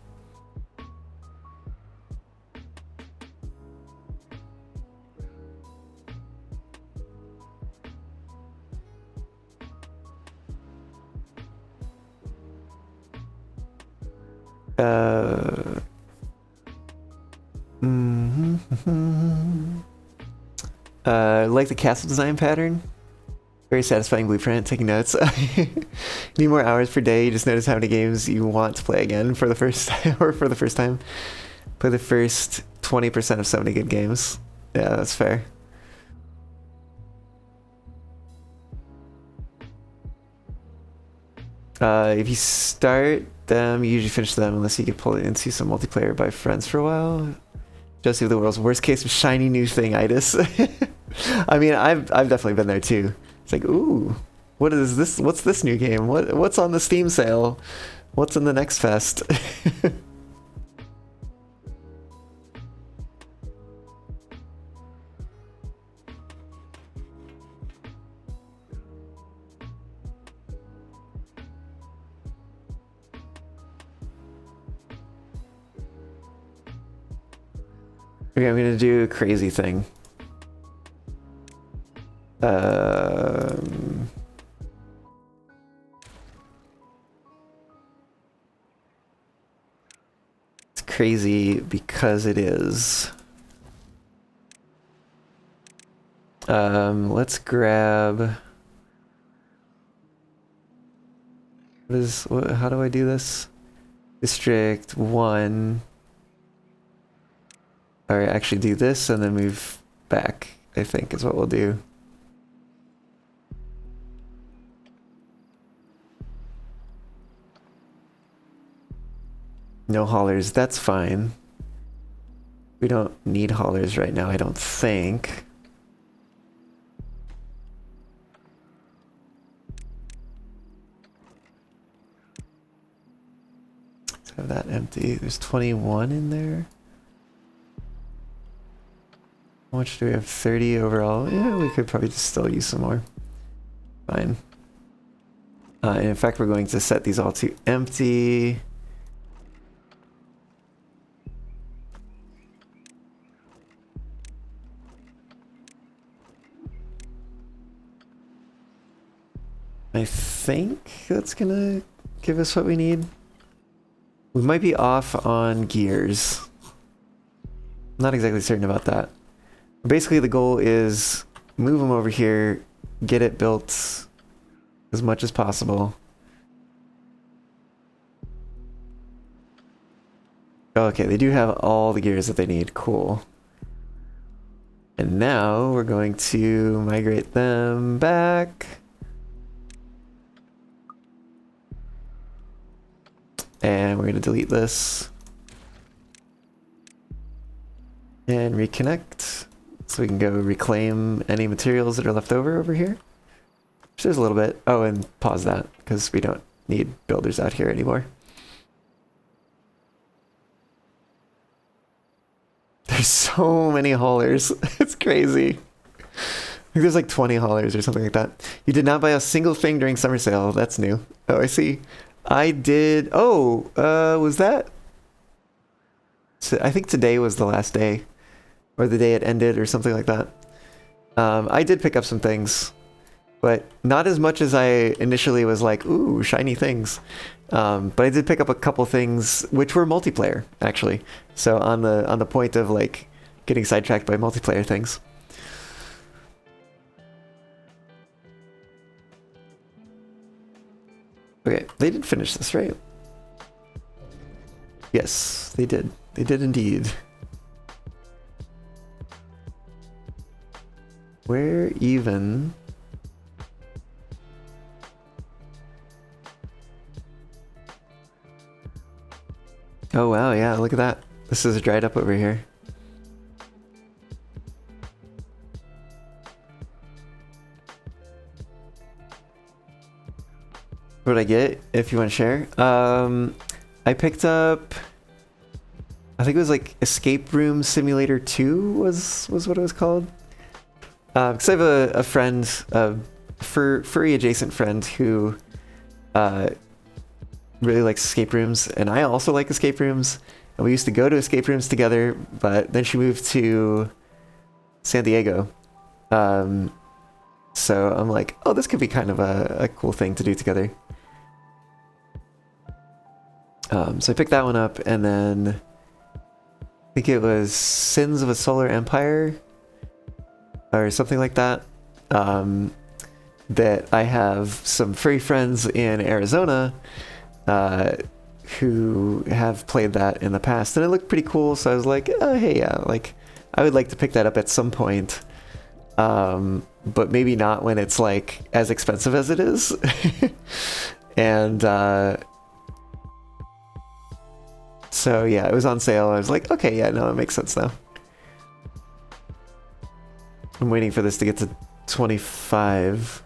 Like the castle design pattern. Very satisfying blueprint. Taking notes. Need more hours per day. You just notice how many games you want to play again for the first time, or for the first time. Play the first 20% of so many good games. Yeah, that's fair. If you start them, you usually finish them unless you get pulled into some multiplayer by friends for a while. Josie of the world's worst case of shiny new thing itis. I mean, I've definitely been there too. It's like, ooh, what is this? What's this new game? What's on the Steam sale? What's in the next fest? Okay, I'm gonna do a crazy thing. It's crazy because it is. Let's grab. How do I do this? District 1. Alright, actually do this and then move back, I think is what we'll do. No haulers, that's fine. We don't need haulers right now, I don't think. Let's have that empty. There's 21 in there. How much do we have? 30 overall? Yeah, we could probably just still use some more. Fine. And in fact, we're going to set these all to empty. I think that's gonna give us what we need. We might be off on gears. I'm not exactly certain about that. Basically, the goal is move them over here, get it built as much as possible. Okay, they do have all the gears that they need. Cool. And now we're going to migrate them back. And we're going to delete this. And reconnect. So we can go reclaim any materials that are left over here. Which there's a little bit. Oh, and pause that, because we don't need builders out here anymore. There's so many haulers. It's crazy. I think there's like 20 haulers or something like that. You did not buy a single thing during summer sale. That's new. Oh, I see. I did. Oh, was that? So I think today was the last day. Or the day it ended or something like that. I did pick up some things. But not as much as I initially was like, ooh, shiny things. But I did pick up a couple things which were multiplayer, actually. So on the point of like getting sidetracked by multiplayer things. Okay, they did finish this, right? Yes, they did. They did indeed. Where even? Oh wow, yeah, look at that. This is dried up over here. What did I get, if you want to share? I picked up, I think it was like Escape Room Simulator 2 was what it was called. Because I have a friend, furry adjacent friend who really likes escape rooms, and I also like escape rooms. And we used to go to escape rooms together, but then she moved to San Diego. So I'm like, oh, this could be kind of a cool thing to do together. So I picked that one up, and then I think it was Sins of a Solar Empire or something like that. That I have some furry friends in Arizona who have played that in the past, and it looked pretty cool. So I was like, oh, hey, yeah, like I would like to pick that up at some point, but maybe not when it's like as expensive as it is. And so yeah, it was on sale. I was like, okay, yeah, no, it makes sense now. I'm waiting for this to get to 25.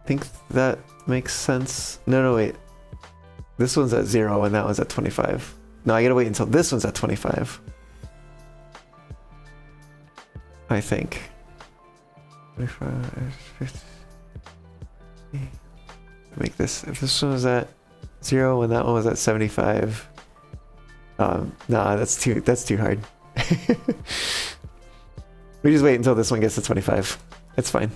I think that makes sense. No, wait. This one's at 0 and that one's at 25. No, I gotta wait until this one's at 25. I think. 25, 50. Make this. If this one was at 0 and that one was at 75. Nah, that's too hard. We just wait until this one gets to 25. It's fine.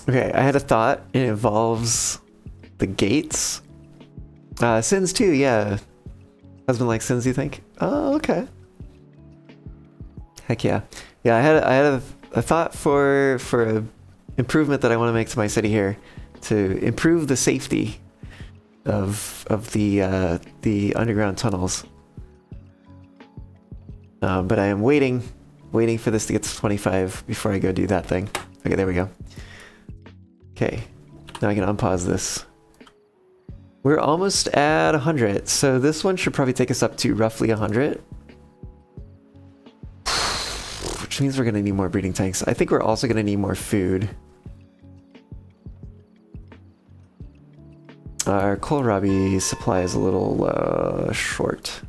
Okay, I had a thought. It involves the gates. Sins too, yeah. Husband likes Sins, you think? Oh, okay. Heck yeah. Yeah, I had a thought for a improvement that I want to make to my city here to improve the safety of the underground tunnels. But I am waiting for this to get to 25 before I go do that thing. Okay, there we go. Okay, now I can unpause this. We're almost at 100, so this one should probably take us up to roughly 100. Which means we're gonna need more breeding tanks. I think we're also gonna need more food. Our kohlrabi supply is a little short.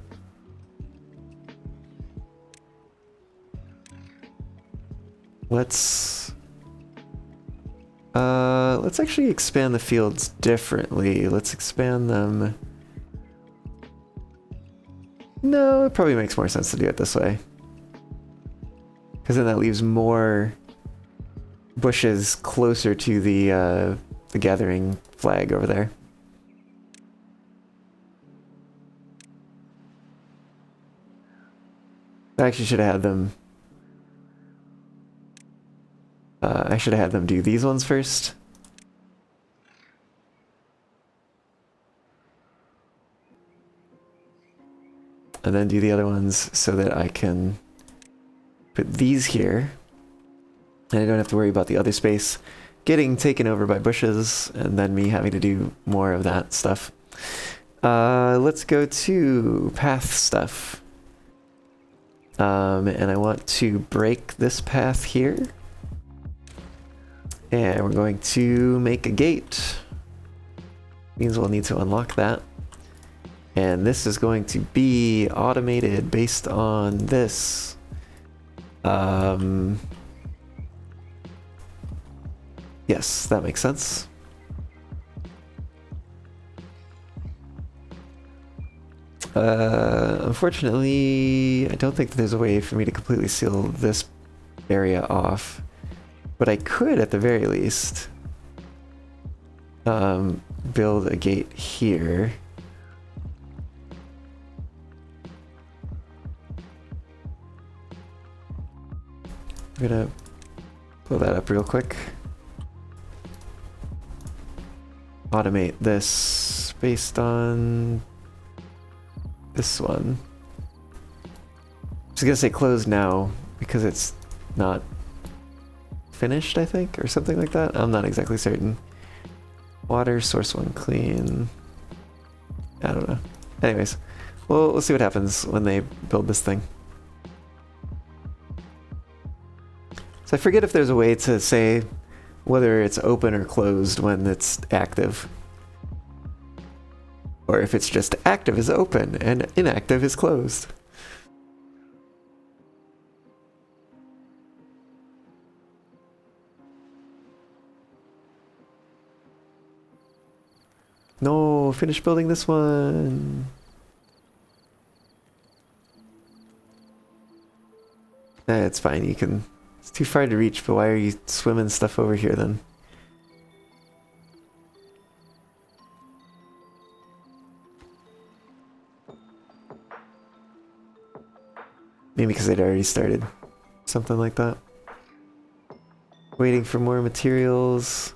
Let's actually expand the fields differently. Let's expand them. No, it probably makes more sense to do it this way. Because then that leaves more bushes closer to the gathering flag over there. I actually should have had them. I should have had them do these ones first. And then do the other ones so that I can put these here. And I don't have to worry about the other space getting taken over by bushes and then me having to do more of that stuff. Let's go to path stuff. And I want to break this path here. And we're going to make a gate. Means we'll need to unlock that. And this is going to be automated based on this. Yes, that makes sense. Unfortunately, I don't think there's a way for me to completely seal this area off. But I could, at the very least, build a gate here. I'm gonna pull that up real quick. Automate this based on this one. I'm just gonna say close now because it's not finished, I think, or something like that. I'm not exactly certain. Water, source 1 clean. I don't know. Anyways, well, we'll see what happens when they build this thing. So I forget if there's a way to say whether it's open or closed when it's active. Or if it's just active is open and inactive is closed. No, finish building this one. It's fine, you can... It's too far to reach, but why are you swimming stuff over here then? Maybe because they'd already started. Something like that. Waiting for more materials.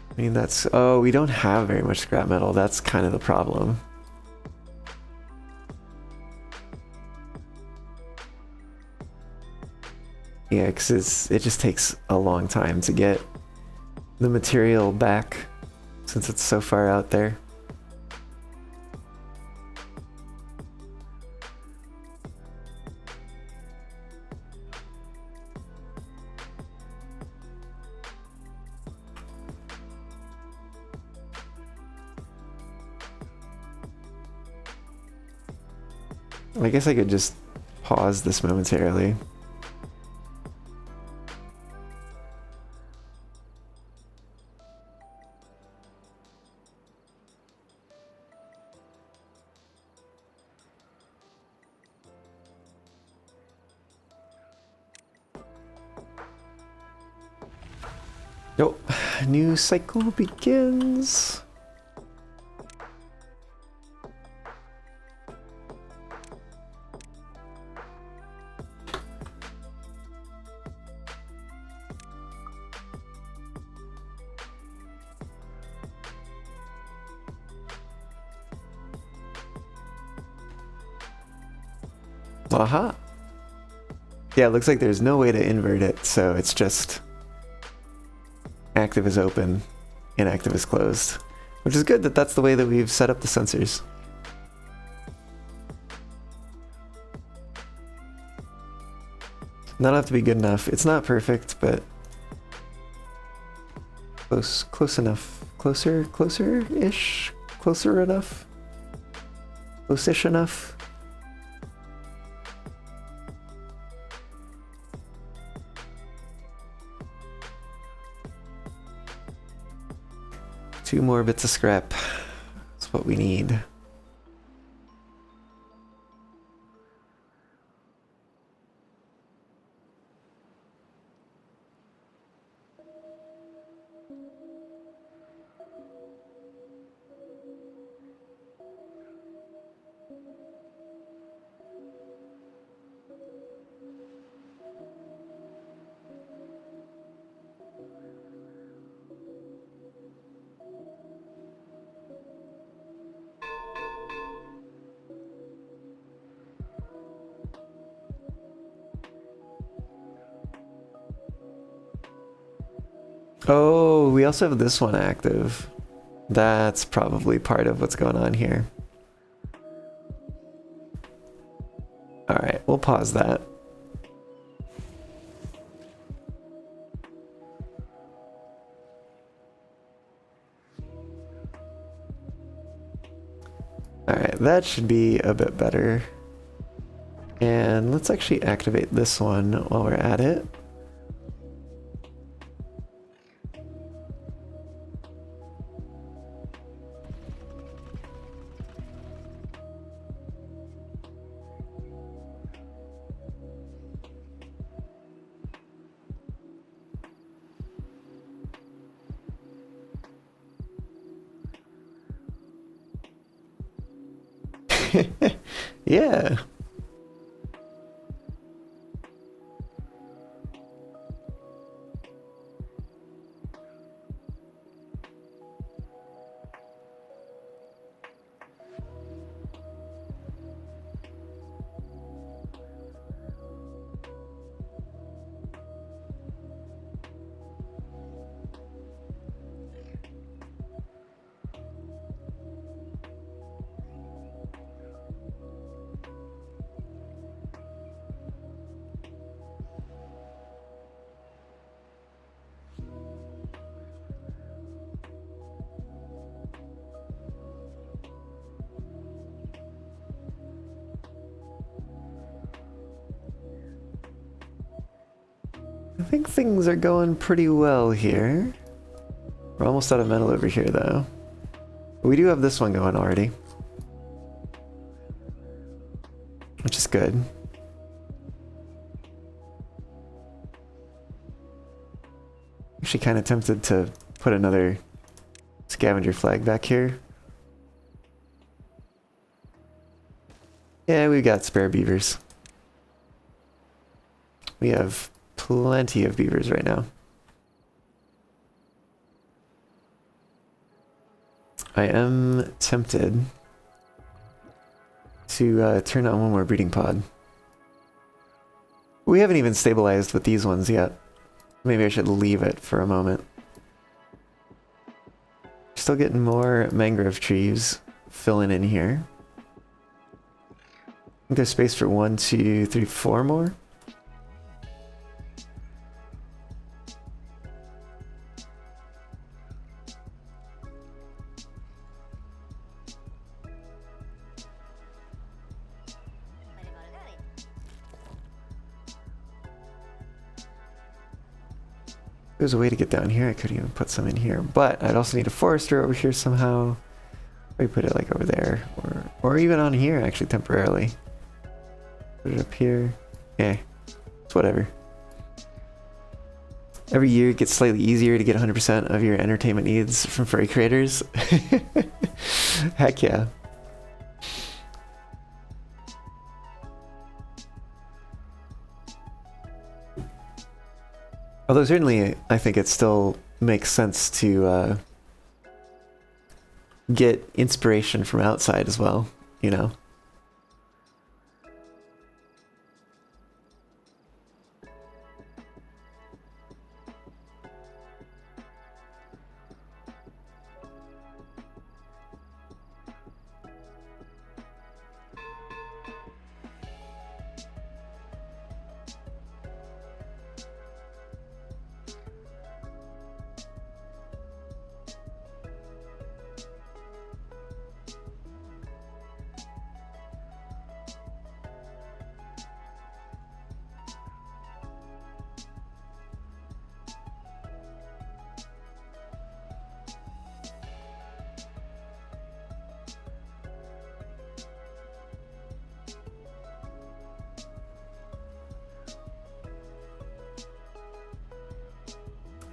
I mean, that's... Oh, we don't have very much scrap metal. That's kind of the problem. Yeah, because it just takes a long time to get the material back since it's so far out there. I guess I could just pause this momentarily. Nope. New cycle begins. Aha. Yeah, it looks like there's no way to invert it, so it's just active is open, inactive is closed. Which is good that that's the way that we've set up the sensors. That'll have to be good enough. It's not perfect, but close enough. Closer-ish? Closer enough? Close-ish enough? Two more bits of scrap. That's what we need. Oh, we also have this one active. That's probably part of what's going on here. Alright, we'll pause that. Alright, that should be a bit better. And let's actually activate this one while we're at it. Yeah. think things are going pretty well here. We're almost out of metal over here, though. We do have this one going already, which is good. Actually kind of tempted to put another scavenger flag back here. Yeah, we've got spare beavers. We have plenty of beavers right now. I am tempted to turn on one more breeding pod. We haven't even stabilized with these ones yet. Maybe I should leave it for a moment. Still getting more mangrove trees filling in here. I think there's space for 1, 2, 3, 4 more. There's a way to get down here. I could even put some in here, but I'd also need a forester over here somehow. Maybe put it like over there, or even on here actually temporarily. Put it up here. Yeah, it's whatever. Every year it gets slightly easier to get 100% of your entertainment needs from furry creators. Heck yeah. Although certainly, I think it still makes sense to get inspiration from outside as well, you know?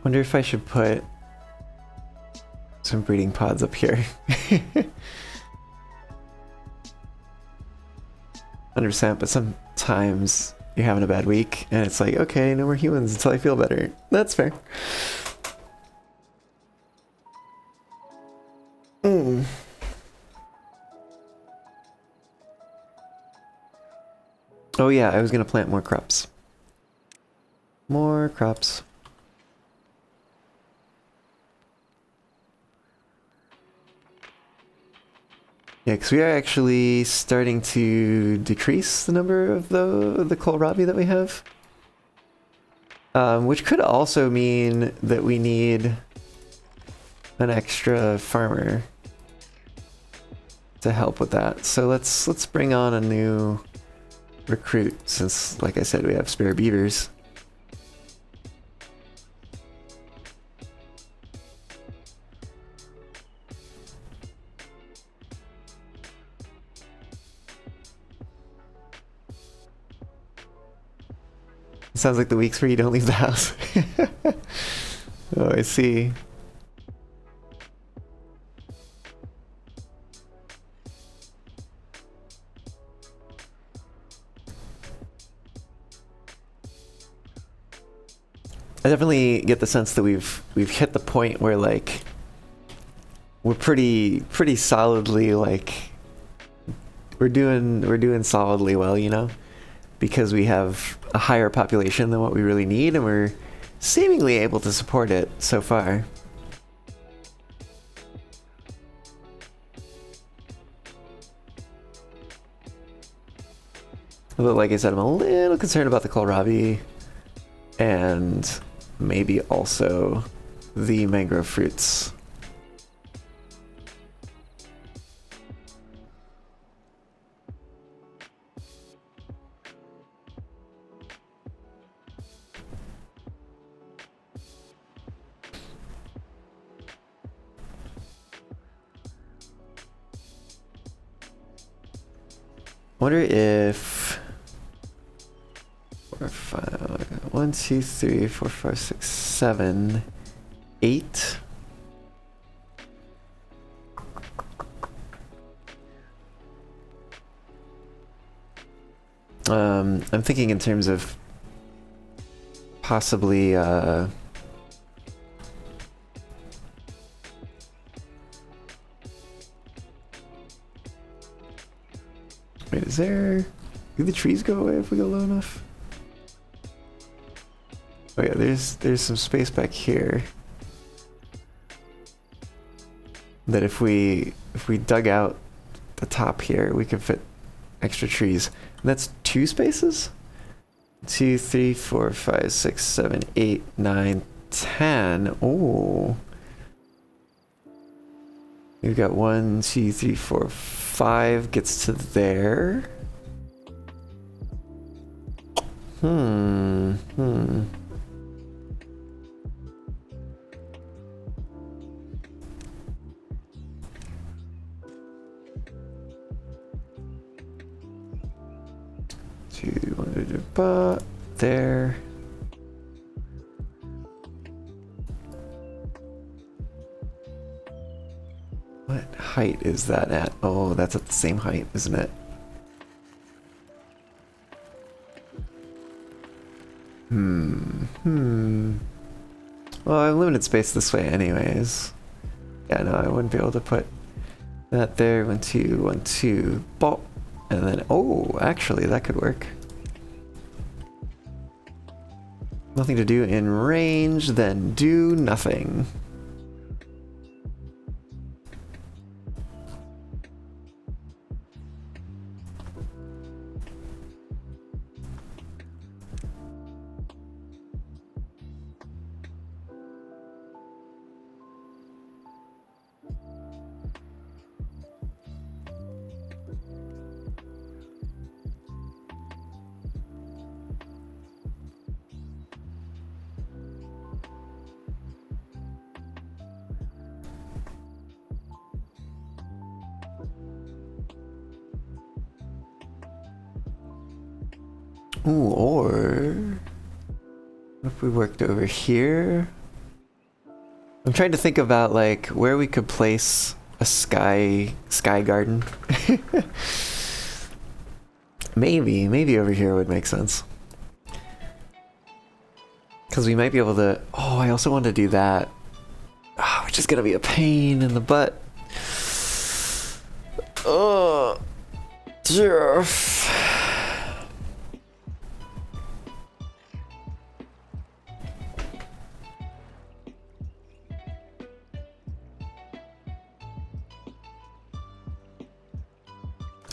Wonder if I should put some breeding pods up here. 100%, but sometimes you're having a bad week and it's like, okay, no more humans until I feel better. That's fair. Oh yeah, I was gonna plant more crops. More crops. Yeah, because we are actually starting to decrease the number of the kohlrabi that we have. Which could also mean that we need an extra farmer to help with that. So let's bring on a new recruit, since, like I said, we have spare beavers. Sounds like the weeks where you don't leave the house. Oh, I see. I definitely get the sense that we've hit the point where, like, we're pretty solidly, like, we're doing solidly well, you know, because we have a higher population than what we really need, and we're seemingly able to support it so far. Although, like I said, I'm a little concerned about the kohlrabi and maybe also the mangrove fruits. Wonder if 4, 5, 1, 2, 3, 4, 5, 6, 7, 8. I'm thinking in terms of possibly wait, is there... Do the trees go away if we go low enough? Oh yeah, there's some space back here. That if we dug out the top here, we could fit extra trees. And that's 2 spaces? 2, 3, 4, 5, 6, 7, 8, 9, 10. Oh. We've got 1, 2, 3, 4, 5 gets to there. Hmm. 2, there. What height is that at? Oh, that's at the same height, isn't it? Well, I have limited space this way anyways. Yeah, no, I wouldn't be able to put that there. 1, 2, 1, 2, bop. And then, oh, actually, that could work. Nothing to do in range, then do nothing. Ooh, or what if we worked over here? I'm trying to think about like where we could place a sky garden. maybe over here would make sense. Because we might be able to. Oh, I also want to do that. Oh, which is gonna be a pain in the butt. Oh, Jeff.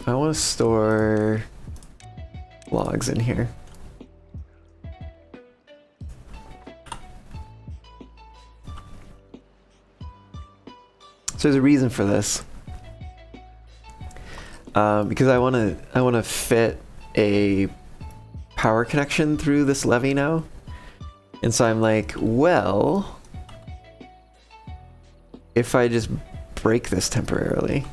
I want to store logs in here. So there's a reason for this. Because I want to fit a power connection through this levee now. And so I'm like, well, if I just break this temporarily.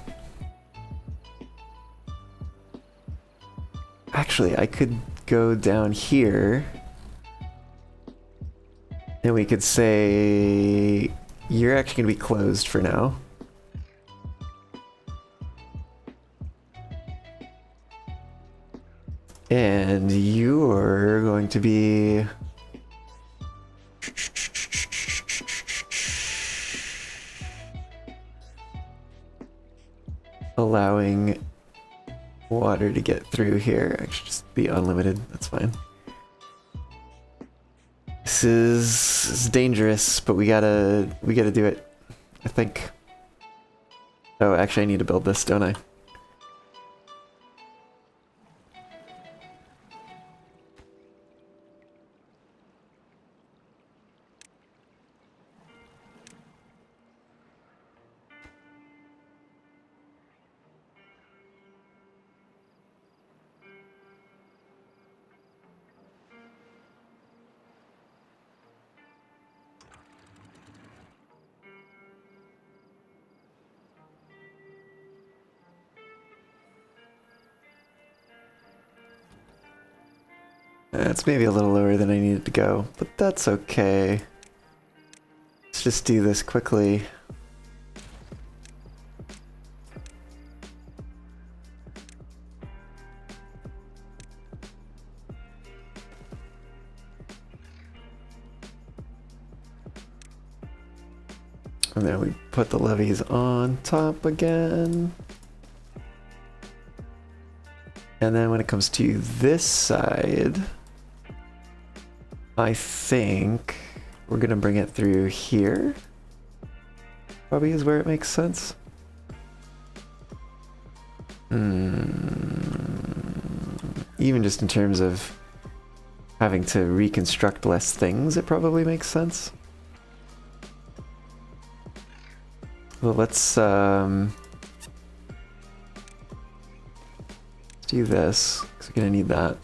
Actually, I could go down here and we could say you're actually going to be closed for now. And you're going to be allowing water to get through here. Actually, just be unlimited. That's fine. This is dangerous, but we gotta do it. I think. Oh, actually, I need to build this, don't I? That's maybe a little lower than I needed to go, but that's okay. Let's just do this quickly. And then we put the levees on top again. And then when it comes to this side, I think we're gonna bring it through here. Probably is where it makes sense. Even just in terms of having to reconstruct less things, it probably makes sense. Well, let's do this, because we're gonna need that.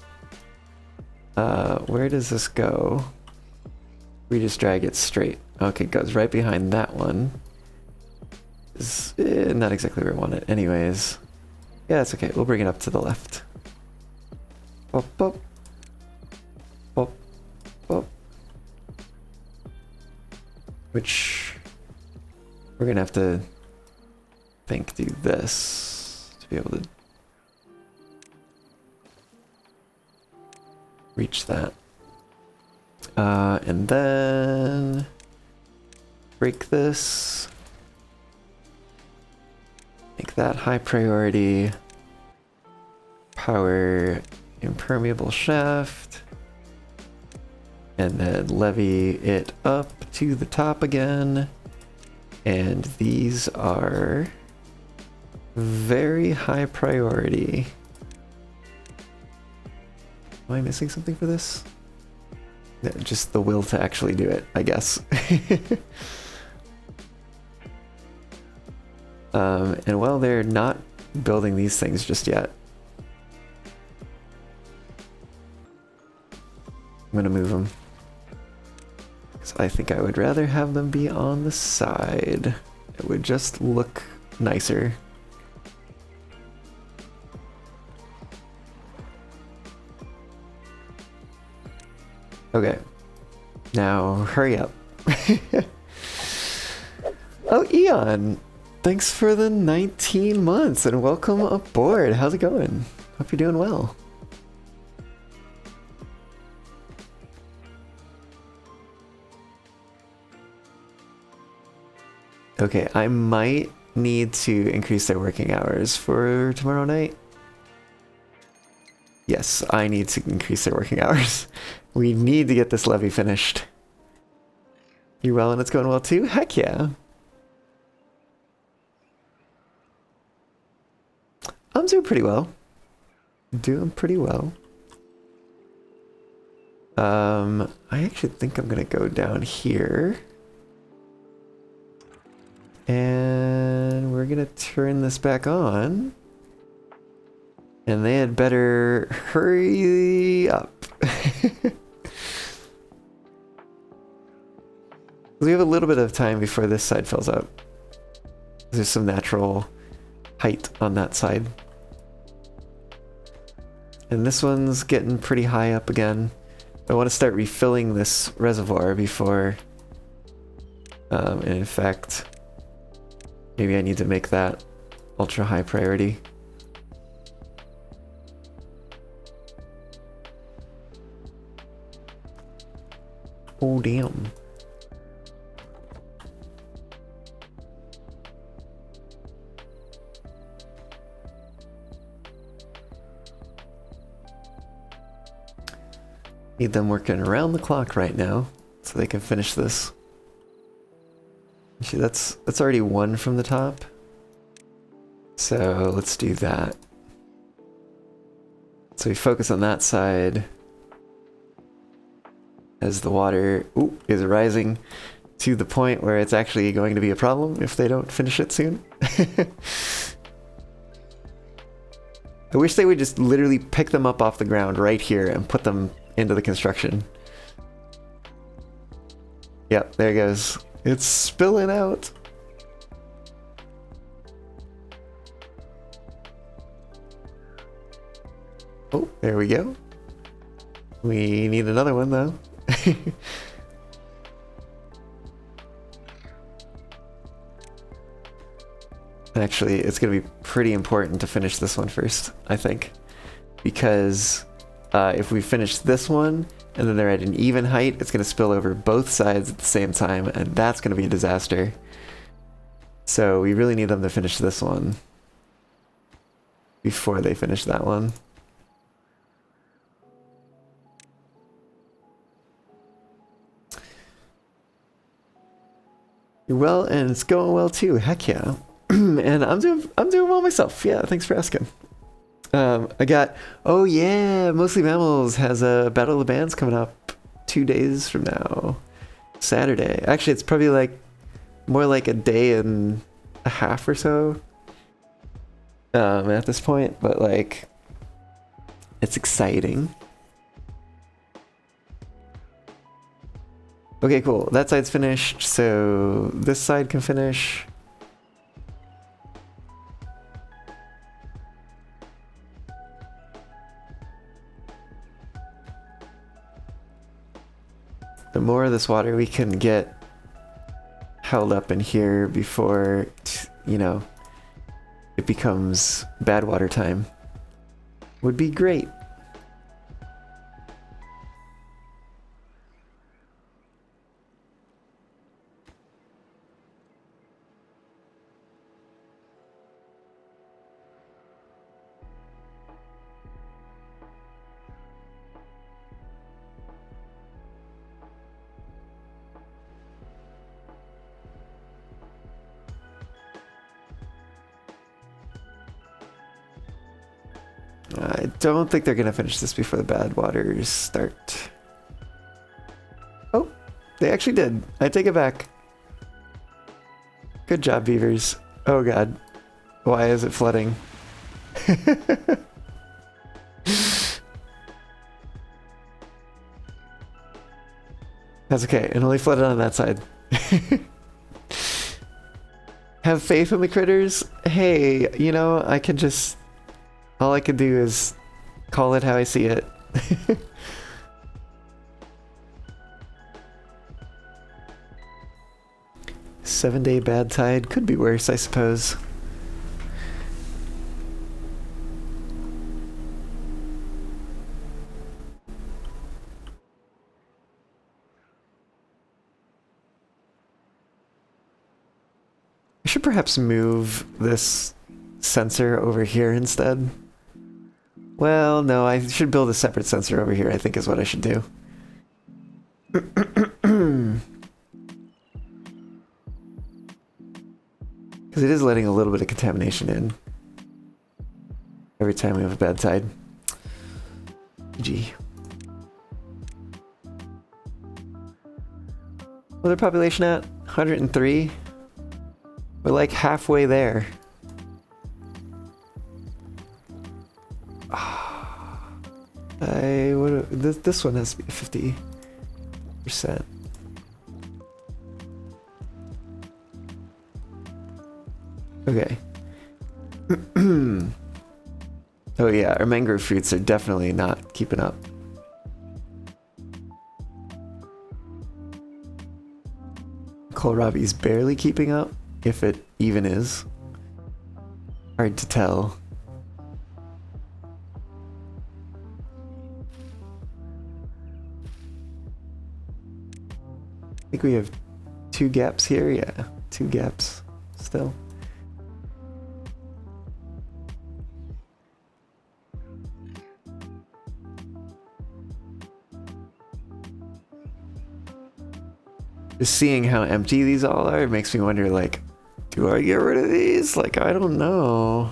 Where does this go? We just drag it straight. Okay, it goes right behind that one. Is not exactly where I want it. Anyways, yeah, it's okay. We'll bring it up to the left. Pop, pop. Pop, pop. Which we're gonna have to think do this to be able to reach that. And then break this. Make that high priority. Power impermeable shaft. And then levy it up to the top again. And these are very high priority. Am I missing something for this? No, just the will to actually do it, I guess. And while they're not building these things just yet, I'm gonna move them. Because I think I would rather have them be on the side. It would just look nicer. Okay. Now, hurry up. Oh, Eon! Thanks for the 19 months and welcome aboard. How's it going? Hope you're doing well. Okay, I might need to increase their working hours for tomorrow night. Yes, I need to increase their working hours. We need to get this levy finished. You well and it's going well too? Heck yeah. I'm doing pretty well. Doing pretty well. I actually think I'm gonna go down here. And we're gonna turn this back on. And they had better hurry up. We have a little bit of time before this side fills up. There's some natural height on that side. And this one's getting pretty high up again. I want to start refilling this reservoir before... and in fact, maybe I need to make that ultra high priority. Oh, damn. Need them working around the clock right now so they can finish this. See, that's already one from the top. So let's do that. So we focus on that side as the water is rising to the point where it's actually going to be a problem if they don't finish it soon. I wish they would just literally pick them up off the ground right here and put them into the construction. Yep, there it goes. It's spilling out. Oh, there we go. We need another one though. Actually, it's going to be pretty important to finish this one first, I think. Because if we finish this one, and then they're at an even height, it's going to spill over both sides at the same time, and that's going to be a disaster. So we really need them to finish this one before they finish that one. Well, and it's going well too. Heck yeah. And I'm doing well myself. Yeah, thanks for asking. I got, oh yeah, Mostly Mammals has a Battle of the Bands coming up 2 days from now. Saturday. Actually, it's probably like more like a day and a half or so at this point, but like it's exciting. Okay, cool. That side's finished, so this side can finish. The more of this water we can get held up in here before, you know, it becomes bad water time would be great. I don't think they're gonna finish this before the bad waters start. Oh, they actually did. I take it back. Good job, Beavers. Oh god. Why is it flooding? That's okay. It only flooded on that side. Have faith in the critters? Hey, you know, I can just... all I can do is call it how I see it. 7-day bad tide could be worse, I suppose. I should perhaps move this sensor over here instead. Well, no, I should build a separate sensor over here, I think is what I should do. Because it is letting a little bit of contamination in every time we have a bad tide. Gee. What's their population at? 103? We're like halfway there. This one has to be 50%. Okay. Oh yeah, our mangrove fruits are definitely not keeping up. Kohlrabi's barely keeping up, if it even is. Hard to tell. I think we have 2 gaps here. Yeah, 2 gaps still. Just seeing how empty these all are, it makes me wonder, like, do I get rid of these? Like, I don't know.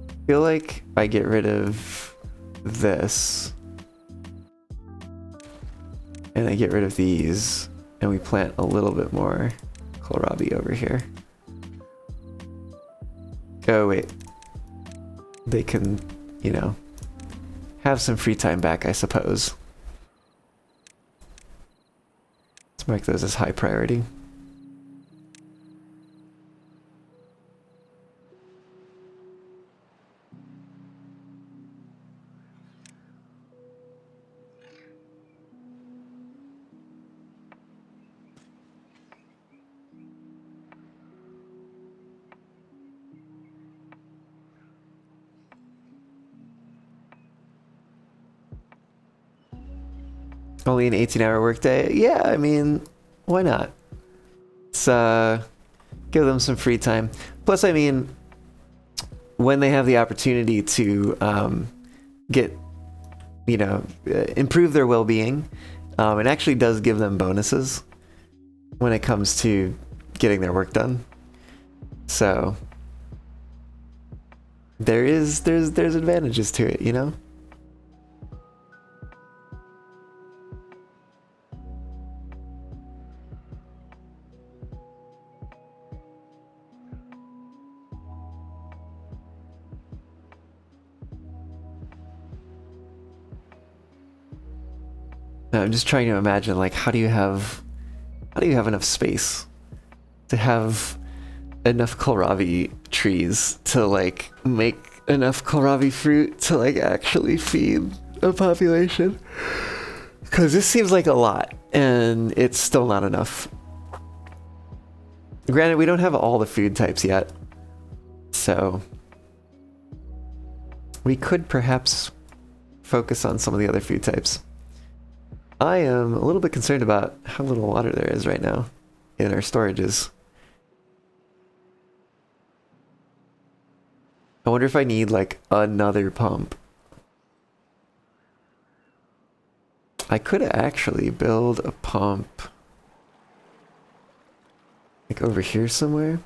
I feel like I get rid of this. And I get rid of these. And we plant a little bit more kohlrabi over here. Oh, wait. They can, you know, have some free time back, I suppose. Let's mark those as high priority. Only an 18-hour workday? Yeah, I mean, why not? Let's give them some free time. Plus, I mean, when they have the opportunity to get, you know, improve their well-being, it actually does give them bonuses when it comes to getting their work done. So there's advantages to it, you know? I'm just trying to imagine, like, how do you have enough space to have enough kohlrabi trees to, like, make enough kohlrabi fruit to, like, actually feed a population? Because this seems like a lot, and it's still not enough. Granted, we don't have all the food types yet, so we could perhaps focus on some of the other food types. I am a little bit concerned about how little water there is right now in our storages. I wonder if I need, like, another pump. I could actually build a pump, like, over here somewhere.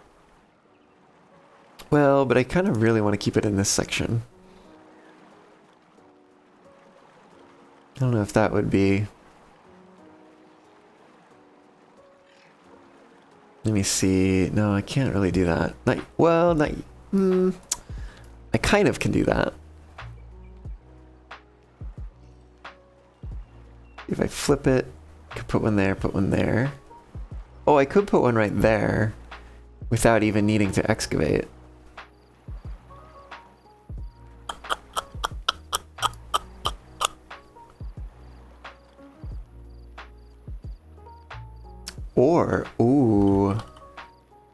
Well, but I kind of really want to keep it in this section. I don't know if that would be... Let me see. No, I can't really do that. I kind of can do that. If I flip it, I could put one there, put one there. Oh, I could put one right there without even needing to excavate.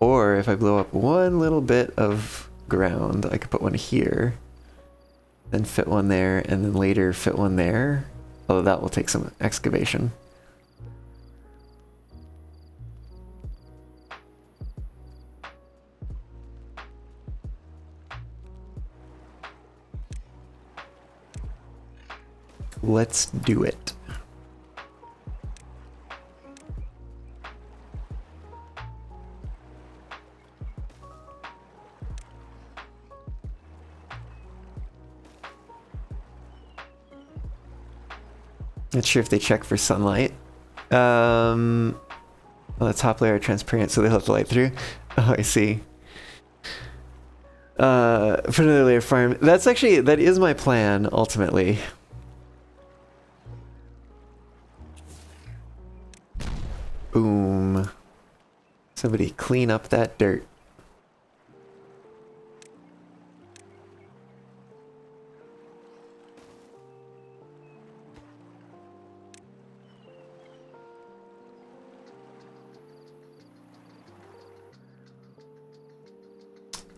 Or if I blow up one little bit of ground, I could put one here, then fit one there, and then later fit one there. Although that will take some excavation. Let's do it. Not sure if they check for sunlight. Well, the top layer are transparent, so they'll have the light through. Oh, I see. For another layer farm. That is my plan, ultimately. Boom. Somebody clean up that dirt.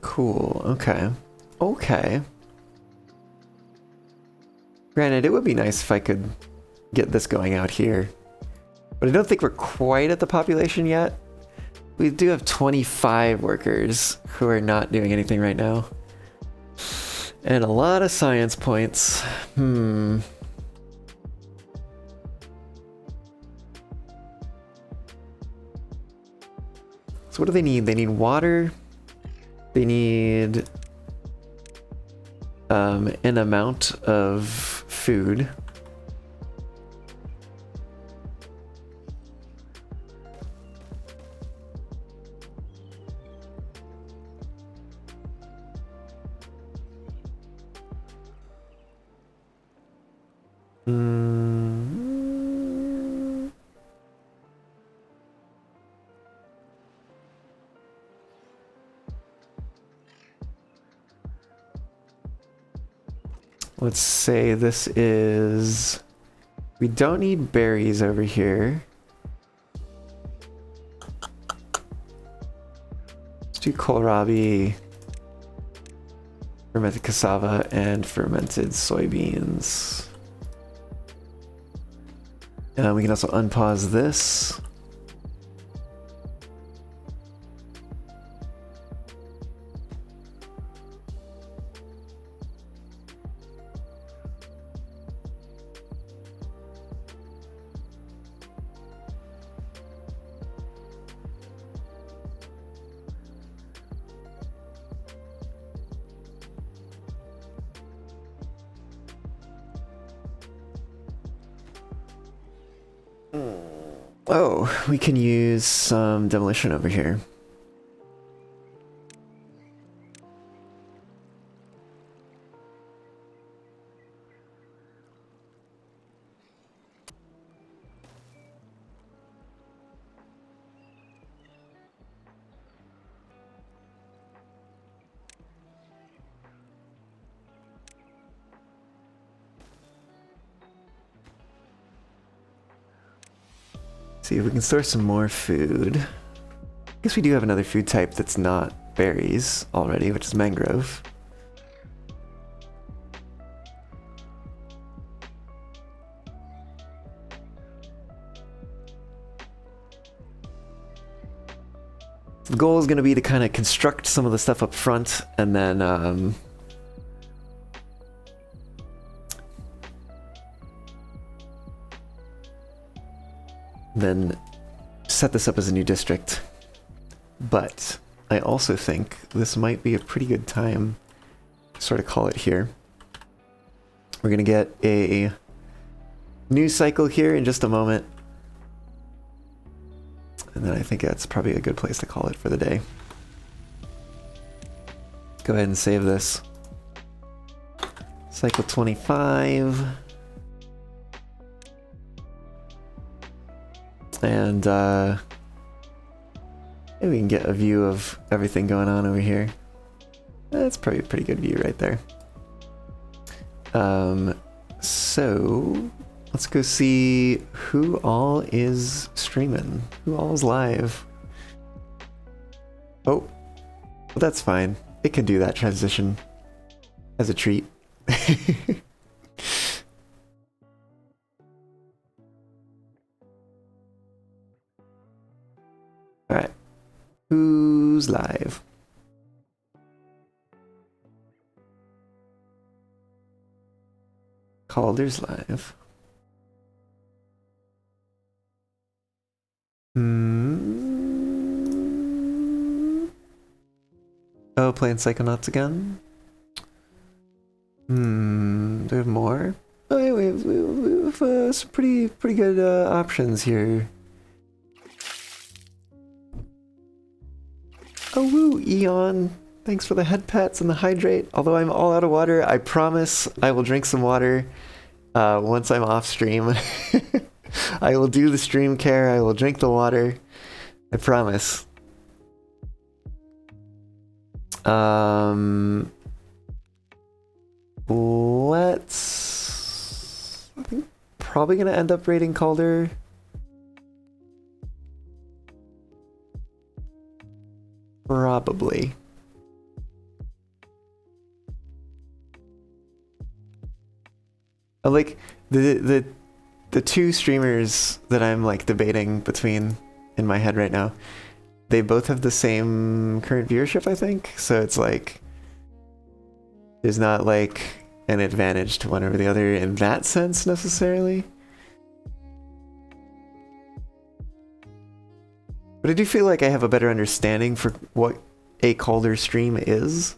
Cool, okay. Okay. Granted, it would be nice if I could get this going out here. But I don't think we're quite at the population yet. We do have 25 workers who are not doing anything right now. And a lot of science points. So what do they need? They need water. They need an amount of food. Let's say this is... We don't need berries over here. Let's do kohlrabi, fermented cassava, and fermented soybeans. We can also unpause this. Oh, we can use some demolition over here. See if we can store some more food. I guess we do have another food type that's not berries already, which is mangrove. The goal is going to be to kind of construct some of the stuff up front and then set this up as a new district. But I also think this might be a pretty good time to sort of call it here. We're going to get a news cycle here in just a moment. And then I think that's probably a good place to call it for the day. Go ahead and save this. Cycle 25. And maybe we can get a view of everything going on over here. That's probably a pretty good view right there. So let's go see who all is streaming, who all is live. Oh, well, that's fine. It can do that transition as a treat. All right, who's live? Calder's live. Oh, playing Psychonauts again? Do we have more? Oh, we have some pretty good options here. Oh woo, Eon! Thanks for the head pats and the hydrate. Although I'm all out of water, I promise I will drink some water once I'm off stream. I will do the stream care, I will drink the water. I promise. I think probably gonna end up rating Calder. Probably. Like the two streamers that I'm like debating between in my head right now, they both have the same current viewership, I think. So it's like there's not like an advantage to one over the other in that sense necessarily. But I do feel like I have a better understanding for what a Calder stream is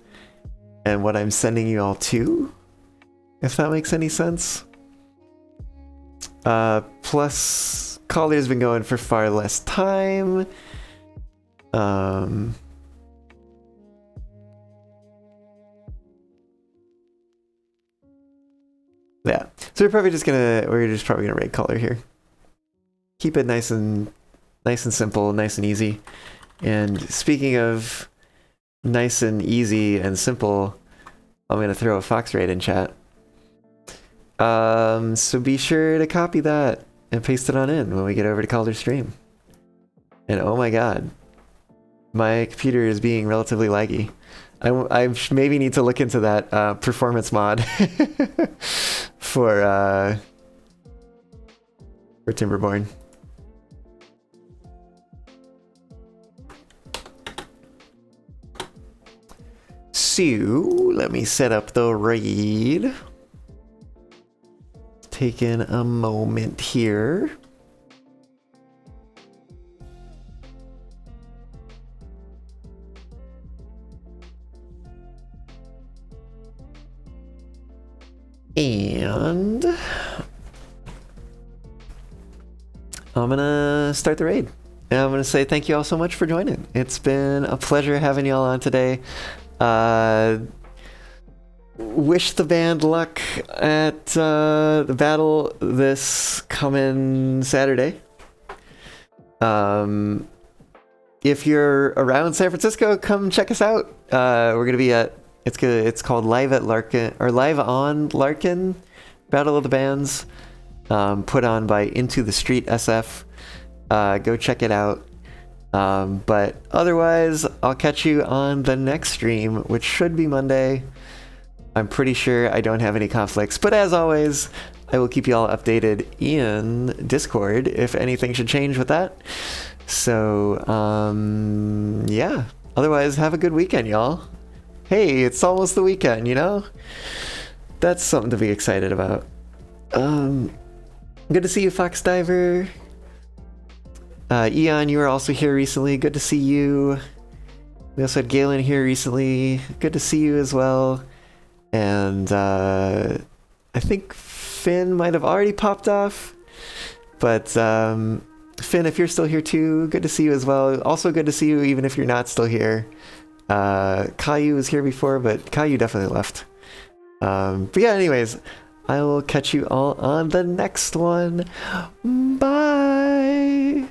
and what I'm sending you all to, if that makes any sense. Plus, Calder's been going for far less time. Yeah, so we're probably just gonna rate Calder here. Keep it nice and simple, nice and easy. And speaking of nice and easy and simple, I'm gonna throw a fox raid in chat. So be sure to copy that and paste it on in when we get over to Calder's stream. And oh my god, my computer is being relatively laggy. I maybe need to look into that performance mod for for Timberborn. So, let me set up the raid. Taking a moment here. And I'm gonna start the raid. And I'm gonna say thank you all so much for joining. It's been a pleasure having y'all on today. Wish the band luck at the battle this coming Saturday. If you're around San Francisco, come check us out. We're gonna be at it's called Live at Larkin or Live on Larkin, Battle of the Bands, put on by Into the Street SF. Go check it out. But otherwise, I'll catch you on the next stream, which should be Monday. I'm pretty sure I don't have any conflicts, but as always, I will keep you all updated in Discord if anything should change with that. So, yeah. Otherwise, have a good weekend, y'all. Hey, it's almost the weekend, you know? That's something to be excited about. Good to see you, Fox Diver. Eon, you were also here recently. Good to see you. We also had Galen here recently. Good to see you as well. And I think Finn might have already popped off. But Finn, if you're still here too, good to see you as well. Also good to see you even if you're not still here. Caillou was here before, but Caillou definitely left. But yeah, anyways, I will catch you all on the next one. Bye!